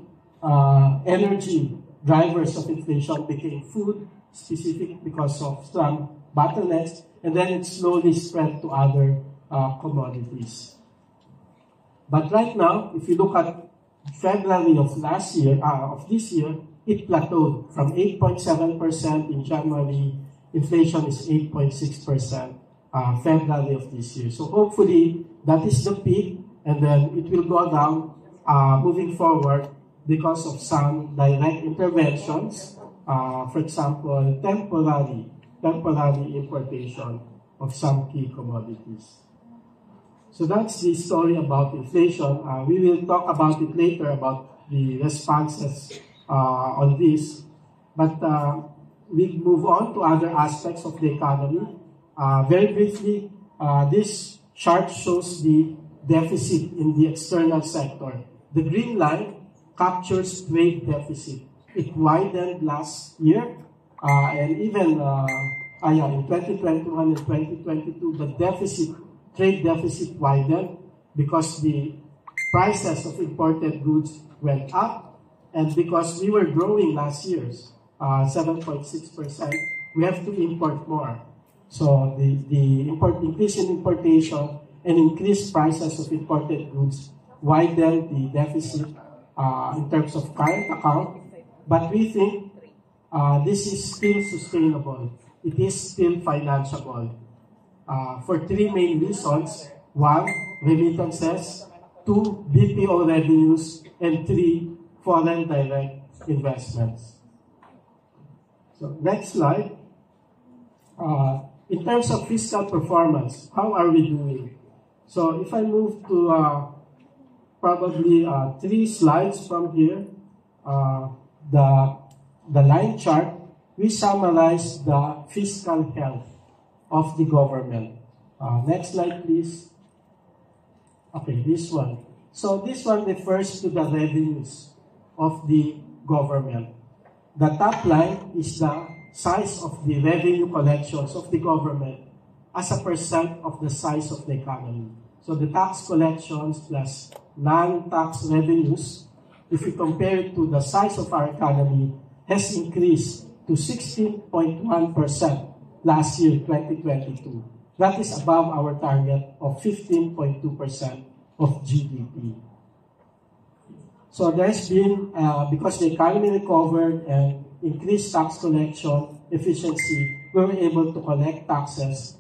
T: energy drivers of inflation became food specific because of some bottlenecks, and then it slowly spread to other commodities. But right now, if you look at February of last year, of this year, it plateaued from 8.7% in January. Inflation is 8.6% February of this year. So hopefully that is the peak, and then it will go down moving forward because of some direct interventions. For example, temporary importation of some key commodities. So that's the story about inflation. We will talk about it later about the responses on this. But we move on to other aspects of the economy. Very briefly, this chart shows the deficit in the external sector. The green line captures trade deficit. It widened last year, and even in 2021 and 2022, the trade deficit widened because the prices of imported goods went up, and because we were growing last year, 7.6%, we have to import more. So the increase in importation and increased prices of imported goods widened the deficit in terms of current account. But we think this is still sustainable. It is still financeable for three main reasons. One, remittances. Two, BPO revenues. And three, foreign direct investments. So next slide. In terms of fiscal performance, how are we doing? So if I move to probably 3 slides from here, the line chart, we summarize the fiscal health of the government. Next slide, please. Okay, this one. So this one refers to the revenues of the government. The top line is the size of the revenue collections of the government as a percent of the size of the economy. So the tax collections plus non-tax revenues, if you compare it to the size of our economy, has increased to 16.1% last year, 2022. That is above our target of 15.2% of GDP. So there's been, because the economy recovered and increased tax collection efficiency, we were able to collect taxes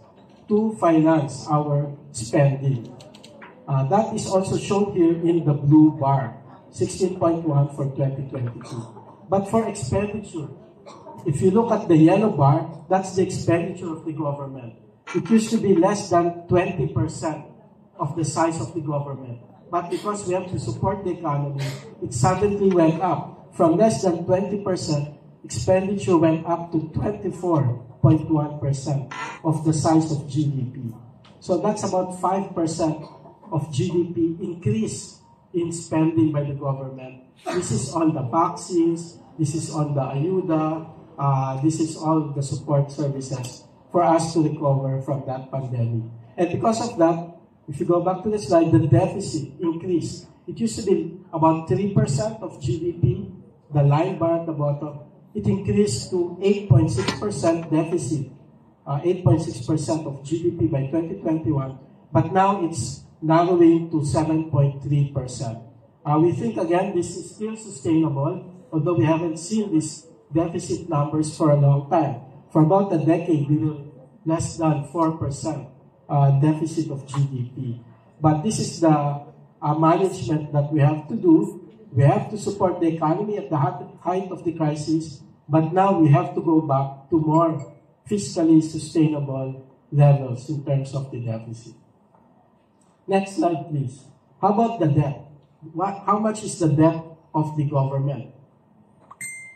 T: to finance our spending. That is also shown here in the blue bar, 16.1 for 2022. But for expenditure, if you look at the yellow bar, that's the expenditure of the government. It used to be less than 20% of the size of the government. But because we have to support the economy, it suddenly went up. From less than 20%, expenditure went up to 24.1% of the size of GDP. So that's about 5% of GDP increase in spending by the government. This is on the vaccines, this is on the ayuda, this is all the support services for us to recover from that pandemic. And because of that, if you go back to the slide, the deficit increased. It used to be about 3% of GDP, the line bar at the bottom. It increased to 8.6% deficit, 8.6% of GDP by 2021. But now it's narrowing to 7.3%. We think, again, this is still sustainable, although we haven't seen these deficit numbers for a long time. For about a decade, we were less than 4% deficit of GDP. But this is the management that we have to do. We have to support the economy at the height of the crisis, but now we have to go back to more fiscally sustainable levels in terms of the deficit. Next slide, please. How about the debt? How much is the debt of the government?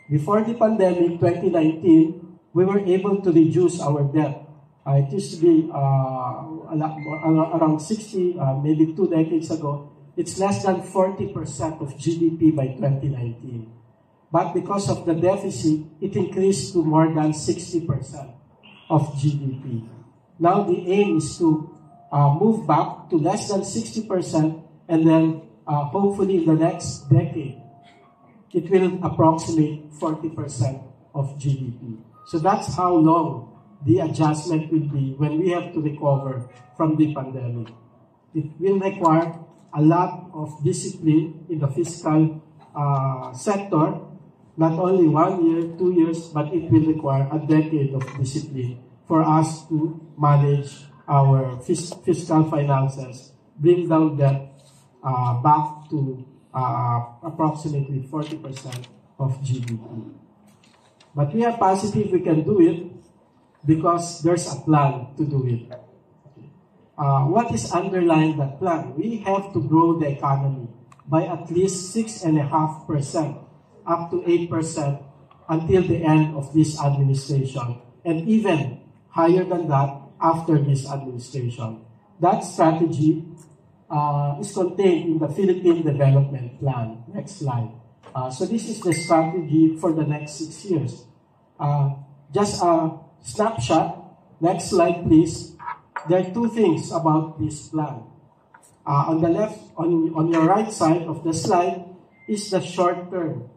T: Before the pandemic, 2019, we were able to reduce our debt. It used to be around 60, maybe 2 decades ago. It's less than 40% of GDP by 2019. But because of the deficit, it increased to more than 60% of GDP. Now the aim is to move back to less than 60%, and then hopefully in the next decade, it will approximate 40% of GDP. So that's how long the adjustment will be when we have to recover from the pandemic. It will require a lot of discipline in the fiscal sector, not only 1 year, 2 years, but it will require a decade of discipline for us to manage our fiscal finances, bring down debt back to approximately 40% of GDP. But we are positive we can do it because there's a plan to do it. What is underlying that plan? We have to grow the economy by at least 6.5% up to 8% until the end of this administration, and even higher than that after this administration. That strategy is contained in the Philippine Development Plan. Next slide. So this is the strategy for the next 6 years. Just a snapshot. Next slide, please. There are two things about this plan. On the left, on your right side of the slide is the short-term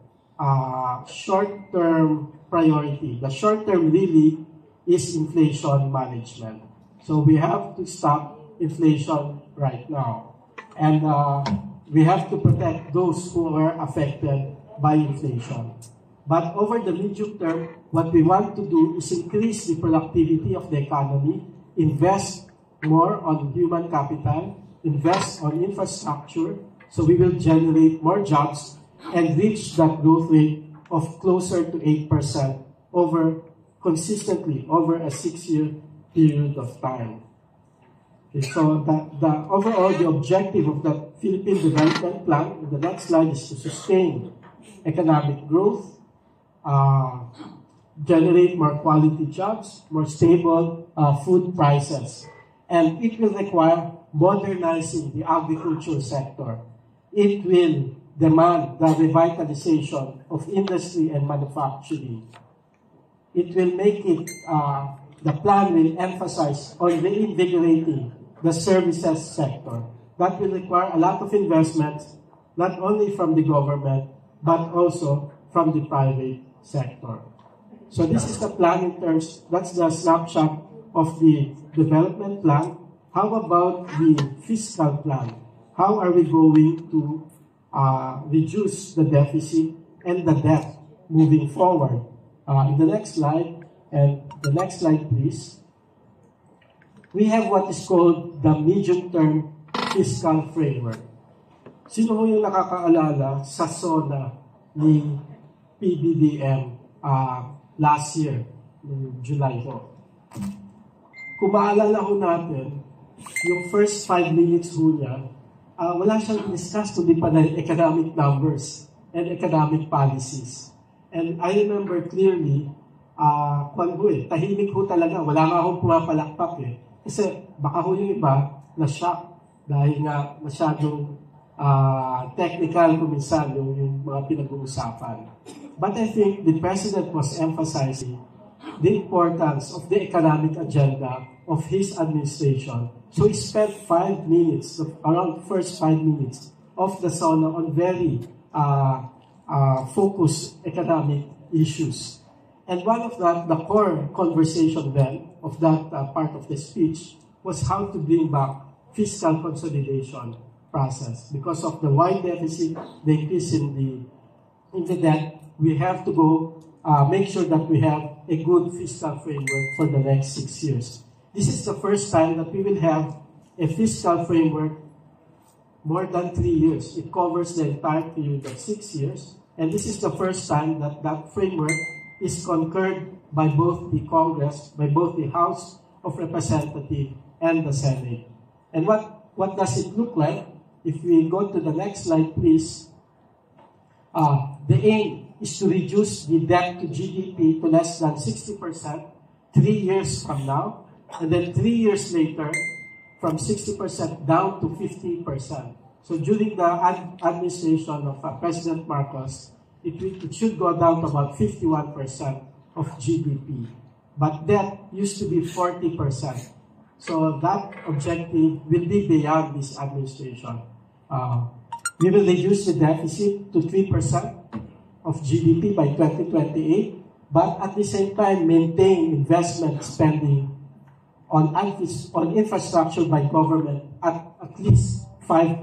T: priority. The short-term really is inflation management. So we have to stop inflation right now. And we have to protect those who are affected by inflation. But over the medium term, what we want to do is increase the productivity of the economy, invest more on human capital, invest on infrastructure, so we will generate more jobs and reach that growth rate of closer to 8% consistently over a 6-year period of time. Okay, so the objective of the Philippine Development Plan, in the next slide, is to sustain economic growth, generate more quality jobs, more stable food prices. And it will require modernizing the agricultural sector. It will demand the revitalization of industry and manufacturing. It will make it, the plan will emphasize on reinvigorating the services sector. That will require a lot of investments, not only from the government, but also from the private sector. So this is the plan in terms, that's the snapshot of the development plan. How about the fiscal plan? How are we going to reduce the deficit and the debt moving forward? In the next slide, and the next slide please, we have what is called the medium-term fiscal framework. Sino ho yung nakakaalala sa SONA ni PBBM last year, July ho? Kung maalala ho natin, yung first 5 minutes ho niya, wala siyang discuss kundi pa na economic numbers and economic policies. And I remember clearly, tahimik ho talaga, wala nga ho pumapalakpak eh. Kasi baka ho yung iba na-shock dahil nga masyadong technical kuminsan yung mga pinag-uusapan. But I think the President was emphasizing the importance of the economic agenda of his administration. So he spent 5 minutes, around first 5 minutes of the SONA on very focused economic issues. And one of the core conversation then of that part of the speech was how to bring back fiscal consolidation process. Because of the wide deficit, the increase in the debt, we have to go make sure that we have a good fiscal framework for the next 6 years. This is the first time that we will have a fiscal framework more than 3 years. It covers the entire period of 6 years. And this is the first time that that framework is concurred by both the Congress, by both the House of Representatives and the Senate. And what does it look like? If we go to the next slide, please. The aim is to reduce the debt to GDP to less than 60% 3 years from now, and then 3 years later, from 60% down to 50%. So during the administration of President Marcos, it should go down to about 51% of GDP. But debt used to be 40%. So that objective will be beyond this administration. We will reduce the deficit to 3% of GDP by 2028, but at the same time maintain investment spending on infrastructure by government at least 5%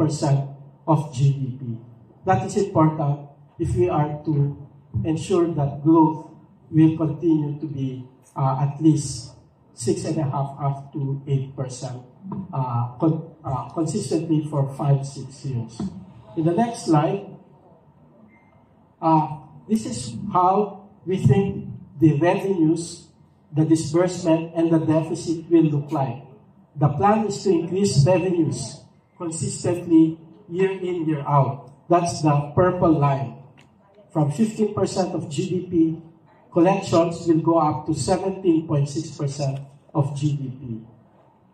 T: of GDP. That is important if we are to ensure that growth will continue to be at least 6.5 up to 8% consistently for 5-6 years. In the next slide, this is how we think the revenues, the disbursement, and the deficit will look like. The plan is to increase revenues consistently year in, year out. That's the purple line. From 15% of GDP, collections will go up to 17.6% of GDP.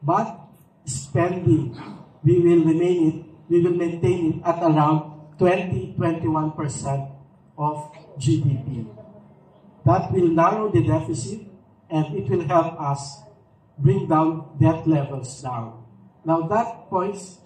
T: But spending, we will maintain it at around 20-21% of GDP. That will narrow the deficit, and it will help us bring down debt levels down. Now that points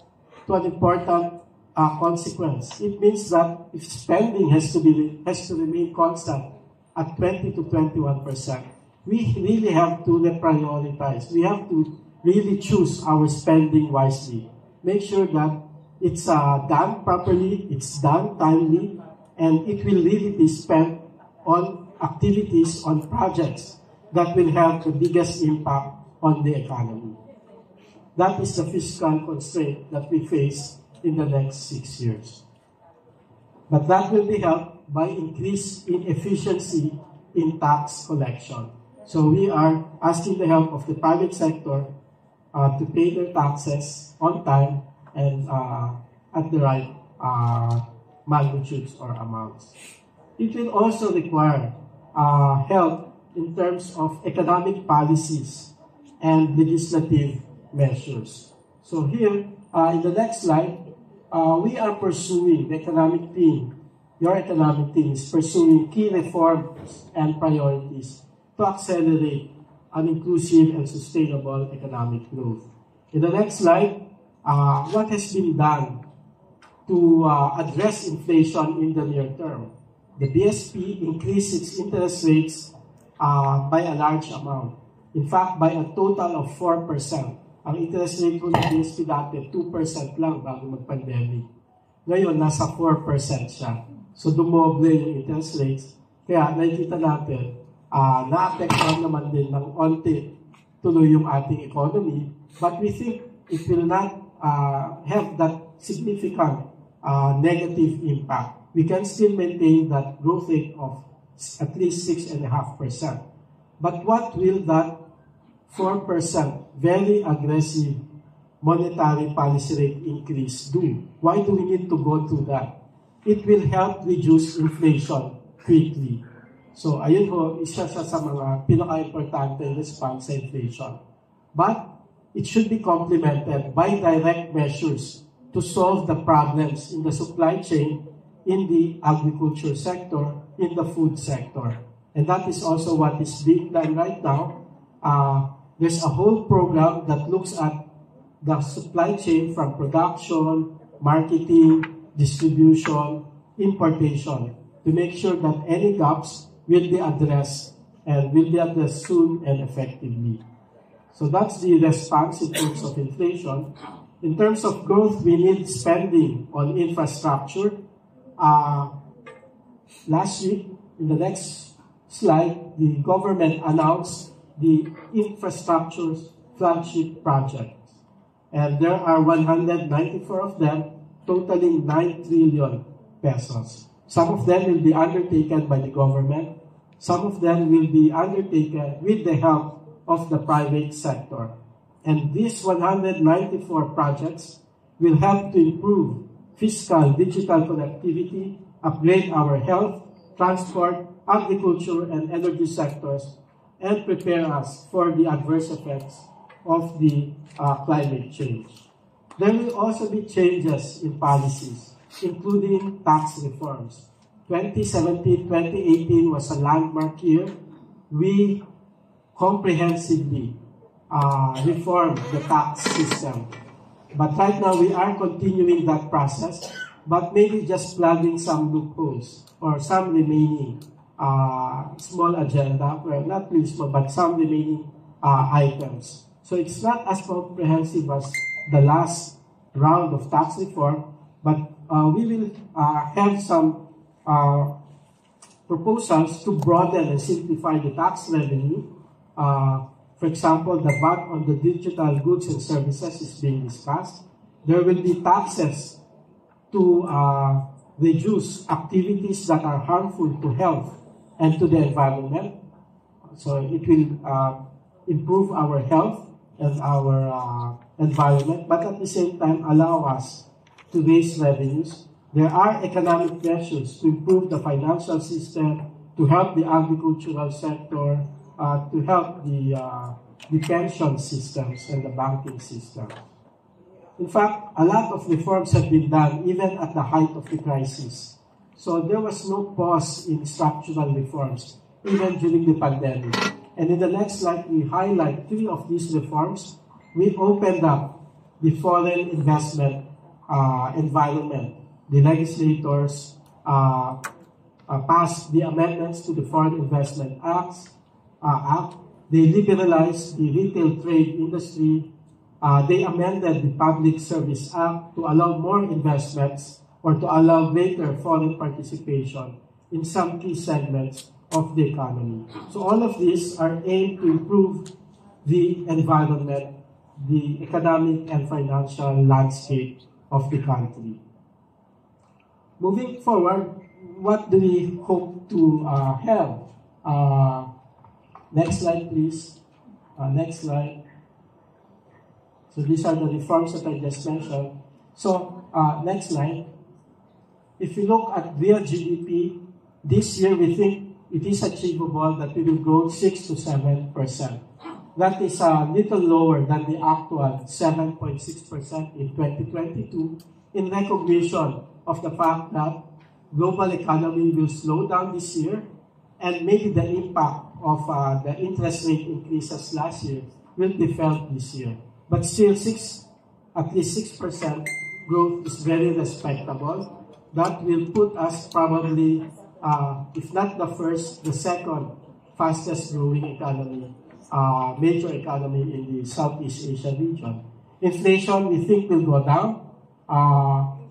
T: to an important consequence. It means that if spending has to remain constant at 20 to 21%, we really have to reprioritize. We have to really choose our spending wisely. Make sure that it's done properly, it's done timely, and it will really be spent on activities, on projects that will have the biggest impact on the economy. That is the fiscal constraint that we face in the next 6 years. But that will be helped by increase in efficiency in tax collection. So we are asking the help of the private sector to pay their taxes on time and at the right magnitudes or amounts. It will also require help in terms of economic policies and legislative measures. So here, in the next slide, we are pursuing, the economic team, your economic team is pursuing key reforms and priorities to accelerate an inclusive and sustainable economic growth. In the next slide, what has been done to address inflation in the near term? The BSP increased its interest rates by a large amount. In fact, by a total of 4%. Ang interest rate ko ng BSP dati, 2% lang bago mag-pandemic. Ngayon, nasa 4% siya. So, dumoble yung interest rates. Kaya, nakikita natin, na-apektuhan naman din ng onti tuloy yung ating economy. But we think it will not have that significant negative impact. We can still maintain that growth rate of at least 6.5%. But what will that 4% very aggressive monetary policy rate increase do? Why do we need to go through that? It will help reduce inflation quickly. So, ayun ho, isa siya sa mga pinaka-importante response sa inflation. But it should be complemented by direct measures to solve the problems in the supply chain, in the agriculture sector, in the food sector. And that is also what is being done right now. There's a whole program that looks at the supply chain from production, marketing, distribution, importation, to make sure that any gaps will be addressed and will be addressed soon and effectively. So that's the response in terms of inflation. In terms of growth, we need spending on infrastructure. Last week, in the next slide, the government announced the infrastructure flagship projects. And there are 194 of them, totaling 9 trillion pesos. Some of them will be undertaken by the government. Some of them will be undertaken with the help of the private sector. And these 194 projects will help to improve fiscal digital connectivity, upgrade our health, transport, agriculture, and energy sectors, and prepare us for the adverse effects of the climate change. There will also be changes in policies, including tax reforms. 2017-2018 was a landmark year. We comprehensively reformed the tax system. But right now, we are continuing that process, but maybe just plugging some loopholes or some remaining small agenda, well, not really small, but some remaining items. So it's not as comprehensive as the last round of tax reform, but we will have some proposals to broaden and simplify the tax revenue. For example, the VAT on the digital goods and services is being discussed. There will be taxes to reduce activities that are harmful to health and to the environment. So it will improve our health and our environment, but at the same time allow us to raise revenues. There are economic measures to improve the financial system, to help the agricultural sector, to help the pension systems and the banking system. In fact, a lot of reforms have been done even at the height of the crisis. So there was no pause in structural reforms, even during the pandemic. And in the next slide, we highlight 3 of these reforms. We opened up the foreign investment environment. The legislators passed the amendments to the Foreign Investment Act. They liberalized the retail trade industry. They amended the Public Service Act to allow more investments or to allow greater foreign participation in some key segments of the economy. So all of these are aimed to improve the environment, the economic and financial landscape of the country. Moving forward, what do we hope to have? Next slide, please. Next slide. So these are the reforms that I just mentioned. So next slide. If you look at real GDP, this year we think it is achievable that we will grow 6 to 7%. That is a little lower than the actual 7.6% in 2022 in recognition of the fact that global economy will slow down this year and maybe the impact of the interest rate increases last year will be felt this year. But still, at least 6% growth is very respectable. That will put us probably, if not the first, the second fastest growing economy, major economy in the Southeast Asia region. Inflation, we think, will go down,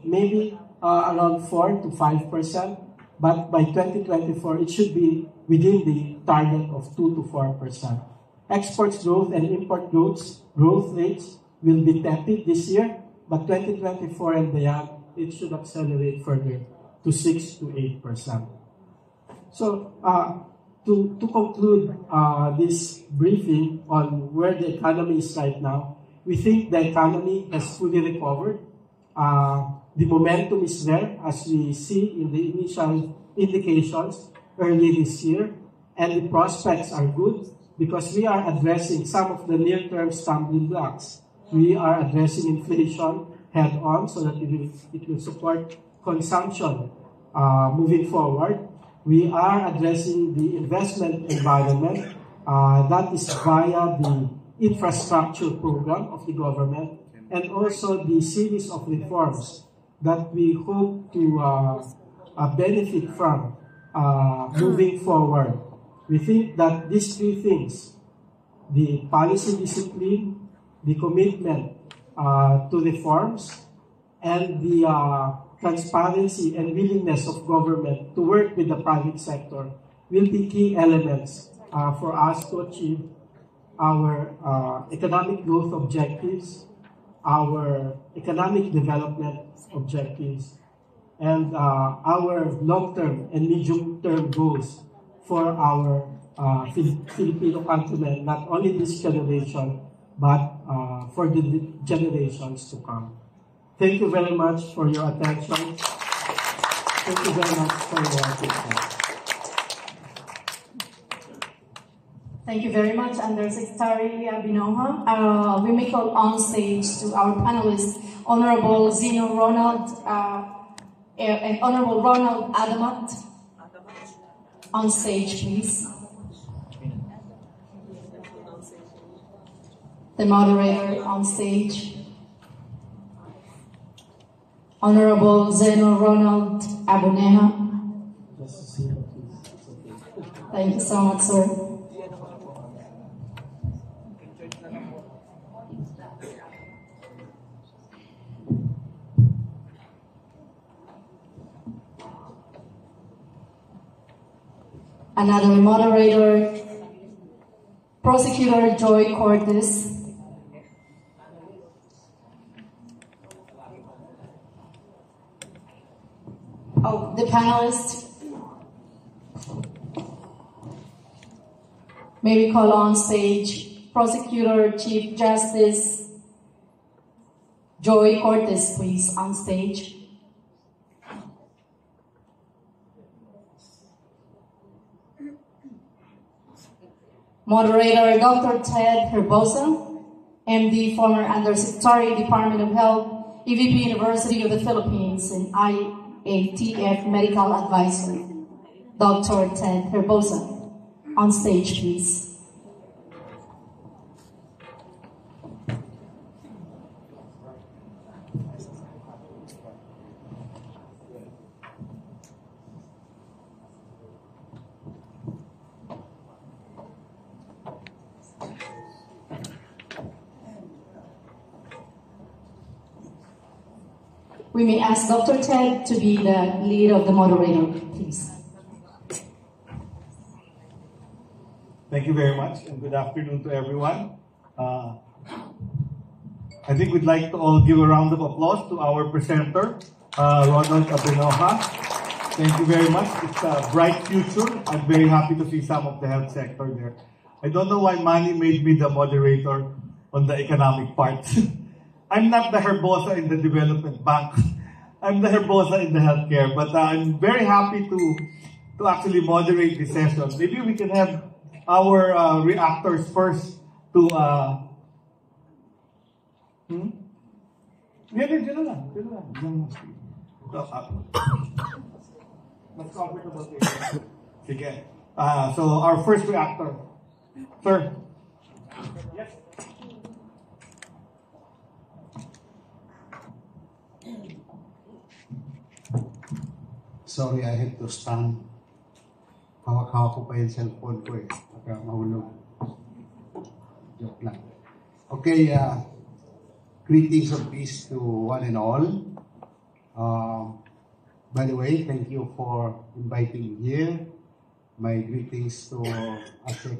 T: maybe around 4 to 5%, but by 2024, it should be within the target of 2 to 4%. Exports growth and import growth rates will be tepid this year, but 2024 and beyond, it should accelerate further to 6 to 8%. So, to conclude this briefing on where the economy is right now, we think the economy has fully recovered. The momentum is there, as we see in the initial indications early this year, and the prospects are good because we are addressing some of the near-term stumbling blocks. We are addressing inflation head-on so that it will support consumption moving forward. We are addressing the investment environment. That is via the infrastructure program of the government and also the series of reforms that we hope to benefit from moving forward. We think that these 3 things, the policy discipline, the commitment to reforms, and the transparency and willingness of government to work with the private sector will be key elements for us to achieve our economic growth objectives, our economic development objectives, and our long-term and medium-term goals for our Filipino countrymen, not only this generation, but for the generations to come. Thank you very much for your attention. Thank you very much for your attention.
D: Thank you very much, Undersecretary Binoha. We may call on stage to our panelists, Honorable Zeno Ronald and Honorable Ronald Adamat. On stage, please. The moderator on stage. Honorable Zeno Ronald Abuneha. Thank you so much, sir. Another moderator, Prosecutor Joy Cortez. Oh, the panelists. May we call on stage Prosecutor Chief Justice Joy Cortez, please, on stage. Moderator Dr. Ted Herbosa, MD, former Undersecretary, Department of Health, EVP, University of the Philippines, and IATF Medical Advisor, Dr. Ted Herbosa. On stage, please. We may ask Dr. Ted to be the lead of the moderator, please.
B: Thank you very much, and good afternoon to everyone. I think we'd like to all give a round of applause to our presenter, Ronald Abenoja. Thank you very much. It's a bright future. I'm very happy to see some of the health sector there. I don't know why Manny made me the moderator on the economic part. I'm not the Herbosa in the development bank. I'm the Herbosa in the healthcare, but I'm very happy to actually moderate this session. Maybe we can have our reactors first to so our first reactor, sir. Yes.
N: Sorry, I had to stand. Hawak-hawak ko pa yung cellphone ko eh. Baka mahulog. Joke lang. Okay, greetings of peace to one and all. By the way, thank you for inviting me here. My greetings to Usec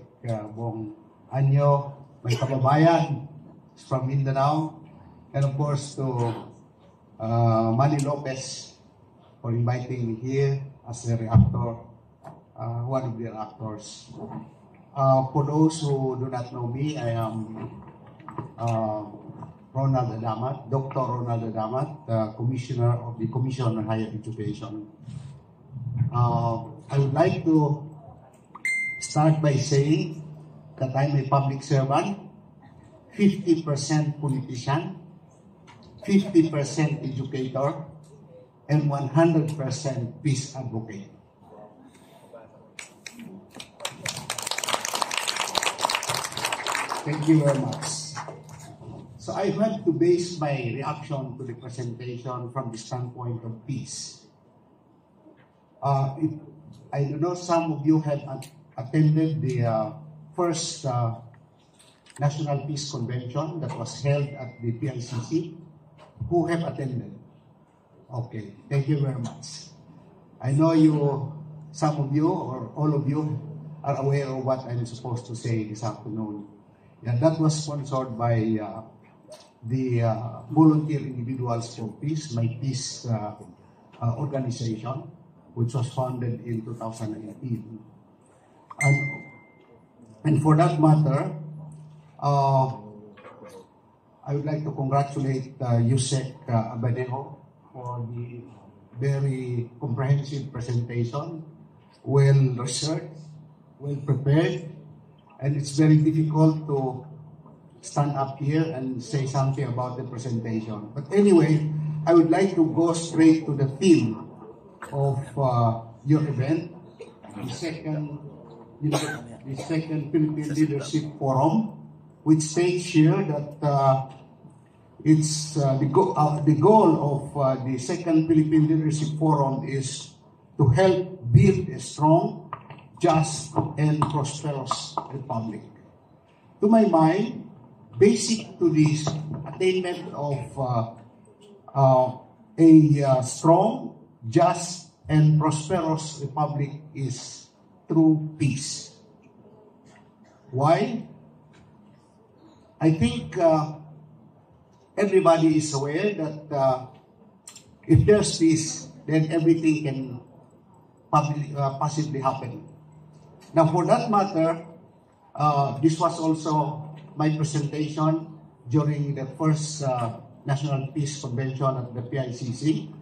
N: Bong Anyo, my kababayan from Mindanao, and of course to Manny Lopez for inviting me here as a reactor. One of the actors. For those who do not know me, I am Ronald Adamat, Dr. Ronald Adamat, the Commissioner of the Commission on Higher Education. I would like to start by saying that I'm a public servant, 50% politician, 50% educator, and 100% peace advocate. Thank you very much. So I have to base my reaction to the presentation from the standpoint of peace. I don't know, some of you have attended the first National Peace Convention that was held at the PICC. Who have attended? Okay, thank you very much. I know some of you or all of you are aware of what I'm supposed to say this afternoon. Yeah, that was sponsored by the Volunteer Individuals for Peace, my peace organization, which was founded in 2018. And for that matter, I would like to congratulate Usec Abella for the very comprehensive presentation, well researched, well prepared. And it's very difficult to stand up here and say something about the presentation. But anyway, I would like to go straight to the theme of your event, the second Philippine Leadership Forum, which states here that it's the goal of the second Philippine Leadership Forum is to help build a strong, just, and prosperous republic. To my mind, basic to this attainment of a strong, just, and prosperous republic is through peace. Why? I think everybody is aware that if there's peace, then everything can possibly happen. Now, for that matter, this was also my presentation during the first National Peace Convention at the PICC.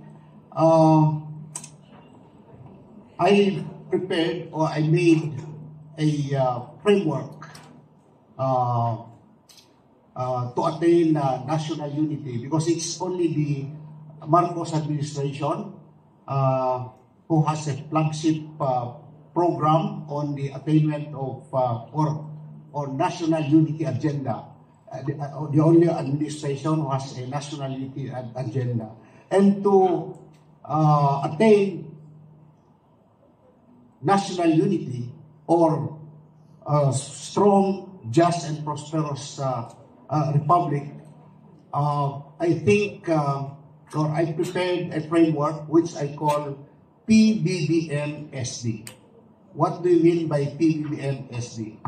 N: I prepared, or I made a framework to attain national unity, because it's only the Marcos administration who has a flagship program on the attainment of or national unity agenda. The only administration who has a national unity agenda. And to attain national unity or a strong, just, and prosperous republic, I think, or I prepared a framework which I call PBBM-SD. What do you mean by PBBM-SD?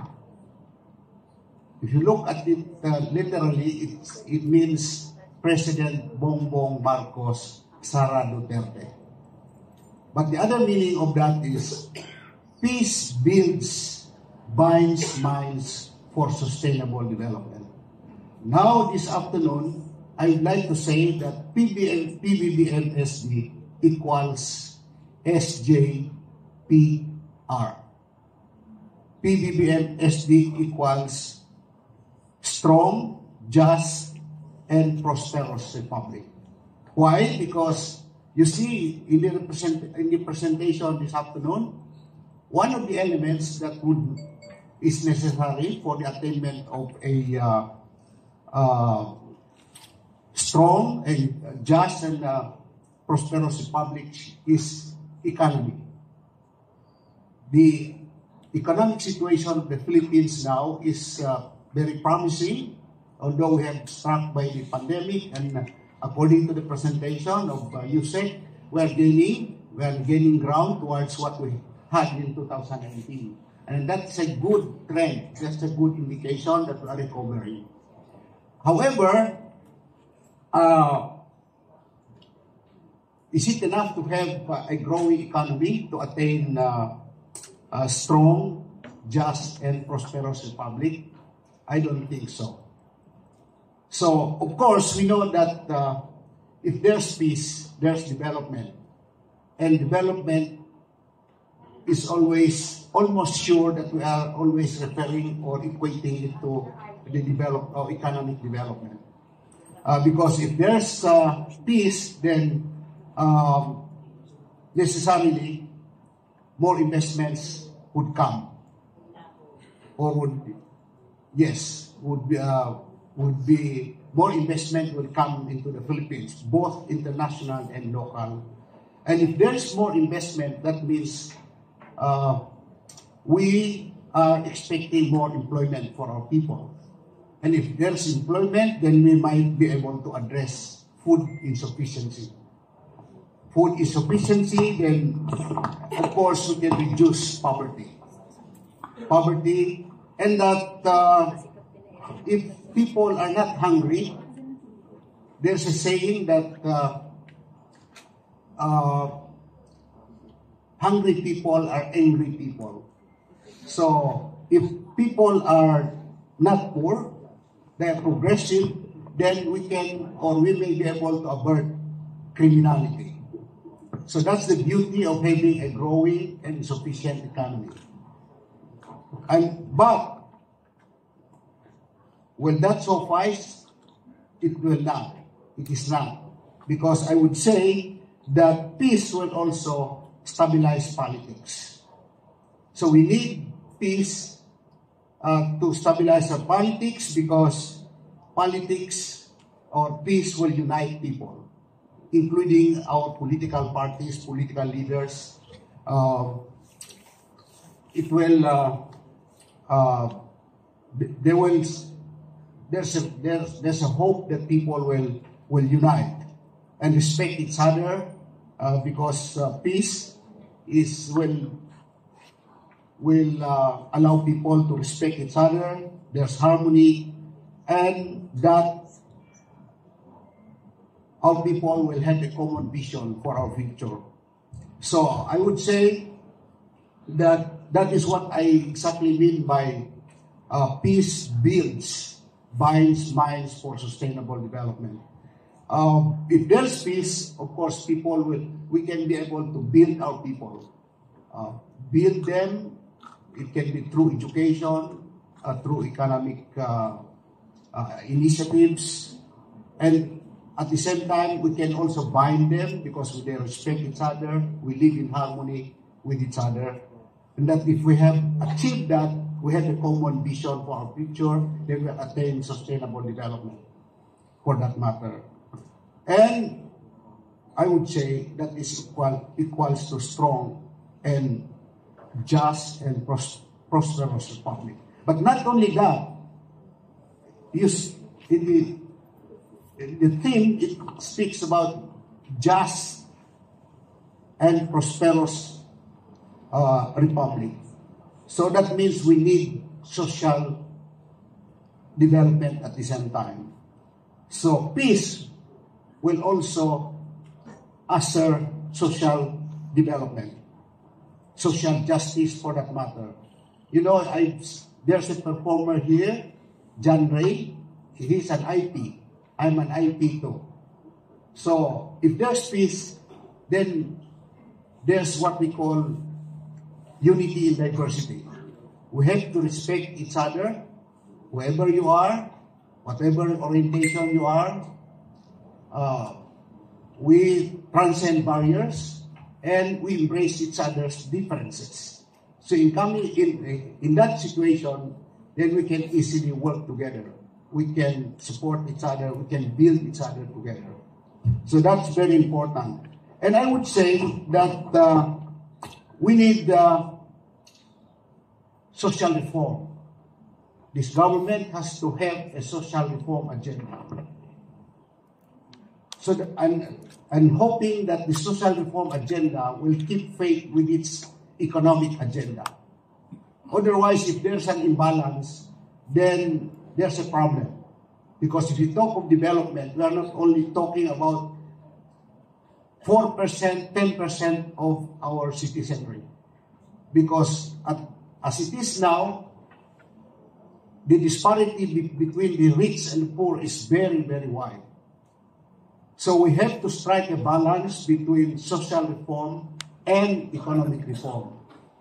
N: If you look at it literally, it means President Bong Marcos Sara Duterte. But the other meaning of that is peace builds, binds minds for sustainable development. Now, this afternoon, I would like to say that PBBM-SD equals SJPR. PBBM-SD equals strong, just, and prosperous republic. Why? Because you see in the presentation this afternoon, one of the elements that is necessary for the attainment of a strong and just and prosperous republic is economy. The economic situation of the Philippines now is very promising, although we have struck by the pandemic, and according to the presentation of Usec, we are gaining ground towards what we had in 2018. And that's a good trend, that's a good indication that we are recovering. However, is it enough to have a growing economy to attain a strong, just, and prosperous republic? I don't think so. So, of course, we know that if there's peace, there's development. And development is almost sure that we are always referring or equating it to the economic development. Because if there's peace, then necessarily more investments would come, or would be more investment will come into the Philippines, both international and local. And if there's more investment, that means we are expecting more employment for our people. And if there's employment, then we might be able to address food insufficiency. Food insufficiency, then of course we can reduce poverty. And that if people are not hungry, there's a saying that hungry people are angry people. So if people are not poor, they are progressive, then we can, or we may be able to avert criminality. So that's the beauty of having a growing and sufficient economy. But will that suffice? It will not. It is not. Because I would say that peace will also stabilize politics. So we need peace to stabilize our politics, because politics or peace will unite people, including our political parties, political leaders. It will. There's a hope that people will unite and respect each other, because peace will allow people to respect each other, there's harmony, and that our people will have a common vision for our future. So I would say that that is what I exactly mean by peace builds, binds minds for sustainable development. If there's peace, of course, we can be able to build our people. Build them, it can be through education, through economic initiatives, and at the same time, we can also bind them because they respect each other, we live in harmony with each other, and that if we have achieved that, we have a common vision for our future, then we attain sustainable development, for that matter. And I would say that is equals to strong and just and prosperous republic. But not only that, the theme, it speaks about just and prosperous republic. So that means we need social development at the same time. So peace will also assert social development, social justice for that matter. You know, there's a performer here, John Ray. He's an IP. I'm an IP too. So if there's peace, then there's what we call unity in diversity. We have to respect each other, whoever you are, whatever orientation you are. We transcend barriers and we embrace each other's differences. So in that situation, then we can easily work together. We can support each other, we can build each other together. So that's very important. And I would say that we need social reform. This government has to have a social reform agenda. So I'm hoping that the social reform agenda will keep faith with its economic agenda. Otherwise, if there's an imbalance, then there's a problem. Because if you talk of development, we are not only talking about 4%, 10% of our citizenry. Because as it is now, the disparity between the rich and the poor is very, very wide. So we have to strike a balance between social reform and economic reform.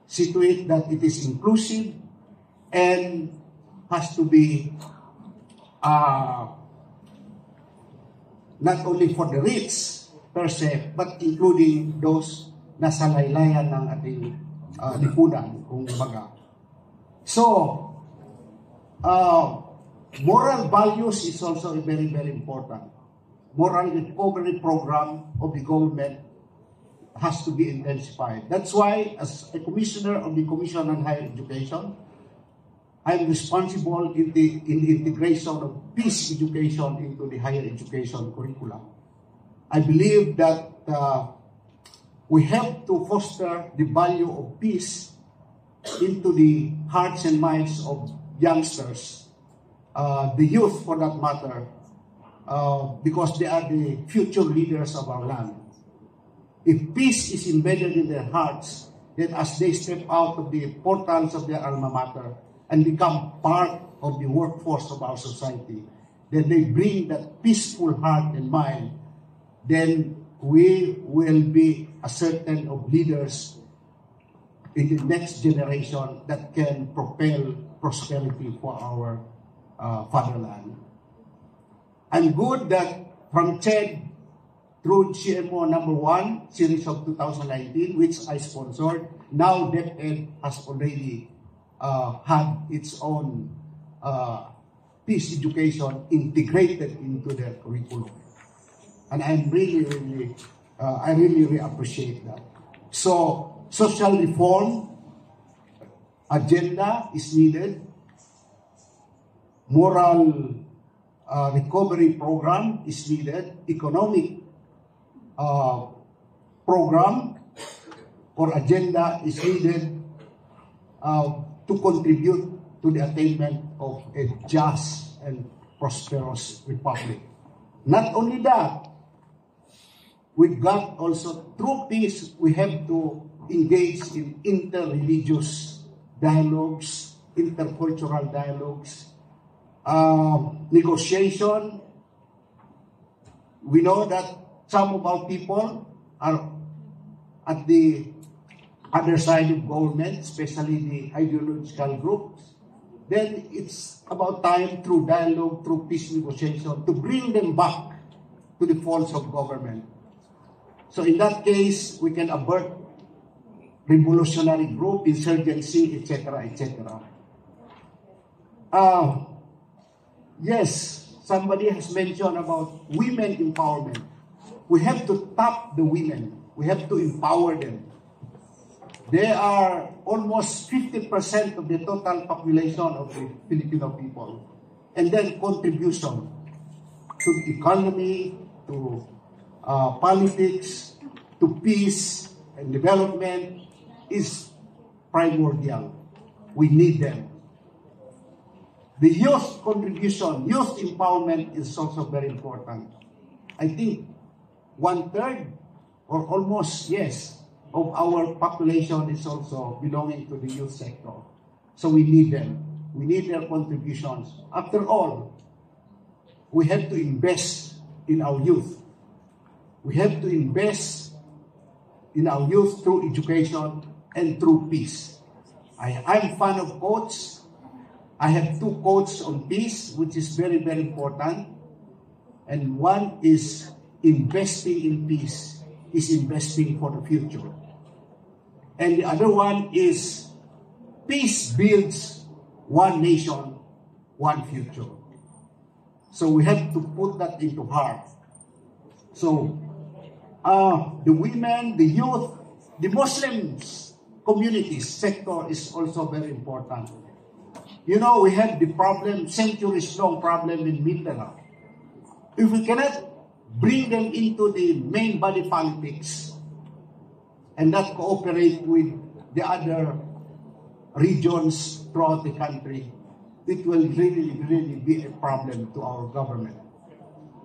N: See to it that it is inclusive and has to be not only for the rich per se, but including those nasa laylayan ng ating lipunan, kung baga. So, moral values is also very, very important. Moral recovery program of the government has to be intensified. That's why, as a commissioner of the Commission on Higher Education, I'm responsible in the integration of peace education into the higher education curriculum. I believe that we have to foster the value of peace into the hearts and minds of youngsters, the youth for that matter, because they are the future leaders of our land. If peace is embedded in their hearts, then as they step out of the portals of their alma mater and become part of the workforce of our society, then they bring that peaceful heart and mind, then we will be a certain of leaders in the next generation that can propel prosperity for our fatherland. I'm good that from CHED through CMO number 1, series of 2019, which I sponsored, now DepEd has already had its own peace education integrated into their curriculum. And I'm really appreciate that. So, social reform agenda is needed. Moral recovery program is needed. Economic program or agenda is needed. to contribute to the attainment of a just and prosperous republic. Not only that, we've got also, through peace, we have to engage in inter-religious dialogues, intercultural dialogues, negotiation. We know that some of our people are at the other side of government, especially the ideological groups. Then it's about time, through dialogue, through peace negotiation, to bring them back to the folds of government. So in that case, we can avert revolutionary group, insurgency, etc., etc. Yes, somebody has mentioned about women empowerment. We have to tap the women. We have to empower them. They are almost 50% of the total population of the Filipino people. And then contribution to the economy, to politics, to peace and development is primordial. We need them. The youth contribution, youth empowerment is also very important. I think 1/3 or almost, yes, of our population is also belonging to the youth sector. So we need them. We need their contributions. After all, we have to invest in our youth. We have to invest in our youth through education and through peace. I'm fan of quotes. I have 2 quotes on peace, which is very, very important. And one is, investing in peace is investing for the future. And the other one is, peace builds one nation, one future. So we have to put that into heart. So the women, the youth, the Muslims communities sector is also very important. You know, we have the problem, centuries-long problem in Mitra. If we cannot bring them into the main body politics and not cooperate with the other regions throughout the country, it will really, really be a problem to our government.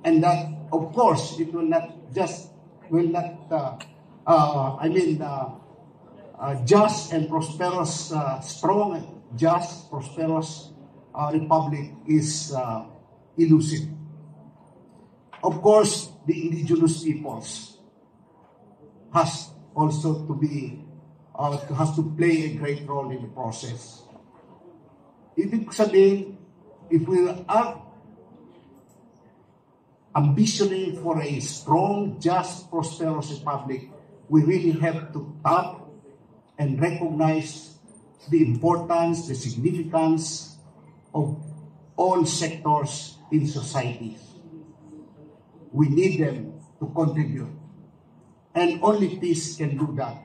N: And that, of course, it will not just, just and prosperous, strong, just, prosperous republic is elusive. Of course, the indigenous peoples has also to be, has to play a great role in the process. Ibig sabihin, if we are ambitioning for a strong, just, prosperous republic, we really have to tap and recognize the importance, the significance of all sectors in society. We need them to contribute. And only peace can do that.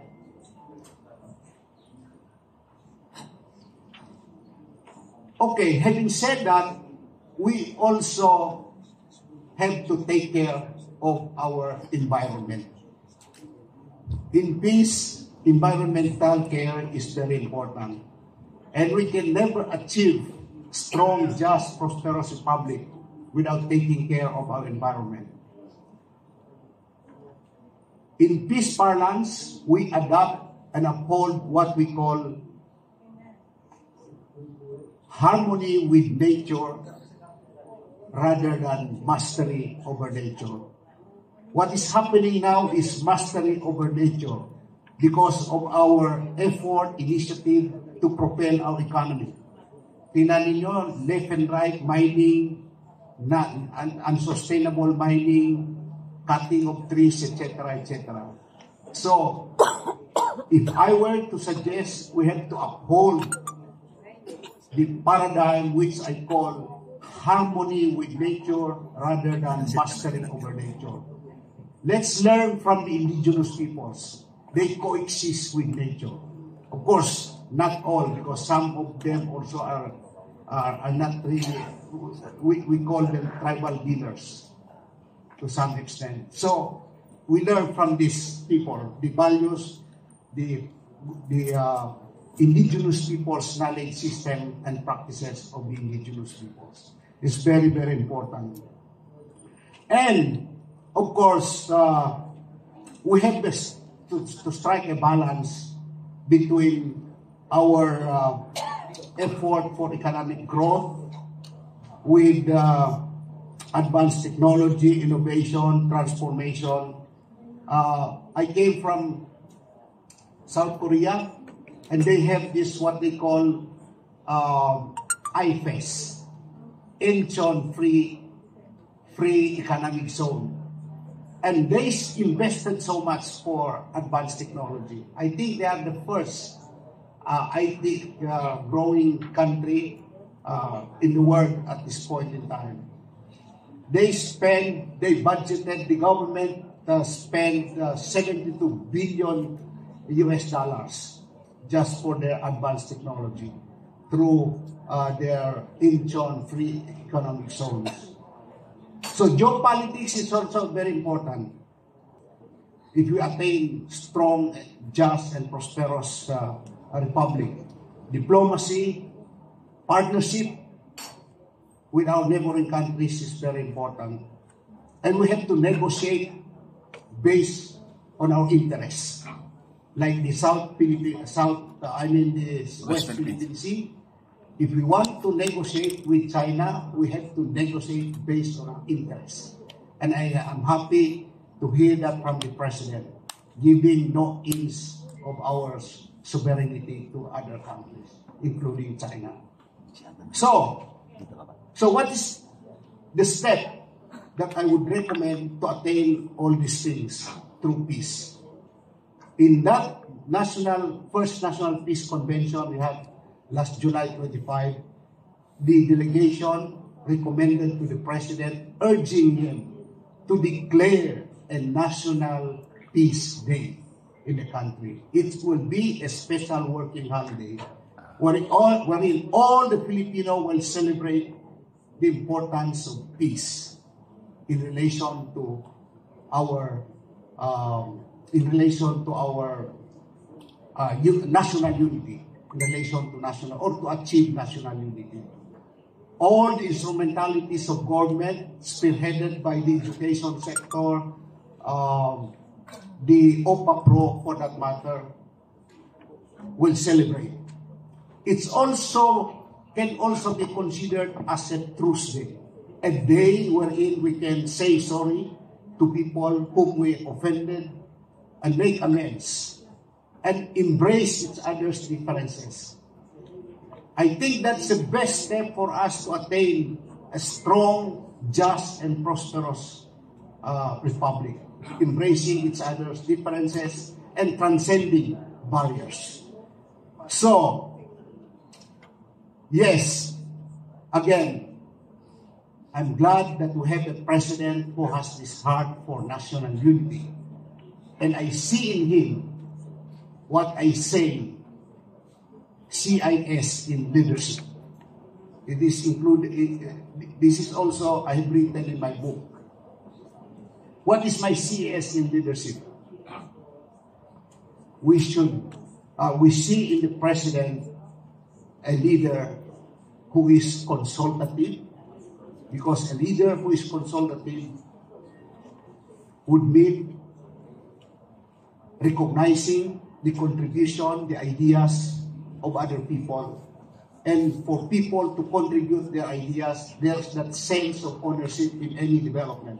N: Okay, having said that, we also have to take care of our environment. In peace, environmental care is very important. And we can never achieve strong, just, prosperous republic without taking care of our environment. In peace parlance, we adopt and uphold what we call harmony with nature rather than mastery over nature. What is happening now is mastery over nature because of our effort, initiative to propel our economy. Tingnan ninyo, left and right mining, unsustainable mining, cutting of trees, etc., etc. So, if I were to suggest, we have to uphold the paradigm which I call harmony with nature rather than mastering over nature. Let's learn from the indigenous peoples. They coexist with nature. Of course, not all, because some of them also are not really, we call them tribal dealers to some extent. So, we learn from these people, the values, the indigenous people's knowledge system and practices of the indigenous peoples. It's very, very important. And, of course, we have to strike a balance between our effort for economic growth with advanced technology, innovation, transformation. I came from South Korea, and they have this what they call IFES, Incheon Free Economic Zone. And they invested so much for advanced technology. I think they are the first IT growing country in the world at this point in time. They budgeted, the government spent $72 billion US just for their advanced technology through their Incheon Free Economic Zones. So geopolitics is also very important. If we attain strong, just, and prosperous republic, diplomacy, partnership with our neighboring countries is very important. And we have to negotiate based on our interests. Like the West Philippine Sea. If we want to negotiate with China, we have to negotiate based on our interests. And I am happy to hear that from the President, giving no inch of our sovereignty to other countries, including China. So what is the step that I would recommend to attain all these things through peace? In that first National Peace Convention we had last July 25, the delegation recommended to the President, urging him to declare a National Peace Day in the country. It will be a special working holiday wherein all the Filipino will celebrate the importance of peace in relation to our national unity, in relation to national, or to achieve national unity. All the instrumentalities of government, spearheaded by the education sector, the OPA Pro, for that matter, will celebrate. It's also can also be considered as a truce day, a day wherein we can say sorry to people whom we offended and make amends and embrace each other's differences. I think that's the best step for us to attain a strong, just, and prosperous republic, embracing each other's differences and transcending barriers. So, yes, again, I'm glad that we have a president who has this heart for national unity. And I see in him what I say, CIS in leadership. It is included, this is also, I have written in my book. What is my CIS in leadership? We see in the president a leader who is consultative, because a leader who is consultative would mean recognizing the contribution, the ideas of other people. And for people to contribute their ideas, there's that sense of ownership in any development,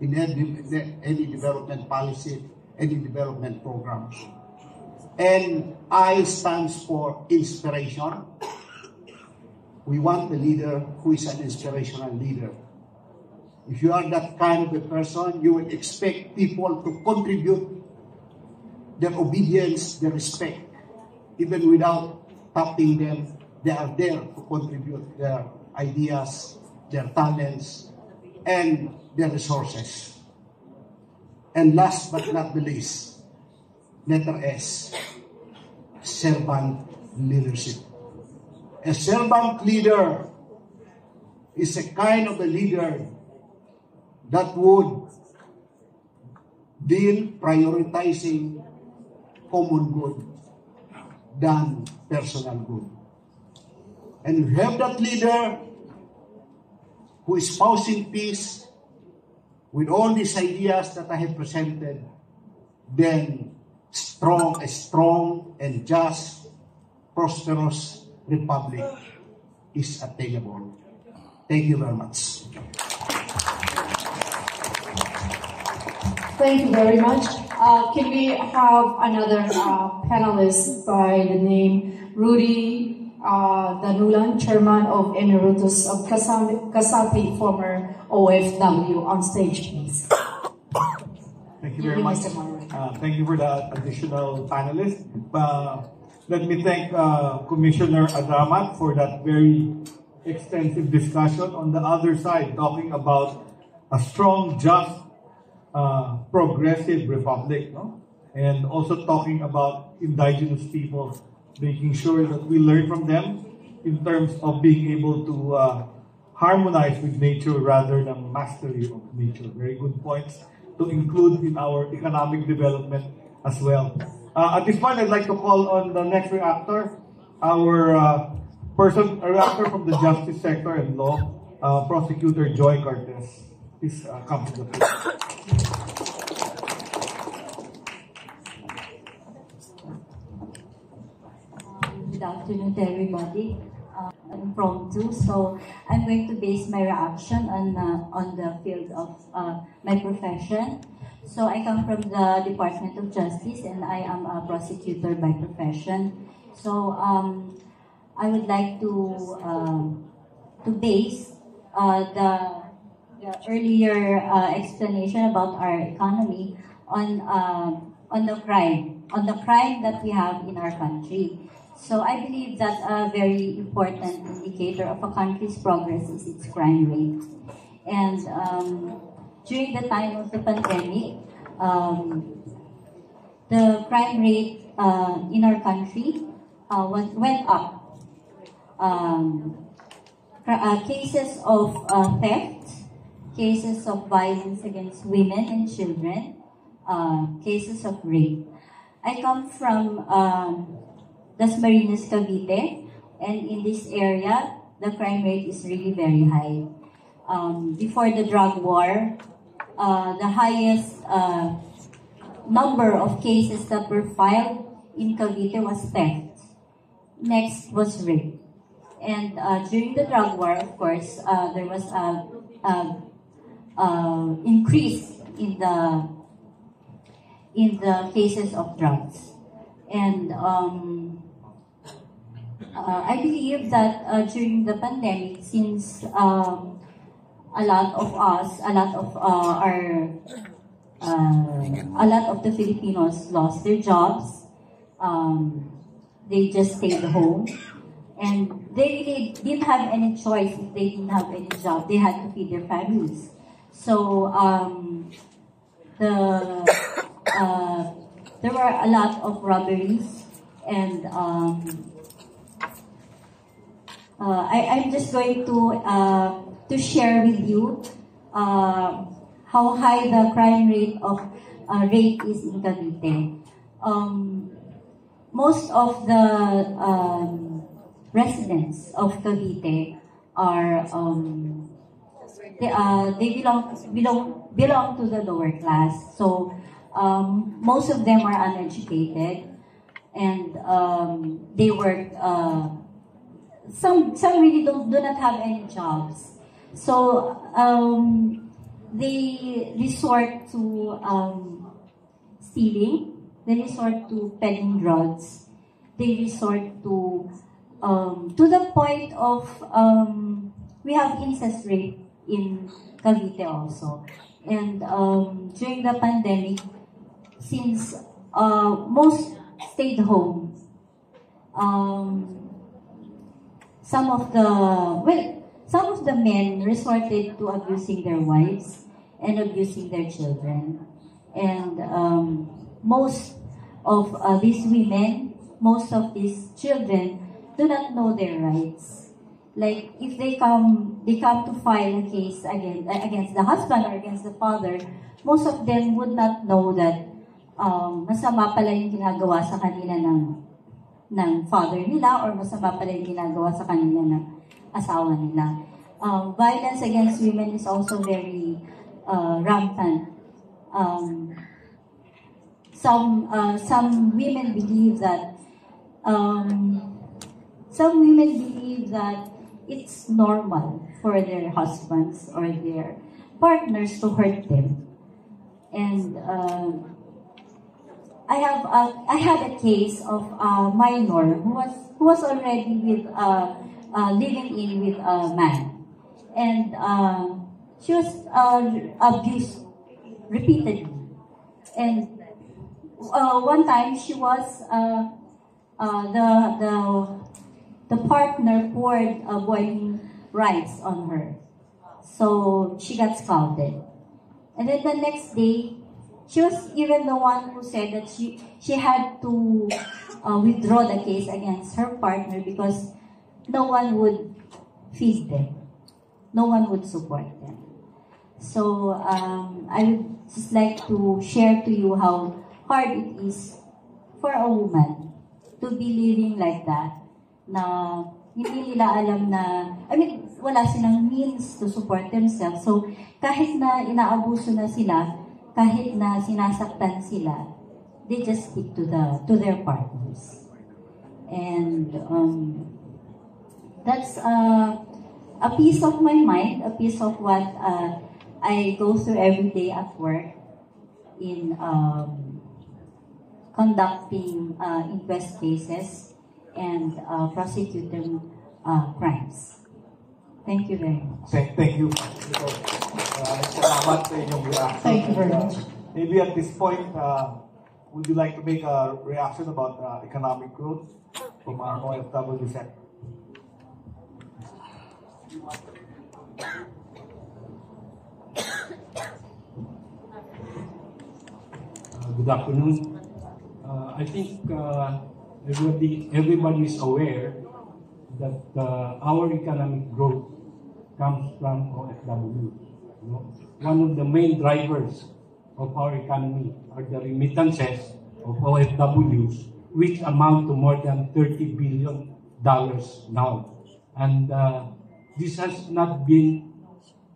N: in any development policy, any development program. And I stands for inspiration. We want a leader who is an inspirational leader. If you are that kind of a person, you will expect people to contribute their obedience, their respect. Even without tapping them, they are there to contribute their ideas, their talents, and their resources. And last but not the least, letter S, servant leadership. A servant leader is a kind of a leader that would deal prioritizing common good than personal good. And you have that leader who is espousing peace with all these ideas that I have presented, then a strong and just, prosperous republic is attainable. Thank you very much.
D: Thank you very much. Can we have another panelist by the name Rudy Danulan, Chairman of Emeritus of Kasapi, former OFW, on stage, please.
B: Thank you very much. Thank you for the additional panelists. Let me thank Commissioner Adamat for that very extensive discussion on the other side, talking about a strong, just, progressive republic, no? And also talking about indigenous people, making sure that we learn from them in terms of being able to harmonize with nature rather than mastery of nature. Very good points to include in our economic development as well. At this point, I'd like to call on the next reactor, our a reactor from the justice sector and law, Prosecutor Joy Cortez. Please come to the floor.
F: Good afternoon to everybody. I'm from two, so I'm going to base my reaction on the field of my profession. So I come from the Department of Justice, and I am a prosecutor by profession. So I would like to base the earlier explanation about our economy on the crime that we have in our country. So I believe that a very important indicator of a country's progress is its crime rate. And during the time of the pandemic, the crime rate in our country went up. Cases of theft, cases of violence against women and children, cases of rape. I come from Dasmariñas, Cavite, and in this area, the crime rate is really very high. Before the drug war, the highest number of cases that were filed in Cavite was theft. Next was rape. And during the drug war, of course, there was a increase in the cases of drugs. And I believe that during the pandemic, since a lot of the Filipinos lost their jobs, they just stayed home, and they really didn't have any choice. If they didn't have any job, they had to feed their families. So there were a lot of robberies, and I'm just going to share with you how high the crime rate of rape is in Cavite. Most of the residents of Cavite are they belong to the lower class. So most of them are uneducated, and they work. Some really do not have any jobs. So they resort to stealing. They resort to peddling drugs. They resort to the point of we have incest rape in Cavite also. And during the pandemic, since most stayed home, some of the men resorted to abusing their wives and abusing their children. And most of these women, most of these children do not know their rights. Like if they come to file a case against the husband or against the father, most of them would not know that masama pala yung ginagawa sa kanila ng father nila or masama pala yung ginagawa sa kanila ng asawa nila. Violence against women is also very rampant. Some women believe that it's normal for their husbands or their partners to hurt them. And I had a case of a minor who was already with living in with a man, and she was abused repeatedly. And one time she was the partner poured boiling rice on her, so she got scalded. And then the next day, she was even the one who said that she had to withdraw the case against her partner because no one would feed them, no one would support them. So I would just like to share to you how hard it is for a woman to be living like that, na hindi nila alam na, wala silang means to support themselves. So kahit na inaabuso na sila, kahit na sinasaktan sila, they just stick to their partners. And that's a piece of my mind, a piece of what I go through every day at work in conducting inquest cases and prosecuting crimes. Thank you very much.
B: Thank you. Salamat sa inyong reaction.
D: Thank you very much.
B: Maybe at this point, would you like to make a reaction about economic growth from our OFW sector?
J: Good afternoon. I think everybody is aware that our economic growth comes from OFW. You know? One of the main drivers of our economy are the remittances of OFWs, which amount to more than $30 billion now. And this has not been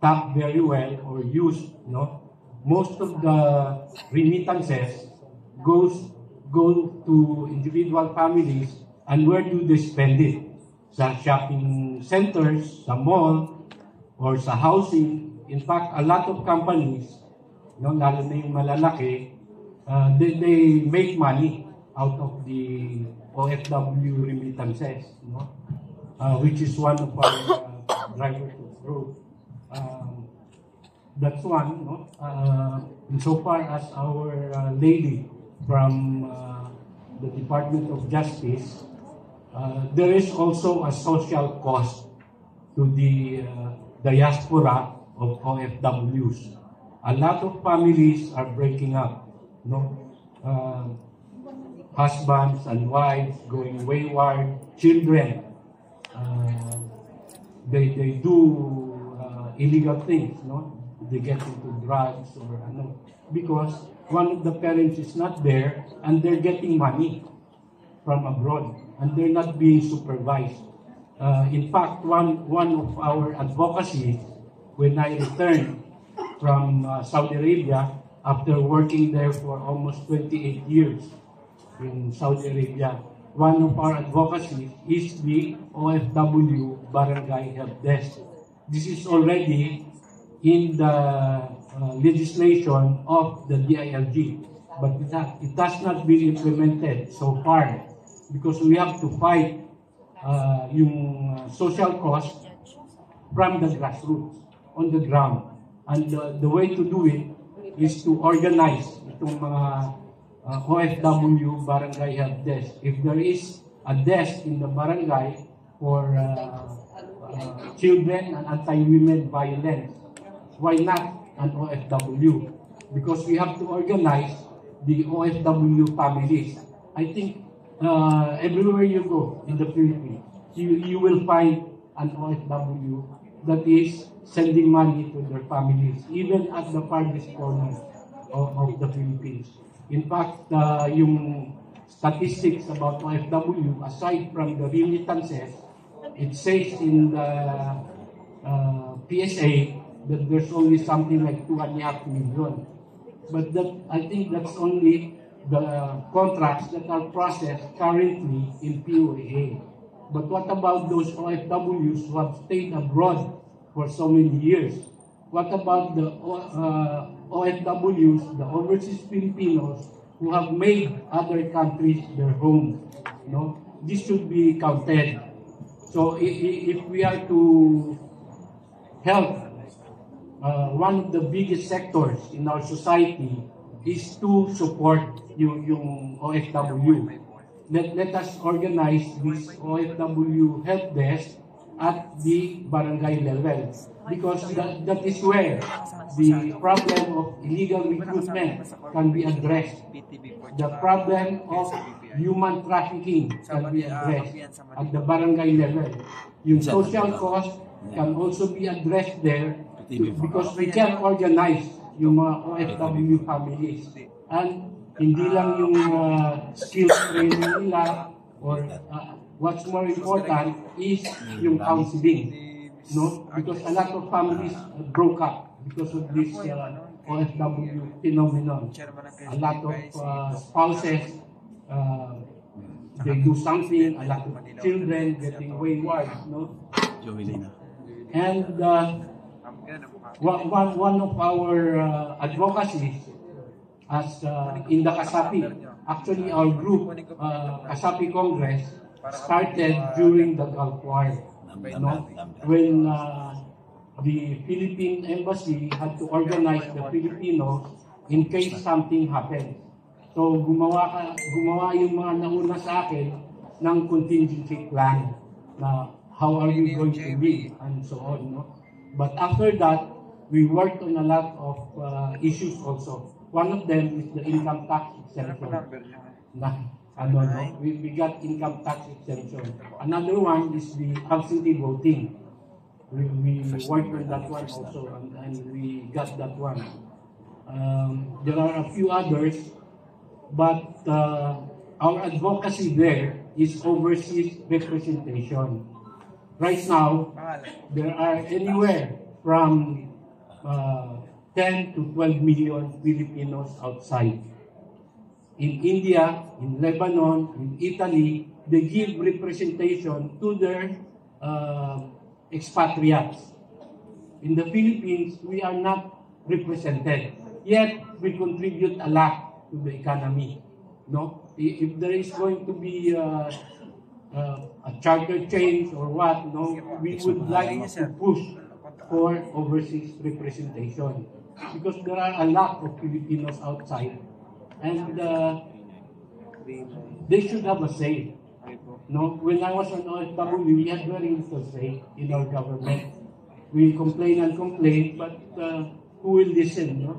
J: tapped very well or used. You know? Most of the remittances go to individual families, and where do they spend it? Sa shopping centers, sa mall, or sa housing. In fact, a lot of companies, lalo na yung malalaki, they make money out of the OFW remittances, which is one of our drivers of growth. That's one. Insofar as our lady from the Department of Justice, there is also a social cost to the diaspora of OFWs. A lot of families are breaking up. Husbands and wives going wayward, children, they do illegal things. They get into drugs or because one of the parents is not there and they're getting money from abroad and they're not being supervised. In fact, one of our advocacies, when I returned from Saudi Arabia after working there for almost 28 years in Saudi Arabia, one of our advocacies is the OFW Barangay Help Desk. This is already in the legislation of the DILG, but it has not been implemented so far because we have to fight yung social cost from the grassroots, on the ground. And the way to do it is to organize itong mga OFW Barangay Help Desk. If there is a desk in the barangay for children and anti-women violence, why not an OFW? Because we have to organize the OFW families. I think everywhere you go in the Philippines, you will find an OFW that is sending money to their families, even at the farthest corners of the Philippines. In fact, yung statistics about OFW, aside from the remittances, it says in the PSA that there's only something like 2.5 million. But I think that's only the contracts that are processed currently in POAA. But what about those OFWs who have stayed abroad for so many years? What about the OFWs, the overseas Filipinos, who have made other countries their home? This should be counted. So if we are to help, one of the biggest sectors in our society is to support yung OFW. Let us organize this OFW help desk at the barangay level, because that is where the problem of illegal recruitment can be addressed. The problem of human trafficking can be addressed at the barangay level. Yung social cost can also be addressed there, because we can organize yung mga OFW families. And hindi lang yung skills training nila, or what's more important is yung counseling. Because a lot of families broke up because of this OFW phenomenon. A lot of spouses, they do something, a lot of children getting wayward. And one of our advocacies as in the Kasapi, actually our group, Kasapi Congress, started during the Gulf War. When the Philippine Embassy had to organize the Filipinos in case something happened. So gumawa yung mga nauna sa akin ng contingency plan na how are you going to be and so on. But after that, we worked on a lot of issues also. One of them is the income tax exemption. We got income tax exemption. Another one is the absentee voting. We worked on that one also, and we got that one. There are a few others, but our advocacy there is overseas representation. Right now, there are anywhere from 10 to 12 million Filipinos outside. In India, in Lebanon, in Italy, they give representation to their expatriates. In the Philippines, we are not represented. Yet, we contribute a lot to the economy. If there is going to be a charter change or what, we would like to push for overseas representation, because there are a lot of Filipinos outside, and they should have a say. When I was on OFW, we had very little say in our government. We complain and complain, but who will listen?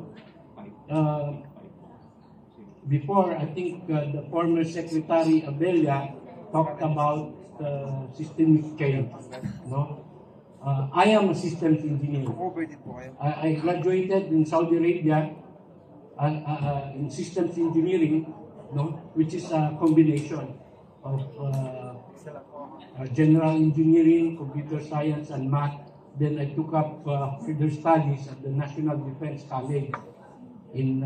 J: Before, I think the former Secretary Abella talked about systemic change. I am a systems engineer. I graduated in Saudi Arabia in systems engineering, which is a combination of general engineering, computer science, and math. Then I took up further studies at the National Defense College in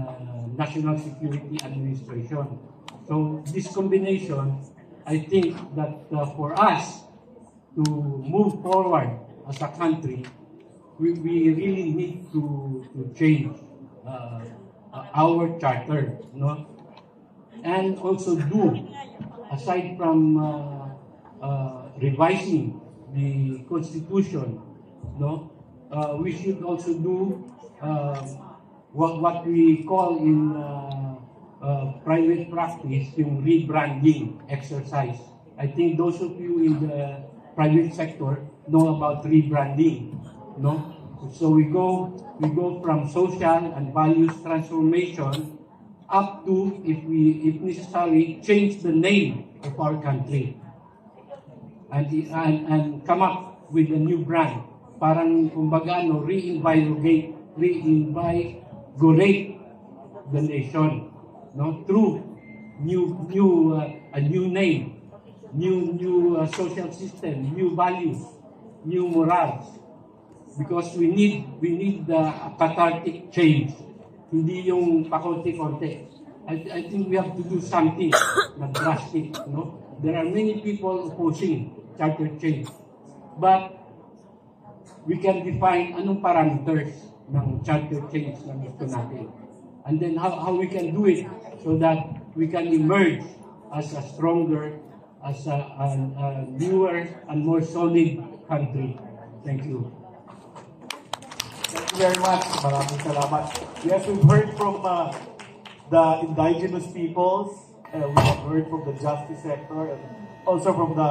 J: National Security Administration. So this combination, I think that for us to move forward as a country, we really need to change our charter, and also do, aside from revising the Constitution, we should also do what we call in private practice yung rebranding exercise. I think those of you in the private sector know about rebranding, So we go from social and values transformation up to, if necessary, change the name of our country and come up with a new brand. Parang kumbaga reinvigorate the nation, through a new name, new social system, new values, new morals. Because we need a cathartic change, hindi yung pakonti-konti. I think we have to do something na drastic. No? There are many people opposing charter change, but we can define anong parameters ng charter change na gusto natin. And then how we can do it so that we can emerge as a stronger, as a newer and more solid country. Thank you.
B: Thank you very much. Maraming salamat. Yes, we've heard from the indigenous peoples, we have heard from the justice sector, and also from the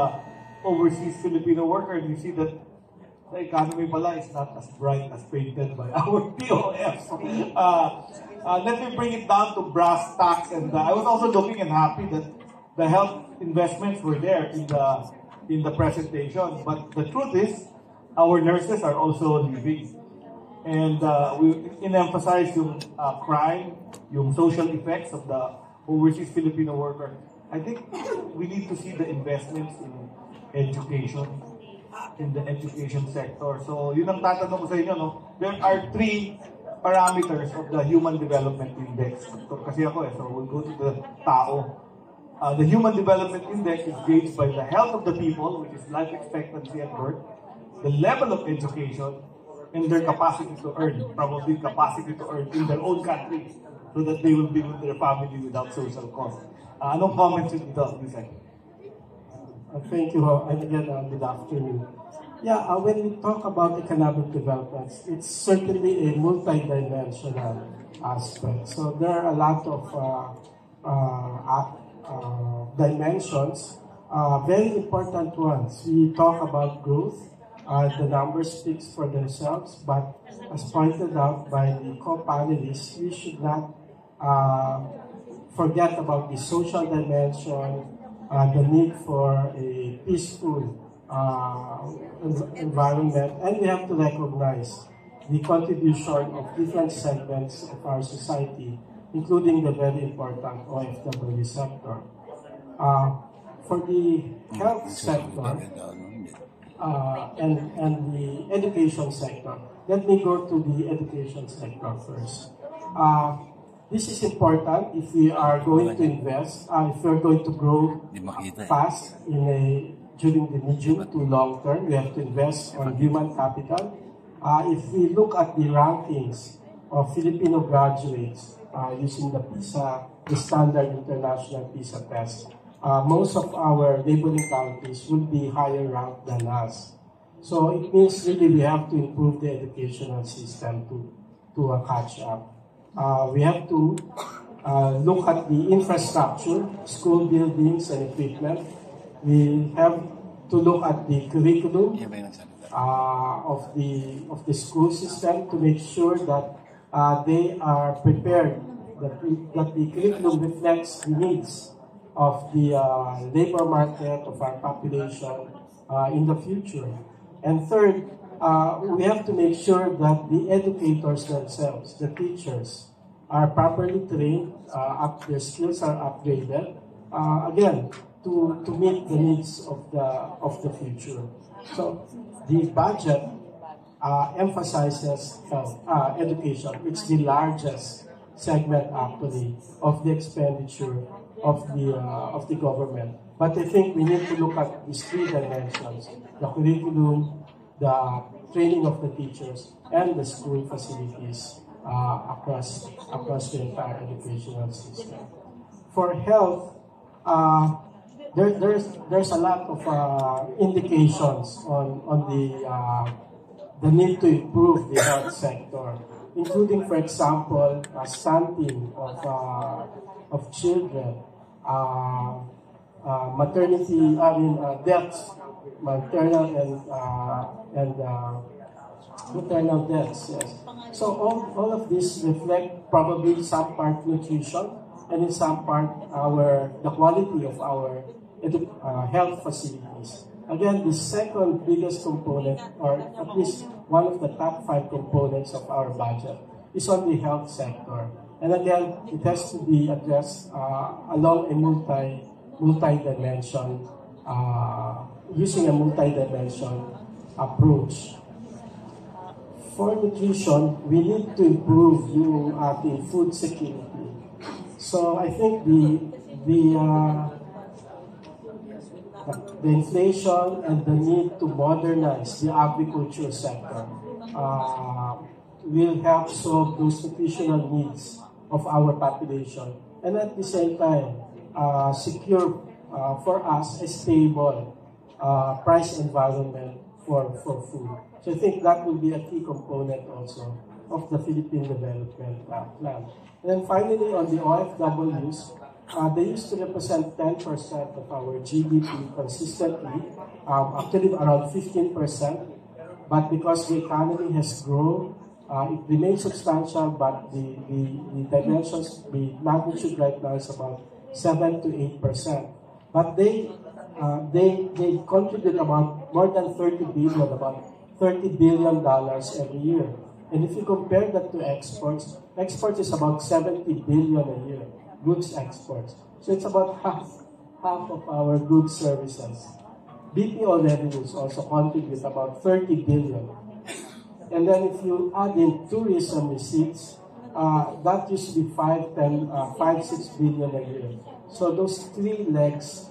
B: overseas Filipino worker. And you see that the economy pala is not as bright as painted by our POFs. Let me bring it down to brass tacks. And I was also looking and happy that the health investments were there in the presentation. But the truth is, our nurses are also leaving. And we emphasize yung crime, yung social effects of the overseas Filipino worker. I think we need to see the investments in education, in the education sector. So yun ang tatanong ko sa inyo, no? There are 3 parameters of the Human Development Index. Kasi ako so we'll go to the tao. The Human Development Index is gauged by the health of the people, which is life expectancy at birth, the level of education, and their capacity to earn, probably capacity to earn in their own country, so that they will be with their family without social cost. Anong comments dito, Usec?
T: Thank you, and again, good afternoon. Yeah, when we talk about economic development, it's certainly a multi-dimensional aspect. So there are a lot of dimensions, very important ones. We talk about growth. The numbers speak for themselves, but as pointed out by the co-panelists, we should not forget about the social dimension, the need for a peaceful environment, and we have to recognize the contribution of different segments of our society, including the very important OFW sector. For the health sector, and the education sector. Let me go to the education sector first. This is important if we are going to invest, if we are going to grow fast during the medium to long term. We have to invest on human capital. If we look at the rankings of Filipino graduates using the PISA, the standard international PISA test, most of our neighboring countries will be higher ranked than us. So it means really we have to improve the educational system to catch up. We have to look at the infrastructure, school buildings and equipment. We have to look at the curriculum of the school system to make sure that they are prepared, that the curriculum reflects the needs of the labor market, of our population in the future. And third, we have to make sure that the educators themselves, the teachers, are properly trained, their skills are upgraded, again, to meet the needs of the future. So the budget emphasizes education. It's the largest segment actually of the expenditure of the government. But I think we need to look at these 3 dimensions: the curriculum, the training of the teachers, and the school facilities across the entire educational system. For health, there's a lot of indications on the need to improve the health sector, including, for example, stunting of children, maternity, deaths, maternal and maternal deaths. Yes. So all of this reflect probably some part nutrition, and in some part the quality of our health facilities. Again, the second biggest component, or at least one of the top 5 components of our budget, is on the health sector. And again, it has to be addressed along a multi-dimension, using a multi-dimension approach. For nutrition, we need to improve yung ating food security. So I think the inflation and the need to modernize the agriculture sector will help solve those nutritional needs of our population, and at the same time secure for us a stable price environment for food. So I think that will be a key component also of the Philippine Development Plan. And then finally, on the OFWs, they used to represent 10% of our GDP consistently, actually around 15%, but because the economy has grown, it remains substantial, but the dimensions, the magnitude right now is about 7 to 8%. But they contribute about more than 30 billion, about $30 billion every year. And if you compare that to exports is about 70 billion a year, goods exports. So it's about half of our goods services. BPO revenues also contribute about 30 billion. And then if you add in tourism receipts, that used to be 5-6 billion a year. So those three legs,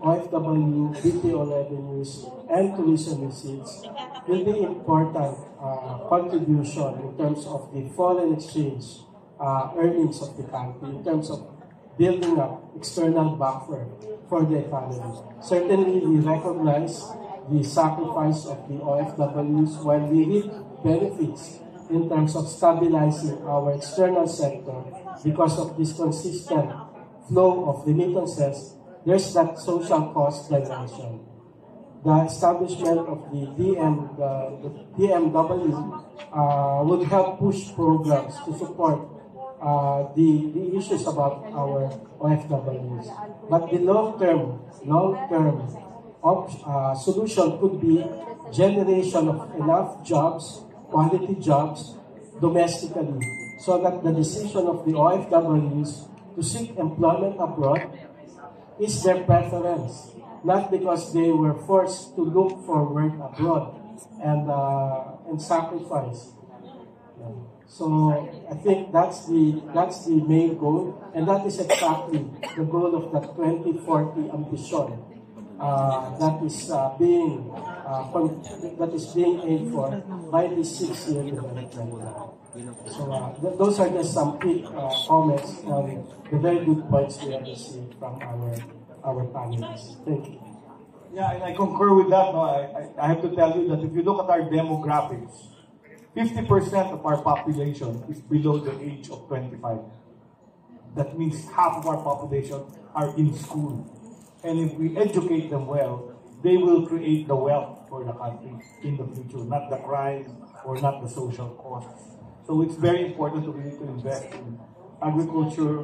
T: OFW, BPO revenues, and tourism receipts, will be important contribution in terms of the foreign exchange earnings of the country, in terms of building up external buffer for the economy. Certainly, we recognize the sacrifice of the OFWs while we reap benefits in terms of stabilizing our external sector because of this consistent flow of remittances. There's that social cost dimension. The establishment of the DMW would help push programs to support the issues about our OFWs. But the long-term solution could be generation of enough jobs, quality jobs, domestically, so that the decision of the OFWs to seek employment abroad is their preference, not because they were forced to look for work abroad and sacrifice. So I think that's the main goal, and that is exactly the goal of the 2040 ambition that is being aimed for by the 6-year development plan. So those are just some quick comments on the very good points we have received from our panelists. Thank you.
B: Yeah, and I concur with that. No? I have to tell you that if you look at our demographics, 50% of our population is below the age of 25. That means half of our population are in school. And if we educate them well, they will create the wealth for the country in the future, not the crime or not the social costs. So it's very important to invest in agriculture,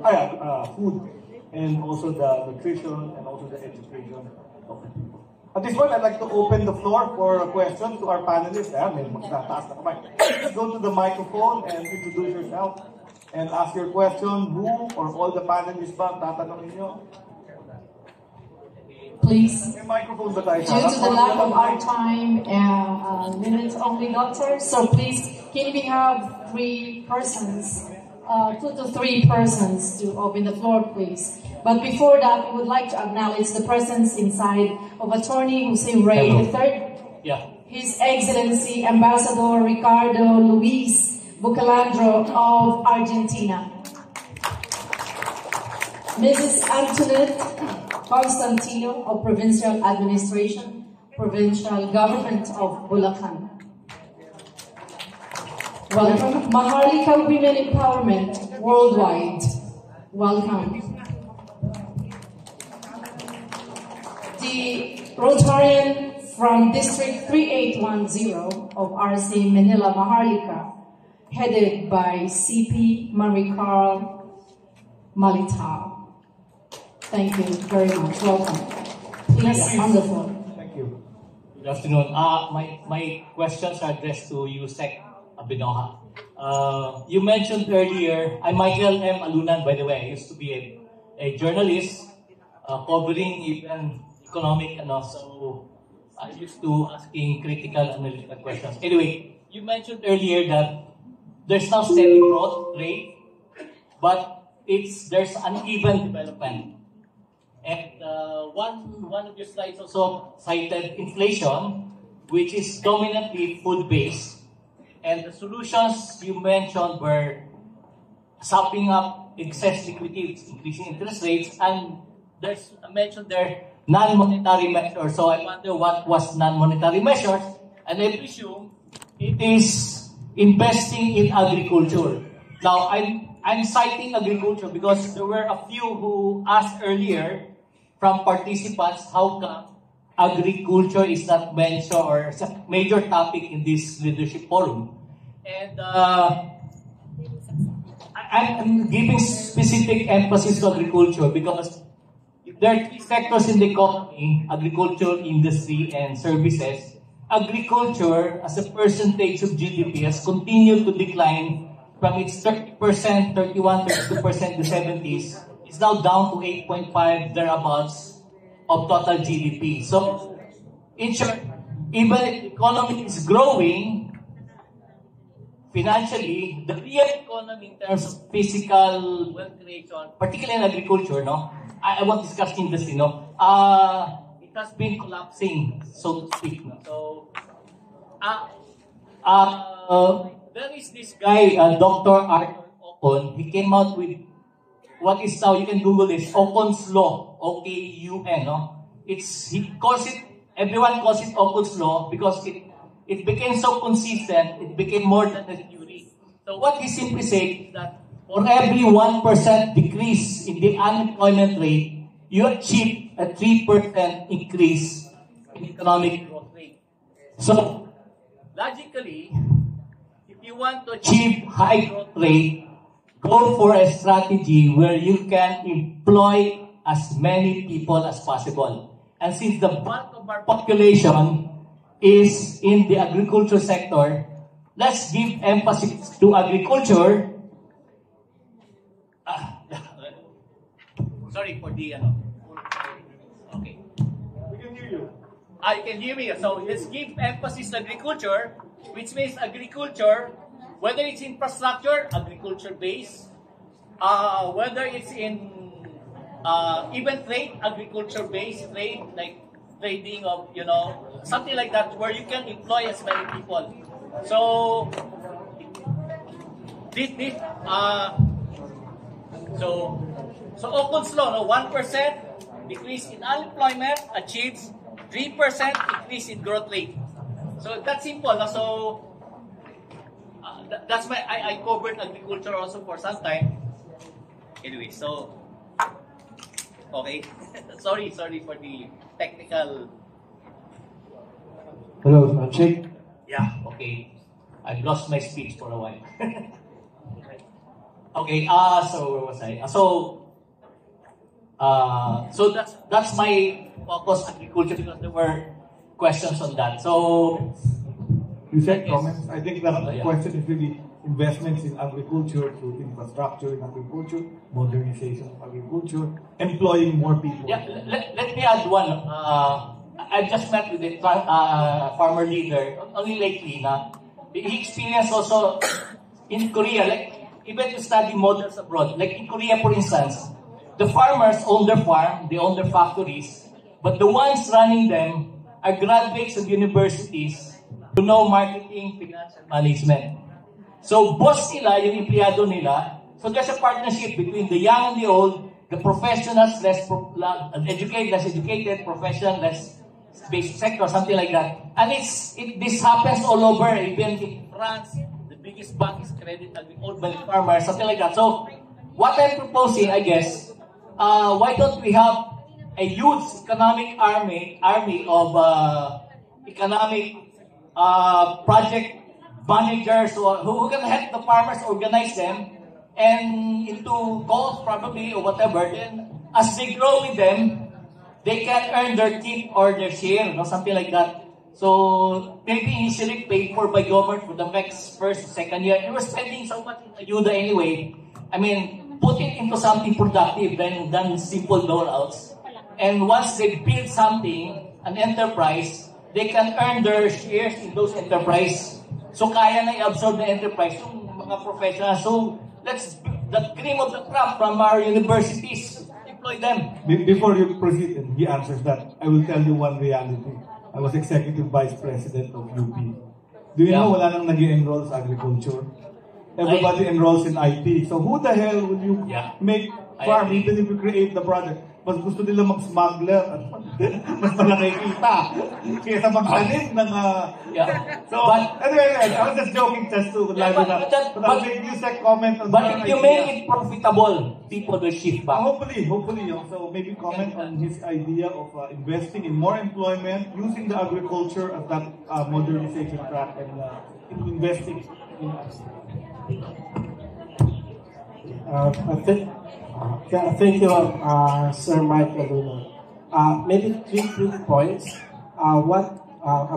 B: food, and also the nutrition and also the education of the people. At this point, I'd like to open the floor for questions to our panelists. Please go to the microphone and introduce yourself and ask your question. Who or all the panelists ba tatanungin nyo?
D: Please.
B: May microphone ba tayo?
D: Due to the lack of our time, minutes only, doctor. So please, can we have 2 to 3 persons to open the floor, please? But before that, we would like to acknowledge the presence inside of Attorney Jose Ray III.
A: Yeah.
D: His Excellency Ambassador Ricardo Luis Bucalandro of Argentina. Mrs. Antoinette Constantino of Provincial Administration, Provincial Government of Bulacan. Welcome. Maharlika Women Empowerment Worldwide. Welcome. The Rotarian from District 3810 of RC Manila Maharlika, headed by CP Maricar Malita. Thank you very much. Welcome. Please, on the floor.
B: Thank you.
A: Good afternoon. My questions are addressed to Usec Abinoha. You mentioned earlier, I'm Michael M. Alunan, by the way. I used to be a journalist covering even economic and also I used to asking critical analytical questions. Anyway, you mentioned earlier that there's now steady growth rate, but there's uneven development. And one of your slides also cited inflation, which is dominantly food-based. And the solutions you mentioned were sopping up excess liquidity, increasing interest rates, and there's mentioned there non-monetary measures. So I wonder what was non-monetary measures, and I presume it is investing in agriculture. Now, I'm citing agriculture because there were a few who asked earlier from participants how come agriculture is not mentioned or is a major topic in this leadership forum. And I'm giving specific emphasis to agriculture because there are three sectors in the economy: agriculture, industry, and services. Agriculture, as a percentage of GDP, has continued to decline from its 30%, 31, 32% in the 70s. It's now down to 8.5 thereabouts of total GDP. So, in short, even if the economy is growing financially, the real economy in terms of physical wealth creation, particularly in agriculture, I won't discuss industry, it has been collapsing, so to speak. So, there is this guy, Dr. Arthur Ocon. He came out with what is now, you can Google this, Ocon's Law, O-K-U-N. Everyone calls it Ocon's Law because it became so consistent, it became more than a theory. So what he simply said is that for every 1% decrease in the unemployment rate, you achieve a 3% increase in economic growth rate. So, logically, if you want to achieve high growth rate, go for a strategy where you can employ as many people as possible. And since the bulk of our population is in the agriculture sector, let's give emphasis to agriculture. Sorry for the okay.
B: We can hear you.
A: You can hear me. So let's give emphasis to agriculture, which means agriculture, whether it's infrastructure, agriculture based, whether it's in even trade, agriculture based trade, like trading of, something like that, where you can employ as many people. So so Ocon's Law, 1% decrease in unemployment achieves 3% increase in growth rate. So that's simple. So that's why I covered agriculture also for some time. Anyway, so okay. sorry for the technical.
T: Hello, check.
A: Yeah, okay. I've lost my speech for a while. Okay, so where was I? So that's my focus, agriculture, because there were questions on that. So
B: you said comments. I think the question is really investments in agriculture, through infrastructure in agriculture, modernization of agriculture, employing more people.
A: Yeah, let me add one. I just met with a farmer leader only lately. He experienced also in Korea, like even to study models abroad. Like in Korea, for instance, the farmers own their farm, they own their factories, but the ones running them are graduates of universities who know marketing, finance, and management. So boss nila, yung empleyado nila. So there's a partnership between the young and the old, the professionals, less educated, professional, less basic sector, something like that. And this happens all over, even in France. The biggest bank is Credit Agricole, owned by the farmers, something like that. So what I'm proposing, I guess, why don't we have a huge economic army of economic project managers who can help the farmers organize them and into calls probably or whatever. Then as they grow with them, they can earn their tip or their share, something like that. So maybe initially paid for by government for the next first, second year. And we're spending so much in ayuda anyway. I mean, put it into something productive than simple dolouts. And once they build something, an enterprise, they can earn their shares in those enterprise. So kaya na i-absorb the enterprise yung mga professionals. So let's the cream of the crop from our universities. Employ them.
B: Before you proceed and he answers that, I will tell you one reality. I was executive vice president of UP. Do you know wala nang nag-enroll sa agriculture? Everybody enrolls in IT. So who the hell will you make farm even if you create the project? Mas gusto nila mag-smuggler at mas malaki kita kaysa mag-anin ng... So, anyway, I was just joking just to liven up. But I'll make Usec comment on
A: But if you make it profitable, people will shift back.
B: Hopefully. So maybe comment on his idea of investing in more employment, using the agriculture as that modernization track and investing in
T: Thank you, Sir Michael. Maybe 3 quick points. A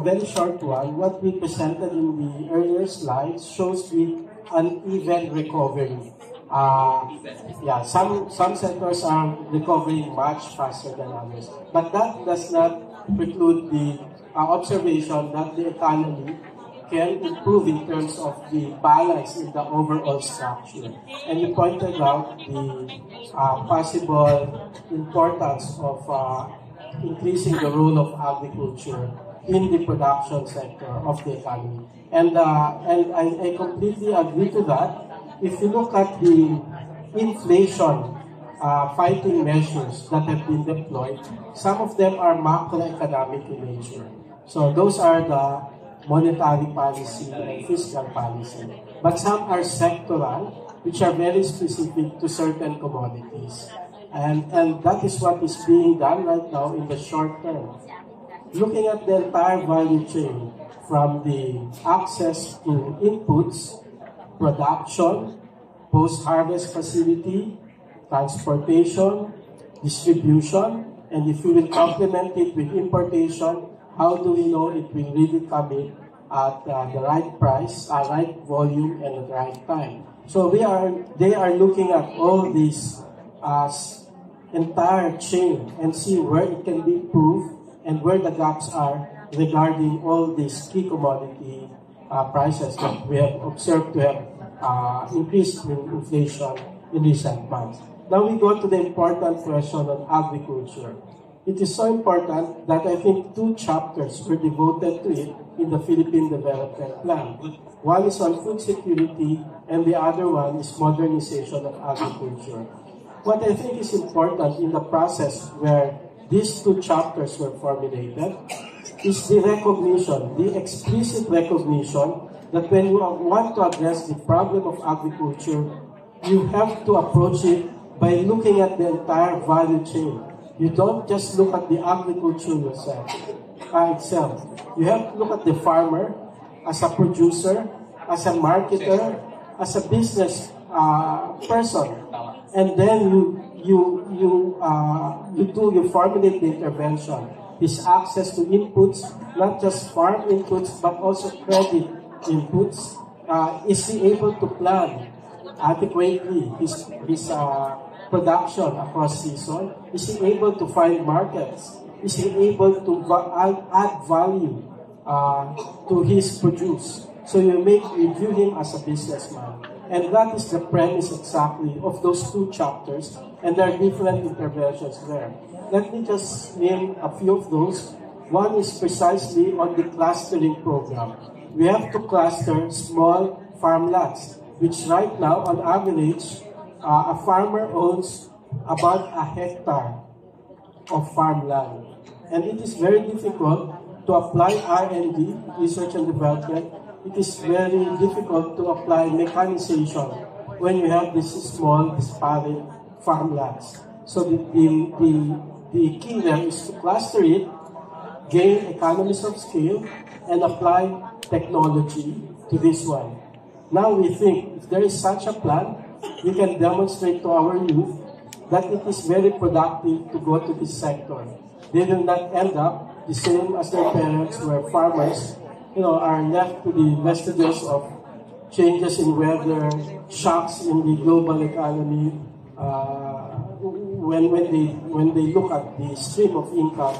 T: very short one. What we presented in the earlier slides shows the uneven recovery. Some sectors are recovering much faster than others, but that does not preclude the observation that the economy can improve in terms of the balance in the overall structure. And you pointed out the possible importance of increasing the role of agriculture in the production sector of the economy. And I completely agree to that. If you look at the inflation fighting measures that have been deployed, some of them are macroeconomic in nature. So those are the monetary policy and fiscal policy. But some are sectoral, which are very specific to certain commodities. And that is what is being done right now in the short term. Looking at the entire value chain, from the access to inputs, production, post-harvest facility, transportation, distribution, and if we will complement it with importation, how do we know it will really come in at the right price, right volume, and at the right time? So they are looking at all this entire chain and see where it can be improved and where the gaps are regarding all these key commodity prices that we have observed to have increased in inflation in recent months. Now we go to the important question on agriculture. It is so important that I think 2 chapters were devoted to it in the Philippine Development Plan. One is on food security, and the other one is modernization of agriculture. What I think is important in the process where these 2 chapters were formulated is the recognition, the explicit recognition that when you want to address the problem of agriculture, you have to approach it by looking at the entire value chain. You don't just look at the agriculture itself. You have to look at the farmer as a producer, as a marketer, as a business person, and then you formulate the intervention. His access to inputs, not just farm inputs, but also credit inputs. Is he able to plan adequately his production across season? Is he able to find markets? Is he able to add value to his produce? So you view him as a businessman. And that is the premise exactly of those 2 chapters, and there are different interventions there. Let me just name a few of those. One is precisely on the clustering program. We have to cluster small farmlands, which right now, on average, a farmer owns about a hectare of farmland. And it is very difficult to apply R&D, research and development. It is very difficult to apply mechanization when you have these small, disparate farmlands. So the key there is to cluster it, gain economies of scale, and apply technology to this one. Now we think if there is such a plan, we can demonstrate to our youth that it is very productive to go to this sector. They will not end up the same as their parents were farmers, are left to the vestiges of changes in weather, shocks in the global economy, when they look at the stream of income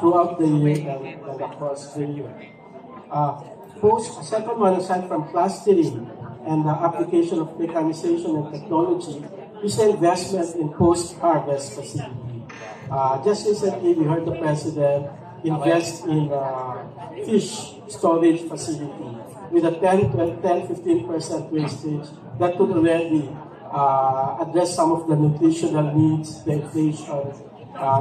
T: throughout the year and across the year. Second one, aside from clustering and the application of mechanization and technology, is the investment in post-harvest facility. Just recently, we heard the President invest in fish storage facility with a 10-15% wastage that could already address some of the nutritional needs, the inflation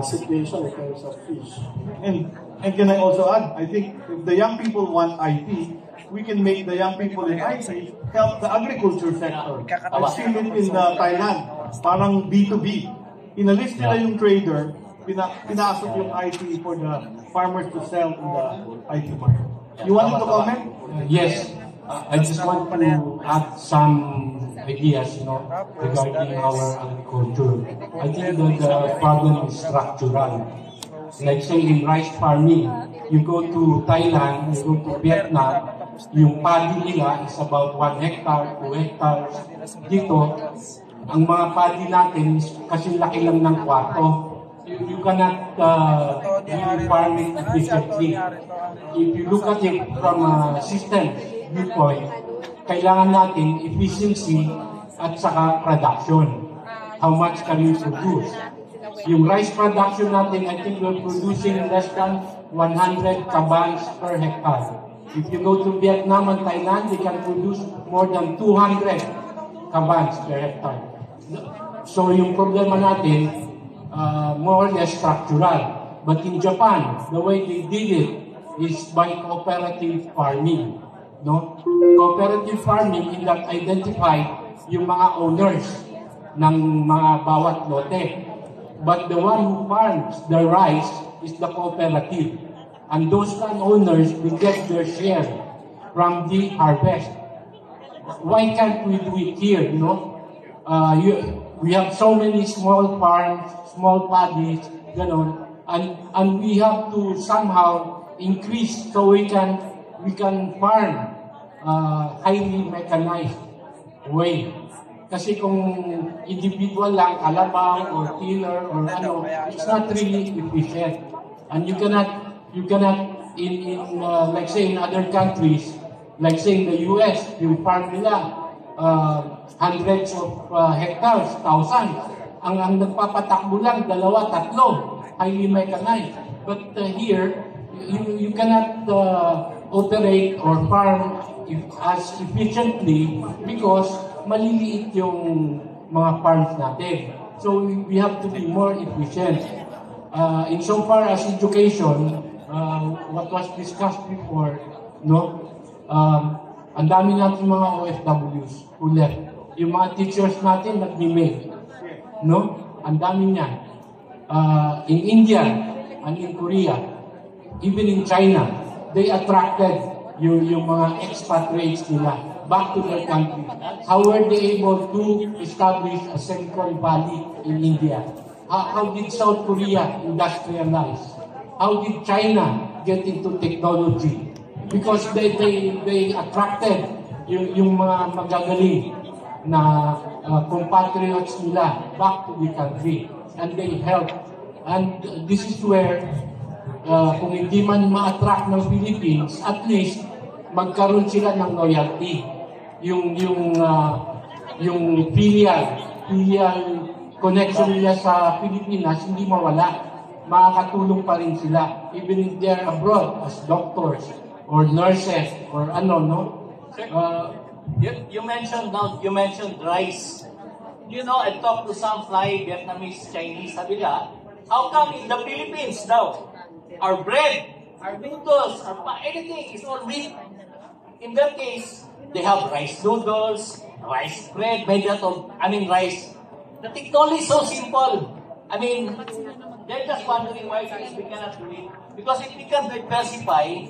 T: situation in terms of fish.
B: And can I also add, I think if the young people want IT, we can make the young people in IT help the agriculture sector. I've seen it in Thailand, parang B2B. Inalis nila yung trader, pinasok yung IT for the farmers to sell in the IT market. You wanted to comment?
J: Yes. I just want to add some ideas, regarding our agriculture. I think that the problem is structural. Like say in rice farming, you go to Thailand, you go to Vietnam, yung paddy nila is about 1 hectare, 2 hectares. Dito, ang mga paddy natin is kasi laki lang ng kwarto. You cannot really farm it efficiently. If you look at it from a system viewpoint, kailangan natin efficiency at saka production. How much can we produce? Yung rice production natin, I think we're producing less than 100 kabans per hectare. If you go to Vietnam and Thailand, they can produce more than 200 kabans per hectare. So yung problema natin, more or less structural. But in Japan, the way they did it is by cooperative farming. Cooperative farming in that identify yung mga owners ng mga bawat lote. But the one who farms the rice is the cooperative. And those landowners will get their share from the harvest. Why can't we do it here, we have so many small farms, small paddies, and we have to somehow increase so we can farm highly mechanized way. Kasi kung individual lang, kalabaw or tiller or it's not really efficient. And you cannot like say in other countries, like say in the US, yung farm nila, hundreds of hectares, thousands. Ang nagpapatakbo lang, 2, 3, highly mechanized. But here, you cannot operate or farm as efficiently because maliliit yung mga farms natin. So we have to be more efficient. Insofar as education, what was discussed before, ang dami natin mga OFWs who left. Yung mga teachers natin nag-email. Ang dami niyan. In India and in Korea, even in China, they attracted yung mga expatriates nila back to their country. How were they able to establish a Silicon Valley in India? How did South Korea industrialize? How did China get into technology? Because they attracted yung mga magagaling na compatriots nila back to the country. And they helped. And this is where, kung hindi man ma-attract ng Philippines, at least magkaroon sila ng loyalty. Yung filial connection nila sa Pilipinas hindi mawala. Makakatulong pa rin sila even if they're abroad as doctors or nurses or
A: you mentioned rice. I talked to some Thai, Vietnamese, Chinese, sabi nila, how come in the Philippines now our bread, our noodles, anything is all wheat? In that case, they have rice noodles, rice bread made out of, rice. The technology is so simple. They're just wondering why we cannot do it. Because if we can diversify,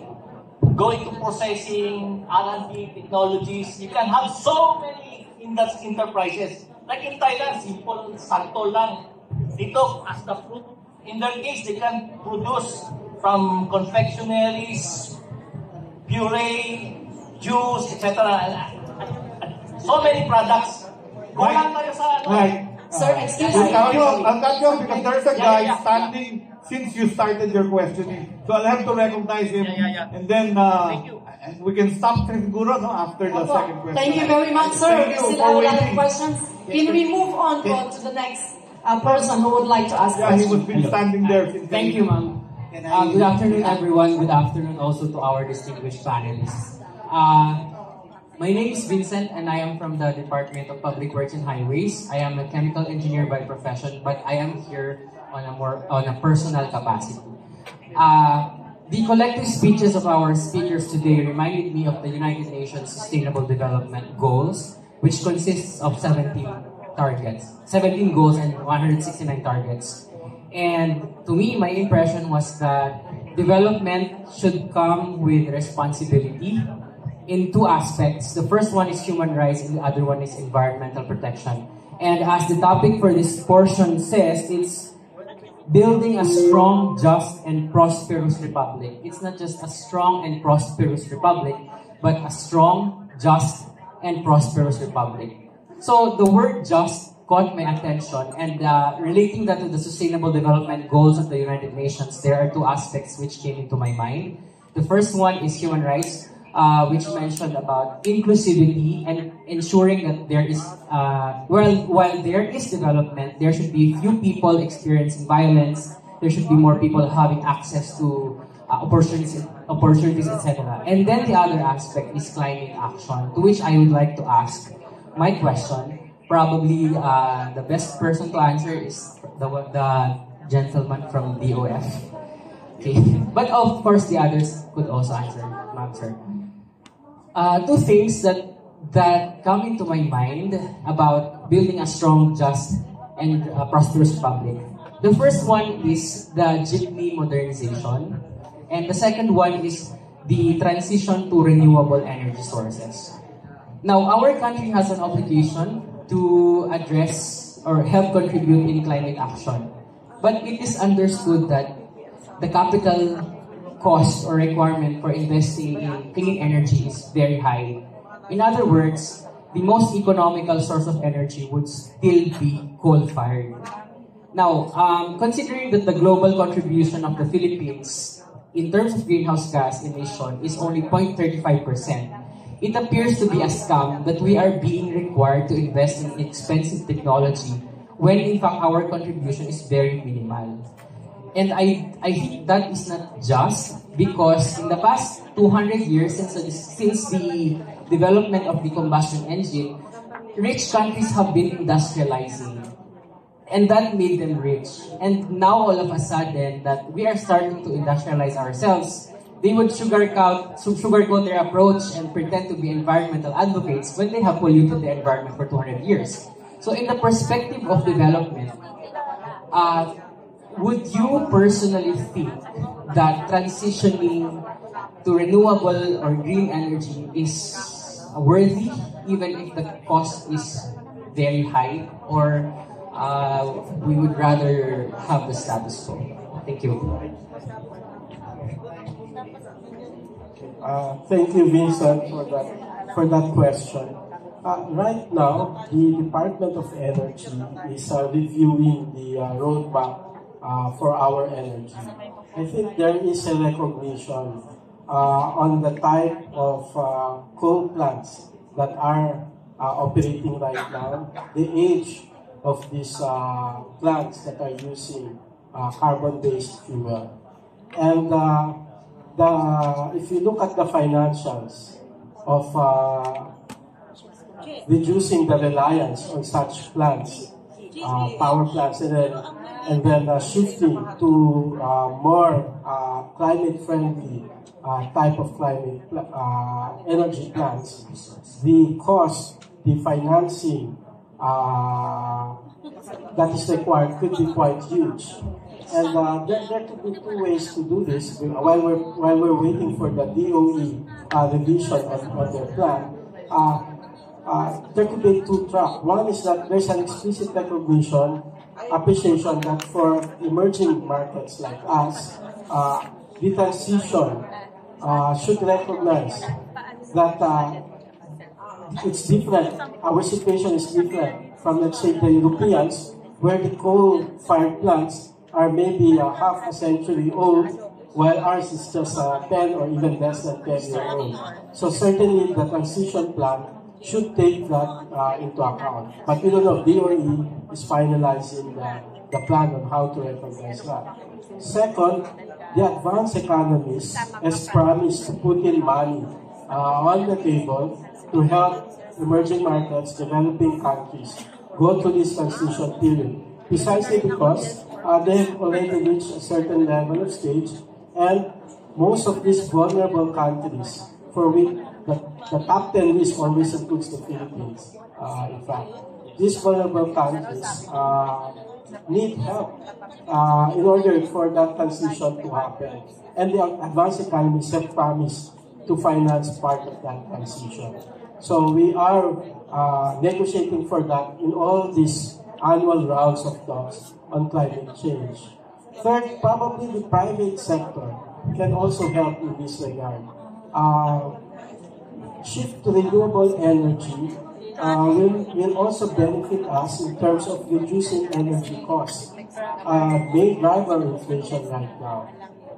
A: go into processing, R&D, technologies, you can have so many enterprises. Like in Thailand, simple, santo lang. Dito, as the fruit. In their case, they can produce from confectionaries, puree, juice, etc. So many products. Go lang tayo sa ano.
D: Sir, excuse me.
B: I'll cut you because there's a guy standing since you started your questioning. So I'll have to recognize him. And then we can stop siguro after the second question.
D: Thank you very much, sir. We still have a lot of questions. Can we move on to the next person who would like to ask questions?
B: He was been standing there since.
I: Thank you, ma'am. Good afternoon, everyone. Good afternoon also to our distinguished panelists. My name is Vincent and I am from the Department of Public Works and Highways. I am a chemical engineer by profession, but I am here on a personal capacity. The collective speeches of our speakers today reminded me of the United Nations Sustainable Development Goals, which consists of 17 goals and 169 targets. And to me, my impression was that development should come with responsibility in two aspects. The first one is human rights and the other one is environmental protection. And as the topic for this portion says, it's building a strong, just, and prosperous republic. It's not just a strong and prosperous republic, but a strong, just, and prosperous republic. So the word just caught my attention, and relating that to the Sustainable Development Goals of the United Nations, there are two aspects which came into my mind. The first one is human rights, which mentioned about inclusivity and ensuring that there is, while there is development, there should be few people experiencing violence, there should be more people having access to opportunities, etc. And then the other aspect is climate action, to which I would like to ask my question. Probably the best person to answer is the gentleman from DOF. Okay, but of course the others could also answer, ma'am, sir. Two things that come into my mind about building a strong, just, and prosperous republic. The first one is the jeepney modernization, and the second one is the transition to renewable energy sources. Now, our country has an obligation to address or help contribute in climate action, but it is understood that the capital cost or requirement for investing in clean energy is very high. In other words, the most economical source of energy would still be coal-fired. Now, considering that the global contribution of the Philippines in terms of greenhouse gas emission is only 0.35%, it appears to be a scam that we are being required to invest in expensive technology when in fact our contribution is very minimal. And I think that is not just because in the past 200 years since the development of the combustion engine, rich countries have been industrializing. And that made them rich. And now all of a sudden that we are starting to industrialize ourselves, they would sugarcoat their approach and pretend to be environmental advocates when they have polluted the environment for 200 years. So in the perspective of development, would you personally think that transitioning to renewable or green energy is worthy, even if the cost is very high, or we would rather have the status quo? Thank you.
T: Thank you, Vincent, for that question. Right now, the Department of Energy is reviewing the roadmap for our energy. I think there is a recognition on the type of coal plants that are operating right now, the age of these plants that are using carbon-based fuel. And if you look at the financials of reducing the reliance on such plants, power plants, and then shifting to more climate-friendly type of energy plants, the cost, the financing that is required could be quite huge. And there could be two ways to do this while we're waiting for the DOE revision on their plan. There could be two tracks. One is that there's an explicit appreciation that for emerging markets like us, the transition should recognize that it's different. Our situation is different from, let's say, the Europeans, where the coal-fired plants are maybe half a century old, while ours is just 10 or even less than 10 years old. So certainly the transition plan should take that into account. But we don't know, DOE is finalizing the plan on how to recognize that. Second, the advanced economies has promised to put in money on the table to help emerging markets, developing countries, go through this transition period. Precisely because they've already reached a certain level of stage, and most of these vulnerable countries, for which the top 10 list always includes the Philippines, in fact. These vulnerable countries need help in order for that transition to happen. And the advanced economies have promised to finance part of that transition. So we are negotiating for that in all these annual rounds of talks on climate change. Third, probably the private sector can also help in this regard. Shift to renewable energy will also benefit us in terms of reducing energy costs. Main driver of inflation right now.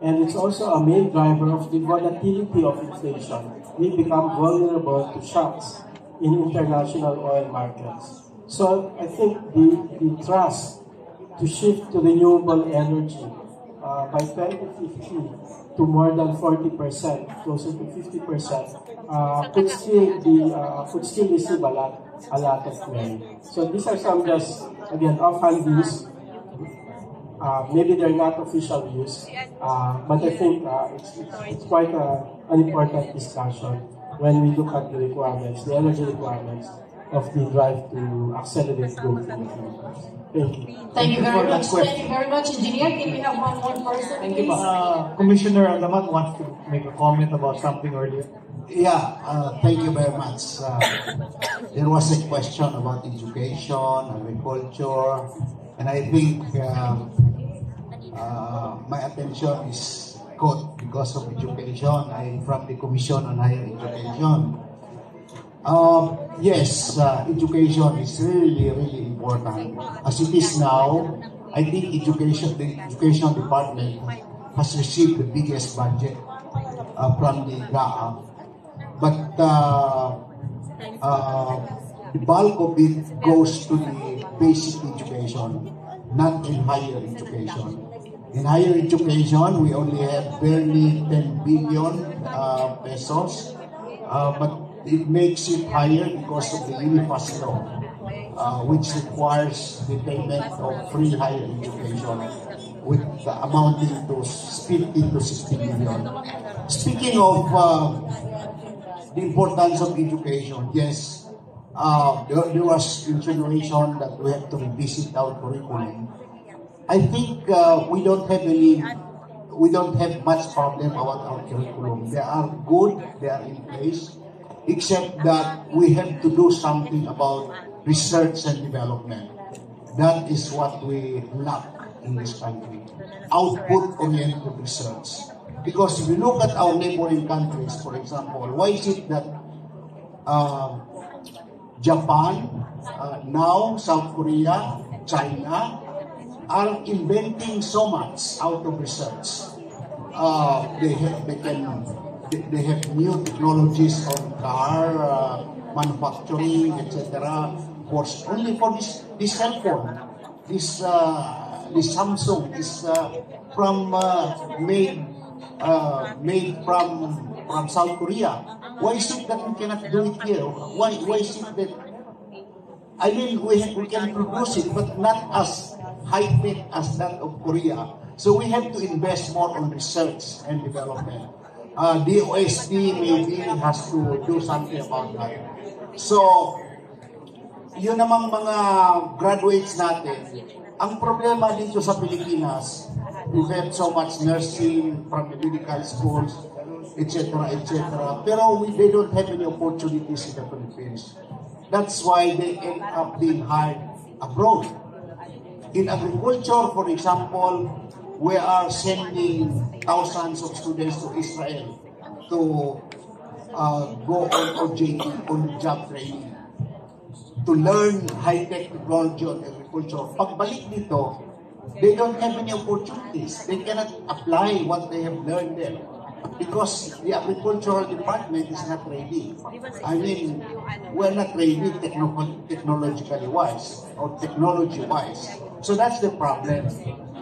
T: And it's also a main driver of the volatility of inflation. We become vulnerable to shocks in international oil markets. So I think the thrust to shift to renewable energy by 2050 to more than 40%, closer to 50%, could still receive a lot of money. So these are some just, again, offhand views. Maybe they're not official views, but I think it's quite an important discussion when we look at the requirements, the energy requirements of the drive to accelerate growth in the Philippines. Thank you.
D: Thank you very much. Thank you very much, Engineer. Can we have one more person,
B: Thank you.
D: please?
B: Commissioner Alamat wants to make a comment about something earlier.
N: Yeah, thank you very much. There was a question about education, agriculture, and I think my attention is caught because of education. I'm from the Commission on Higher Education. Yes, education is really, really important. As it is now, I think the education department has received the biggest budget from the GAA. But the bulk of it goes to the basic education, not in higher education. In higher education, we only have barely 10 billion pesos, but it makes it higher because of the Unifas law, which requires the payment of free higher education, with amounting to 50 to 60 million. Speaking of the importance of education, yes, there was insinuation that we have to revisit our curriculum. I think we don't have much problem about our curriculum. They are good, they are in place, except that we have to do something about research and development. That is what we lack in this country. Output-oriented research. Because if you look at our neighboring countries, for example, why is it that Japan, now South Korea, China, are inventing so much out of research? They have new technologies on car manufacturing, etc. Only for this cell phone, this Samsung is made from South Korea. Why is it that we cannot do it here? Why is it that? I mean, we can produce it, but not as high-tech as that of Korea. So we have to invest more on research and development. The OSD maybe has to do something about that. So, yun namang mga graduates natin, ang problema dito sa Pilipinas, we have so much nursing from the medical schools, etc., etc. Pero they don't have any opportunities in the Philippines. That's why they end up being hired abroad. In agriculture, for example, we are sending thousands of students to Israel to go on OJT, on job training, to learn high-tech technology on agriculture. Pagbalik dito, they don't have any opportunities. They cannot apply what they have learned there because the agricultural department is not ready. I mean, we're not ready technologically wise or technology-wise. So that's the problem.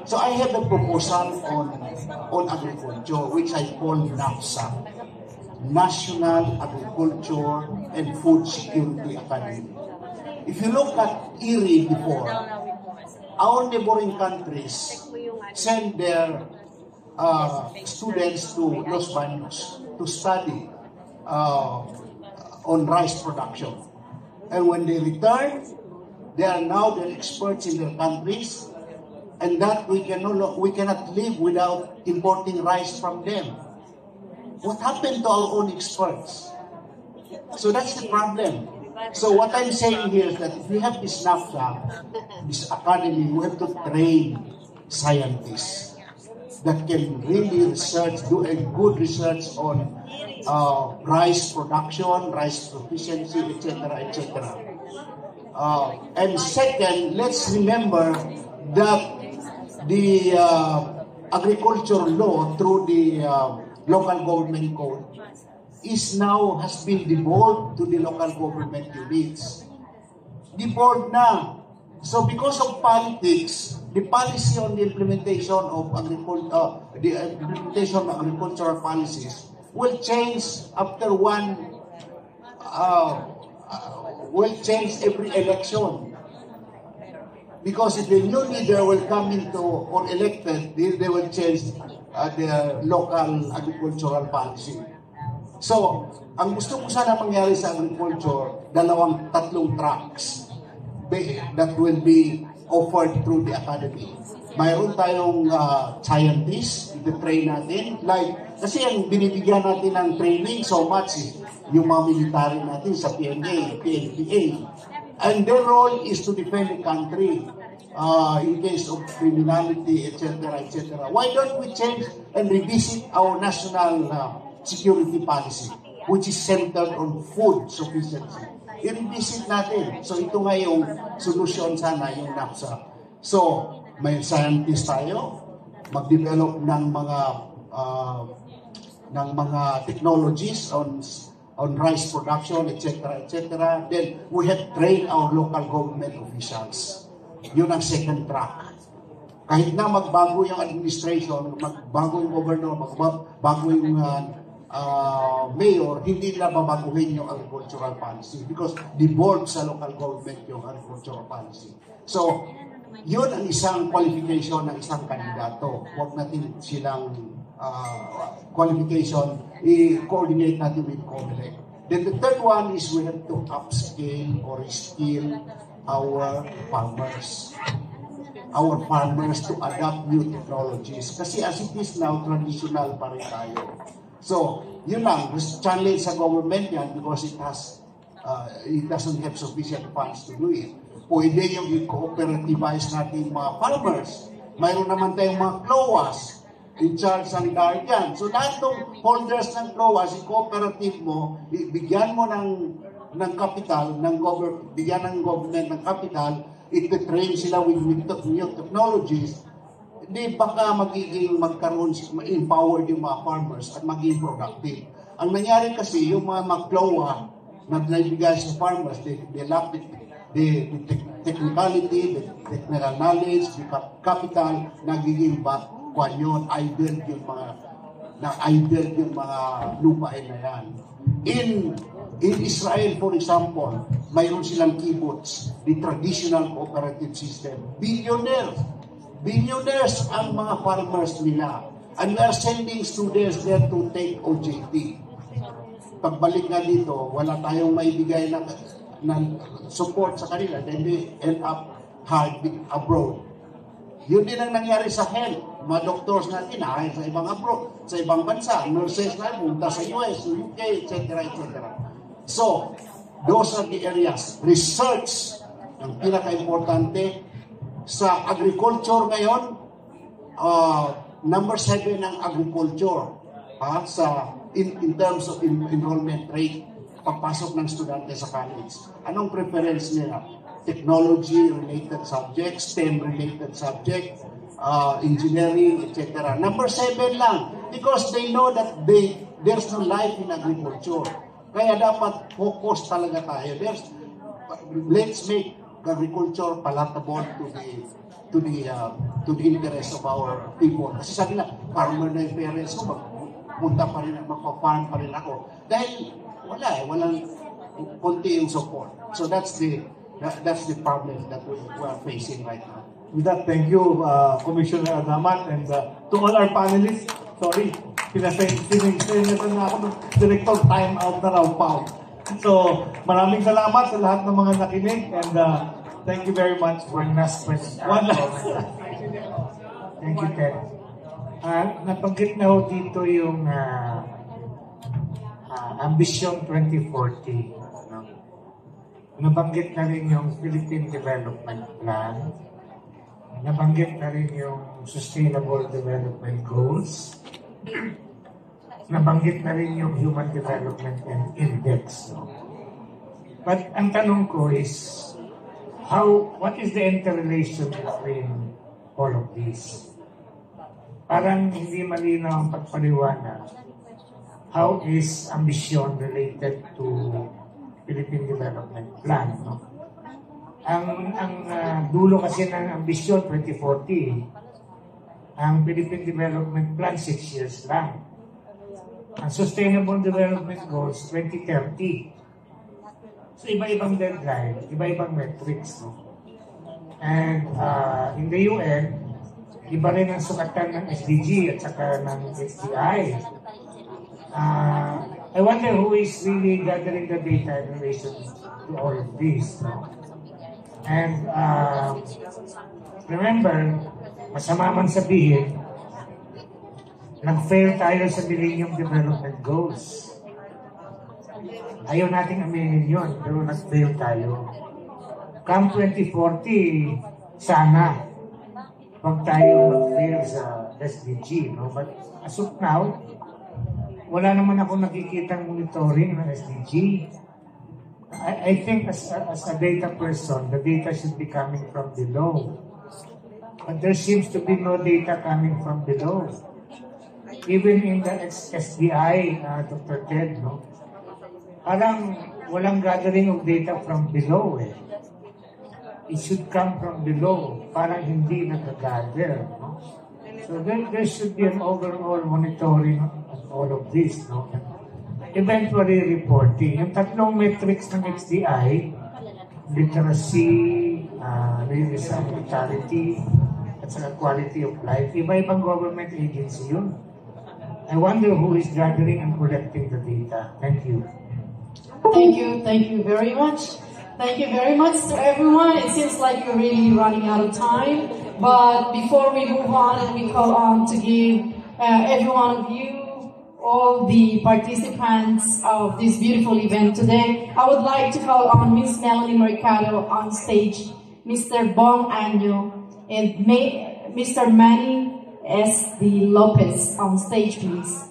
N: So I have a proposal on agriculture, which I call NAFSA, National Agriculture and Food Security Academy. If you look at IRI before, our neighboring countries send their students to Los Baños to study on rice production. And when they return, they are now the experts in their countries, and that we cannot live without importing rice from them. What happened to our own experts? So that's the problem. So what I'm saying here is that if we have this NAFTA, this academy, we have to train scientists that can really research, do a good research on rice production, rice proficiency, etc., etc. And second, let's remember that the agriculture law through the local government code has been devolved to the local government units. Devolved na. So because of politics, the policy on the implementation of agricultural policies will change after will change every election. Because if the new leader will come into or elected, they will change their local agricultural policy. So, ang gusto ko sana mangyari sa agriculture, tatlong tracks that will be offered through the academy. Mayroon tayong scientists, ito-train natin. Kasi ang binibigyan natin ng training so much, yung mga military natin sa PNA, PNPA. And their role is to defend the country in case of criminality, etc., etc. Why don't we change and revisit our national security policy, which is centered on food sufficiency? I-revisit natin. So ito nga yung solusyon sana, yung NAFSA. So, may scientist tayo, mag-develop ng mga technologies on rice production, etc., etc. Then, we have trained our local government officials. Yun ang second track. Kahit na magbago yung administration, magbago yung governor, magbago yung mayor, hindi nila babaguhin yung agricultural policy because devolved sa local government yung agricultural policy. So, yun ang isang qualification ng isang kandidato. Huwag natin silang qualification, i-coordinate natin with COMELEC. Then the third one is we have to upscale or reskill our farmers to adopt new technologies. Kasi as it is now, traditional pa rin tayo. So, yun lang, challenge sa government yan because it doesn't have sufficient funds to do it. Pwede yung i-cooperativize natin mga farmers. Mayroon naman tayong mga CLOAS, in charge ng guardian. So lahat ng holders ng CLOAS, i-cooperative mo, bigyan mo ng capital, bigyan ng government ng capital, iti-train sila with new technologies, di baka empowered yung mga farmers at maging productive. Ang nangyari kasi, yung mga mag-CLOA na naibigay sa farmers, they lack the technicality, the technical knowledge, the capital, nagiging idle yung mga lupain na yan. In Israel, for example, mayroon silang kibbutz, the traditional cooperative system. Billionaires ang mga farmers nila. And we are sending students there to take OJT. Pagbalik nga dito, wala tayong maibigay ng support sa kanila. Then they end up hard abroad. Yun din ang nangyari sa health. Mga doctors natin, sa ibang abroad, sa ibang bansa, nurses na punta sa US, UK, etc., etc. So, those are the areas. Research, ang pinaka-importante sa agriculture ngayon, number 7 ang agriculture in terms of enrollment rate pagpasok ng estudyante sa college. Anong preference nila? Technology-related subjects, STEM-related subjects, engineering, etc. Number 7 lang because they know that there's no life in agriculture. Kaya dapat focus talaga tayo. Let's make agriculture palatable to the interest of our people. Kasi sabi na, farmer na yung parents ko, magpunta pa rin, magpa-farm pa rin ako. Dahil walang konti yung support. So that's the problem that we are facing right now.
B: With that, thank you, Commissioner Adamat, and to all our panelists. Sorry, sininitan na ako ng director, time out na raw pa. So, maraming salamat sa lahat ng mga nakinig, and thank you very much.
O: One last question. Thank you, Ted. Nabanggit na ho dito yung Ambition 2040. No? Nabanggit na rin yung Philippine Development Plan. Nabanggit na rin yung Sustainable Development Goals. Nabanggit na rin yung Human Development Index. No? But ang tanong ko is, what is the interrelation between all of these? Parang hindi malinaw ang pagpaliwanag. How is ambition related to Philippine Development Plan? No? Ang dulo kasi ng ambisyon 2040, ang Philippine Development Plan 6 years lang. Ang Sustainable Development Goals 2030. So iba-ibang deadline, iba-ibang metrics. No? And in the UN, iba rin ang sukatan ng SDG at saka ng HDI. I wonder who is really gathering the data in relation to all of this. No? And remember, masama man sabihin, nag-fail tayo sa Millennium Development Goals. Ayaw nating aminin yun, pero nag-fail tayo. Come 2040, sana, pag tayo mag-fail sa SDG. No? But as of now, wala naman ako nakikitang monitoring ng SDG. I think as a data person, the data should be coming from below. But there seems to be no data coming from below. Even in the SDI, Dr. Ted, no? Parang walang gathering of data from below eh. It should come from below. Parang hindi nag-gather. No? So there should be an overall monitoring of all of this. No? Eventually reporting. Yung tatlong metrics ng HDI, literacy, mortality, at saka quality of life, iba-ibang government agency yun. I wonder who is gathering and collecting the data. Thank you.
D: Thank you very much. Thank you very much to everyone. It seems like we're really running out of time. But before we move on and we call on to give every one of you, all the participants of this beautiful event today, I would like to call on Miss Melanie Mercado on stage, Mr. Bong and Mr. Manny Lopez on stage, please.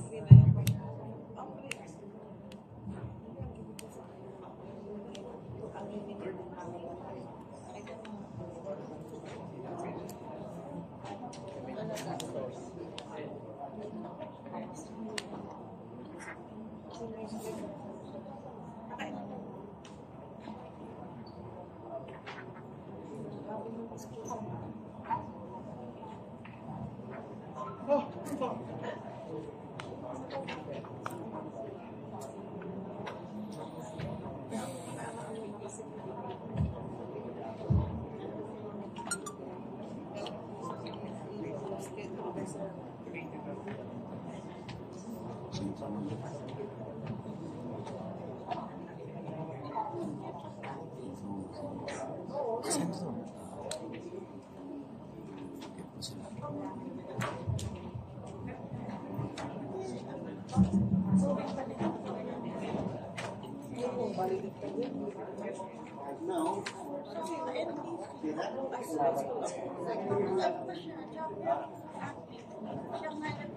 N: Now,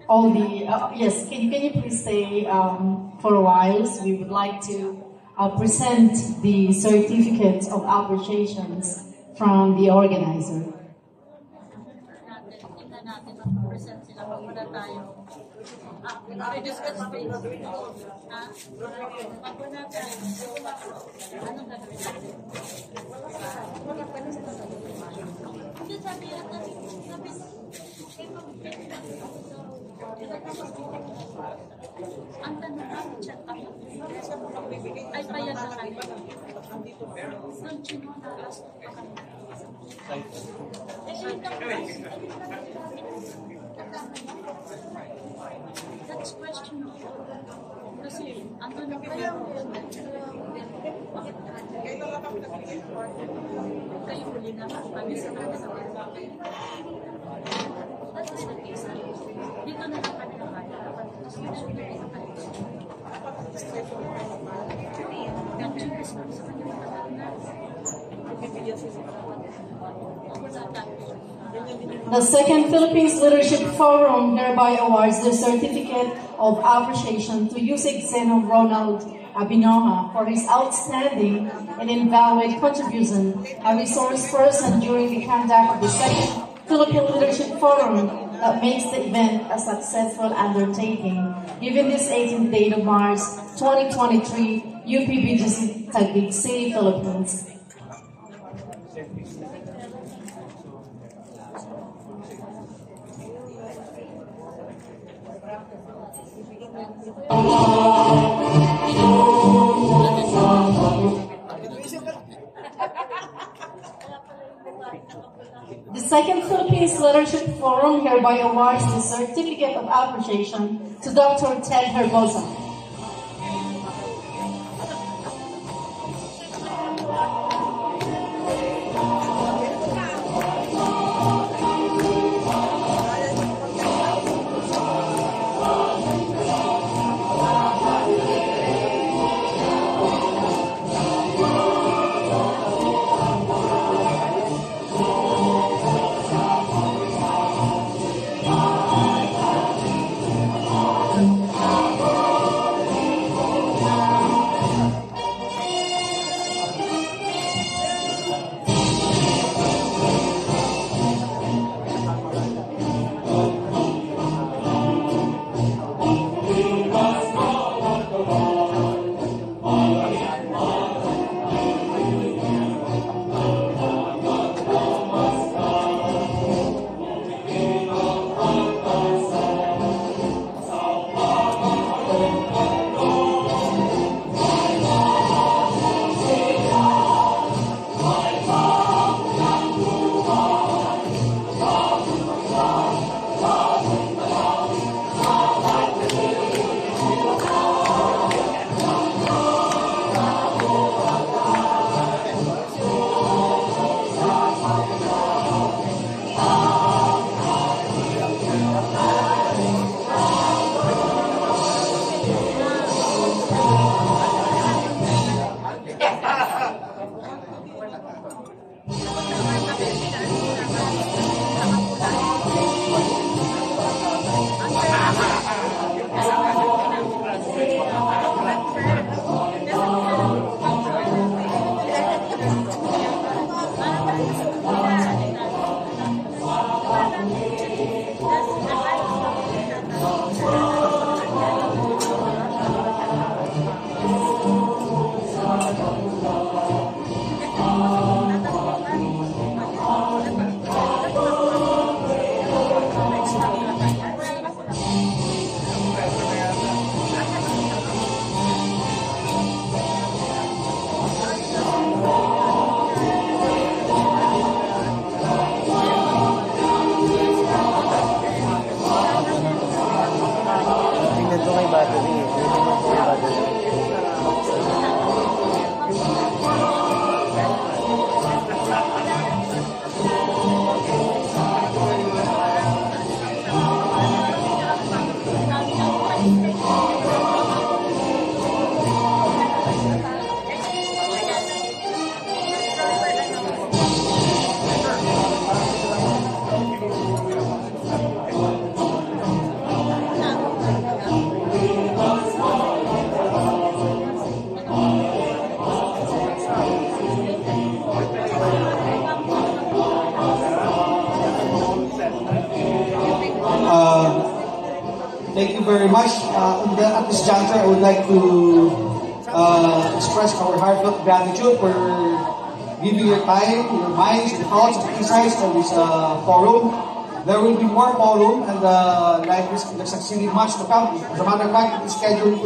D: All the yes, can you please stay for a while? So we would like to present the certificates of appreciations from the organizer.
P: That's questionable. Kasi, ano na kayo? Kayo huli na kami sa kanila. That's the case. Dito na lang kami naman. Dapat discussion na rin kayo. Ganyan sa kanila na.
D: The second Philippines Leadership Forum hereby awards the certificate of appreciation to Usec Ronald Abinoha for his outstanding and invaluable contribution as resource person during the conduct of the second Philippine Leadership Forum that makes the event a successful undertaking. Given this 18th date of March 2023, UP-BGC Taguig City, Philippines. The second Philippines Leadership Forum hereby awards the certificate of appreciation to Dr. Ted Herbosa.
G: Thank you very much. At this juncture, I would like to express our heartfelt gratitude for giving your time, your minds, your thoughts, and insights on this forum. There will be more forum, and like this, there's actually much to come. As a matter of fact, it's scheduled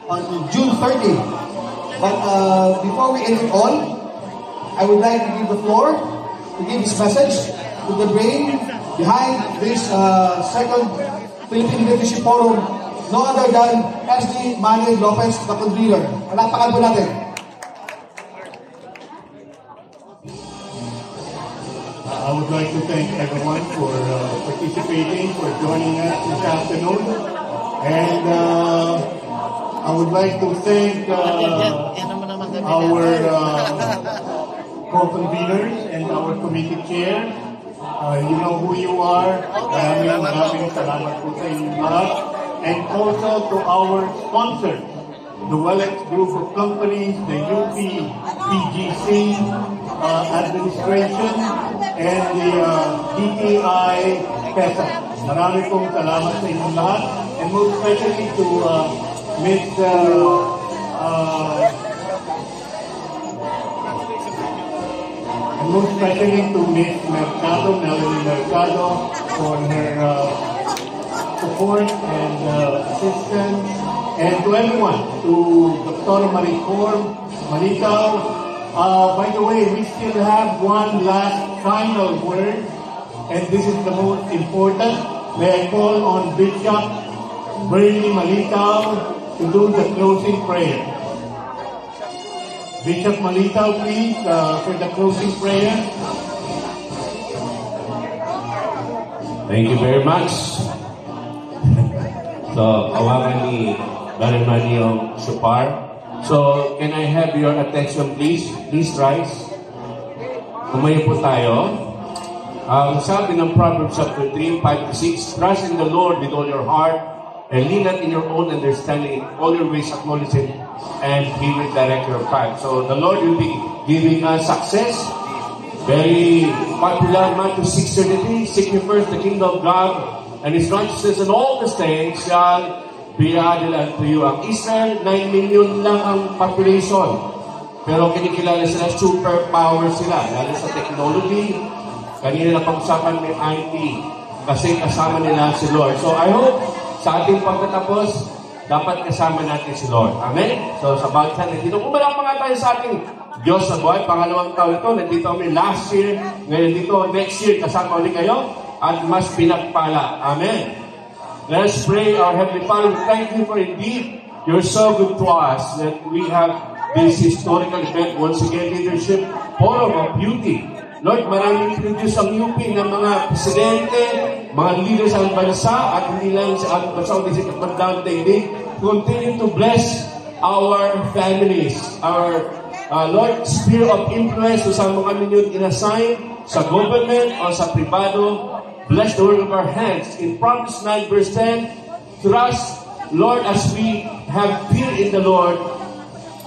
G: on June 30. But before we end it all, I would like to give the floor to give this message to the brain behind this second Philippine Leadership Forum, no other than SD Manny Lopez, the convener. Palakpakan po natin.
B: I would like to thank everyone for participating, for joining us this afternoon. And I would like to thank our co-conveners and our committee chair. You know who you are. Maraming salamat po sa inyong lahat. And also to our sponsors, the Wellex Group of Companies, the UP-BGC Administration, and the DTI PESA. Marami pong salamat sa inyong lahat. And most especially to Ms. Most especially to Ms. Mercado, Melanie Mercado, for her support and assistance, and to everyone, to Dr. Mariform, Malitaw. By the way, we still have one last final word, and this is the most important. May I call on Bishop Bernie Malitaw to do the closing prayer. Bishop Malitaw, please, for the closing prayer.
W: Thank you very much. So, awagan ni Brother Manny yung supar. So, can I have your attention, please? Please rise. Umayo po tayo. Sabi ng Proverbs chapter 3, 5-6, trust in the Lord with all your heart and lean not in your own understanding. In all your ways acknowledge Him, and He will direct your path. So, the Lord will be giving us success. Very popular Matthew 6:33, seek ye first the kingdom of God and His righteousness, and all these things shall be added unto you. Ang Israel, 9 million lang ang population. Pero kinikilala sila, superpower sila. Lalo sa technology. Kanina na pag-usapan may IT. Kasi kasama nila si Lord. So I hope sa ating pagtatapos, dapat kasama natin si Lord. Amen? So sa bawat sa nandito, kumalang mga tayo sa ating Diyos sa buhay. Pangalawang taon ito, nandito kami last year. Ngayon dito, next year, kasama ulit kayo. At mas pinagpala. Amen. Let us pray. Our Heavenly Father, we thank you for indeed you're so good to us that we have this historical event, once again, Leadership Forum of Beauty. Lord, maraming introduce ang UP ng mga presidente, mga leaders sa bansa, at hindi lang sa ating bansa, kundi sa bandang daigdig. Continue to bless our families, our Lord, sphere of influence, sa mga ninyo inassign sa government o sa privado. Bless the work of our hands. In Proverbs 9 verse 10, trust, Lord, as we have fear in the Lord,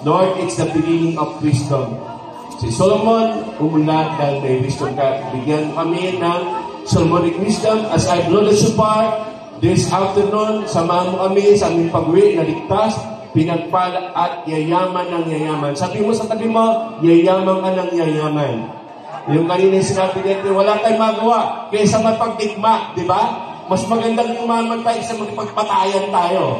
W: Lord, it's the beginning of wisdom. Si Solomon, umulat dahil may wisdom ka. Bigyan kami ng Solomonic wisdom as I blow the shofar this afternoon. Samahan mo kami sa aming pag-uwi na ligtas, pinagpala at yayaman ng yayaman. Sabi mo sa tabi mo, yayaman ka ng yayaman. Yung kanina sinabi natin, wala tayong magawa kaysa mapagdigma, di ba? Mas magandang yumaman tayo sa magpagpatayan tayo.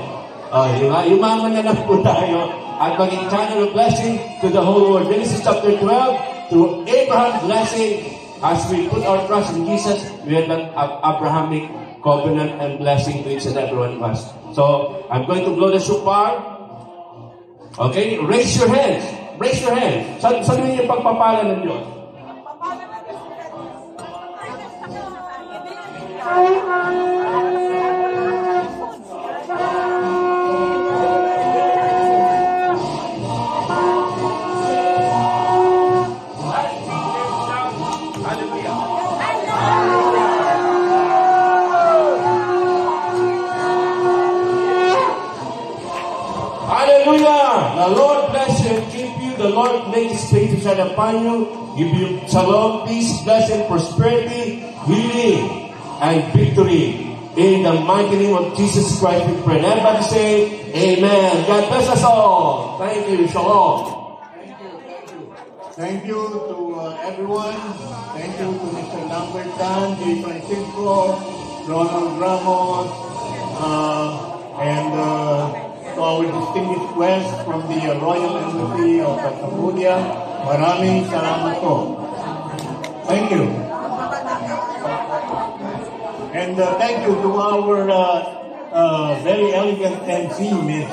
W: Di ba? Yumaman na lang po tayo at maging channel of blessing to the whole world. Genesis chapter 12, through Abraham's blessing, as we put our trust in Jesus, we have that Abrahamic covenant and blessing to each and every one of us. So, I'm going to blow the shofar. Okay? Raise your hands. Raise your hands. Sabihin niyo pagpapala ng Diyos. The Lord bless you and keep you. The Lord make His face to shine upon you, give you shalom, peace, blessing, prosperity, healing, and victory. In the mighty name of Jesus Christ we pray. Everybody say, Amen. God bless us all. Thank you. Shalom.
B: Thank you to everyone. Thank you to Mr. Lambertan, J. Francisco, Ronald Ramos, and to our distinguished guests from the Royal Embassy of Cambodia. Maraming salamat po. Thank you. And thank you to our very elegant MC, Ms.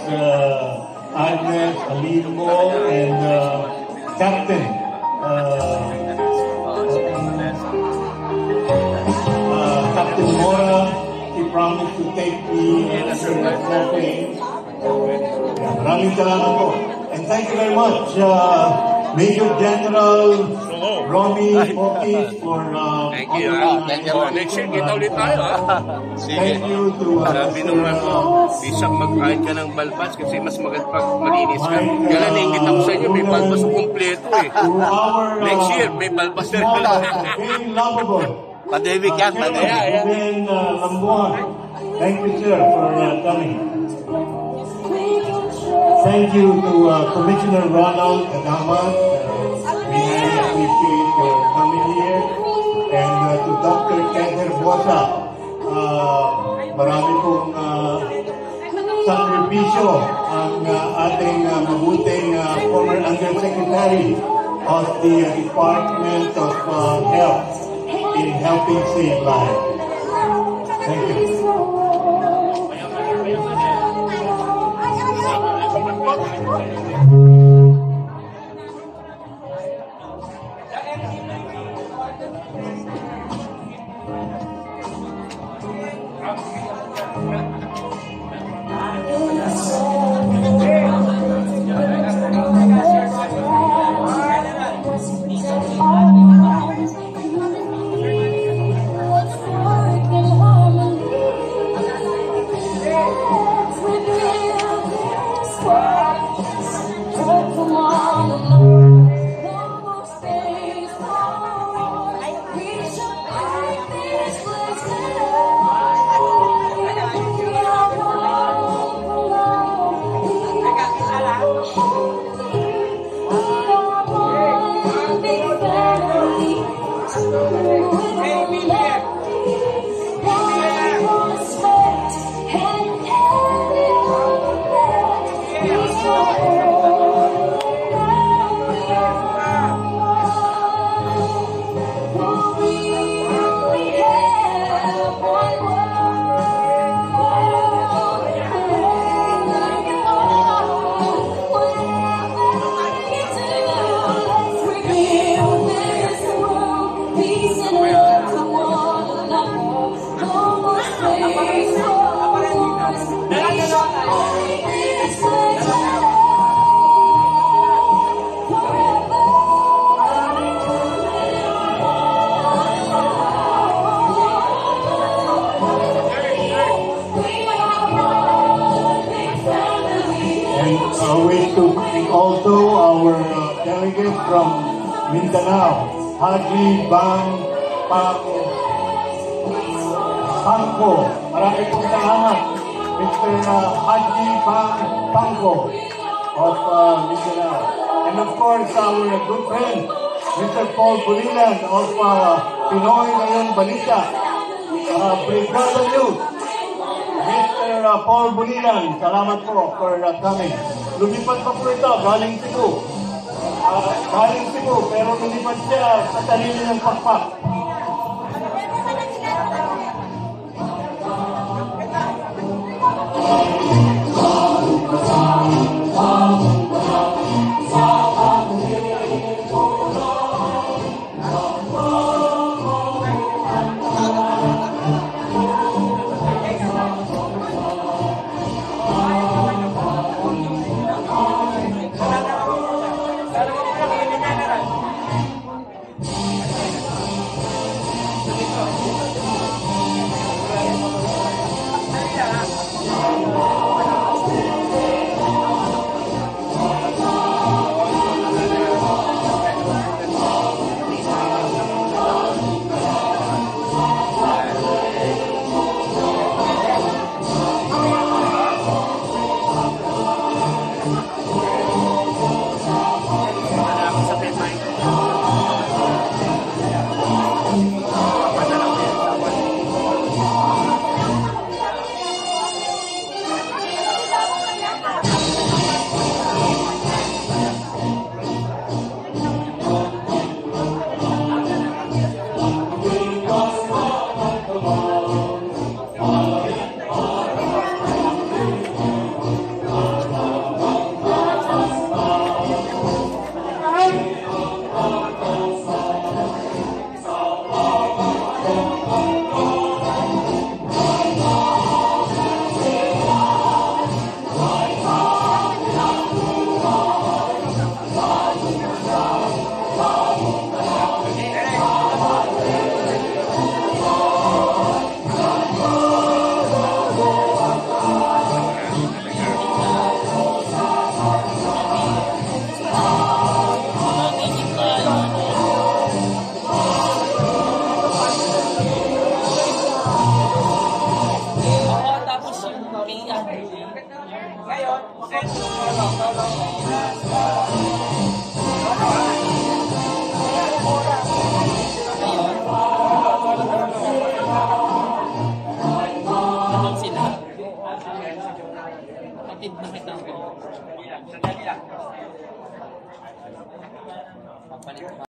B: Agnes Alimo, and Captain Captain Mora. He promised to take the campaign. Maraming salamat po. And thank you very much, Major General Romeo, Poquiz, for
W: Thank you. Thank you. Next year, kita ulit tayo.
B: Thank you to
W: sabi nung bisang magkain ka ng balbas kasi mas maganda pag malinis ka. Kaya naingit ako sa inyo, may balbas na kumpleto eh. Next year, may balbas na rin.
B: Pandemic yan, pandemic. Thank you, sir, for coming. Thank you to Commissioner Ronald Adamat. We highly appreciate your coming here. And to Dr. Keder Bosa. Marami pong sakripisyo ang ating mabuting former Undersecretary of the Department of Health in helping save lives. Thank you. Also, our delegate from Mindanao, Haji Bang Pangko. Maraming pong salamat, Mr. Haji Bang Pangko of Mindanao. And of course, our good friend, Mr. Paul Bulilan of Pinoy Ngayong Balita. Brigada News. Mr. Paul Bulilan, salamat po for coming. Lumipat pa po ito, galing Cebu. Galing Cebu, pero lumipat siya sa sarili ng pakpak.
K: Sandali lang.